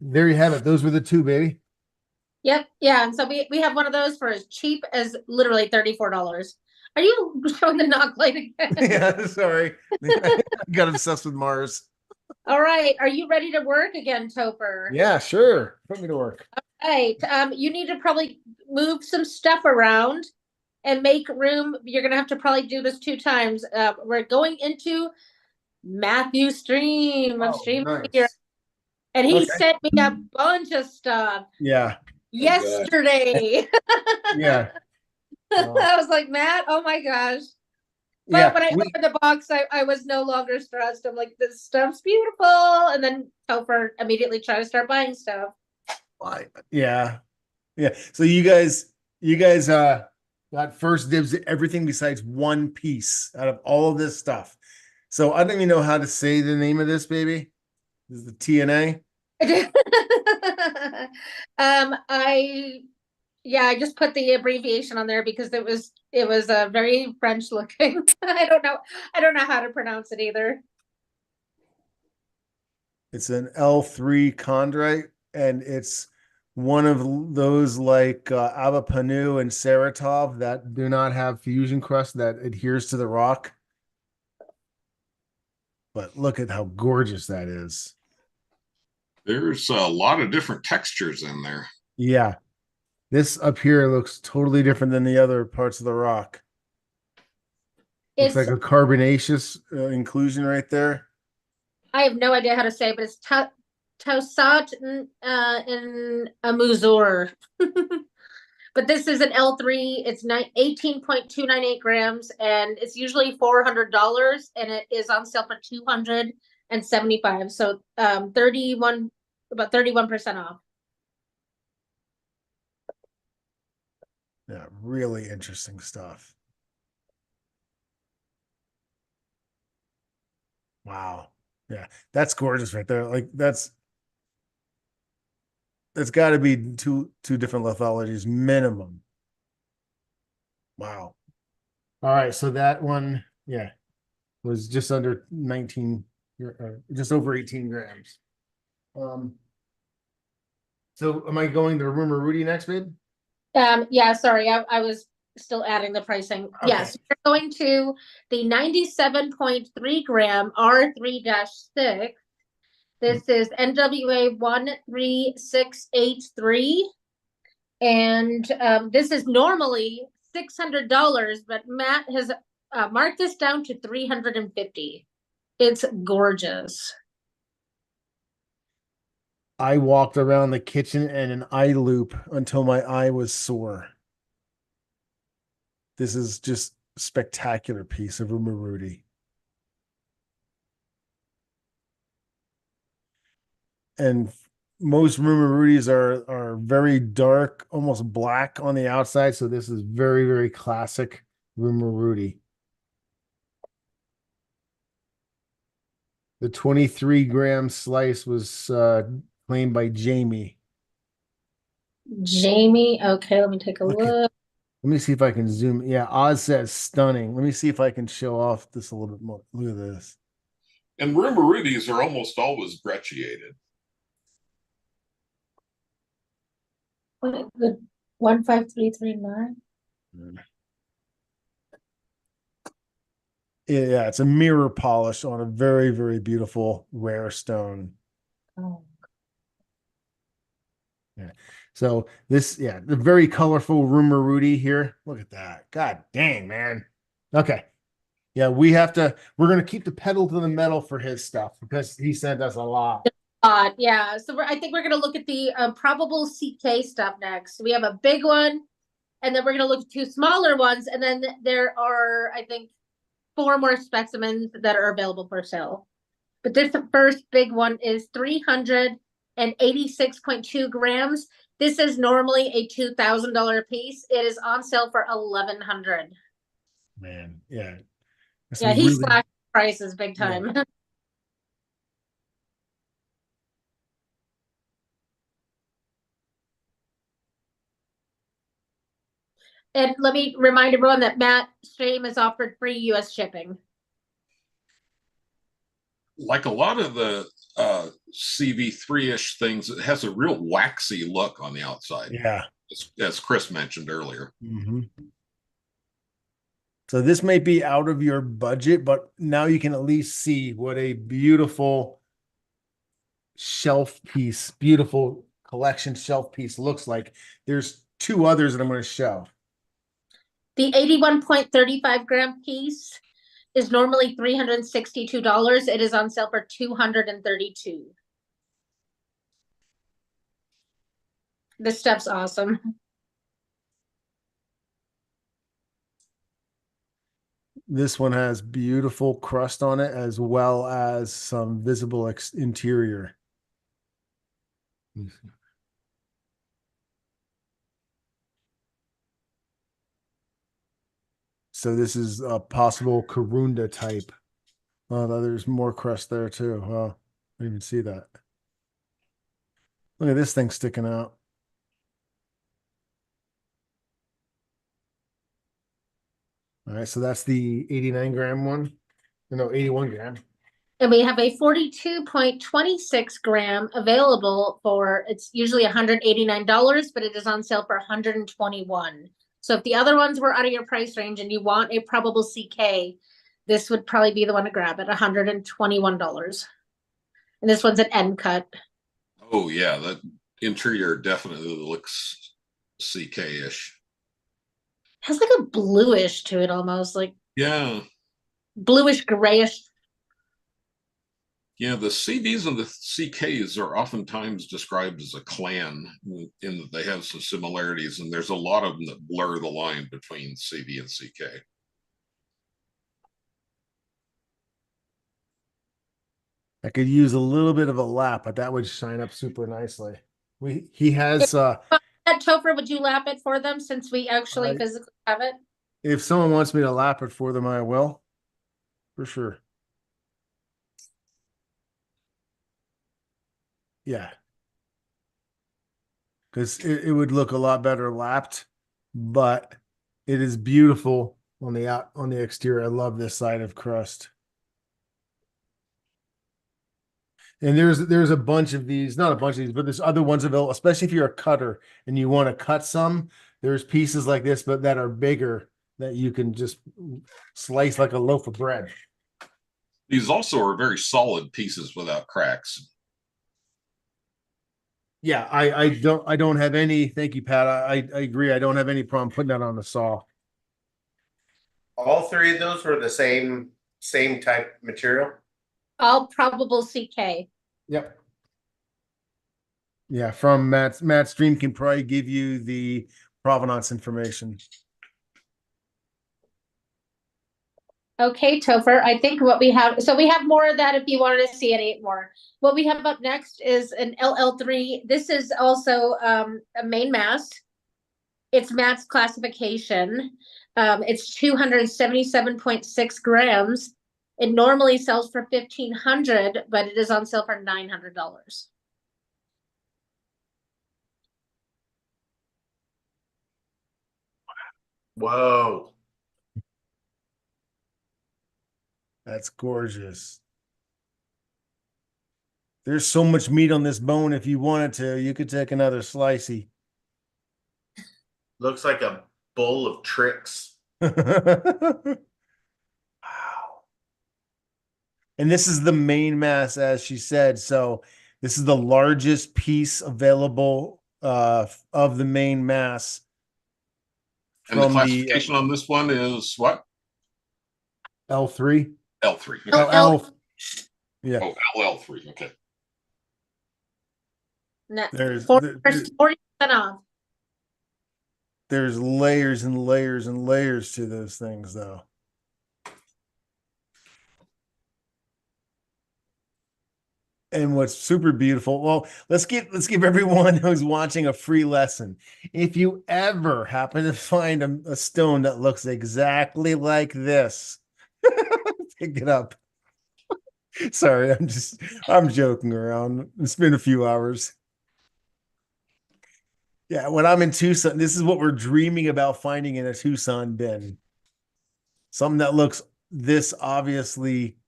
there you have it. Those were the two, baby. Yep. Yeah. And so we have one of those for as cheap as literally $34. Are you showing the knock light again? Yeah, sorry. I got obsessed with Mars. All right. Are you ready to work again, Topher? Yeah, sure. Put me to work. All right. You need to probably move some stuff around and make room. You're going to have to probably do this 2 times. We're going into Matthew's stream. I'm streaming here. And he sent me a bunch of stuff. Yeah. Yesterday. Yeah. I was like, Matt, oh my gosh. But when I opened the box, I was no longer stressed. I'm like, this stuff's beautiful. And then Topher immediately tried to start buying stuff. Yeah. Yeah. So you guys got first dibs at everything besides one piece out of all of this stuff. So I don't even know how to say the name of this, baby. This is the TNA. I just put the abbreviation on there because it was very French looking. I don't know how to pronounce it either. It's an L3 chondrite, and it's one of those like Abapanu and Saratov that do not have fusion crust that adheres to the rock. But look at how gorgeous that is. There's a lot of different textures in there. Yeah. This up here looks totally different than the other parts of the rock. Looks like a carbonaceous inclusion right there. I have no idea how to say, but it's Tausat in Amuzur. But this is an L3. It's 18.298 grams, and it's usually $400, and it is on sale for $275. So about 31% off. Yeah, really interesting stuff. Wow. Yeah, that's gorgeous right there. Like that's got to be two different lithologies minimum. Wow. All right, so that one, yeah, was just under 19, just over 18 grams. So am I going to Rumor Rudy next, babe? Yeah, sorry, I was still adding the pricing. Okay. Yes, we're going to the 97.3 gram R3-6. This is NWA 13683. And this is normally $600, but Matt has marked this down to $350. It's gorgeous. I walked around the kitchen in an eye loop until my eye was sore. This is just a spectacular piece of Rudy. And most Rudies are very dark, almost black on the outside. So this is very, very classic Rudy. The 23-gram slice was claimed by Jamie. Jamie, okay, let me take a look. Let me see if I can zoom. Yeah, Oz says stunning. Let me see if I can show off this a little bit more. Look at this. And Rumarudis are almost always brecciated. The 15339. Yeah, it's a mirror polish on a very, very beautiful rare stone. Oh. Yeah. So this, yeah, the very colorful Rumarudi here. Look at that. God dang, man. Okay. Yeah, we're going to keep the pedal to the metal for his stuff because he sent us a lot. Yeah, so I think we're going to look at the probable CK stuff next. We have a big one, and then we're going to look at two smaller ones, and then there are, I think, 4 more specimens that are available for sale. But this first big one is 386.2 grams. This is normally a $2,000 piece. It is on sale for $1,100. Man, yeah. Yeah, he slashed prices big time. Yeah. And let me remind everyone that Matt Stream has offered free U.S. shipping. Like a lot of the CV3-ish things, it has a real waxy look on the outside. Yeah. As Chris mentioned earlier. Mm-hmm. So this may be out of your budget, but now you can at least see what a beautiful shelf piece, beautiful collection shelf piece looks like. There's 2 others that I'm going to show. The 81.35 gram piece is normally $362. It is on sale for $232. This stuff's awesome. This one has beautiful crust on it as well as some visible interior. So this is a possible Karunda type. Oh, there's more crust there too. Wow, I didn't even see that. Look at this thing sticking out. All right, so that's the 89 gram one. No, 81 gram. And we have a 42.26 gram available for, it's usually $189, but it is on sale for $121. So if the other ones were out of your price range and you want a probable CK, this would probably be the one to grab at $121. And this one's an end cut. Oh yeah, that interior definitely looks CK-ish. Has like a bluish to it almost, like yeah, bluish grayish. Yeah, the CVs and the CKs are oftentimes described as a clan in that they have some similarities, and there's a lot of them that blur the line between CV and CK. I could use a little bit of a lap, but that would shine up super nicely. He has Topher, would you lap it for them since we actually physically have it? If someone wants me to lap it for them, I will. For sure. Yeah. Because it would look a lot better lapped, but it is beautiful on the exterior. I love this side of crust. And there's a bunch of these, not a bunch of these, but there's other ones available, especially if you're a cutter and you want to cut some. There's pieces like this, but that are bigger that you can just slice like a loaf of bread. These also are very solid pieces without cracks. Yeah, I don't have any. Thank you, Pat. I agree. I don't have any problem putting that on the saw. All 3 of those were the same type material. All probable CK. Yep. Yeah, from Matt's stream can probably give you the provenance information. Okay, Topher, I think what we have, so we have more of that if you wanted to see any more. What we have up next is an LL3. This is also a main mass. It's Matt's classification. It's 277.6 grams. It normally sells for $1,500, but it is on sale for $900. Whoa. That's gorgeous. There's so much meat on this bone. If you wanted to, you could take another slicey. Looks like a bowl of tricks. Wow. And this is the main mass, as she said. So this is the largest piece available of the main mass. And the classification on this one is what? L3. L3. L. Yeah. Oh, LL3. Okay. No, There's 40% off. There's layers and layers and layers to those things, though. And what's super beautiful, well, let's give everyone who's watching a free lesson. If you ever happen to find a stone that looks exactly like this, pick it up. Sorry, I'm joking around. It's been a few hours. Yeah, when I'm in Tucson, this is what we're dreaming about finding in a Tucson bin. Something that looks this obviously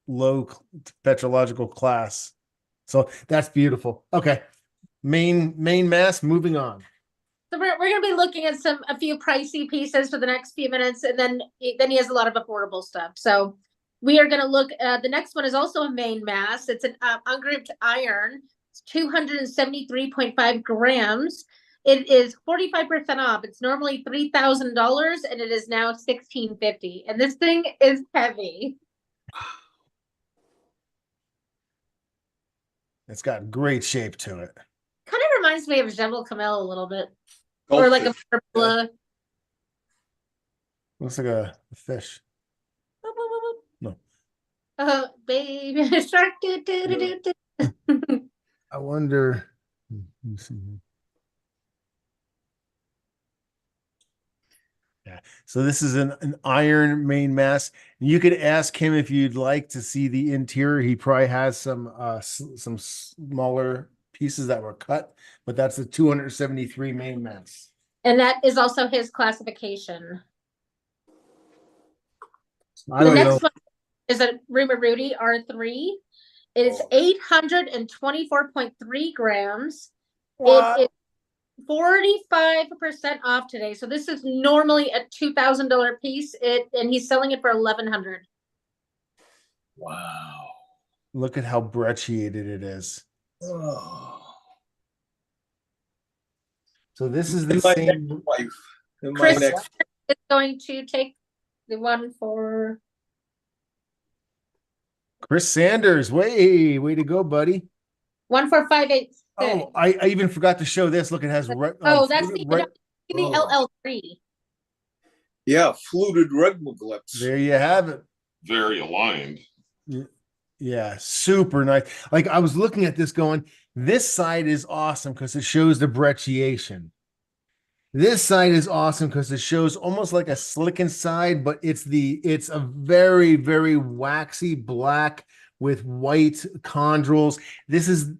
low petrological class. So that's beautiful. Okay. Main mass, moving on. So we're going to be looking at a few pricey pieces for the next few minutes, and then he has a lot of affordable stuff. So we are going to look the next one is also a main mass. It's an ungrouped iron. It's 273.5 grams. It is 45% off. It's normally $3,000 and it is now $1,650. And this thing is heavy. It's got great shape to it. Kind of reminds me of Jebel Camel a little bit. Or like a purple. Looks like a fish. No. Baby shark. I wonder. Yeah. So this is an iron main mass. You could ask him if you'd like to see the interior. He probably has some smaller pieces that were cut, but that's the 273 main mass. And that is also his classification. The next one is a Rudy R3. It is 824.3 grams. What? It is 45% off today. So this is normally a $2,000 piece. And he's selling it for $1,100. Wow. Look at how brecciated it is. Oh. So this is the same. Chris is going to take the one for Chris Sanders. Way to go, buddy. 14586. Oh, I even forgot to show this. Look, it has that's the LL3. Yeah, fluted regmaglyphs. There you have it. Very aligned. Yeah, super nice. Like I was looking at this going, this side is awesome because it shows the brecciation. This side is awesome because it shows almost like a slicken side, but it's a very, very waxy black with white chondrules. This is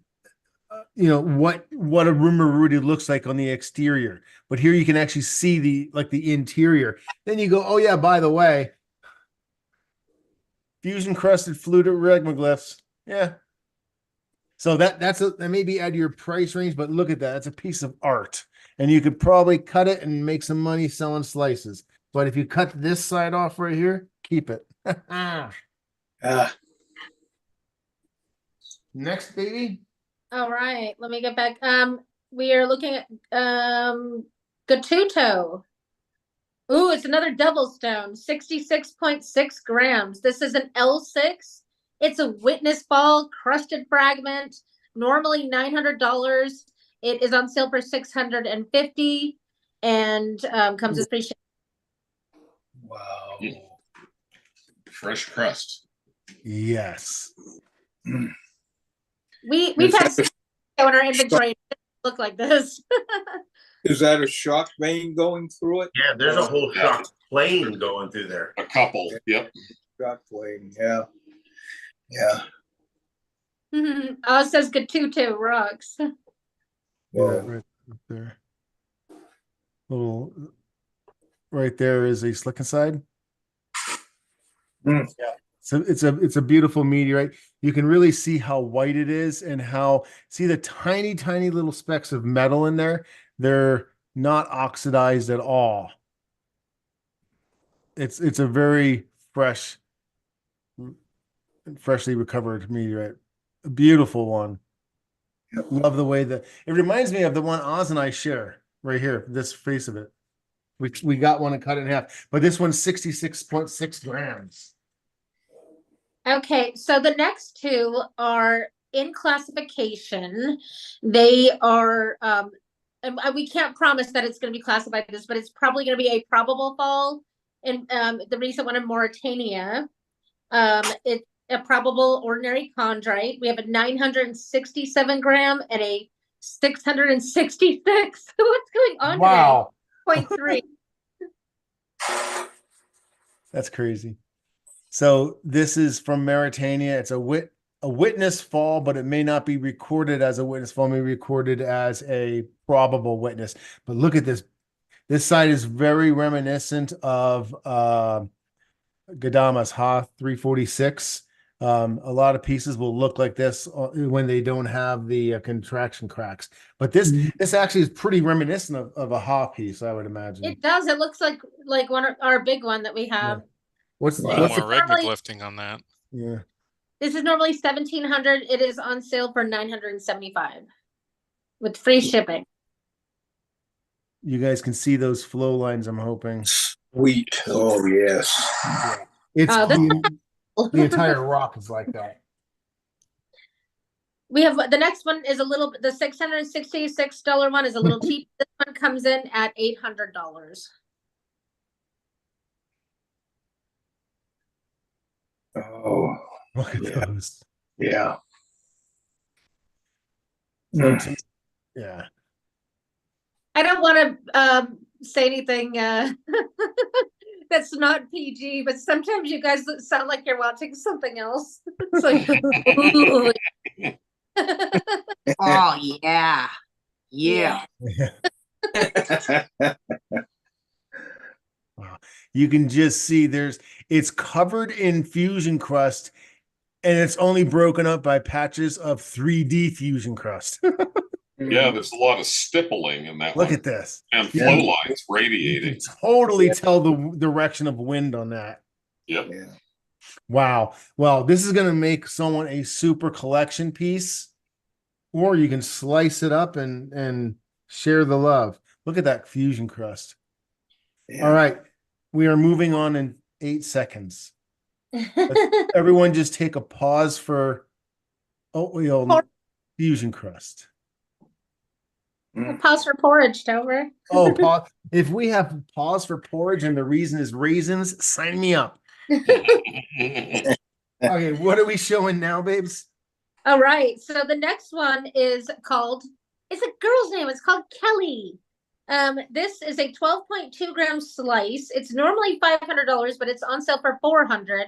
what a Rudy looks like on the exterior, but here you can actually see the interior. Then you go, oh yeah, by the way, fusion crusted fluted regmaglyphs. Yeah. So that may be out of your price range, but look at that. That's a piece of art. And you could probably cut it and make some money selling slices. But if you cut this side off right here, keep it. Next, baby. All right, let me get back. We are looking at Gatuto. Ooh, it's another double stone, 66.6 grams. This is an L6. It's a witness ball crusted fragment, normally $900. It is on sale for $650 and comes with free shipping. Wow. Fresh crust. Yes. We've had in our inventory look like this. Is that a shock vein going through it? Yeah, there's a whole shock plane going through there. A couple. Yep. Shock plane. Yeah. Yeah. Oh, it says Gatuto Rocks. Yeah, right up there. right there is a silicancide. Yeah. So it's a beautiful meteorite. You can really see how white it is and see the tiny, tiny little specks of metal in there. They're not oxidized at all. It's a very freshly recovered meteorite. A beautiful one. Love the way that it reminds me of the one Oz and I share right here, this face of it. We got one and cut it in half, but this one's 66.6 grams. Okay, so the next two are in classification. They are, and we can't promise that it's going to be classified this, but it's probably going to be a probable fall. And the recent one in Mauritania, it's a probable ordinary chondrite. We have a 967 gram and a 666. What's going on? Wow. Today? 0.3. That's crazy. So this is from Mauritania. It's a witness fall, but it may not be recorded as a witness fall, it may be recorded as a probable witness. But look at this. This side is very reminiscent of Gadama's Ha 346. A lot of pieces will look like this when they don't have the contraction cracks. But this actually is pretty reminiscent of a Ha piece, I would imagine. It does. It looks like one of our big one that we have. Yeah. What's A little more Regnick lifting on that. Yeah. This is normally 1,700. It is on sale for 975 with free shipping. You guys can see those flow lines, I'm hoping. Sweet. Oh, yes. Yeah. It's the entire rock is like that. We have the next one is the $666 one is a little cheap. This one comes in at $800. Oh, look at those. Yeah. Yeah. I don't want to say anything that's not PG, but sometimes you guys sound like you're watching something else. It's like, ooh. Oh yeah. Yeah. Wow. You can just see it's covered in fusion crust and it's only broken up by patches of 3D fusion crust. Yeah, there's a lot of stippling in that Look one. at this. And flow lines radiating. You can totally tell the direction of wind on that. Yep. Yeah. Wow. Well, this is going to make someone a super collection piece, or you can slice it up and share the love. Look at that fusion crust. Yeah. All right. We are moving on in 8 seconds. Everyone just take a pause for fusion crust. Pause for porridge, Toher. Oh, if we have pause for porridge and the reason is raisins, sign me up. Okay, what are we showing now, babes? All right, so the next one is called, it's a girl's name, it's called Kelly. This is a 12.2 gram slice. It's normally $500, but it's on sale for $400.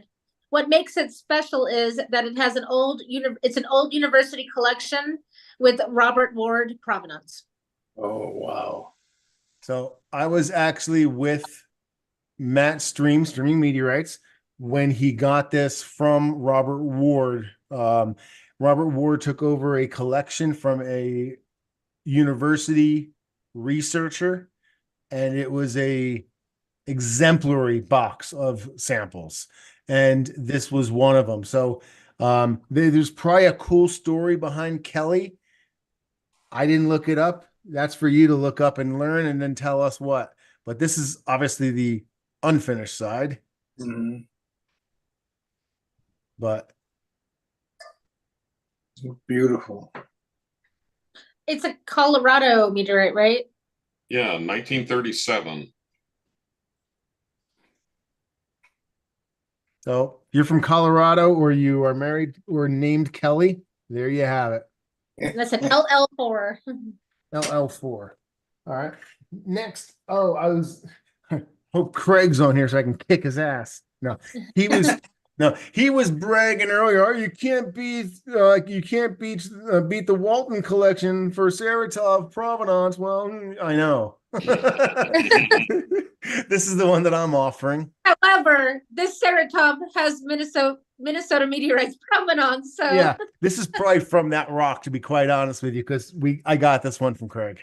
What makes it special is that it has an old university collection with Robert Ward provenance. Oh, wow. So I was actually with Matt Streaming Meteorites when he got this from Robert Ward. Robert Ward took over a collection from a university researcher, and it was a exemplary box of samples. And this was one of them. So there's probably a cool story behind Kelly. I didn't look it up. That's for you to look up and learn and then tell us what. But this is obviously the unfinished side. Mm-hmm. But beautiful. It's a Colorado meteorite, right? Yeah, 1937. So you're from Colorado, or you are married or named Kelly. There you have it. That's an LL4. LL4. All right. Next. Oh, hope Craig's on here so I can kick his ass. No, he was bragging earlier. Oh, you can't beat the Walton collection for Saratov provenance. Well, I know. This is the one that I'm offering. However, this ceratop has Minnesota meteorites provenance. So Yeah, this is probably from that rock, to be quite honest with you, because I got this one from Craig.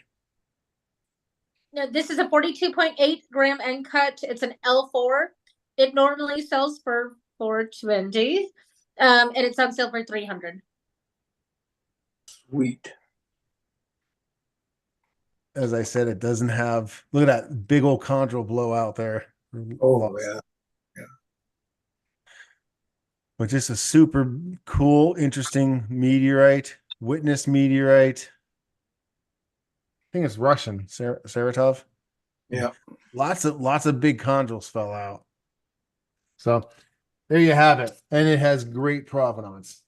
no, this is a 42.8 gram end cut. It's an L4. It normally sells for 420. And it's on sale for 300. Sweet. As I said, it doesn't have, look at that big old chondral blowout there. Oh, yeah. But just a super cool, interesting meteorite, witness meteorite. I think it's Russian, Saratov. Yeah. Lots of big chondrals fell out. So there you have it. And it has great provenance.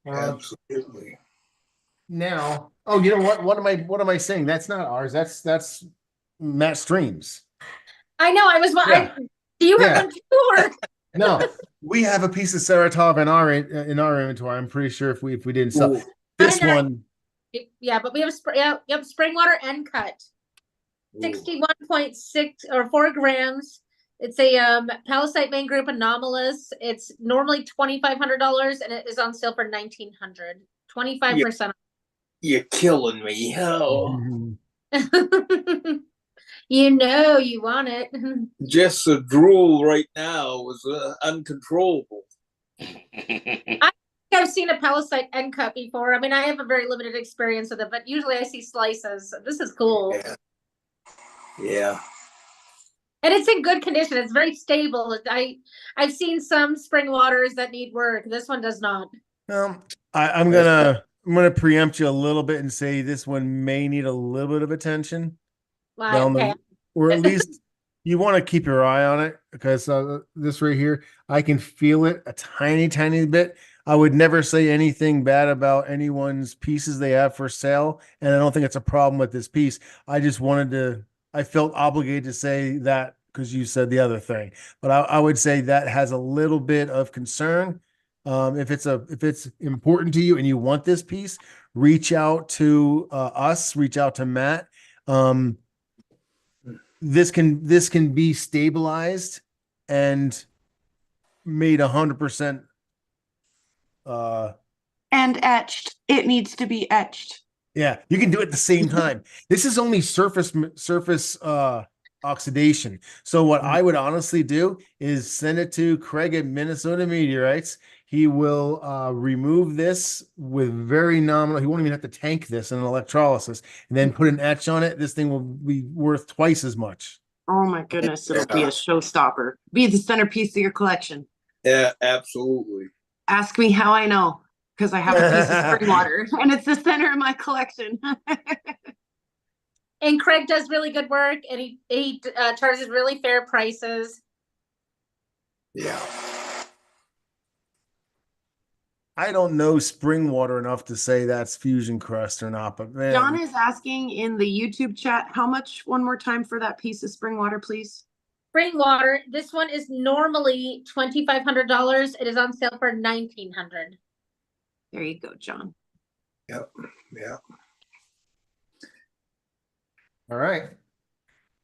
Absolutely. Now, oh, you know what? What am I saying? That's not ours. That's Matt Streams. I know. I was. Yeah. Do you Yeah. have them too? Or? No, we have a piece of Saratov in our inventory. I'm pretty sure if we didn't sell Ooh. this one. Yeah, but we have spring water end cut. 61.6 or 4 grams. It's a pallasite main group anomalous. It's normally $2,500 and it is on sale for $1,900. 25%. You're killing me. Oh. You know you want it. Just the drool right now was uncontrollable. I've seen a pallasite end cut before. I mean, I have a very limited experience with it, but usually I see slices. This is cool. Yeah. And it's in good condition. It's very stable. I've seen some spring waters that need work. This one does not. I'm gonna preempt you a little bit and say this one may need a little bit of attention. Okay. Or at least you want to keep your eye on it, because this right here, I can feel it a tiny bit. I would never say anything bad about anyone's pieces they have for sale, and I don't think it's a problem with this piece. I felt obligated to say that because you said the other thing, but I would say that has a little bit of concern. If it's important to you and you want this piece, reach out to us, reach out to Matt. This can be stabilized and made 100%. And etched. It needs to be etched. Yeah, you can do it at the same time. This is only surface oxidation. So what I would honestly do is send it to Craig at Minnesota Meteorites. He will remove this with very nominal. He won't even have to tank this in an electrolysis and then put an etch on it. This thing will be worth twice as much. Oh my goodness, it'll be a showstopper. Be the centerpiece of your collection. Yeah, absolutely. Ask me how I know, because I have a piece of spring water and it's the center of my collection. And Craig does really good work, and he charges really fair prices. Yeah. I don't know spring water enough to say that's fusion crust or not, but man. John is asking in the YouTube chat, how much one more time for that piece of spring water, please? Spring water. This one is normally $2,500. It is on sale for $1,900. There you go, John. Yep. Yeah. All right.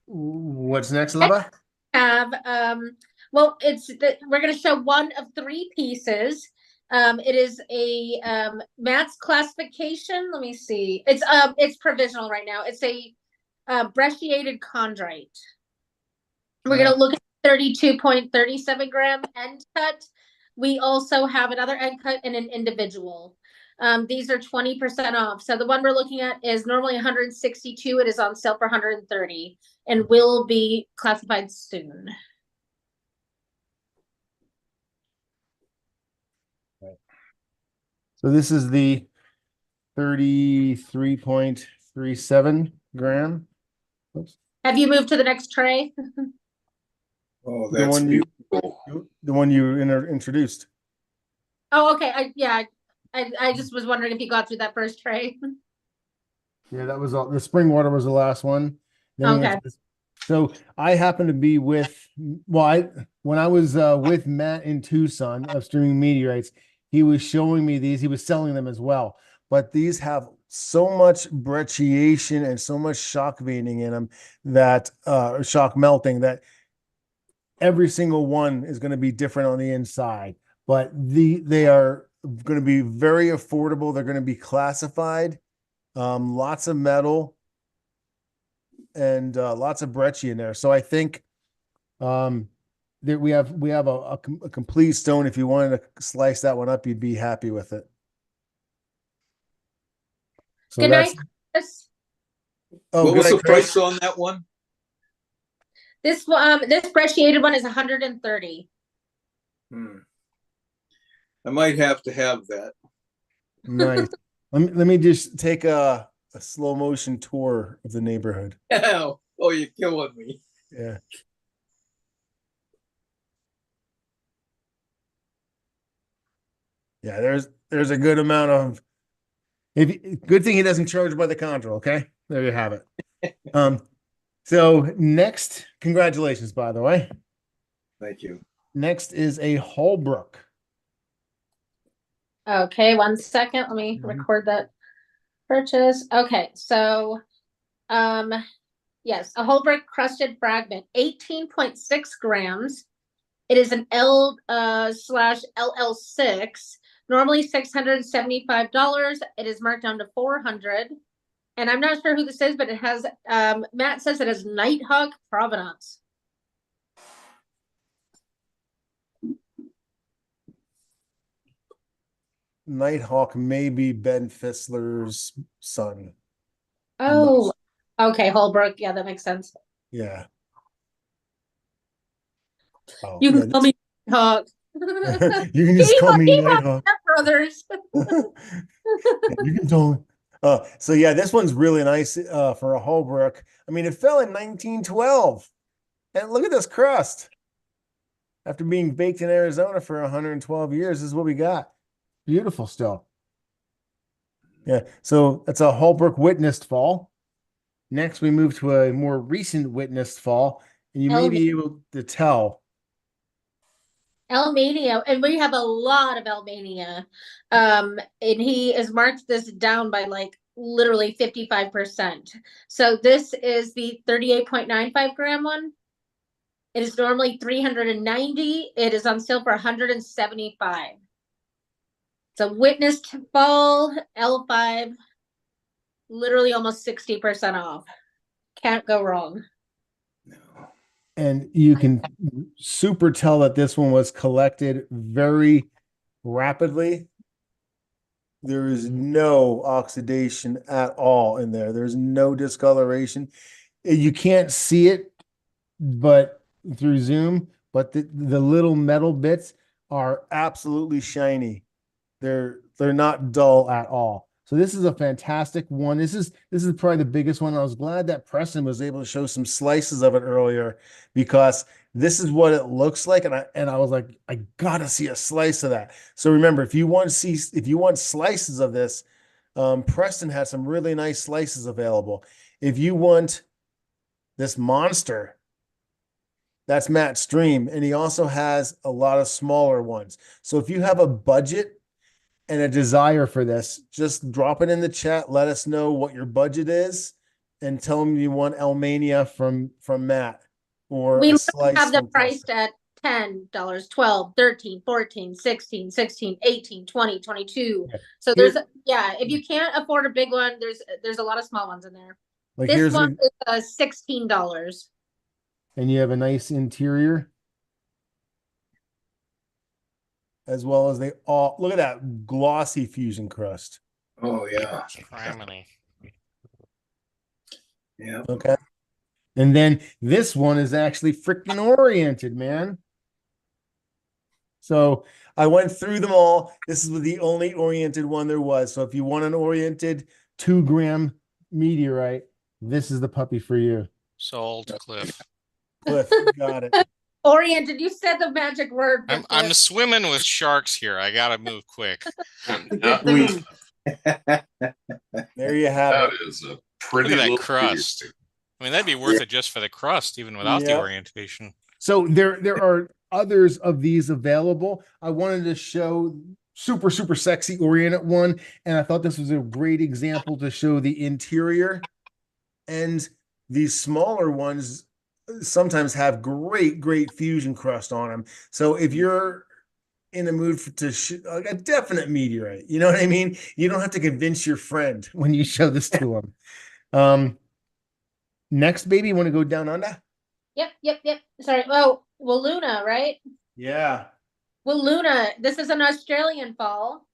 What's next, Leva? Have well, we're going to show one of 3 pieces. It is a Matt's classification. Let me see. It's provisional right now. It's a brecciated chondrite. We're going to look at 32.37 gram end cut. We also have another end cut and an individual. These are 20% off. So the one we're looking at is normally 162. It is on sale for 130 and will be classified soon. So this is the 33.37 gram. Oops. Have you moved to the next tray? Oh, that's beautiful. The one you introduced. Oh, okay. I just was wondering if you got through that first tray. Yeah, that was all. The spring water was the last one. Then Okay. So I happened to be when I was with Matt in Tucson of Streaming Meteorites, he was showing me these. He was selling them as well. But these have so much brecciation and so much shock veining in them that or shock melting that every single one is going to be different on the inside. But they are going to be very affordable. They're going to be classified. Lots of metal and lots of breccia in there. So I think that we have a complete stone. If you wanted to slice that one up, you'd be happy with it. So Good night, Chris. Oh, what good was night, the Chris. price on that one? This brecciated one is 130. I might have to have that. Nice. Let me just take a slow motion tour of the neighborhood. Oh, you're killing me. Yeah. Yeah, there's a good amount of good thing he doesn't charge by the chondro, okay? There you have it. So next, congratulations, by the way. Thank you. Next is a Holbrook. Okay, 1 second. Let me record that purchase. Okay, so yes, a Holbrook crusted fragment, 18.6 grams. It is an L slash LL6, normally $675. It is marked down to $400. And I'm not sure who this is, but it has Matt says it has Nighthawk provenance. Nighthawk may be Ben Fissler's son. Oh, okay, Holbrook. Yeah, that makes sense. Yeah. Oh, You can yeah, call me Nighthawk. you can just call me Nighthawk. Brothers. You can tell. So yeah, this one's really nice for a Holbrook. I mean, it fell in 1912, and look at this crust. After being baked in Arizona for 112 years, this is what we got. Beautiful still. Yeah, so that's a Holbrook witnessed fall. Next, we move to a more recent witnessed fall, and you may be able to tell. Elmania, and we have a lot of Elmania. And he has marked this down by like literally 55%. So this is the 38.95 gram one. It is normally 390. It is on sale for 175. It's a witnessed fall L5, literally almost 60% off. Can't go wrong. And you can super tell that this one was collected very rapidly. There is no oxidation at all in there. There's no discoloration. You can't see it, but through Zoom, but the little metal bits are absolutely shiny. They're not dull at all. So this is a fantastic one. This is probably the biggest one. I was glad that Preston was able to show some slices of it earlier because this is what it looks like. And I was like, I gotta see a slice of that. So remember, if you want slices of this, Preston has some really nice slices available. If you want this monster, that's Matt's stream, and he also has a lot of smaller ones. So if you have a budget and a desire for this, just drop it in the chat. Let us know what your budget is and tell them you want Elmania from Matt or We a slice have them from priced at $10, $12, $13, $14, $16, $16, $18, $20, $22. So there's if you can't afford a big one, there's a lot of small ones in there. Like this one is $16. And you have a nice interior. As well as they all look at that glossy fusion crust. Oh yeah. Criminy. Yeah. Okay. And then this one is actually freaking oriented, man. So I went through them all. This is the only oriented one there was. So if you want an oriented 2 gram meteorite, this is the puppy for you. Sold, Cliff. Cliff, got it. Oriented, you said the magic word. I'm swimming with sharks here. I gotta move quick. There you have That it. is a pretty Look at that little crust. I mean, that'd be worth it just for the crust, even without the orientation. So there are others of these available. I wanted to show super, super sexy oriented one. And I thought this was a great example to show the interior. And these smaller ones sometimes have great, great fusion crust on them. So if you're in the mood to a definite meteorite, you know what I mean? You don't have to convince your friend when you show this to them. Next, baby, you want to go down under? Yep. Sorry. Oh, well, Luna, right? Yeah. Well, Luna, this is an Australian fall,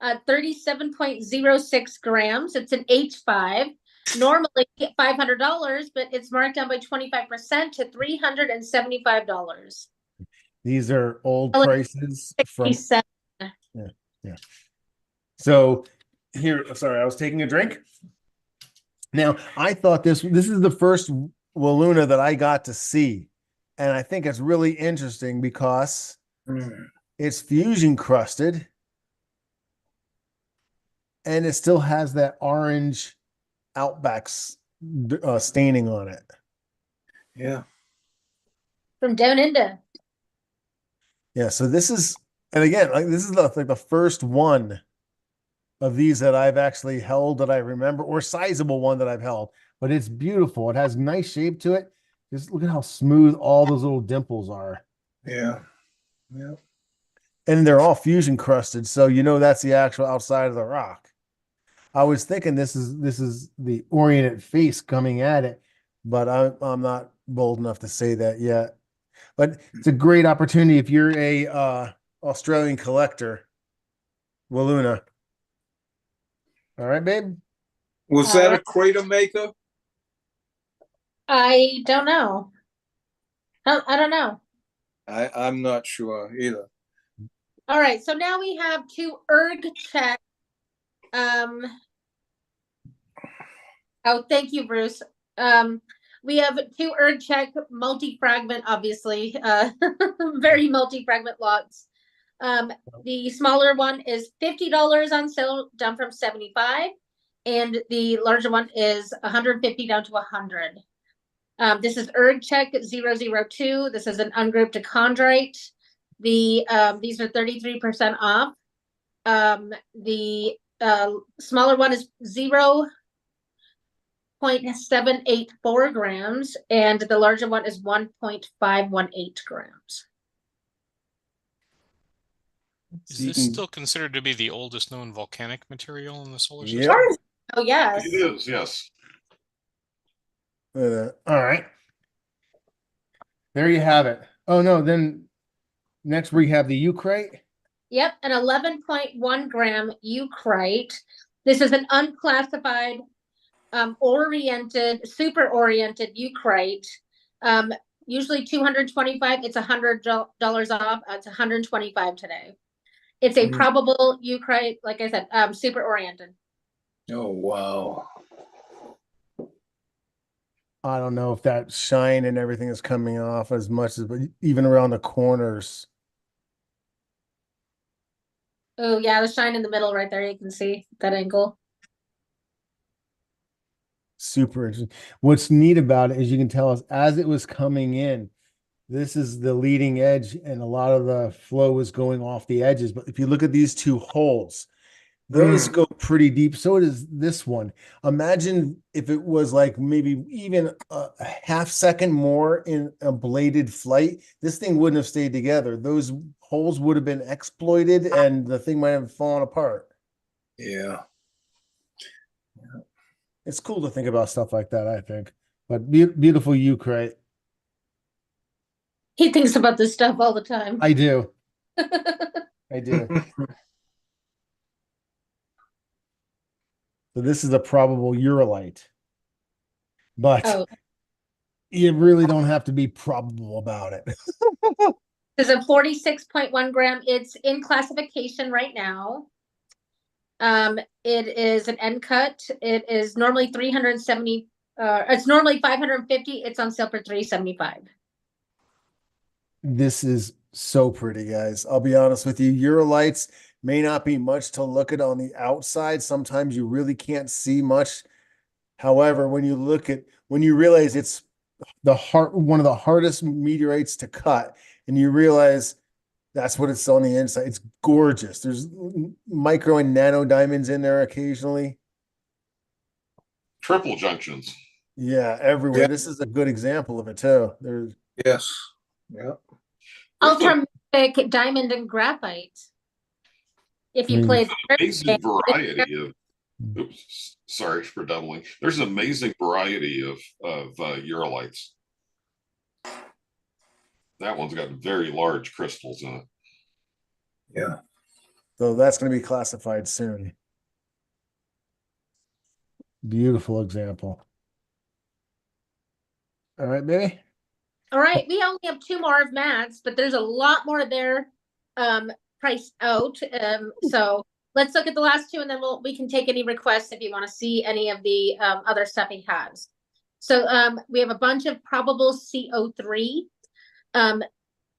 37.06 grams. It's an H5. Normally $500, but it's marked down by 25% to $375. These are old prices from. 67. Yeah. So here, sorry, I was taking a drink. Now, I thought this is the first Luna that I got to see. And I think it's really interesting because it's fusion crusted and it still has that orange Outbacks staining on it. Yeah. From down into. Yeah, so this is, and again, like this is like the first one of these that I've actually held that I remember, or sizable one that I've held. But it's beautiful. It has nice shape to it. Just look at how smooth all those little dimples are. Yeah. Yeah. And they're all fusion crusted, so you know that's the actual outside of the rock. I was thinking this is the oriented face coming at it, but I'm not bold enough to say that yet. But it's a great opportunity if you're a Australian collector. Luna. All right, babe. Was that a crater maker? I don't know. I don't know. I'm not sure either. All right, so now we have two erg check. Oh, thank you, Bruce. We have two erg check multi-fragment, obviously, very multi-fragment lots. The smaller one is $50 on sale, down from $75, and the larger one is $150 down to $100. This is erg check 002. This is an ungrouped achondrite. These are 33% off. The smaller one is 0.784 grams, and the larger one is 1.518 grams. Is this still considered to be the oldest known volcanic material in the solar system? Sure. Oh, yes. It is, yes. All right. There you have it. Oh, no, then next we have the eucrite. Yep, an 11.1 gram eucrite. This is an unclassified, super oriented eucrite. Usually 225. It's $100 off. It's 125 today. It's a probable eucrite, like I said, super oriented. Oh, wow. I don't know if that shine and everything is coming off as much as, but even around the corners. Oh, yeah, the shine in the middle right there. You can see that angle. Super interesting. What's neat about it is you can tell us as it was coming in, this is the leading edge and a lot of the flow is going off the edges. But if you look at these two holes, those go pretty deep. So does this one. Imagine if it was like maybe even a half second more in a bladed flight, this thing wouldn't have stayed together. Those holes would have been exploited and the thing might have fallen apart. Yeah. It's cool to think about stuff like that, I think. But beautiful eucrite. He thinks about this stuff all the time. I do. I do. So this is a probable urolite. But you really don't have to be probable about it. This is a 46.1 gram. It's in classification right now. It is an end cut. It is normally 370. It's normally 550. It's on sale for 375. This is so pretty, guys. I'll be honest with you. Urolites may not be much to look at on the outside. Sometimes you really can't see much. However, when you realize it's one of the hardest meteorites to cut, and you realize That's what it's on the inside. It's gorgeous. There's micro and nano diamonds in there occasionally. Triple junctions. Yeah, everywhere. Yeah. This is a good example of it too. There's Yes. Yeah. Ultramagnetic diamond and graphite. If you play Amazing variety of. Oops, sorry for doubling. There's an amazing variety of urolites. That one's got very large crystals in it. Yeah. so that's going to be classified soon. Beautiful example. All right, baby. All right, we only have 2 more of Matt's, but there's a lot more there priced out. So let's look at the last 2 and then we can take any requests if you want to see any of the other stuff he has. So we have a bunch of probable CO3.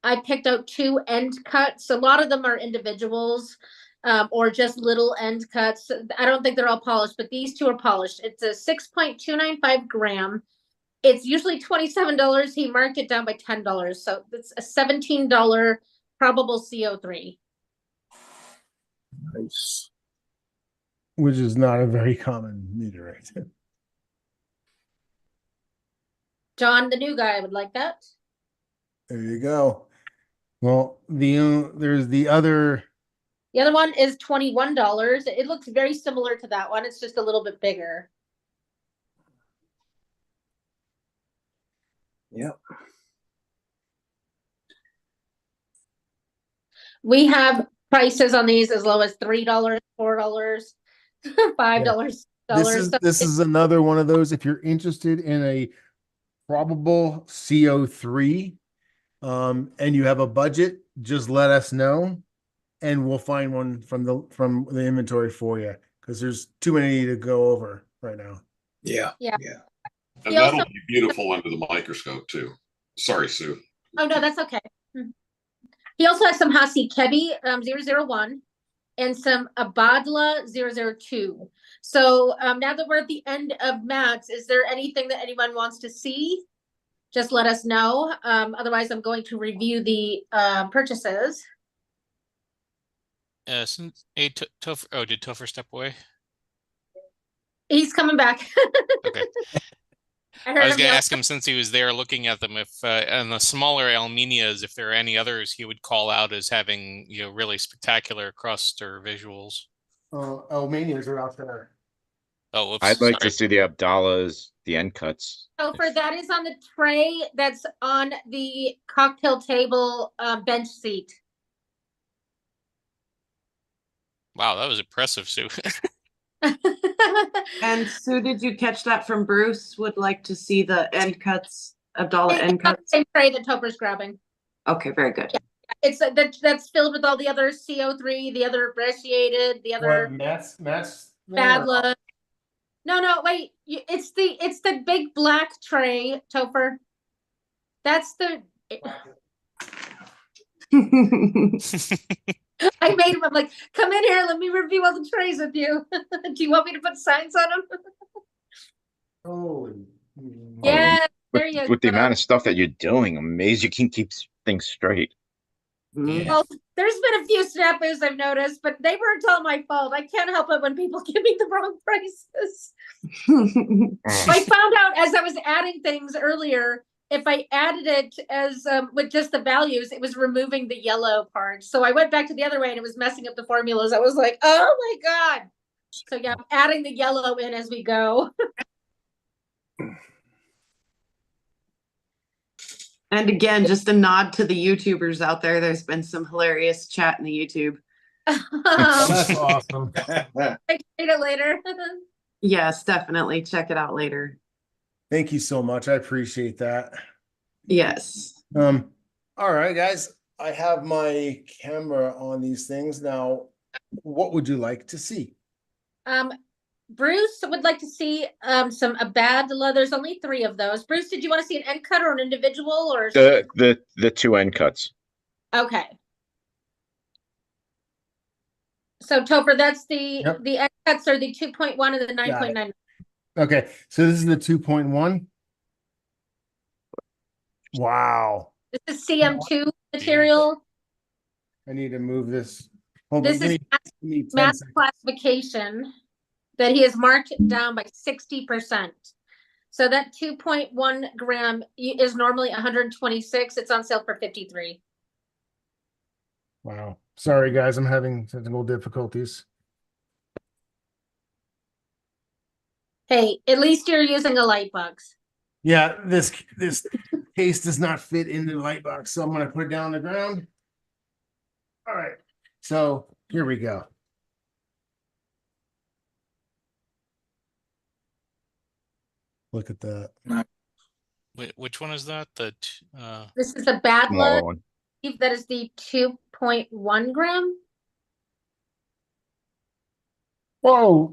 I picked out 2 end cuts. A lot of them are individuals or just little end cuts. I don't think they're all polished, but these 2 are polished. It's a 6.295 gram. It's usually $27. He marked it down by $10. So it's a $17 probable CO3. Nice. Which is not a very common meteorite. John, the new guy, would like that. There you go. Well, there's the other. The other one is $21. It looks very similar to that one. It's just a little bit bigger. Yep. We have prices on these as low as $3, $4, $5. This is another one of those. If you're interested in a probable CO3, and you have a budget, just let us know, and we'll find one from the inventory for you because there's too many to go over right now. Yeah. Yeah. And that'll be beautiful under the microscope too. Sorry, Sue. Oh no, that's okay. He also has some Hasi Kebi 001 and some Abadla 002. So now that we're at the end of Matt's, is there anything that anyone wants to see? Just let us know. Otherwise, I'm going to review the purchases. Since Topher, oh, did Topher step away? He's coming back. Okay. I was going to ask him, since he was there looking at them, if on the smaller Almenias, if there are any others he would call out as having, really spectacular crust or visuals. Almenias are out there. Oh, whoops, I'd like to sorry. see the Abdallahs, the end cuts. So for that is on the tray that's on the cocktail table bench seat. Wow, that was impressive, Sue. And Sue, did you catch that from Bruce? Would like to see the end cuts, Abdallah end cuts? Same tray that Topher's grabbing. Okay, very good. Yeah. It's that's filled with all the other CO3, the other brecciated, the other Matt's Badla. No, wait. It's the big black tray, Topher. That's the. I made him. I'm like, come in here. Let me review all the trays with you. Do you want me to put signs on them? Oh. Yeah. There you With the go. amount of stuff that you're doing, I'm amazed you can keep things straight. Well, there's been a few snafus I've noticed, but they weren't all my fault. I can't help it when people give me the wrong prices. I found out as I was adding things earlier, if I added it as with just the values, it was removing the yellow part. So I went back to the other way and it was messing up the formulas. I was like, oh my God. So yeah, I'm adding the yellow in as we go. And again, just a nod to the YouTubers out there. There's been some hilarious chat in the YouTube. That's awesome. I read it later. Yes, definitely. Check it out later. Thank you so much. I appreciate that. Yes. All right, guys. I have my camera on these things now. What would you like to see? Bruce would like to see some Abadla. There's only 3 of those. Bruce, did you want to see an end cut or an individual or The 2 end cuts. okay. So Topher, that's the end cuts are the 2.1 and the 9.9. Okay, so this is the 2.1. Wow. This is CM2 material. I need to move this. Hold This on, is give me 10 Matt's seconds. classification that he has marked down by 60%. So that 2.1 gram is normally 126. It's on sale for 53. Wow. Sorry, guys. I'm having technical difficulties. Hey, at least you're using a light box. Yeah, this case does not fit into the light box, so I'm going to put it down on the ground. All right. So here we go. Look at that. Wait, which one is that? This is the bad Smaller load. one. That is the 2.1 gram. Whoa.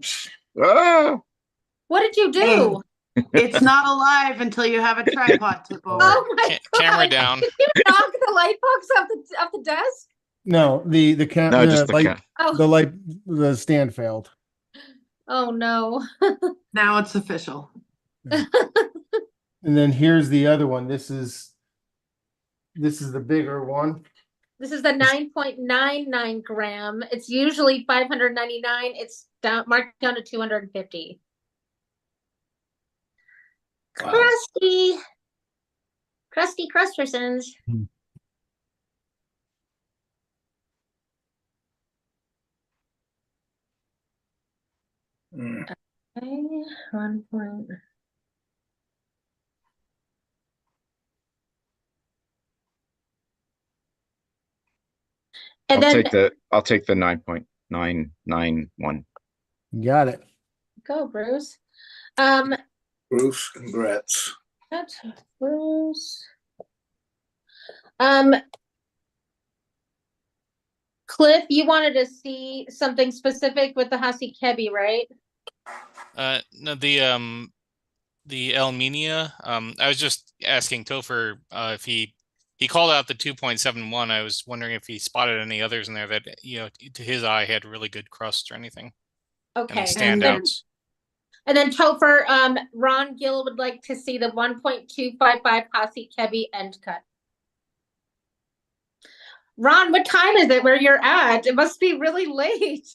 Ah! What did you do? It's not alive until you have a tripod tip over. Oh my God. Camera down. Did you knock the light box off the desk? No, the No, just the light, Oh. the stand failed. Oh no. Now it's official. And then here's the other one. This is the bigger one. This is the 9.99 gram. It's usually 599. It's marked down to 250. Wow. Crusty Crustersons. Okay, 1 point. And I'll then take the 9.991. Got it. go, Bruce. Bruce, congrats. That's Bruce. Cliff, you wanted to see something specific with the Hasi Kebi, right? No, the Elminia. I was just asking Topher if he called out the 2.71. I was wondering if he spotted any others in there that, to his eye had really good crust or anything. Okay. Any standouts. And then Topher, Ron Gill would like to see the 1.255 Hasi Kebi end cut. Ron, what time is it where you're at? It must be really late.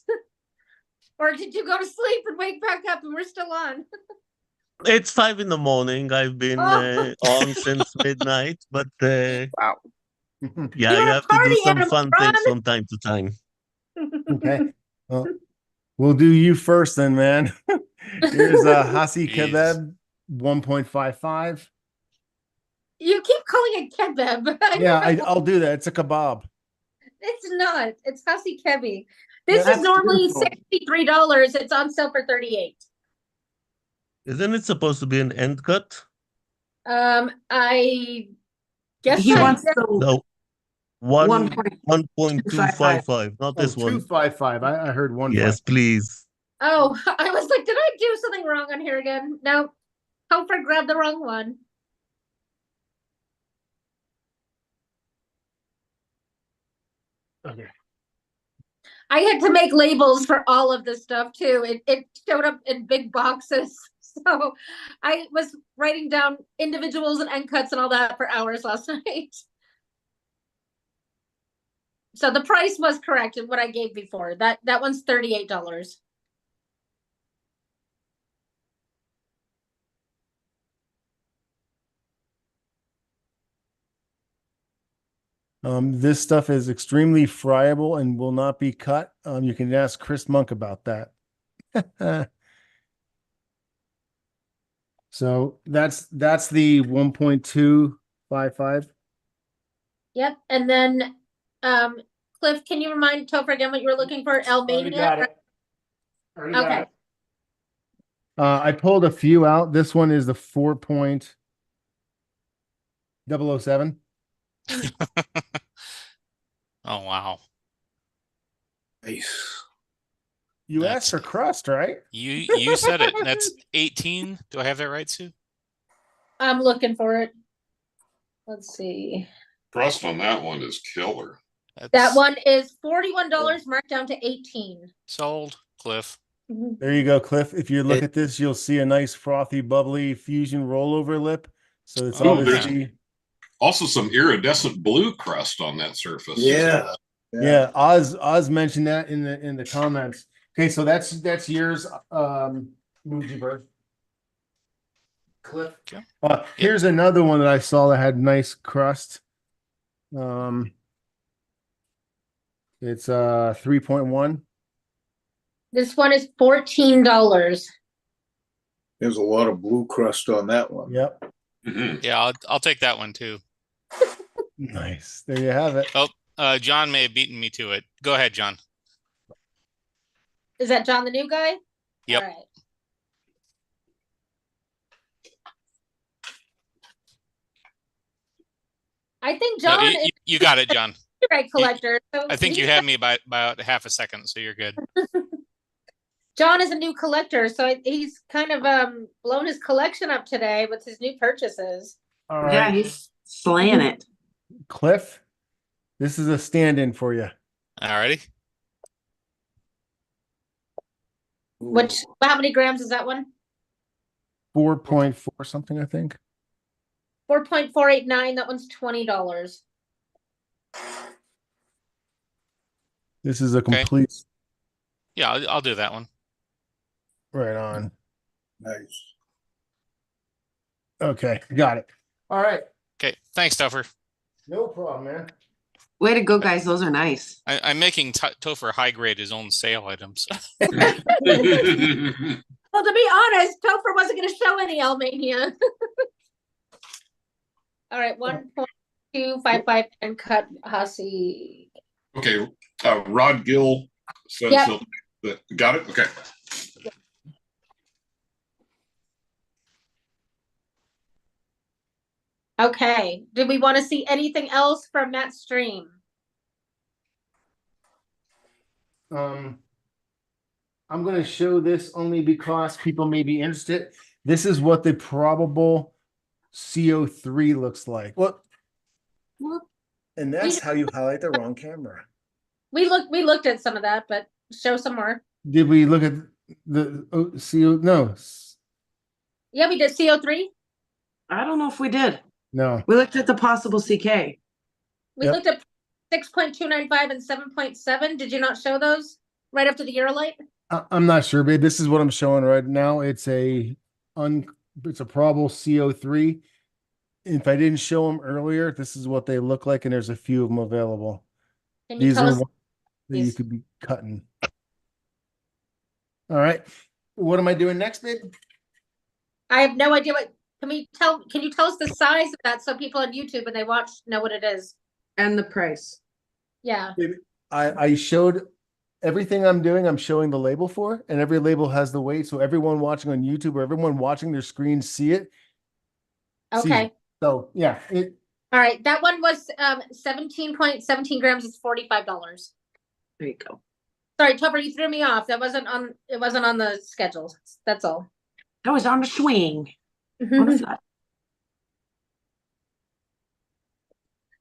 Or did you go to sleep and wake back up and we're still on? It's 5 in the morning. I've been on since midnight, but wow. Yeah, you have to do some fun things from time to time. Okay. Well, we'll do you first then, man. Here's a Hasi Kebab 1.55. You keep calling it kebab. Yeah, I'll do that. It's a kebab. It's not. It's Hasi Kebi. This is normally $63. It's on sale for $38. Isn't it supposed to be an end cut? I guess He wants the No. 1.255, not this one. 255. I heard one. Yes, please. Oh, I was like, did I do something wrong on here again? No. Topher grabbed the wrong one. Okay. I had to make labels for all of this stuff too. It showed up in big boxes. So I was writing down individuals and end cuts and all that for hours last night. So the price was correct in what I gave before. That one's $38. This stuff is extremely friable and will not be cut. You can ask Chris Monk about that. So that's the 1.255. Yep. And then Cliff, can you remind Topher again what you were looking for? Elmania? Okay. I pulled a few out. This one is the 4.007. Oh wow. Nice. You asked for crust, right? You said it. That's 18. Do I have that right, Sue? I'm looking for it. Let's see. Crust on that one is killer. That one is $41 marked down to 18. Sold, Cliff. There you go, Cliff. If you look at this, you'll see a nice frothy, bubbly fusion rollover lip. So it's Oh, there's obviously also some iridescent blue crust on that surface. Yeah. Yeah, Oz mentioned that in the comments. Okay, so that's yours, Mujiber. Cliff. Here's another one that I saw that had nice crust. It's 3.1. This one is $14. There's a lot of blue crust on that one. Yep. Yeah, I'll take that one too. Nice. There you have it. Oh, John may have beaten me to it. Go ahead, John. Is that John, the new guy? Yep. All right. I think John No, is you got it, John. right collector. So I think you had me by about half a second, so you're good. John is a new collector, so he's kind of blown his collection up today with his new purchases. All right. Yeah, he's slaying it. Cliff, this is a stand-in for you. Alrighty. How many grams is that one? 4.4 something, I think. 4.489. That one's $20. This is a complete. Yeah, I'll do that one. Right on. Nice. Okay, got it. All right. Okay, thanks, Toher. No problem, man. Way to go, guys. Those are nice. I'm making Toher high grade his own sale items. Well, to be honest, Topher wasn't going to show any Almania. All right, 1.255 and cut Hasi. Okay, Rod Gill says Yep. Got it? Okay. Okay. Do we want to see anything else from Matt's stream? I'm going to show this only because people may be interested. This is what the probable CO3 looks like. What? And that's how you highlight the wrong camera. We looked at some of that, but show some more. Did we look at the CO? No. Yeah, we did CO3. I don't know if we did. No. We looked at the possible CK. We looked at 6.295 and 7.7. Did you not show those right after the Eurolite? I'm not sure, babe. This is what I'm showing right now. It's a probable CO3. If I didn't show them earlier, this is what they look like, and there's a few of them available. These are ones that you could be cutting. All right. What am I doing next, babe? I have no idea what. Can you tell us the size of that so people on YouTube when they watch know what it is? And the price. Yeah. I showed everything I'm doing, I'm showing the label for, and every label has the weight. So everyone watching on YouTube or everyone watching their screen see it. Okay. So yeah. All right. That one was 17.17 grams is $45. There you go. Sorry, Toper, you threw me off. It wasn't on the schedule. That's all. That was on the swing. What is that?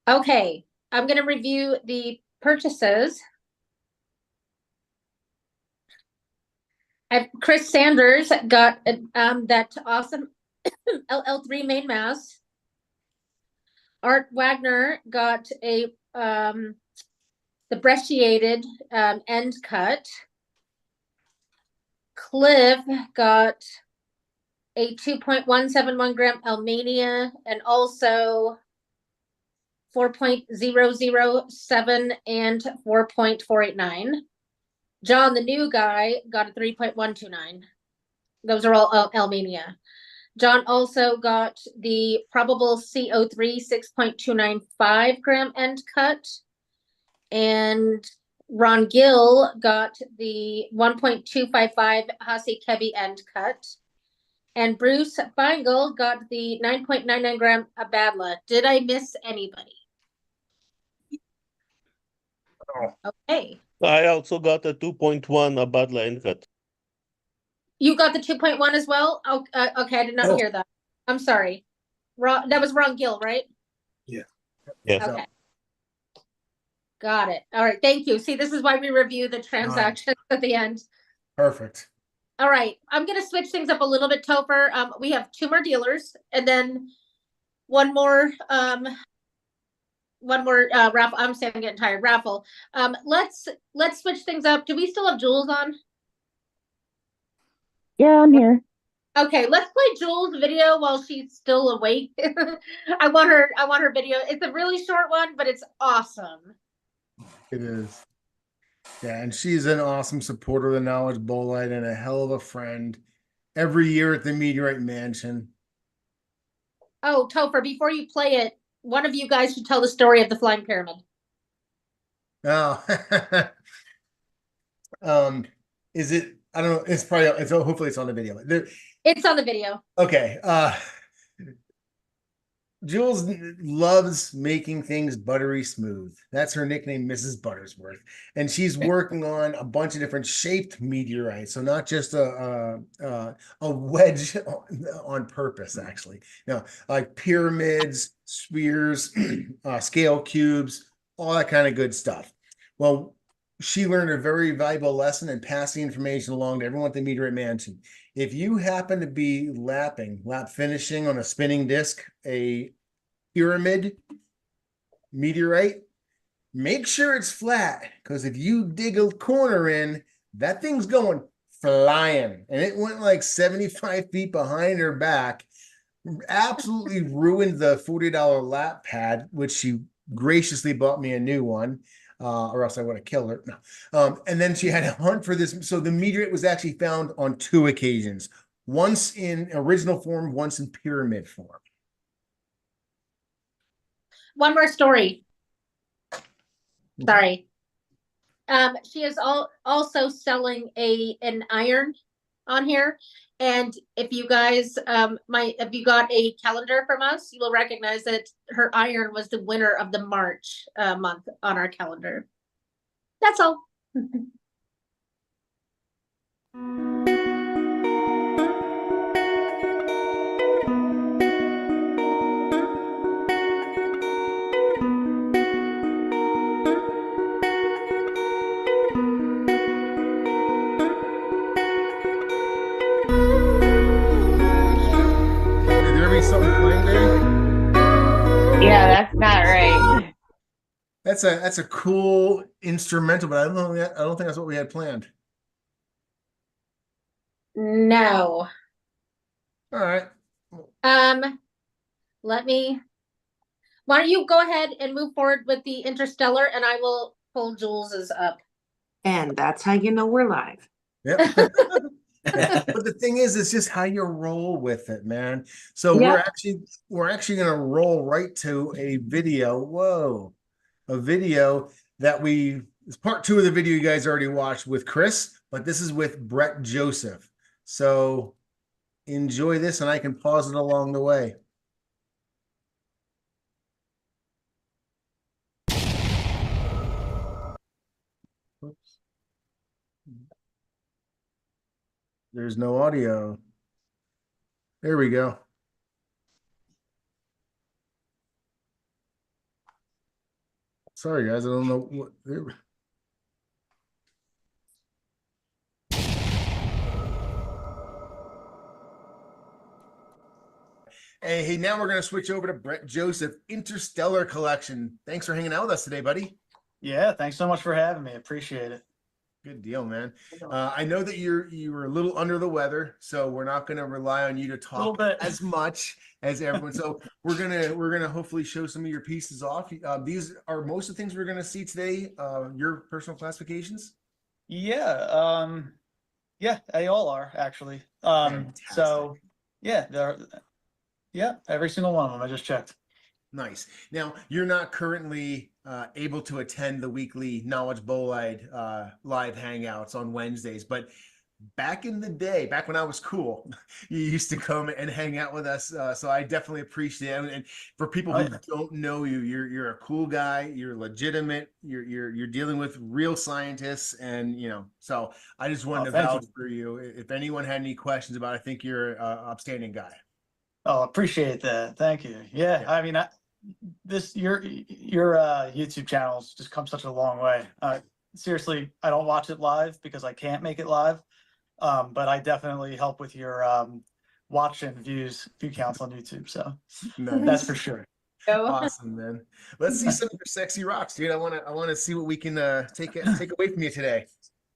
Okay. I'm going to review the purchases. Chris Sanders got that awesome LL3 main mass. Art Wagner got the brecciated end cut. Cliff got a 2.171 gram Almania and also 4.007 and 4.489. John, the new guy, got a 3.129. Those are all Almania. John also got the probable CO3 6.295 gram end cut. And Ron Gill got the 1.255 Hasi Kebi end cut. And Bruce Feingold got the 9.99 gram Abadla. Did I miss anybody? Okay. I also got a 2.1 Abadla end cut. You got the 2.1 as well? Oh, okay, I did not hear that. I'm sorry. That was Ron Gill, right? Yeah. Yes. Okay. Got it. All right. Thank you. See, this is why we review the transactions at the end. Perfect. All right. I'm going to switch things up a little bit, Toper. We have two more dealers and then one more raffle. I'm saying I'm getting tired. Raffle. Let's switch things up. Do we still have Jules on? Yeah, I'm here. Okay, let's play Jules' video while she's still awake. I want her video. It's a really short one, but it's awesome. It is. Yeah, and she's an awesome supporter of the Knowledge Bolide and a hell of a friend every year at the Meteorite Mansion. Oh, Topher, before you play it, one of you guys should tell the story of the flying pyramid. Oh, is it? I don't know. It's probably. Hopefully it's on the video. It's on the video. Okay. Jules loves making things buttery smooth. That's her nickname, Mrs. Buttersworth. And she's working on a bunch of different shaped meteorites. So not just a wedge on purpose, actually. Like pyramids, spheres, scale cubes, all that kind of good stuff. Well, she learned a very valuable lesson and passed the information along to everyone at the Meteorite Mansion. If you happen to be lap finishing on a spinning disc, a pyramid meteorite, make sure it's flat, because if you dig a corner in, that thing's going flying. And it went like 75 feet behind her back, absolutely ruined the $40 lap pad, which she graciously bought me a new one. Or else I would have killed her. No. And then she had to hunt for this. So the meteorite was actually found on 2 occasions, once in original form, once in pyramid form. One more story. Sorry. She is also selling an iron on here. And if you guys if you got a calendar from us, you will recognize that her iron was the winner of the March month on our calendar. That's all. Yeah, that's not right. That's a cool instrumental, but I don't think that's what we had planned. No. All right. Why don't you go ahead and move forward with the Interstellar, and I will pull Jules's up. And that's how you know we're live. Yep. But the thing is, it's just how you roll with it, man. So Yep. we're actually gonna roll right to a video. Whoa, a video that it's part 2 of the video you guys already watched with Chris, but this is with Brett Joseph. So enjoy this, and I can pause it along the way. Oops. There's no audio. There we go. Sorry, guys. I don't know what. Hey, now we're going to switch over to Brett Joseph, Interstellar Collection. Thanks for hanging out with us today, buddy. Yeah, thanks so much for having me. Appreciate it. Good deal, man. I know that you were a little under the weather, so we're not going to rely on you to talk as much as everyone. So we're gonna hopefully show some of your pieces off. These are most of the things we're going to see today. Your personal classifications. Yeah, they all are actually. So yeah, every single one of them. I just checked. Nice. Now, you're not currently able to attend the weekly Knowledge Bolide live hangouts on Wednesdays, but back in the day, back when I was cool, you used to come and hang out with us. So I definitely appreciate it. And for people who don't know you, you're a cool guy. You're legitimate. You're dealing with real scientists, and so I just wanted to vouch for you. If anyone had any questions about it, I think you're an upstanding guy. Oh, appreciate that. Thank you. Yeah. I mean, your YouTube channel's just come such a long way. Seriously, I don't watch it live because I can't make it live. But I definitely help with your watch and view counts on YouTube. So Nice. that's for sure. Awesome, man. Let's see some of your sexy rocks, dude. I want to see what we can take away from you today.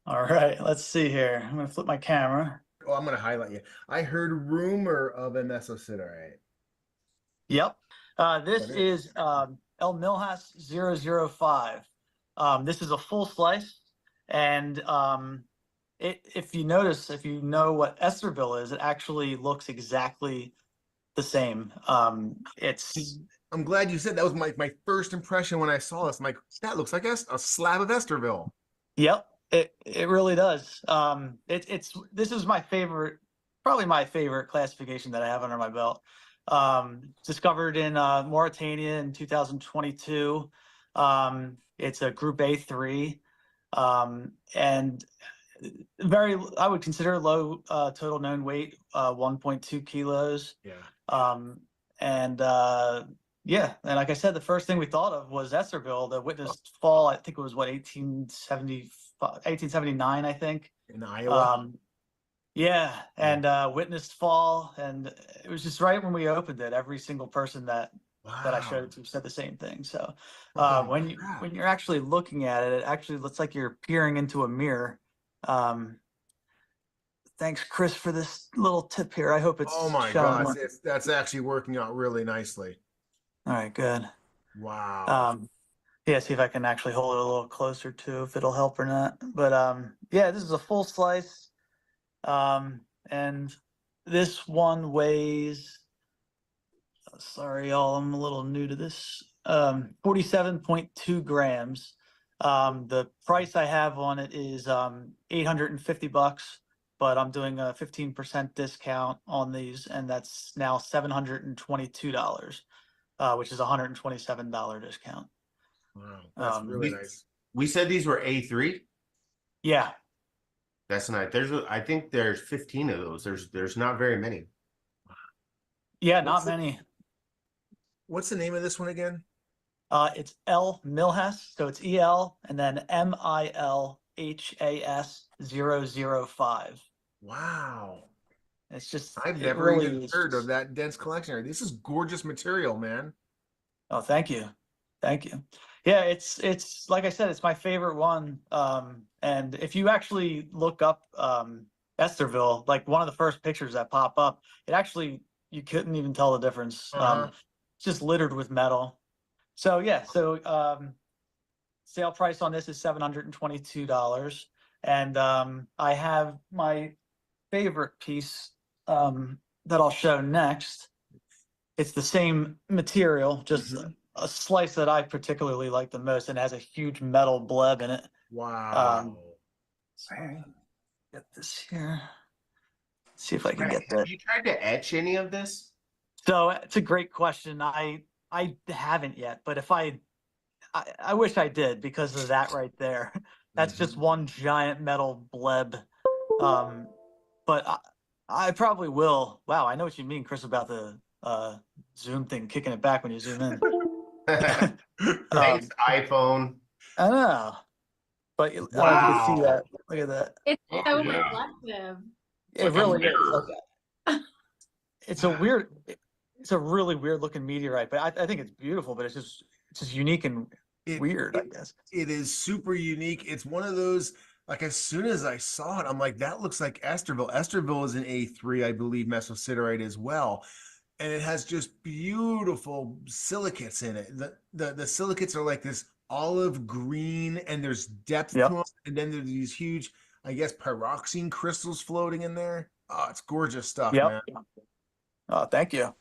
All right, let's see here. I'm gonna flip my camera. Oh, I'm gonna highlight you. I heard rumor of a mesosiderite. Yep. This is El Milhas 005. This is a full slice, and if you notice, if you know what Esterville is, it actually looks exactly the same. I'm glad you said that. Was my first impression when I saw this. I'm like, that looks like a slab of Esterville. Yep, it really does. This is my favorite, probably my favorite classification that I have under my belt. Discovered in Mauritania in 2022. It's a group A3, and I would consider low total known weight, 1.2 kilos. Yeah. And like I said, the first thing we thought of was Esterville, the witnessed fall. I think it was 1879, I think. In Iowa. Yeah, and witnessed fall, and it was just right when we opened it. Every single person that I showed it to said the same thing. So when you're actually looking at it, it actually looks like you're peering into a mirror. Thanks, Chris, for this little tip here. I hope it's oh my showing. gosh, that's actually working out really nicely. All right, good. Wow. Yeah, see if I can actually hold it a little closer too, if it'll help or not. But yeah, this is a full slice. And this one weighs, sorry, y'all, I'm a little new to this, 47.2 grams. The price I have on it is $850, but I'm doing a 15% discount on these, and that's now $722, which is a $127 discount. Wow, that's really nice. We said these were A3? Yeah. That's nice. I think there's 15 of those. There's not very many. Yeah, not many. What's the name of this one again? It's El Milhas, so it's EL and then MILHAS 005. Wow. It's just I've never even heard of that dense collection. This is gorgeous material, man. Oh, thank you. Thank you. Yeah, it's like I said, it's my favorite one. And if you actually look up Esterville, like one of the first pictures that pop up, it actually, you couldn't even tell the difference. It's just littered with metal. So yeah, sale price on this is $722. And I have my favorite piece that I'll show next. It's the same material, just a slice that I particularly like the most, and has a huge metal bleb in it. Wow. Sorry, get this here. See if I can get that. Have you tried to etch any of this? So it's a great question. I haven't yet, but if I wish I did, because of that right there. That's just one giant metal bleb. But I probably will. Wow, I know what you mean, Chris, about the zoom thing, kicking it back when you zoom in. Thanks, iPhone. I know. But you can see that. Look at that. It's so reflective. It really is. It's a really weird looking meteorite, but I think it's beautiful, but it's just unique and weird, I guess. It is super unique. It's one of those, like, as soon as I saw it, I'm like, that looks like Esterville. Esterville is an A3, I believe, mesosiderite as well. And it has just beautiful silicates in it. The silicates are like this olive green, and there's depth to them. And then there's these huge, I guess, pyroxene crystals floating in there. Oh, it's gorgeous stuff, man. Oh, thank you.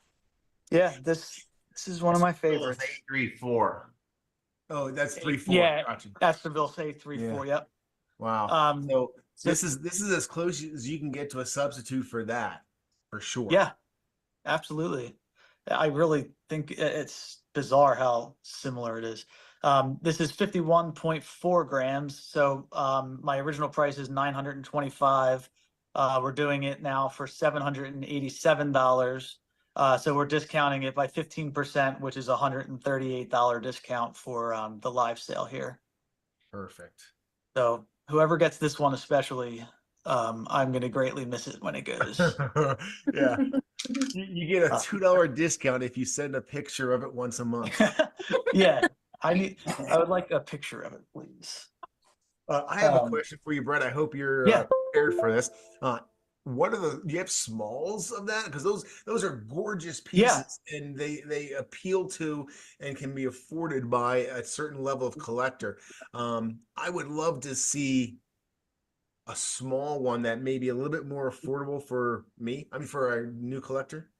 Yeah, this is one of my favorites. A3-4. Oh, that's 3-4. Yeah, Gotcha. Esterville say 3-4. Yep. Wow. So this is as close as you can get to a substitute for that, for sure. Yeah, absolutely. I really think it's bizarre how similar it is. This is 51.4 grams. So my original price is $925. We're doing it now for $787. So we're discounting it by 15%, which is a $138 discount for the live sale here. Perfect. So whoever gets this one especially, I'm going to greatly miss it when it goes. Yeah. You get a $2 discount if you send a picture of it once a month. Yeah, I would like a picture of it, please. I have a question for you, Brett. I hope you're Yeah. prepared for this. What are do you have smalls of that? Because those are gorgeous pieces, and they appeal to and can be afforded by a certain level of collector. I would love to see a small one that may be a little bit more affordable for me. I mean, for a new collector.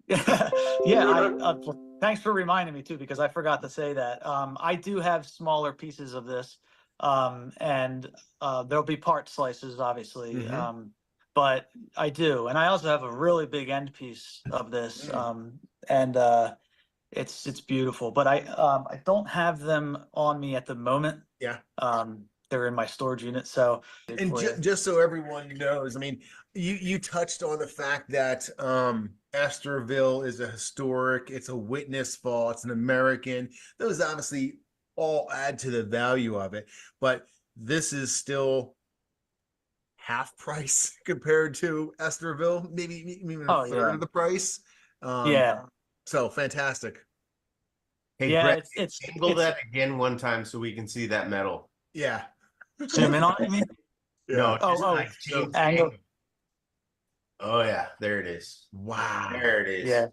Yeah, thanks for reminding me too, because I forgot to say that. I do have smaller pieces of this, and there'll be part slices, obviously. But I do, and I also have a really big end piece of this, and it's beautiful. But I don't have them on me at the moment. Yeah. They're in my storage unit, so. And just so everyone knows, I mean, you touched on the fact that Astorville is a historic, it's a witness fall, it's an American. Those obviously all add to the value of it, but this is still half price compared to Astorville, maybe even a third of the price. So fantastic. Hey, Yeah, Brett, angle that again one time so we can see that metal. Yeah. Zoom in on it, you mean? No, Oh, just like change the angle. Oh yeah, there it is. Wow. There it is. Yeah.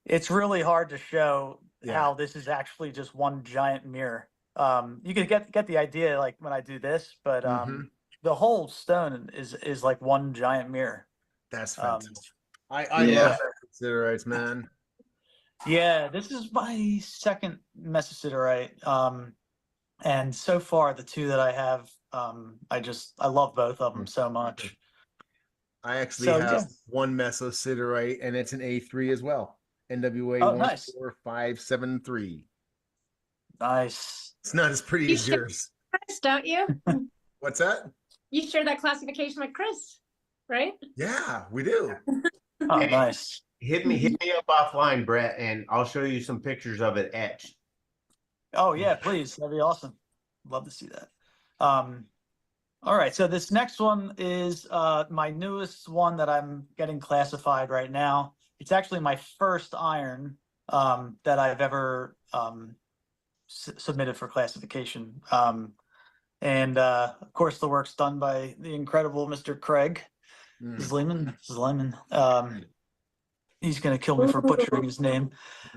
It's really hard to show how this is actually just one giant mirror. You can get the idea like when I do this, but the whole stone is like one giant mirror. That's fantastic. I love meteorites, man. Yeah, this is my second mesosiderite. And so far the two that I have, I love both of them so much. I actually have one mesosiderite, and it's an A3 as well. NWA 14573. Nice. It's not as pretty as yours. Chris, don't you? What's that? You share that classification with Chris, right? Yeah, we do. Oh, nice. Hit me up offline, Brett, and I'll show you some pictures of it etched. Oh yeah, please. That'd be awesome. Love to see that. All right, so this next one is my newest one that I'm getting classified right now. It's actually my first iron that I've ever submitted for classification. And of course, the work's done by the incredible Mr. Craig Zlimen. He's going to kill me for butchering his name.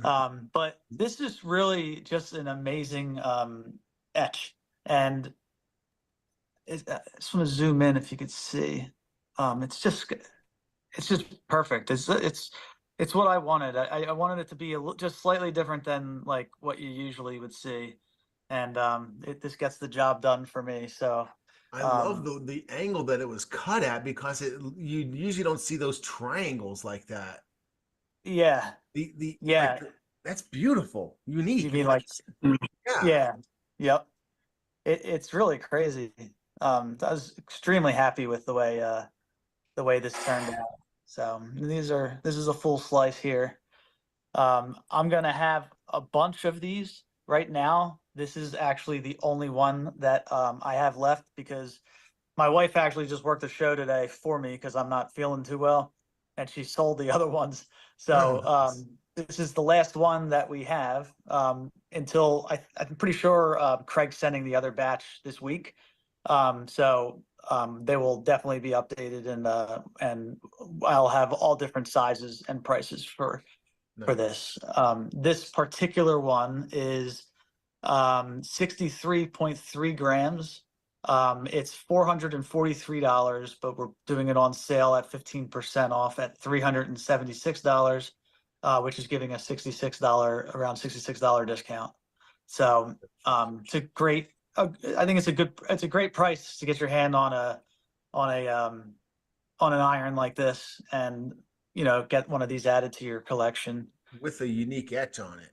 But this is really just an amazing etch. And I just want to zoom in if you could see. It's just perfect. It's what I wanted. I wanted it to be just slightly different than like what you usually would see. And this gets the job done for me. So I love the angle that it was cut at, because you usually don't see those triangles like that. Yeah. Like, that's beautiful. Unique. You mean like yep. It's really crazy. I was extremely happy with the way this turned out. So this is a full slice here. I'm gonna have a bunch of these right now. This is actually the only one that I have left, because my wife actually just worked the show today for me because I'm not feeling too well, and she sold the other ones. So this is the last one that we have until I'm pretty sure Craig's sending the other batch this week. So they will definitely be updated, and I'll have all different sizes and prices for this. This particular one is 63.3 grams. It's $443, but we're doing it on sale at 15% off at $376, which is giving a around $66 discount. So it's a great. I think it's a great price to get your hand on an iron like this, and get one of these added to your collection with a unique etch on it.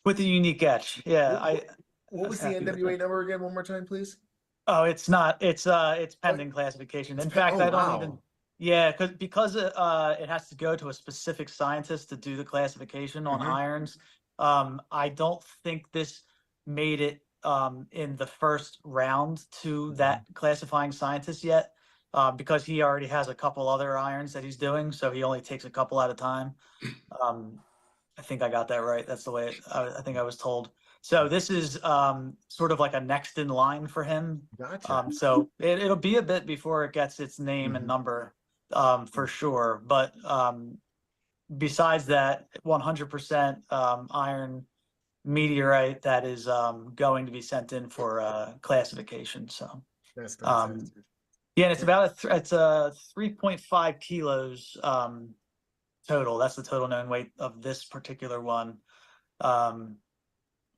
With a unique etch, yeah. What was the NWA number again? One more time, please. Oh, it's not. It's pending classification. In fact, I don't even. Yeah, because it has to go to a specific scientist to do the classification on irons. I don't think this made it in the first round to that classifying scientist yet. because he already has a couple other irons that he's doing, so he only takes a couple at a time. I think I got that right. That's the way I think I was told. So this is sort of like a next in line for him. Gotcha. So it'll be a bit before it gets its name and number, for sure. But besides that, 100% iron meteorite that is going to be sent in for classification. So that's fantastic. yeah, and it's about it's a 3.5 kilos total. That's the total known weight of this particular one.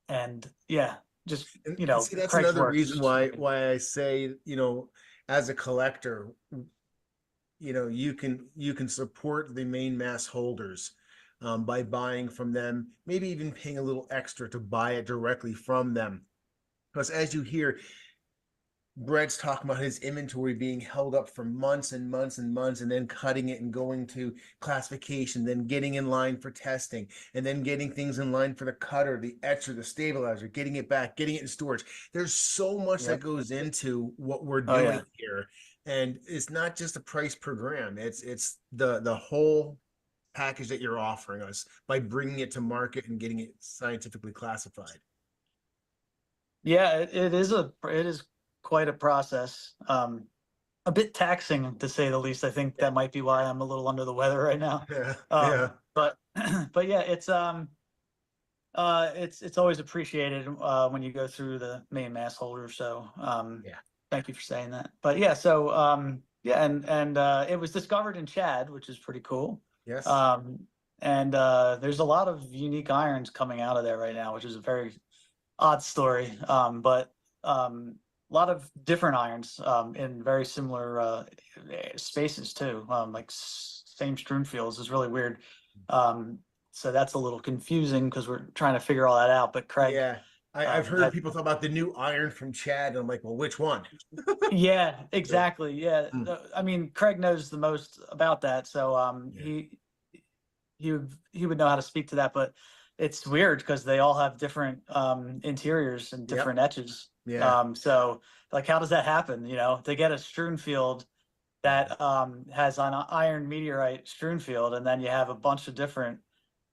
And yeah, just you know, see, that's Craig's another work is reason just why I say, you know, as a collector, you know, you can support the main mass holders by buying from them, maybe even paying a little extra to buy it directly from them. Because as you hear, Brett's talking about his inventory being held up for months and months and months, and then cutting it and going to classification, then getting in line for testing, and then getting things in line for the cutter, the etcher, the stabilizer, getting it back, getting it in storage. There's so much that goes into what we're doing here. And it's not just a price per gram. It's the whole package that you're offering us by bringing it to market and getting it scientifically classified. yeah, it is quite a process. A bit taxing to say the least. I think that might be why I'm a little under the weather right now. Yeah. But yeah, it's always appreciated when you go through the main mass holder. So yeah, thank you for saying that. But yeah, so yeah, and it was discovered in Chad, which is pretty cool. Yes. And there's a lot of unique irons coming out of there right now, which is a very odd story. But a lot of different irons in very similar spaces too, like same strewn fields is really weird. So that's a little confusing because we're trying to figure all that out. But Craig, yeah, I've heard people talk about the new iron from Chad, and I'm like, well, which one? yeah, exactly. Yeah, I mean, Craig knows the most about that, so he would know how to speak to that. But it's weird because they all have different interiors and different etches. Yeah. So like, how does that happen? You know, they get a strewn field that has an iron meteorite strewn field, and then you have a bunch of different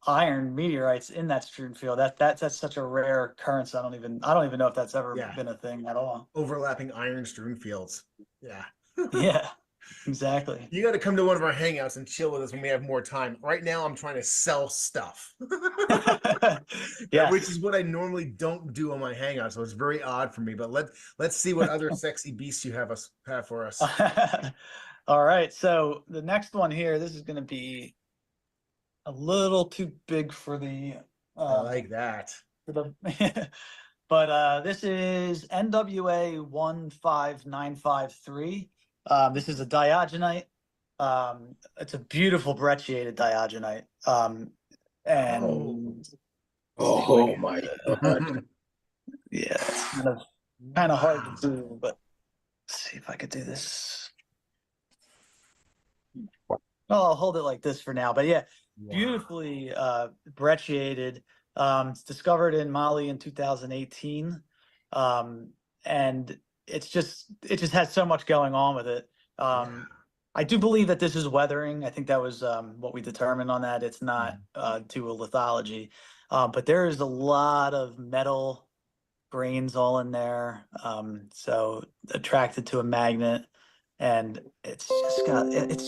iron meteorites in that strewn field. That's such a rare occurrence. I don't even know if that's ever been a thing at all. Overlapping iron strewn fields. Yeah. Yeah, exactly. You got to come to one of our hangouts and chill with us when we have more time. Right now, I'm trying to sell stuff. Yes. Which is what I normally don't do on my hangouts, so it's very odd for me. But let's see what other sexy beasts you have for us. All right, so the next one here, this is going to be a little too big for the. I like that. For the, but this is NWA 15953. This is a diogenite. It's a beautiful brecciated diogenite. And oh my God. Yeah, it's kind of hard to do, but let's see if I could do this. Oh, I'll hold it like this for now. But yeah, beautifully brecciated. It's discovered in Mali in 2018. And it just has so much going on with it. I do believe that this is weathering. I think that was what we determined on that. It's not due to lithology. But there is a lot of metal grains all in there. So attracted to a magnet, and it's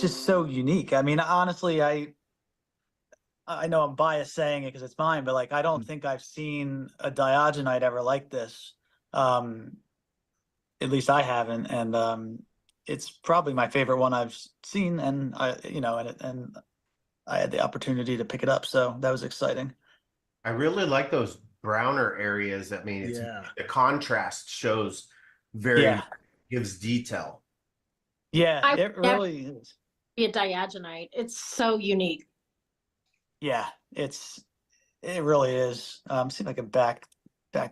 just so unique. I mean, honestly, I know I'm biased saying it because it's mine, but like, I don't think I've seen a diogenite ever like this. At least I haven't. And it's probably my favorite one I've seen. And I had the opportunity to pick it up. So that was exciting. I really like those browner areas. I mean, the contrast shows gives detail. Yeah, it really is. Be a diogenite. It's so unique. Yeah, it really is. See if I can back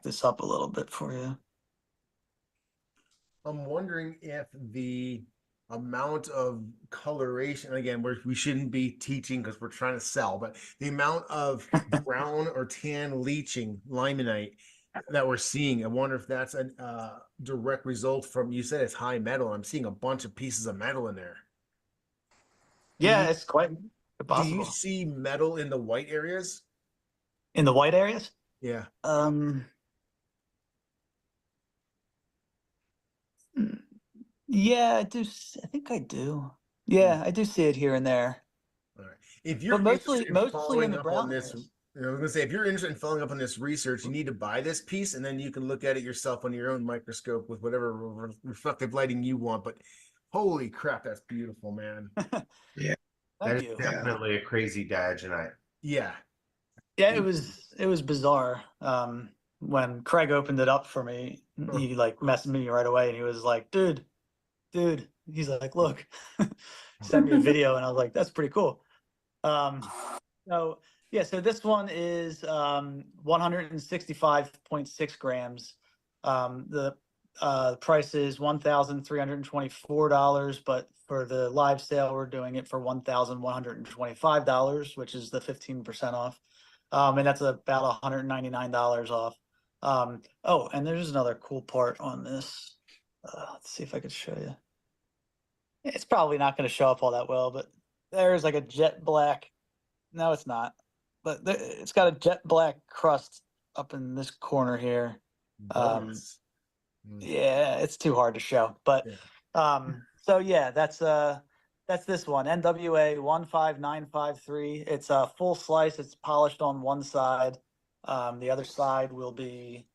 this up a little bit for you. I'm wondering if the amount of coloration, again, we shouldn't be teaching because we're trying to sell, but the amount of brown or tan leaching limonite that we're seeing. I wonder if that's a direct result from, you said it's high metal. I'm seeing a bunch of pieces of metal in there. Yeah, it's quite Do you possible. see metal in the white areas? In the white areas? Yeah. Yeah, I do. I think I do. Yeah, I do see it here and there. All right. If you're But mostly interested in in following the up on brown this, areas. I was gonna say, if you're interested in following up on this research, you need to buy this piece, and then you can look at it yourself on your own microscope with whatever reflective lighting you want. But holy crap, that's beautiful, man. Yeah. That Thank is you. definitely a crazy diagonite. Yeah. Yeah, it was bizarre. When Craig opened it up for me, he like messaged me right away and he was like, dude, he's like, look, sent me a video and I was like, that's pretty cool. So yeah, so this one is 165.6 grams. The price is $1,324, but for the live sale, we're doing it for $1,125, which is the 15% off. And that's about $199 off. Oh, and there's another cool part on this. Let's see if I could show you. It's probably not going to show up all that well, but there's like a jet black. No, it's not. But it's got a jet black crust up in this corner here. Yeah, it's too hard to show. But so yeah, that's this one, NWA 15953. It's a full slice. It's polished on one side. The other side will be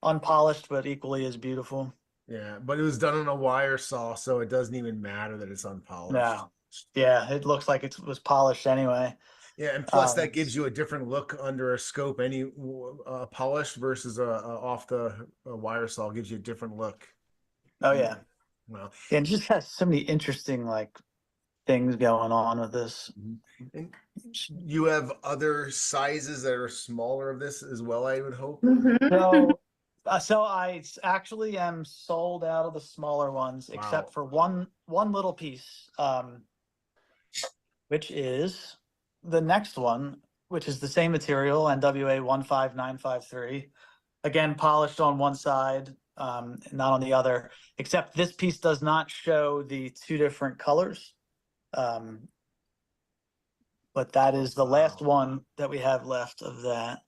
unpolished, but equally as beautiful. Yeah, but it was done on a wire saw, so it doesn't even matter that it's unpolished. No. Yeah, it looks like it was polished anyway. Yeah, and plus that gives you a different look under a scope. Any polished versus off the wire saw gives you a different look. Oh yeah. Well, yeah, it just has so many interesting like things going on with this. And you have other sizes that are smaller of this as well, I would hope. So I actually am sold out of the smaller ones, except for one little piece, which is the next one, which is the same material, NWA 15953. Again, polished on one side, not on the other, except this piece does not show the two different colors. But that is the last one that we have left of that.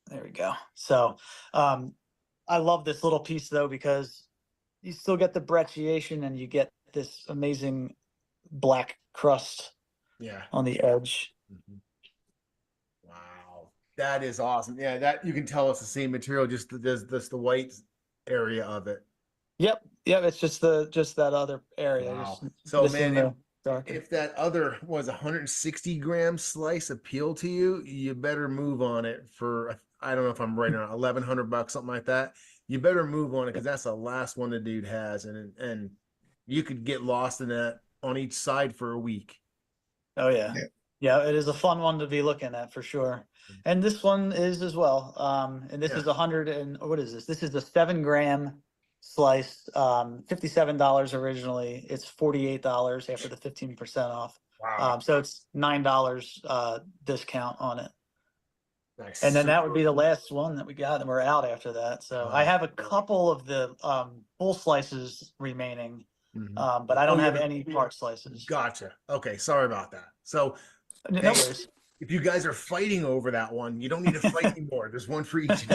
There we go. So I love this little piece though, because you still get the brecciation and you get this amazing black crust on the edge. Wow, that is awesome. Yeah, that you can tell it's the same material, just the white area of it. Yep, it's just that other area. Wow. Just So missing man, the if that other was 160 gram slice appeal to you, you better move on it for, I don't know if I'm right on $1,100, something like that. You better move on it because that's the last one the dude has, and you could get lost in that on each side for a week. Oh yeah. It is a fun one to be looking at for sure. And this one is as well. And this is 100 and what is this? This is the 7 gram slice, $57 originally. It's $48 after the 15% off. Wow. So it's $9 discount on it. Nice. And then that would be the last one that we got, and we're out after that. So I have a couple of the full slices remaining, but I don't have any part slices. Gotcha. Okay, sorry about that. So No worries. if you guys are fighting over that one, you don't need to fight anymore. There's one for each.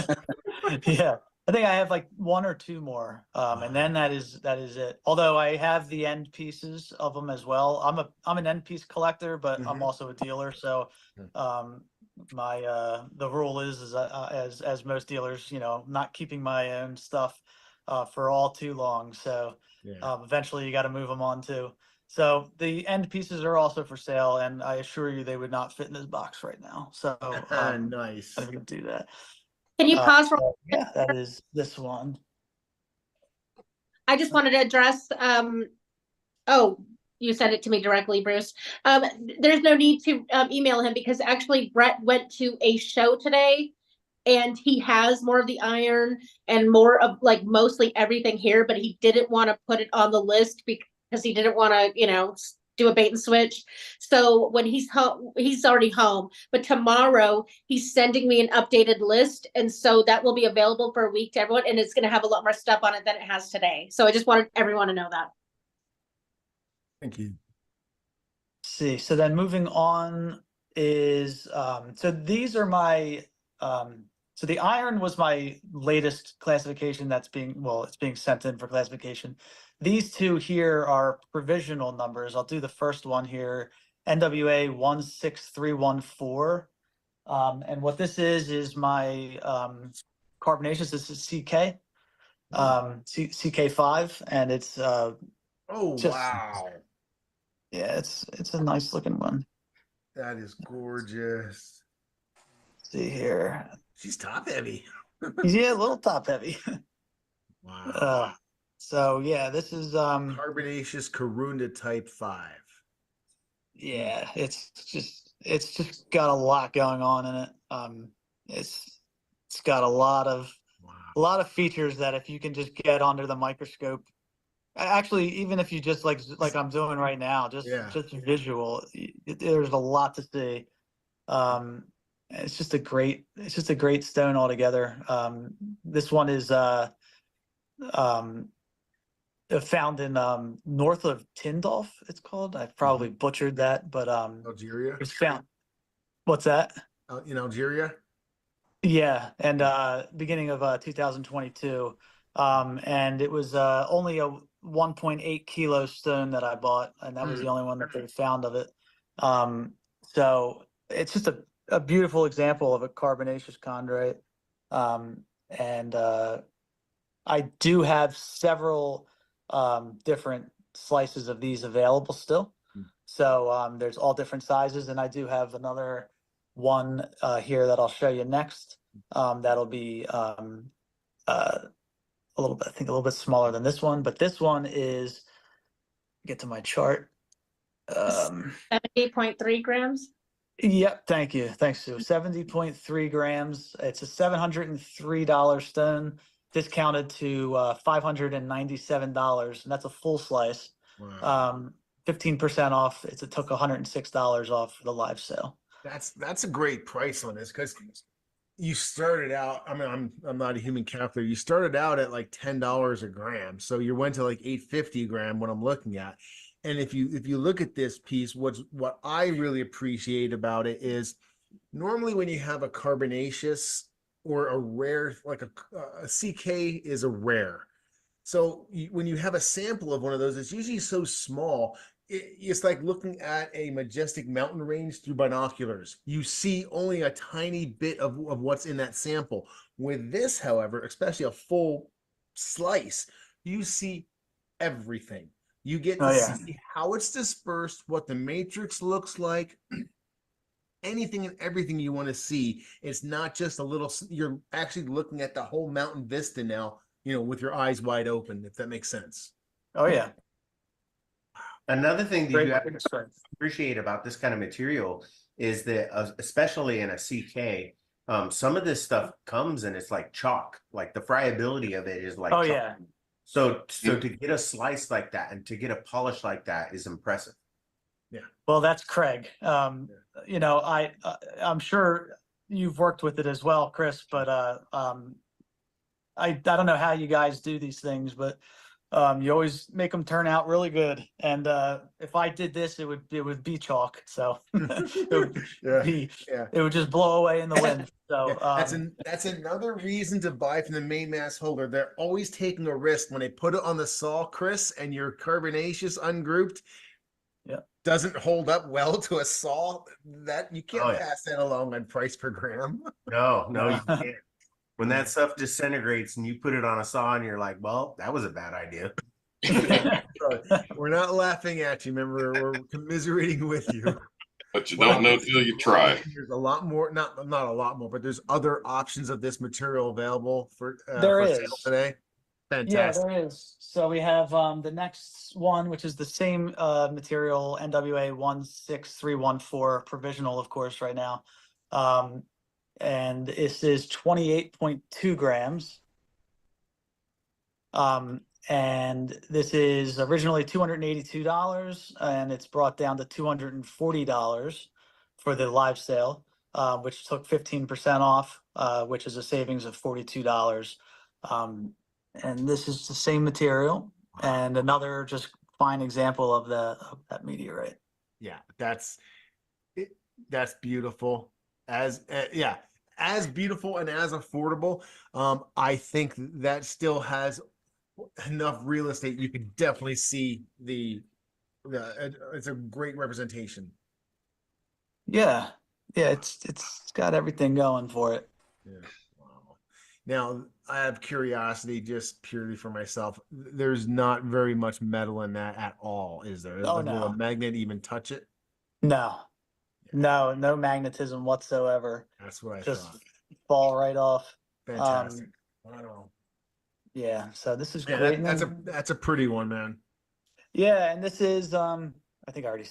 Yeah, I think I have like 1 or 2 more, and then that is it. Although I have the end pieces of them as well. I'm an end piece collector, but I'm also a dealer. So my the rule is as most dealers, not keeping my own stuff for all too long. So eventually you got to move them on too. So the end pieces are also for sale, and I assure you they would not fit in this box right now. So nice. I'm gonna do that. Can you pause for? Yeah, that is this one. I just wanted to address. You said it to me directly, Bruce. There's no need to email him because actually Brett went to a show today, and he has more of the iron and more of like mostly everything here, but he didn't want to put it on the list because he didn't want to, do a bait and switch. So when he's home, he's already home, but tomorrow he's sending me an updated list. And so that will be available for a week to everyone. And it's going to have a lot more stuff on it than it has today. So I just wanted everyone to know that. Thank you. See, so then moving on is, so these are my, so the iron was my latest classification that's being, well, it's being sent in for classification. These two here are provisional numbers. I'll do the first one here, NWA 16314. And what this is my carbonaceous. This is CK, CK5, and it's Oh, just, wow. yeah, it's a nice looking one. That is gorgeous. See here. She's top heavy. Yeah, a little top heavy. Wow. So yeah, this is Carbonaceous Corunda type 5. yeah, it's just got a lot going on in it. It's got a lot of features that if you can just get under the microscope, actually, even if you just like I'm doing right now, just visual, there's a lot to see. It's just a great stone altogether. This one is found in north of Tyndolf, it's called. I probably butchered that, but Algeria. it's found. What's that? In Algeria. Yeah, and beginning of 2022, and it was only a 1.8 kilo stone that I bought, and that was the only one that they found of it. So it's just a beautiful example of a carbonaceous chondrite, and I do have several different slices of these available still. So there's all different sizes, and I do have another one here that I'll show you next. That'll be a little bit, I think a little bit smaller than this one, but this one is, get to my chart. 70.3 grams. Yep, thank you. Thanks, Sue. 70.3 grams. It's a $703 stone, discounted to $597, and that's a full slice. Wow. 15% off. It took $106 off for the live sale. That's a great price on this, because you started out, I mean, I'm not a human calculator. You started out at like $10 a gram. So you went to like $8.50 a gram, what I'm looking at. And if you look at this piece, what I really appreciate about it is normally when you have a carbonaceous or a rare, like a CK is a rare. So when you have a sample of one of those, it's usually so small. It's like looking at a majestic mountain range through binoculars. You see only a tiny bit of what's in that sample. With this, however, especially a full slice, you see everything. You get to see how it's dispersed, what the matrix looks like, anything and everything you want to see. It's not just a little, you're actually looking at the whole mountain vista now, with your eyes wide open, if that makes sense. Oh, yeah. Another thing that you have to appreciate about this kind of material is that, especially in a CK, some of this stuff comes and it's like chalk. Like the friability of it is like chalk. Yeah. So to get a slice like that and to get a polish like that is impressive. Yeah. Well, that's Craig. I'm sure you've worked with it as well, Chris, but I don't know how you guys do these things, but you always make them turn out really good. And if I did this, it would be chalk. So it would just blow away in the wind. So that's another reason to buy from the main mass holder. They're always taking a risk when they put it on the saw, Chris, and your carbonaceous ungrouped doesn't hold up well to a saw. That you can't pass that along on price per gram. No, you can't. When that stuff disintegrates and you put it on a saw and you're like, well, that was a bad idea. We're not laughing at you. Remember, we're commiserating with you. But you don't know till you try. There's a lot more, not a lot more, but there's other options of this material available for sale today. Fantastic. Yeah, there is. So we have the next one, which is the same material, NWA 16314, provisional, of course, right now. And this is 28.2 grams. And this is originally $282, and it's brought down to $240 for the live sale, which took 15% off, which is a savings of $42. And this is the same material, and another just fine example of that meteorite. Yeah, that's beautiful. As beautiful and as affordable. I think that still has enough real estate. You could definitely see it's a great representation. Yeah, it's got everything going for it. Yeah. Wow. Now, I have curiosity, just purely for myself. There's not very much metal in that at all, is there? Oh, Will no. a magnet even touch it? No, no magnetism whatsoever. That's what I Just thought. fall right off. Fantastic. Wow. Yeah, so this is Yeah, great. that's a pretty one, man. Yeah, and this is I think I already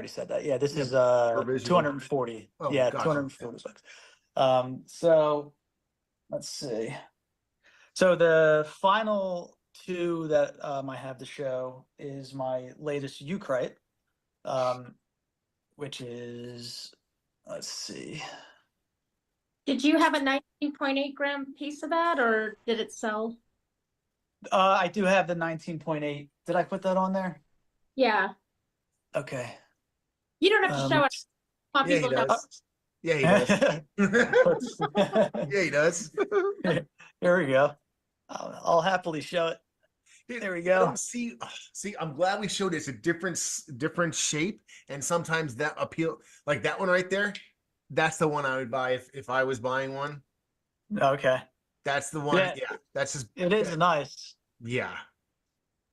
said that. Yeah, this is for visual. 240. Oh, Yeah, gotcha. 240 bucks. So let's see. So the final two that I have to show is my latest eucrite, which is, let's see. Did you have a 19.8 gram piece of that, or did it sell? I do have the 19.8. Did I put that on there? Yeah. Okay. You don't have to show it. Want Yeah, he people to know. does. Yeah, he does. Yeah, he does. Here we go. I'll happily show it. There we go. See, I'm glad we showed it. It's a different shape, and sometimes that appeal, like that one right there. That's the one I would buy if I was buying one. Okay. That's the one. Yeah, that's just. It is nice. Yeah.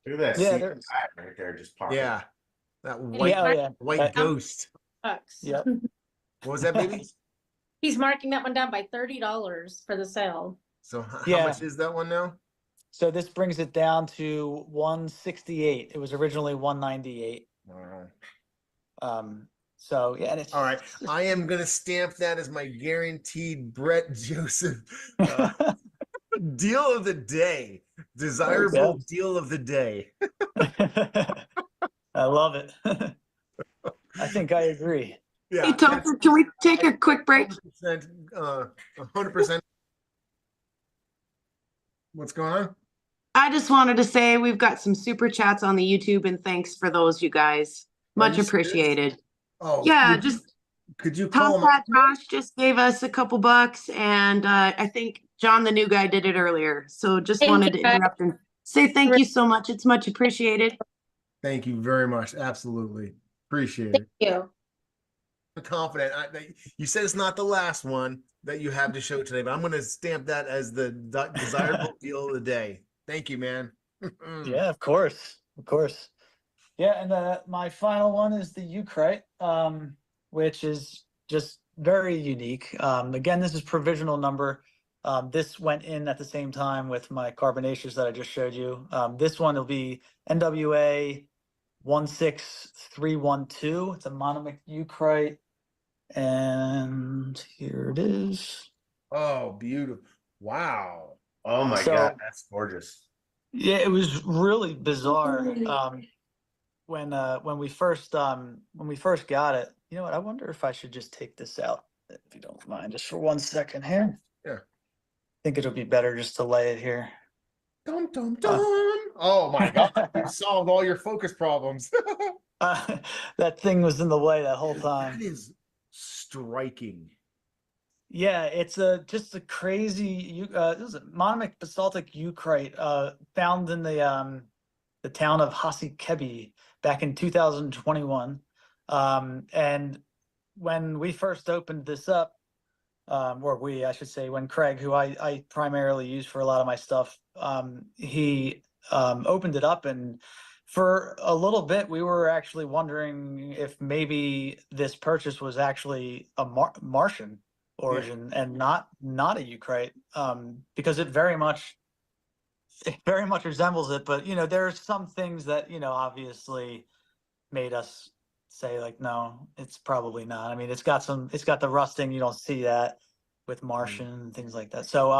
Look at that Yeah, secret guy right there, just popping. Yeah. That white, white ghost. Yep. What was that, baby? He's marking that one down by $30 for the sale. So how Yeah. much is that one now? So this brings it down to 168. It was originally 198. So yeah, and it's All right. I am gonna stamp that as my guaranteed Brett Joseph deal of the day. Desirable deal of the day. I love it. I think I agree. Yeah. Hey, Topher, can we take a quick break? 100%. What's going on? I just wanted to say we've got some super chats on the YouTube, and thanks for those, you guys. Much you serious? appreciated. Oh, yeah, could you Tom call him? Fat Josh just gave us a couple bucks, and I think John, the new guy, did it earlier. So just wanted to interrupt and say thank you so much. It's much appreciated. Thank you very much. Absolutely appreciate it. Thank you. I'm confident. You said it's not the last one that you have to show today, but I'm going to stamp that as the desirable deal of the day. Thank you, man. Yeah, of course. Yeah, and my final one is the eucrite, which is just very unique. Again, this is provisional number. This went in at the same time with my carbonaceous that I just showed you. This one will be NWA 16312. It's a monomic eucrite, and here it is. Oh, beautiful! Wow! Oh my God, that's gorgeous. Yeah, it was really bizarre. When we first got it, you know what? I wonder if I should just take this out, if you don't mind, just for 1 second here. Yeah. I think it'll be better just to lay it here. Dum dum dum. Oh my God! You solved all your focus problems. That thing was in the way that whole time. That is striking. Yeah, it's just a crazy this is a monomic basaltic eucrite found in the town of Hasikebi back in 2021. And when we first opened this up, I should say, when Craig, who I primarily use for a lot of my stuff, he opened it up, and for a little bit we were actually wondering if maybe this purchase was actually a Martian origin and not a eucrite, because it very much resembles it. But there's some things that obviously made us say, like, no, it's probably not. I mean, it's got the rusting. You don't see that with Martian and things like that. So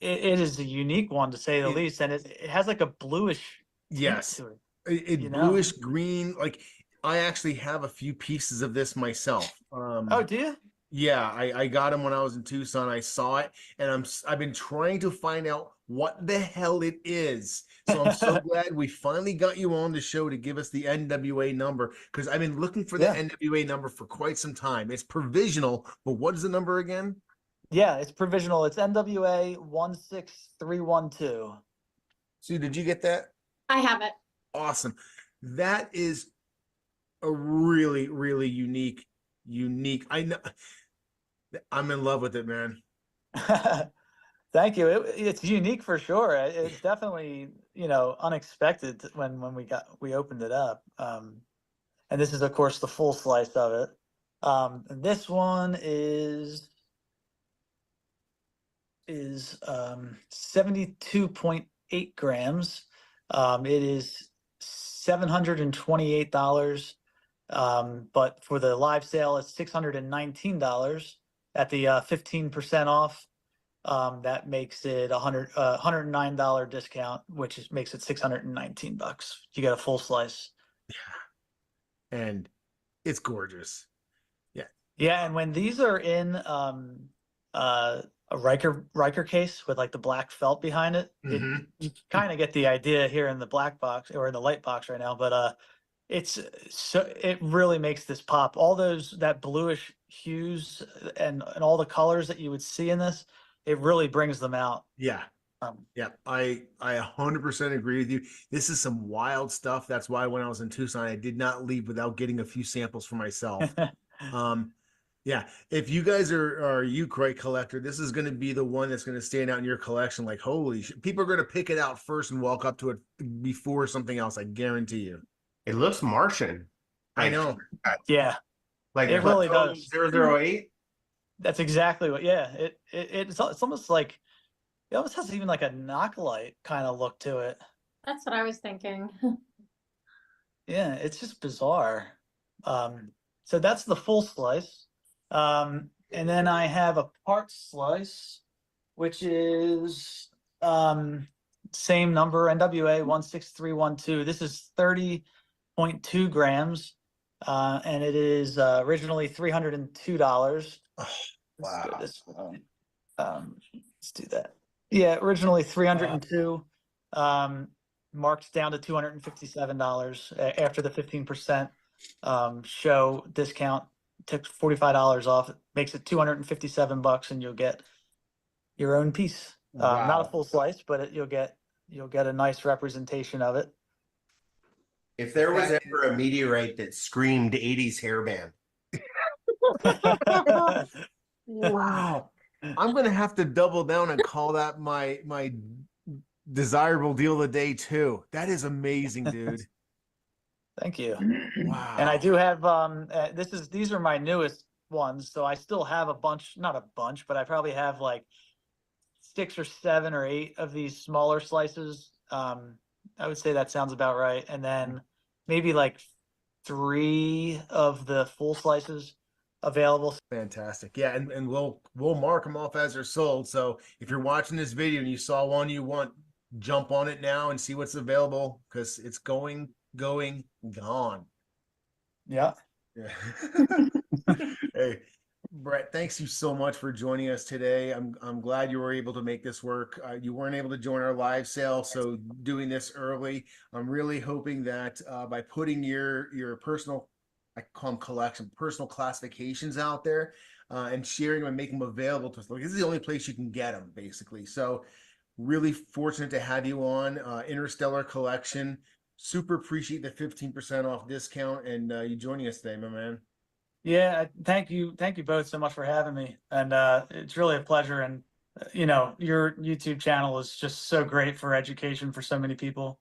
it is a unique one to say the least, and it has like a bluish tint Yes. to it. It bluish green. Like I actually have a few pieces of this myself. Oh, do you? Yeah, I got them when I was in Tucson. I saw it, and I've been trying to find out what the hell it is. So I'm so glad we finally got you on the show to give us the NWA number, because I've been looking for the NWA number for quite some time. It's provisional, but what is the number again? Yeah, it's provisional. It's NWA 16312. Sue, did you get that? I have it. Awesome. That is a really, really unique. I know. I'm in love with it, man. Thank you. It's unique for sure. It's definitely, unexpected when we opened it up. And this is of course the full slice of it. And this one is 72.8 grams. It is $728. But for the live sale, it's $619 at the 15% off. That makes it $109 discount, which makes it $619. You get a full slice. And it's gorgeous. Yeah, and when these are in a Riker case with like the black felt behind it, you kind of get the idea here in the black box or in the light box right now, but it really makes this pop. All that bluish hues and all the colors that you would see in this, it really brings them out. Yeah. I 100% agree with you. This is some wild stuff. That's why when I was in Tucson, I did not leave without getting a few samples for myself. Yeah, if you guys are a Eucrite collector, this is going to be the one that's going to stand out in your collection. Like, holy shit. People are going to pick it out first and walk up to it before something else. I guarantee you. It looks Martian. I know. Yeah. Like it really does. 008. That's exactly what. Yeah. It's almost like it almost has even like a Knockolite kind of look to it. That's what I was thinking. Yeah, it's just bizarre. So that's the full slice. And then I have a part slice, which is same number, NWA 16312. This is 30.2 grams. And it is originally $302. Oh, wow. Let's go this way. Let's do that. Yeah, originally $302. Marked down to $257 after the 15% show discount. Took $45 off. It makes it $257, and you'll get your own piece. Wow. Not a full slice, but you'll get a nice representation of it. If there was ever a meteorite that screamed 80s hairband. Wow. I'm going to have to double down and call that my desirable deal of the day too. That is amazing, dude. Thank you. Wow. And I do have these are my newest ones, so I still have a bunch, not a bunch, but I probably have like 6 or 7 or 8 of these smaller slices. I would say that sounds about right. And then maybe like 3 of the full slices available. Fantastic. Yeah, and we'll mark them off as they're sold. So if you're watching this video and you saw one you want, jump on it now and see what's available, because it's gone. Yeah. Hey, Brett, thanks you so much for joining us today. I'm glad you were able to make this work. You weren't able to join our live sale, so doing this early, I'm really hoping that by putting your personal, I call them collection, personal classifications out there and sharing them and making them available to us. Like, this is the only place you can get them, basically. So really fortunate to have you on Interstellar Collection. Super appreciate the 15% off discount and you joining us today, my man. Yeah, thank you both so much for having me, and it's really a pleasure. And your YouTube channel is just so great for education for so many people.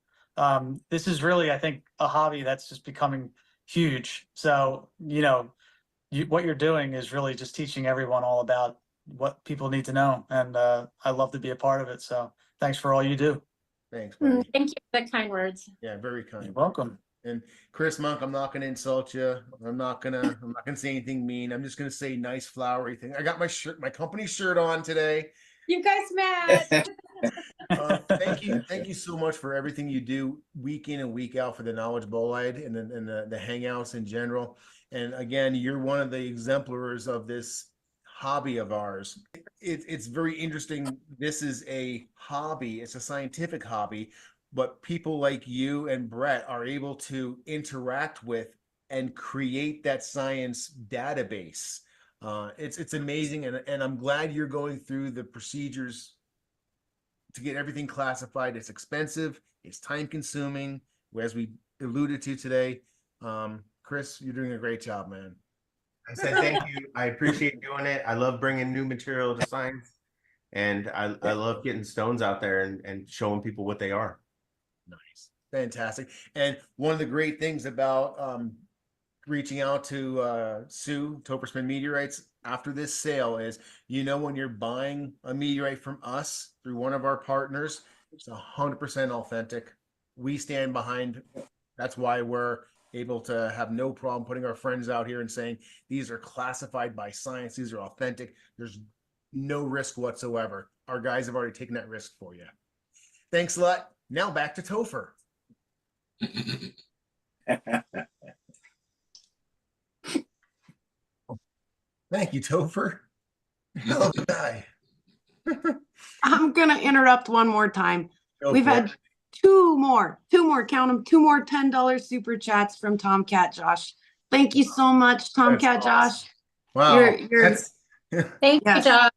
This is really, I think, a hobby that's just becoming huge. So what you're doing is really just teaching everyone all about what people need to know, and I love to be a part of it. So thanks for all you do. Thanks, buddy. Thank you for the kind words. Yeah, very kind. You're welcome. And Chris Monk, I'm not going to insult you. I'm not going to say anything mean. I'm just going to say nice flowery thing. I got my company shirt on today. You guys met. Thank you so much for everything you do week in and week out for the Knowledge Bolide and the hangouts in general. And again, you're one of the exemplars of this hobby of ours. It's very interesting. This is a hobby. It's a scientific hobby, but people like you and Brett are able to interact with and create that science database. It's amazing, and I'm glad you're going through the procedures to get everything classified. It's expensive, it's time consuming, as we alluded to today. Chris, you're doing a great job, man. I said thank you. I appreciate doing it. I love bringing new material to science, and I love getting stones out there and showing people what they are. Nice, fantastic. And one of the great things about reaching out to Sue, Topherspin Meteorites, after this sale is, when you're buying a meteorite from us through one of our partners, it's 100% authentic. We stand behind. That's why we're able to have no problem putting our friends out here and saying these are classified by science. These are authentic. There's no risk whatsoever. Our guys have already taken that risk for you. Thanks a lot. Now back to Toher. Thank you, Toher. Hell of a guy. I'm gonna interrupt one more time. Go We've for had it. two more, count them, two more $10 super chats from Tomcat Josh. Thank you so much, Tomcat Josh. Wow. You're Thank you, Josh.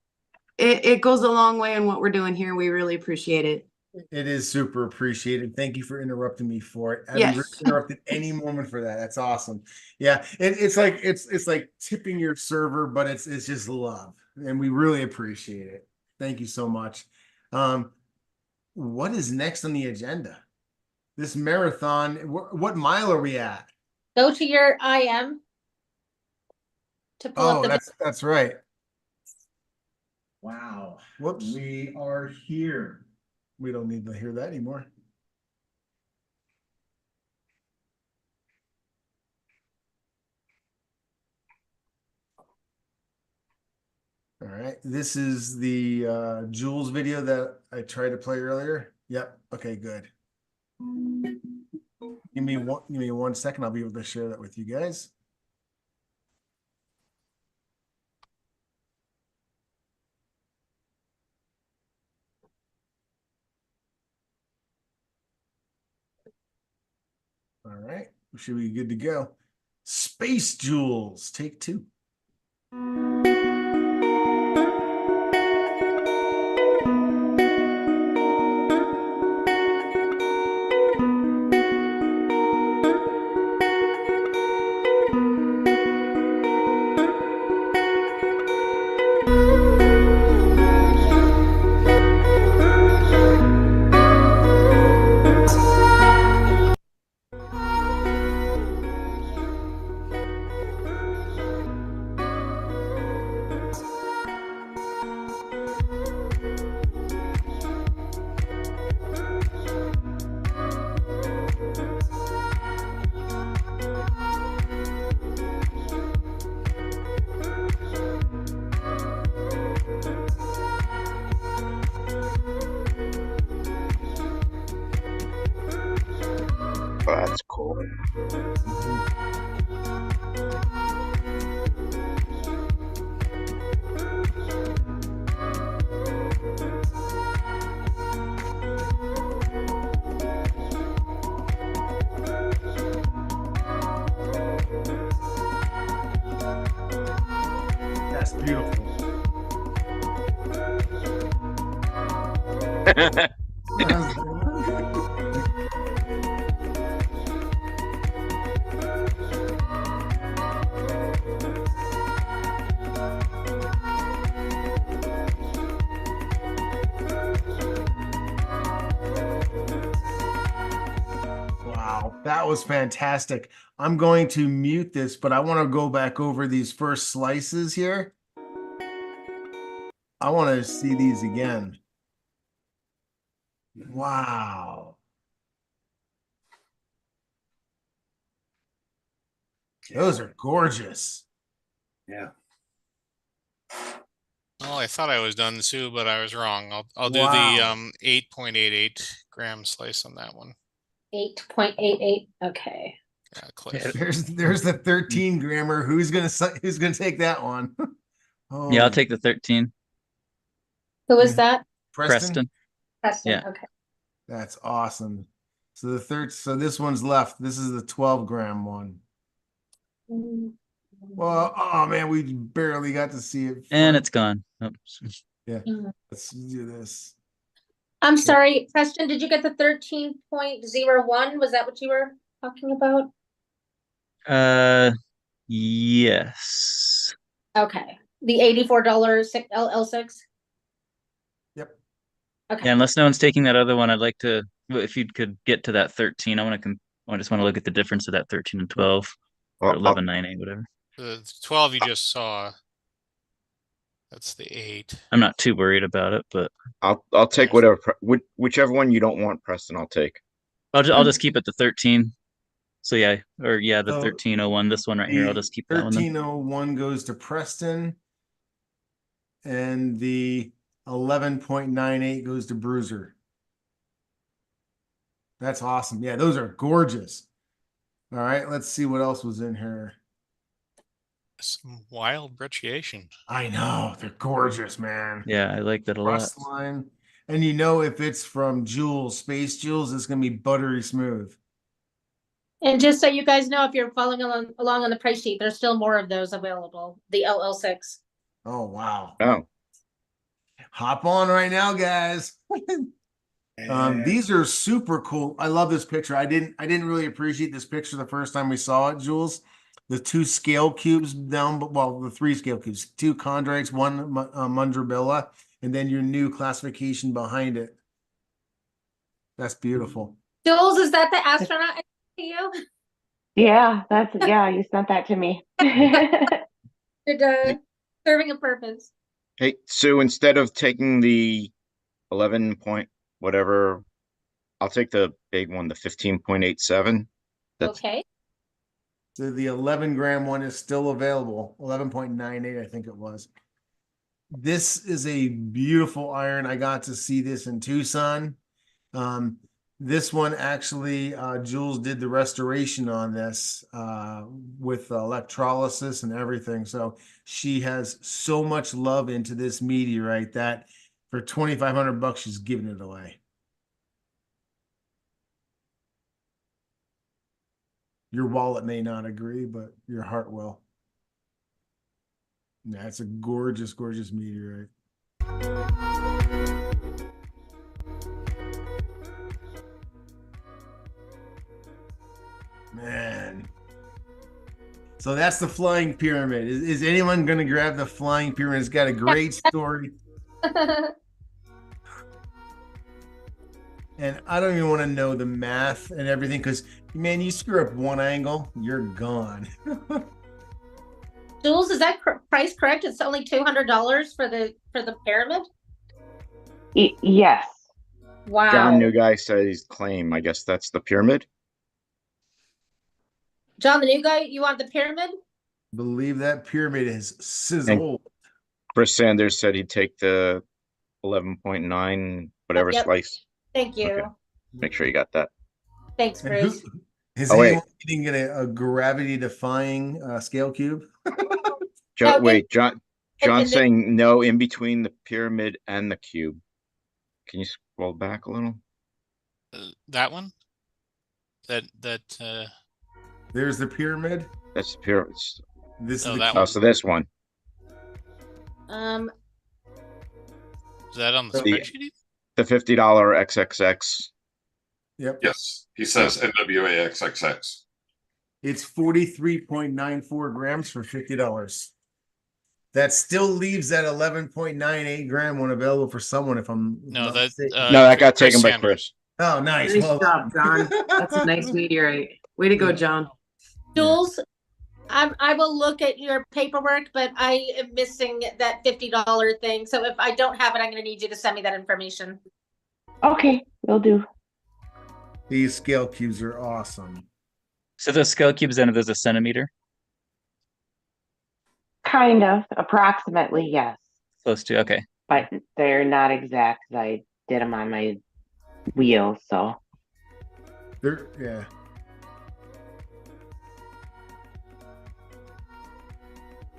It goes a long way in what we're doing here. We really appreciate it. It is super appreciated. Thank you for interrupting me for it. I'd Yes. be interrupted any moment for that. That's awesome. Yeah, it's like tipping your server, but it's just love, and we really appreciate it. Thank you so much. What is next on the agenda? This marathon. What mile are we at? Go to your IM to pull up Oh, the. that's right. Wow. Whoops. We are here. We don't need to hear that anymore. All right. This is the Jules video that I tried to play earlier. Yep. Okay, good. Give me 1 second. I'll be able to share that with you guys. All right, we should be good to go. Space Jewels, take 2. Oh, that's cool. That's beautiful. Wow, that was fantastic. I'm going to mute this, but I want to go back over these first slices here. I want to see these again. Wow. Those are gorgeous. Yeah. Oh, I thought I was done, Sue, but I was wrong. I'll do Wow. the 8.88 gram slice on that one. 8.88. Okay. Yeah, Cliff. There's the 13 grammer. Who's gonna take that one? Oh, Yeah, I'll take the 13. Who is that? Preston. Preston. Yeah. Okay. That's awesome. So the third, so this one's left. This is the 12 gram one. Well, oh man, we barely got to see it. And it's gone. Oops. Yeah. Let's do this. I'm sorry, Preston, did you get the 13.01? Was that what you were talking about? Yes. Okay. The $84 L6? Yep. Okay. Yeah, unless no one's taking that other one, I'd like to, if you could get to that 13, I just want to look at the difference of that 13 and 12 or 11.98, whatever. The 12 you just saw. That's the 8. I'm not too worried about it, but I'll take whatever, whichever one you don't want, Preston, I'll take. I'll just keep it the 13. So yeah, the So 1301, this one right here, I'll just keep that one. 1301 goes to Preston, and the 11.98 goes to Bruiser. That's awesome. Yeah, those are gorgeous. All right, let's see what else was in here. Some wild brecciation. I know, they're gorgeous, man. Yeah, I like that a lot. Crust line. And you know, if it's from Jules, Space Jules, it's gonna be buttery smooth. And just so you guys know, if you're following along on the price sheet, there's still more of those available. The LL6. Oh wow. Oh. Hop on right now, guys. These are super cool. I love this picture. I didn't really appreciate this picture the first time we saw it, Jules. The 2 scale cubes down, well, the 3 scale cubes, 2 chondrites, 1 Mundrabilla, and then your new classification behind it. That's beautiful. Jules, is that the astronaut to you? Yeah, you sent that to me. It serving a purpose. Hey, Sue, instead of taking the 11 point whatever, I'll take the big one, the 15.87. Okay. So the 11 gram one is still available. 11.98, I think it was. This is a beautiful iron. I got to see this in Tucson. This one actually, Jules did the restoration on this with electrolysis and everything. So she has so much love into this meteorite that for $2,500, she's giving it away. Your wallet may not agree, but your heart will. Yeah, it's a gorgeous, gorgeous meteorite. Man. So that's the flying pyramid. Is anyone going to grab the flying pyramid? It's got a great story. And I don't even want to know the math and everything because, man, you screw up one angle, you're gone. Jules, is that price correct? It's only $200 for the pyramid? Yes. Wow. John, new guy, said he's claim. I guess that's the pyramid. John, the new guy, you want the pyramid? Believe that pyramid is sizzled. Chris Sanders said he'd take the 11.9 whatever Yep. slice. Thank you. Okay. Make sure you got that. Thanks, Bruce. Is Oh, anyone getting a gravity-defying scale cube? John's saying no in between the pyramid and the cube. Can you scroll back a little? That one? There's the pyramid. That's the pyramid. This is that one. So this one. Is that on the spreadsheet? The $50 XXX. Yep. Yes, he says NWA XXX. It's 43.94 grams for $50. That still leaves that 11.98 gram one available for someone. If I'm No, that no, that got taken by Chris. Oh, nice. Nice Well job, John. That's a nice meteorite. Way to go, John. Jules, I will look at your paperwork, but I am missing that $50 thing. So if I don't have it, I'm going to need you to send me that information. Okay, will do. These scale cubes are awesome. So the scale cubes then there's a centimeter? Kind of, approximately, yes. Close to, okay. But they're not exact. I did them on my wheel, so. Yeah.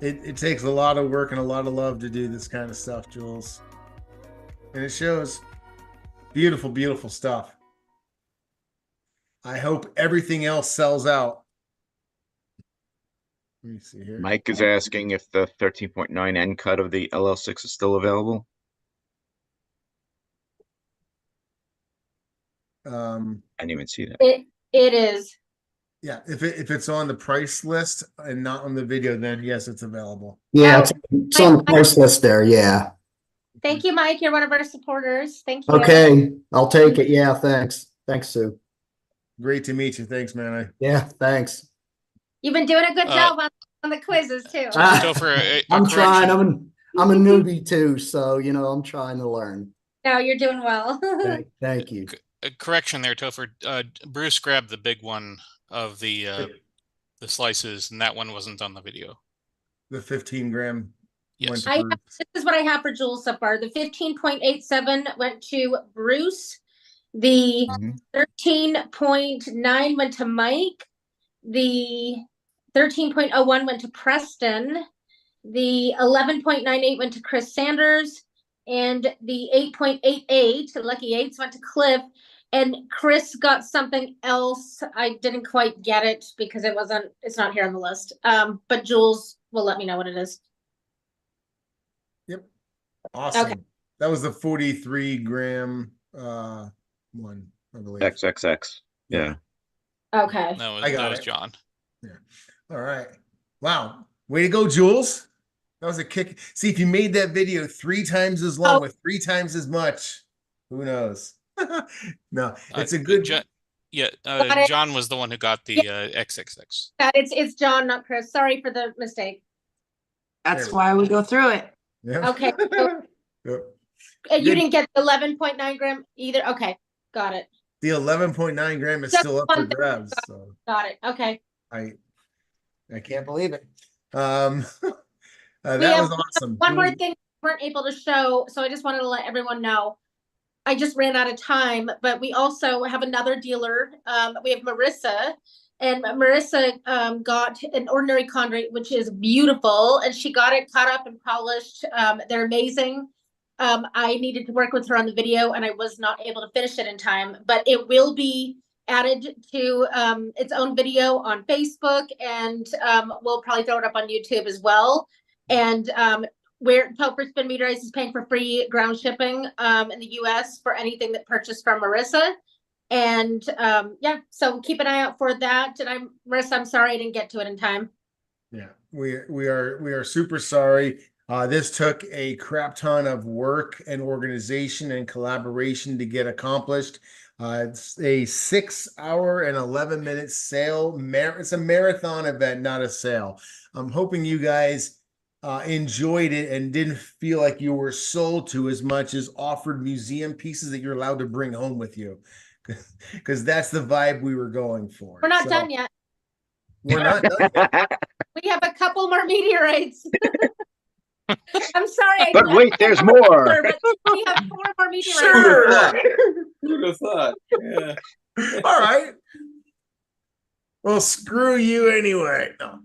It takes a lot of work and a lot of love to do this kind of stuff, Jules. And it shows. Beautiful, beautiful stuff. I hope everything else sells out. Let me see here. Mike is asking if the 13.9 end cut of the LL6 is still available. I didn't even see that. It is. Yeah, if it's on the price list and not on the video, then yes, it's available. Yeah, it's on the price list there. Yeah. Thank you, Mike. You're one of our supporters. Thank you. Okay, I'll take it. Yeah, thanks. Thanks, Sue. Great to meet you. Thanks, man. Yeah, thanks. You've been doing a good job on the quizzes too. I'm trying. I'm a newbie too, so I'm trying to learn. No, you're doing well. Thank you. Correction there, Topher. Bruce grabbed the big one of the slices, and that one wasn't on the video. The 15 gram. Yes. This is what I have for Jules so far. The 15.87 went to Bruce. The 13.9 went to Mike. The 13.01 went to Preston. The 11.98 went to Chris Sanders. And the 8.88, the lucky eights, went to Cliff. And Chris got something else. I didn't quite get it because it's not here on the list. But Jules will let me know what it is. Yep. Awesome. Okay. That was the 43 gram one, I believe. XXX. Yeah. Okay. No, I got that was it. John. Yeah. All right. Wow. Way to go, Jules. That was a kick. See, if you made that video 3 times as long with 3 times as much, who knows? No, it's a good. John was the one who got the XXX. It's John, not Chris. Sorry for the mistake. That's why we go through it. Yeah. Okay. Yep. You didn't get the 11.9 gram either. Okay, got it. The 11.9 gram is Just still up one for thing. grabs. So Got it. Okay. I can't believe it. That We have was awesome. One more thing we weren't able to show, so I just wanted to let everyone know. I just ran out of time, but we also have another dealer. We have Marissa, and Marissa got an ordinary chondrite, which is beautiful, and she got it cut up and polished. They're amazing. I needed to work with her on the video, and I was not able to finish it in time, but it will be added to its own video on Facebook, and we'll probably throw it up on YouTube as well. And where Topherspin Meteorites is paying for free ground shipping in the US for anything that purchased from Marissa. And yeah, so keep an eye out for that. And Marissa, I'm sorry I didn't get to it in time. Yeah, we are super sorry. This took a crap ton of work and organization and collaboration to get accomplished. It's a 6-hour and 11-minute sale. It's a marathon event, not a sale. I'm hoping you guys enjoyed it and didn't feel like you were sold to as much as offered museum pieces that you're allowed to bring home with you, because that's the vibe we were going for. We're not done yet. We're not done yet. We have a couple more meteorites. I'm sorry. But wait, there's more. We have 4 more meteorites. Sure. Who'd have thought? Yeah. All right. Well, screw you anyway. No.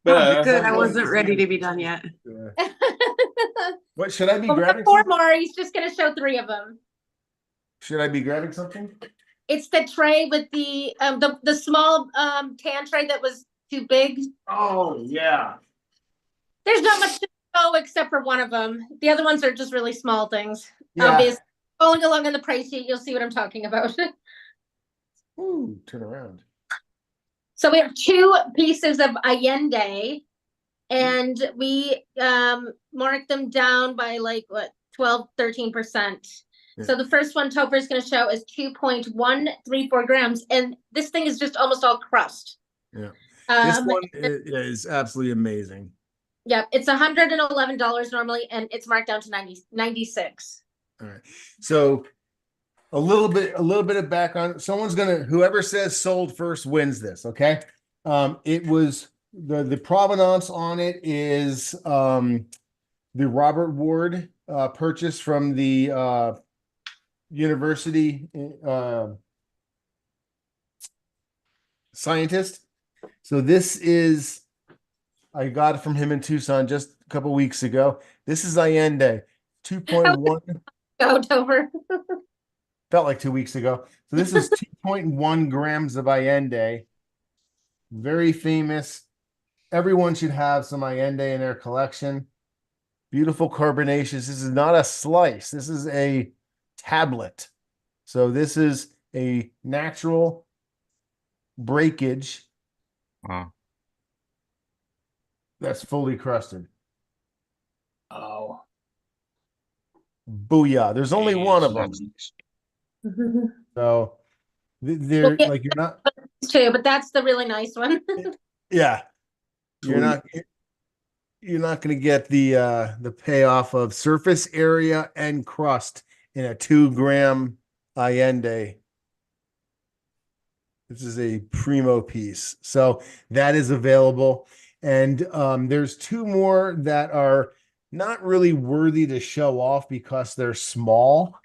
Good. I wasn't ready to be done yet. What should I be Well, we have grabbing? 4 more. He's just going to show 3 of them. Should I be grabbing something? It's the tray with the small tan tray that was too big. Oh yeah. There's not much to go except for one of them. The other ones are just really small things. Yeah. Obviously, following along in the price sheet, you'll see what I'm talking about. Ooh, turn around. So we have 2 pieces of Allende, and we marked them down by 12-13%. Yeah. So the first one Topher is going to show is 2.134 grams, and this thing is just almost all crust. Yeah. This one is absolutely amazing. Yep, it's $111 normally, and it's marked down to 96. All right. So a little bit of background. Whoever says sold first wins this. Okay. It was the provenance on it is the Robert Ward purchase from the university scientist. So this is, I got it from him in Tucson just a couple weeks ago. This is Allende, 2.1. Go, Toher. Felt like 2 weeks ago. So this is 2.1 grams of Allende. Very famous. Everyone should have some Allende in their collection. Beautiful carbonaceous. This is not a slice. This is a tablet. So this is a natural breakage. Wow. That's fully crusted. Oh. Booyah. There's only one of them. So they're We'll like, you're not, too, but that's the really nice one. yeah. You're not going to get the payoff of surface area and crust in a 2-gram Allende. This is a primo piece. So that is available. And there's 2 more that are not really worthy to show off because they're small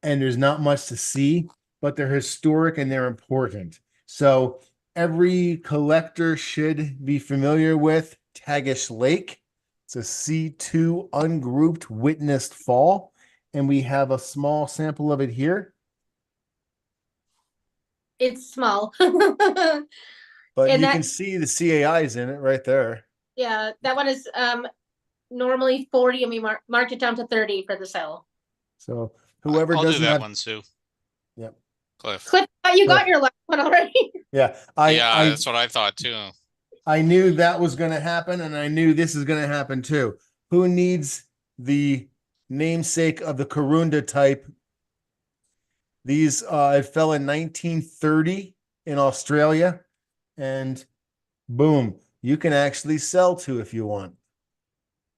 and there's not much to see, but they're historic and they're important. So every collector should be familiar with Tagish Lake. It's a C2 ungrouped witnessed fall. And we have a small sample of it here. It's small. But And you that- can see the CAIs in it right there. Yeah, that one is normally 40 and we marked it down to 30 for the sale. So whoever I'll do doesn't that have, one, Sue. Yep. Cliff. Cliff, you got your last one already. Yeah, That's what I thought too. I knew that was going to happen, and I knew this is going to happen too. Who needs the namesake of the Karunda type? These it fell in 1930 in Australia, and boom, you can actually sell 2 if you want.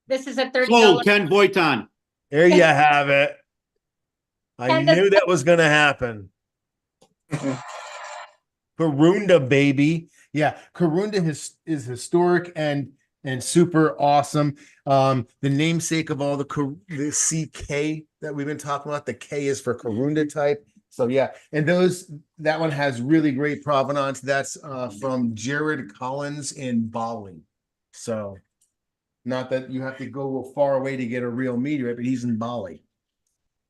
This is a $30. Sold, Ken Voiton. There you have it. I knew that was going to happen. Karunda, baby. Yeah, Karunda is historic and super awesome. The namesake of all the CK that we've been talking about, the K is for Karunda type. So yeah, and that one has really great provenance. That's from Jared Collins in Bali. So not that you have to go far away to get a real meteorite, but he's in Bali.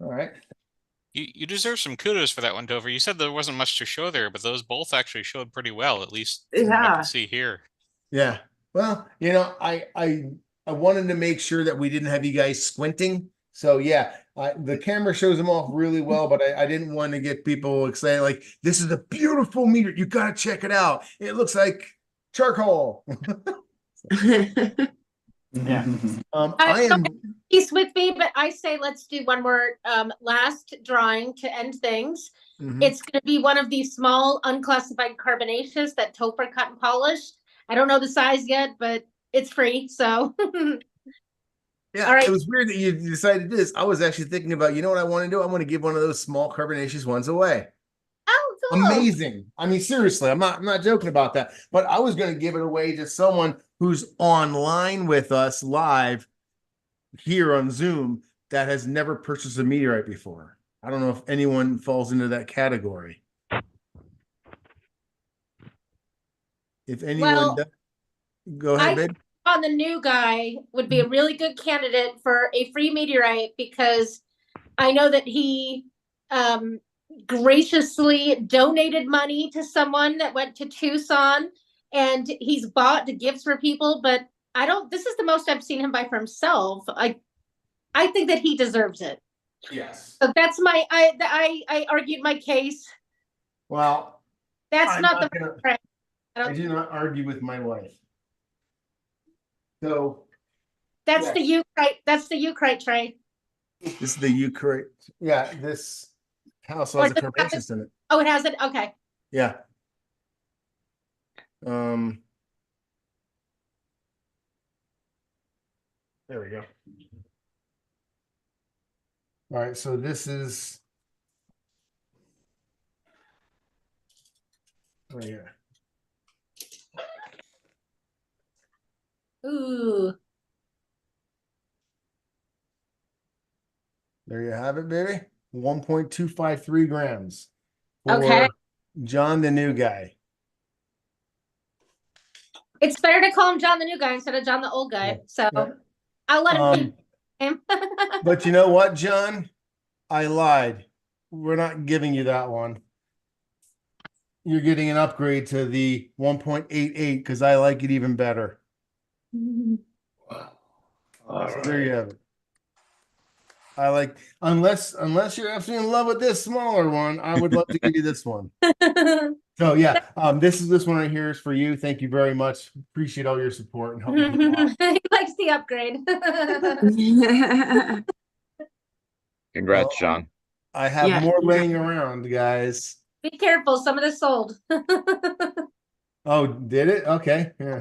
All right. You deserve some kudos for that one, Toher. You said there wasn't much to show there, but those both actually showed pretty well, at least from what I can see here. Yeah. Well, I wanted to make sure that we didn't have you guys squinting. So yeah, the camera shows them off really well, but I didn't want to get people excited. Like, this is a beautiful meteor. You got to check it out. It looks like charcoal. Yeah. I am He's with me, but I say let's do one more last drawing to end things. It's going to be one of these small unclassified carbonaceous that Topher cut and polished. I don't know the size yet, but it's free. So yeah, all right. It was weird that you decided this. I was actually thinking about, you know what I want to do? I want to give one of those small carbonaceous ones away. Oh, cool. Amazing. I mean, seriously, I'm not joking about that. But I was going to give it away to someone who's online with us live here on Zoom that has never purchased a meteorite before. I don't know if anyone falls into that category. If anyone does, go ahead, babe. On the new guy would be a really good candidate for a free meteorite because I know that he graciously donated money to someone that went to Tucson, and he's bought gifts for people, but this is the most I've seen him buy for himself. I think that he deserves it. Yes. So that's I argued my case. Well, that's not the right. I do not argue with my wife. So that's the Ukraine. That's the Ukraine tray. This is the Ukraine. Yeah, this house has a carbonaceous in it. Oh, it has it. Okay. Yeah. There we go. All right, so this is right here. Ooh. There you have it, baby. 1.253 grams for Okay. John, the new guy. It's better to call him John the new guy instead of John the old guy. So I'll let him keep him. But you know what, John? I lied. We're not giving you that one. You're getting an upgrade to the 1.88 because I like it even better. So there you have it. I like, unless you're absolutely in love with this smaller one, I would love to give you this one. So yeah, this one right here is for you. Thank you very much. Appreciate all your support and help me. He likes the upgrade. Congrats, John. I have more laying around, guys. Be careful, some of this sold. Oh, did it? Okay. Yeah.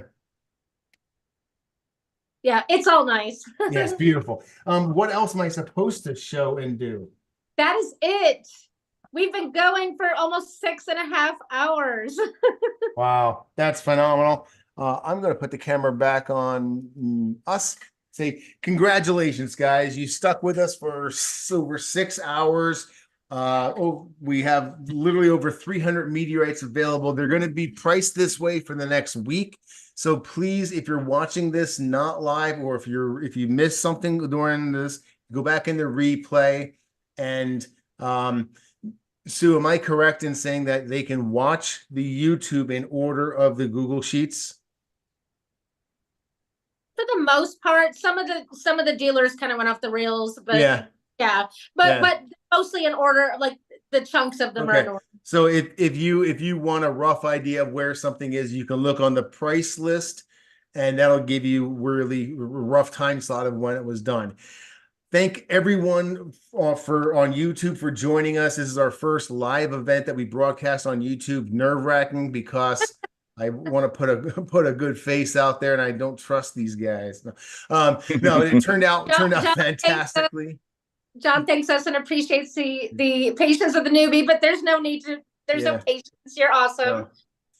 Yeah, it's all nice. Yes, beautiful. What else am I supposed to show and do? That is it. We've been going for almost 6.5 hours. Wow, that's phenomenal. I'm going to put the camera back on us. Say congratulations, guys. You stuck with us for over 6 hours. We have literally over 300 meteorites available. They're going to be priced this way for the next week. So please, if you're watching this not live, or if you missed something during this, go back in the replay. And Sue, am I correct in saying that they can watch the YouTube in order of the Google Sheets? For the most part, some of the dealers kind of went off the rails, but but mostly in order, like the chunks of them are in order. So if you want a rough idea of where something is, you can look on the price list, and that'll give you really rough time slot of when it was done. Thank everyone on YouTube for joining us. This is our first live event that we broadcast on YouTube. Nerve-wracking because I want to put a good face out there, and I don't trust these guys. No, it turned out fantastically. John thanks us and appreciates the patience of the newbie, but there's no need to. There's no patience. You're awesome.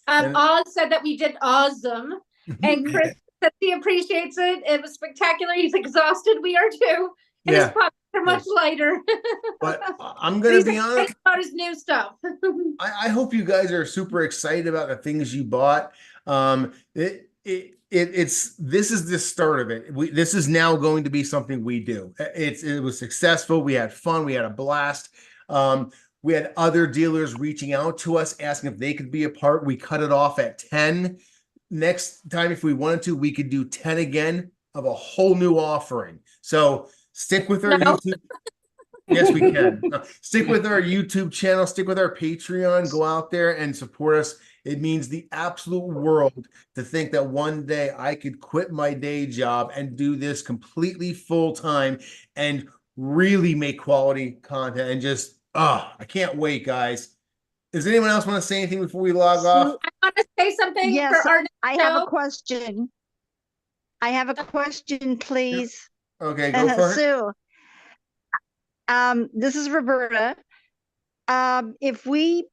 Oz said that we did awesome, and Chris said he appreciates it. It was spectacular. He's exhausted. We are too. And his pockets are much lighter. But I'm gonna be honest about his new stuff. I hope you guys are super excited about the things you bought. This is the start of it. This is now going to be something we do. It was successful. We had fun. We had a blast. We had other dealers reaching out to us asking if they could be a part. We cut it off at 10. Next time, if we wanted to, we could do 10 again of a whole new offering. So stick with our YouTube. Yes, we can. Stick with our YouTube channel. Stick with our Patreon. Go out there and support us. It means the absolute world to think that one day I could quit my day job and do this completely full time and really make quality content and just, I can't wait, guys. Does anyone else want to say anything before we log off? I want to say something. Yes, for our I have a question. I have a question, please. Okay, go for it. Sue, this is Roberta. If we,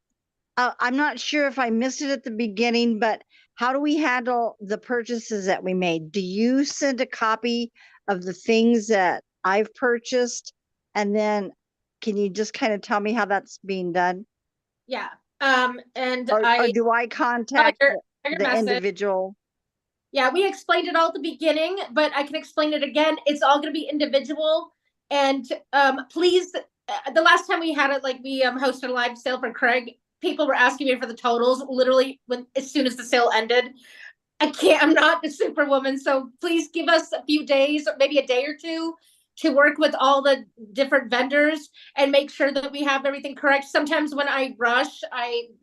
I'm not sure if I missed it at the beginning, but how do we handle the purchases that we made? Do you send a copy of the things that I've purchased? And then can you just kind of tell me how that's being done? Yeah. Or do I contact the individual? Yeah, we explained it all at the beginning, but I can explain it again. It's all going to be individual. And please, the last time we had it, like we hosted a live sale for Craig, people were asking me for the totals literally as soon as the sale ended. I'm not the superwoman. So please give us a few days, or maybe a day or two, to work with all the different vendors and make sure that we have everything correct. Sometimes when I rush,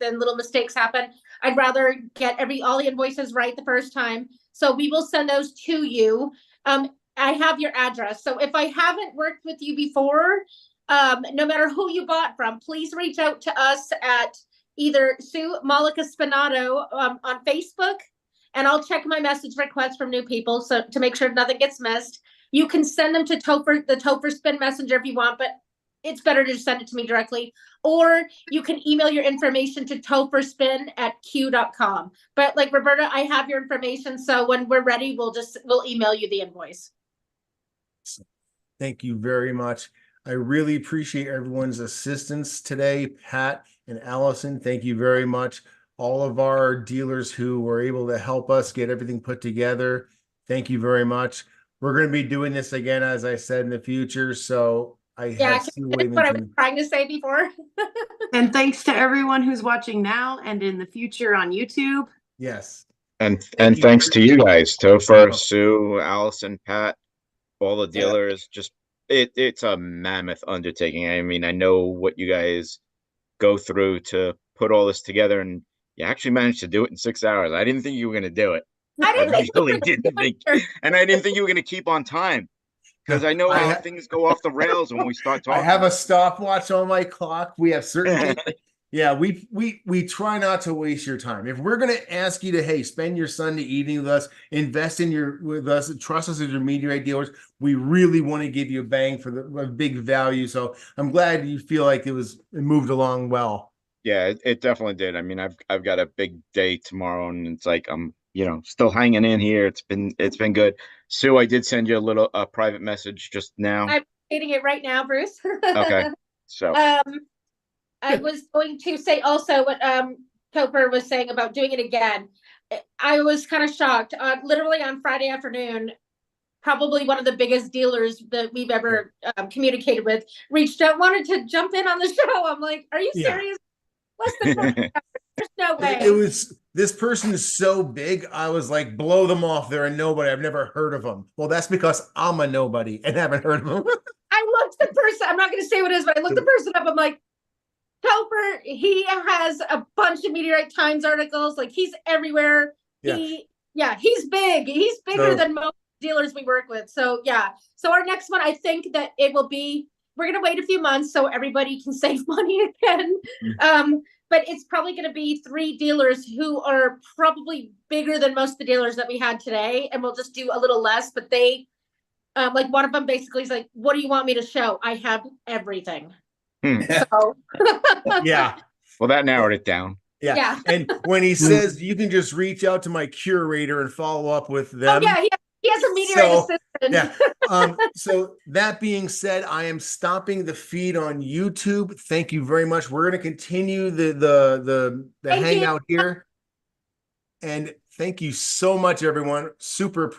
then little mistakes happen. I'd rather get all the invoices right the first time. So we will send those to you. I have your address. So if I haven't worked with you before, no matter who you bought from, please reach out to us at either Sue Malika Spinato on Facebook, and I'll check my message requests from new people so to make sure nothing gets missed. You can send them to Topher, the Topherspin Messenger if you want, but it's better to just send it to me directly. or you can email your information to topherspin@q.com. But like Roberta, I have your information, so when we're ready, we'll email you the invoice. Thank you very much. I really appreciate everyone's assistance today. Pat and Allison, thank you very much. All of our dealers who were able to help us get everything put together, thank you very much. We're going to be doing this again, as I said, in the future. So I have seen what I was trying to say before. And thanks to everyone who's watching now and in the future on YouTube. Yes. And thanks to you guys, Topher, Sue, Allison, Pat, all the dealers. Just it's a mammoth undertaking. I mean, I know what you guys go through to put all this together, and you actually managed to do it in 6 hours. I didn't think you were going to do it. I really didn't think, and I didn't think you were going to keep on time, because I know how things go off the rails when we start talking. I have a stopwatch on my clock. We have certain yeah, we try not to waste your time. If we're going to ask you to, hey, spend your Sunday evening with us, invest with us, trust us as your meteorite dealers, we really want to give you a bang for a big value. So I'm glad you feel like it moved along well. Yeah, it definitely did. I mean, I've got a big day tomorrow, and it's like I'm still hanging in here. It's been good. Sue, I did send you a private message just now. I'm reading it right now, Bruce. Okay, so I was going to say also what Topher was saying about doing it again. I was kind of shocked. Literally on Friday afternoon, probably one of the biggest dealers that we've ever communicated with reached out, wanted to jump in on the show. I'm like, are you serious? Less than 40 hours. There's no way. This person is so big. I was like, blow them off. They're a nobody. I've never heard of them. Well, that's because I'm a nobody and haven't heard of them. I looked the person. I'm not going to say what it is, but I looked the person up. I'm like, Toper, he has a bunch of Meteorite Times articles. Like, he's everywhere. Yeah. He's big. He's bigger than most dealers we work with. So yeah. So our next one, I think that it will be, we're going to wait a few months so everybody can save money again. But it's probably going to be 3 dealers who are probably bigger than most of the dealers that we had today. And we'll just do a little less, but they, like one of them basically is like, what do you want me to show? I have everything. So yeah. Well, that narrowed it down. Yeah. And when he says you can just reach out to my curator and follow up with them. Oh, yeah, he has a meteorite assistant. Yeah. So that being said, I am stopping the feed on YouTube. Thank you very much. We're going to continue the hangout here. And thank you so much, everyone. Super